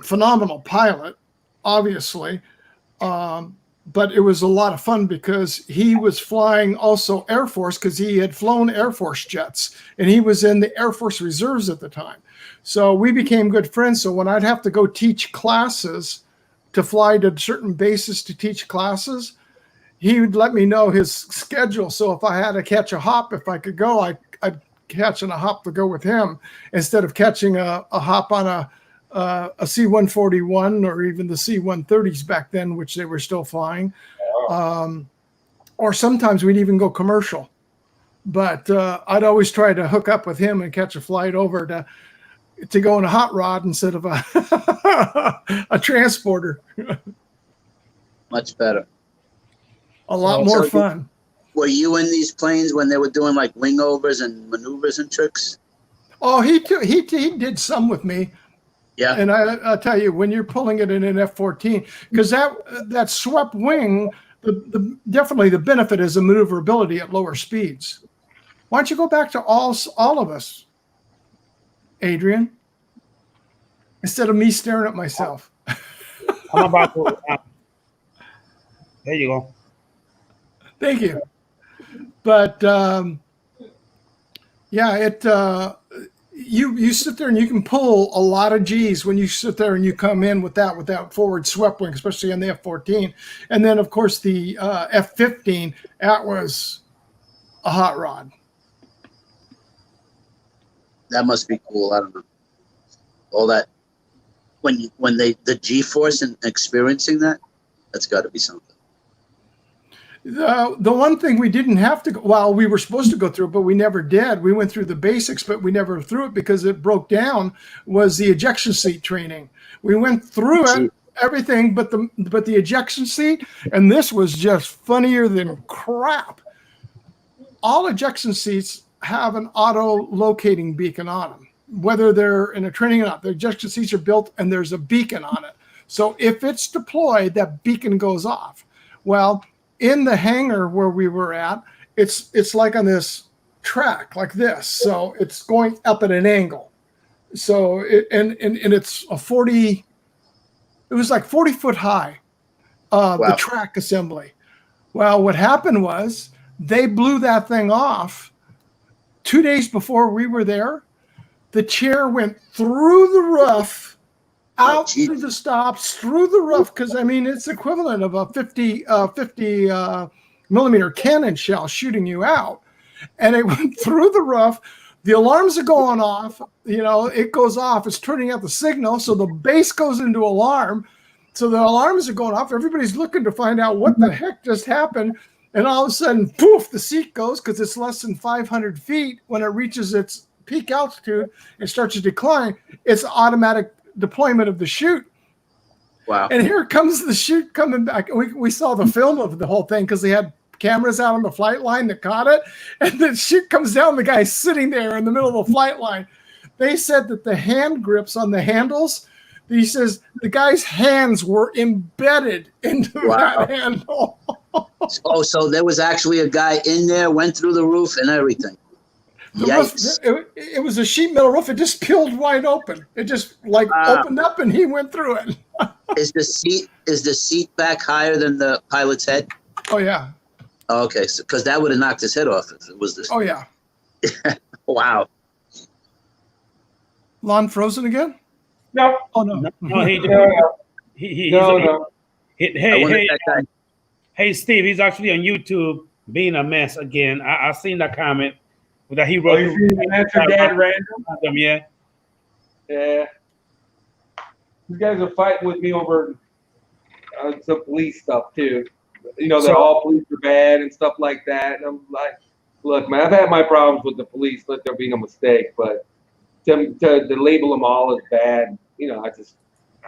phenomenal pilot, obviously. But it was a lot of fun because he was flying also Air Force because he had flown Air Force jets, and he was in the Air Force Reserves at the time. So we became good friends. So when I'd have to go teach classes, to fly to certain bases to teach classes, he would let me know his schedule. So if I had to catch a hop, if I could go, I'd catch a hop to go with him instead of catching a hop on a C-141 or even the C-130s back then, which they were still flying. Or sometimes we'd even go commercial. But I'd always try to hook up with him and catch a flight over to go in a hot rod instead of a transporter. Much better. A lot more fun. Were you in these planes when they were doing like wingovers and maneuvers and tricks? Oh, he did some with me. Yeah. And I'll tell you, when you're pulling it in an F-14, because that swept wing, definitely the benefit is the maneuverability at lower speeds. Why don't you go back to all of us, Adrian, instead of me staring at myself? I'm about to. There you go. Thank you. But yeah, you sit there and you can pull a lot of G's when you sit there and you come in with that forward swept wing, especially on the F-14. And then of course the F-15, that was a hot rod. That must be cool. I don't know. All that when the G-force and experiencing that's got to be something. The one thing we didn't have to go, well, we were supposed to go through it, but we never did. We went through the basics, but we never through it because it broke down, was the ejection seat training. We went through it, everything but the ejection seat, and this was just funnier than crap. All ejection seats have an auto locating beacon on them, whether they're in a training or not. The ejection seats are built and there's a beacon on it. So if it's deployed, that beacon goes off. Well, in the hangar where we were at, it's like on this track like this, so it's going up at an angle. So and it's a 40. It was like 40 foot high. The track assembly. Well, what happened was they blew that thing off 2 days before we were there. The chair went through the roof, out through the stops, through the roof, because I mean it's equivalent of a 50 millimeter cannon shell shooting you out, and it went through the roof. The alarms are going off. You know, it goes off. It's turning out the signal, so the base goes into alarm. So the alarms are going off. Everybody's looking to find out what the heck just happened. And all of a sudden, poof, the seat goes because it's less than 500 feet. When it reaches its peak altitude and starts to decline, it's automatic deployment of the chute. Wow. And here comes the chute coming back. We saw the film of the whole thing because they had cameras out on the flight line that caught it. And the chute comes down. The guy's sitting there in the middle of the flight line. They said that the hand grips on the handles, he says the guy's hands were embedded into that handle. Oh, so there was actually a guy in there, went through the roof and everything. Yikes. It was a sheet metal roof. It just peeled wide open. It just opened up and he went through it. Is the seat back higher than the pilot's head? Oh, yeah. Oh, okay, so because that would have knocked his head off if it was this. Oh, yeah. Wow. Lon frozen again? No. Oh, no. Hey, Steve, he's actually on YouTube being a mess again. I seen that comment that he wrote. Oh, you seen Answer Dad Random? Yeah. Yeah. These guys are fighting with me over some police stuff, too. You know, that all police are bad and stuff like that. And I'm like, look, man, I've had my problems with the police. Let there be no mistake. But to label them all as bad, you know, I just...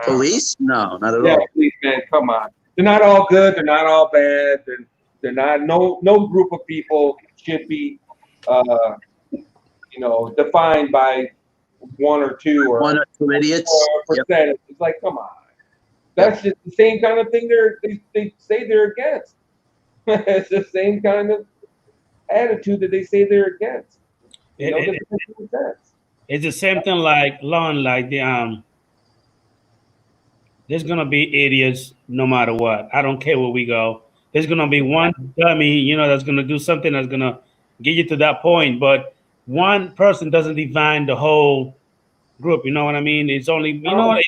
Police? No, not at all. Yeah, police, man, come on. They're not all good. They're not all bad. They're not. No group of people should be, you know, defined by one or two idiots. Percentage. It's like, come on. That's just the same kind of thing they say they're against. It's the same kind of attitude that they say they're against. You know, it's the same thing like Lon, like the there's gonna be idiots no matter what. I don't care where we go. There's gonna be one dummy, you know, that's gonna do something that's gonna get you to that point. But one person doesn't define the whole group. You know what I mean? It's only, you know,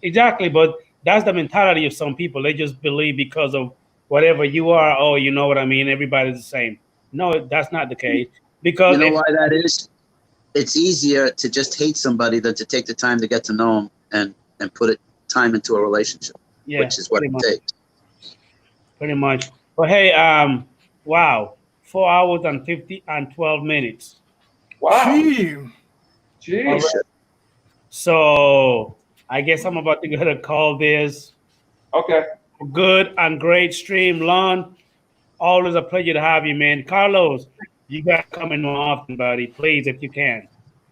exactly. But that's the mentality of some people. They just believe because of whatever you are. Oh, you know what I mean? Everybody's the same. No, that's not the case. Because you know why that is? It's easier to just hate somebody than to take the time to get to know them and put it time into a relationship, which is what it takes. Pretty much. But hey, wow, 4 hours and 12 minutes. Wow. Jeez. So I guess I'm about to go ahead and call this. Okay. Good and great stream, Lon. Always a pleasure to have you, man. Carlos, you got to come in more often, buddy. Please, if you can.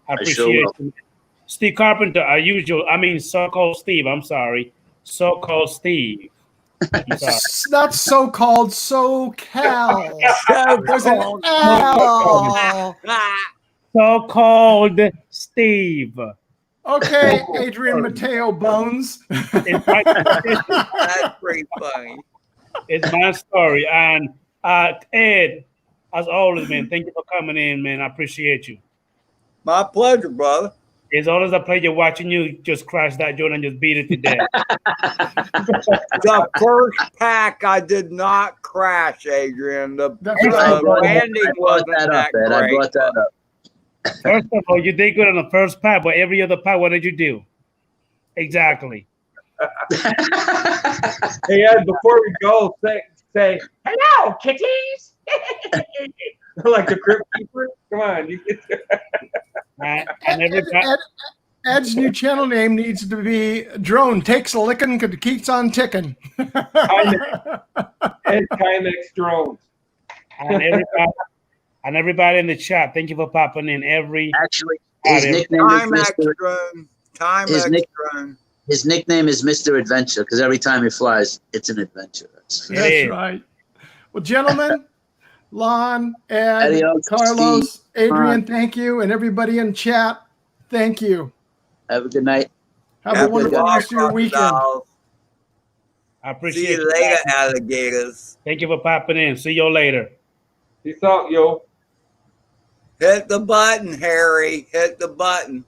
I appreciate it. Steve Carpenter, so-called Steve. I'm sorry. So-called Steve. Not so-called SoCal. There's an L. So-called Steve. Okay, Adrian Mateo Bones. That's pretty funny. It's my story. And Ed, as always, man, thank you for coming in, man. I appreciate you. My pleasure, brother. It's always a pleasure watching you just crash that joint and just beat it to death. The first pack I did not crash, Adrian. The landing wasn't that great. I brought that up. First of all, you did good on the first pack, but every other pack, what did you do? Exactly. Hey, Ed, before we go, say hello, kitties. Like the Crypt Keeper. Come on, you get and everybody. Ed's new channel name needs to be Drone Takes a Lickin' because it keeps on ticking. Ed Timex Drones. And everybody in the chat, thank you for popping in. Actually, his nickname is Drone. His nickname is Mr. Adventure because every time he flies, it's an adventure. That's right. Well, gentlemen, Lon, Ed, Adios, Carlos, Steve. Adrian, thank you. And everybody in chat, thank you. Have a good night. Have a wonderful rest of your weekend. I See appreciate you later, alligators. Thank you for popping in. See you later. Peace out, yo. Hit the button, Harry. Hit the button.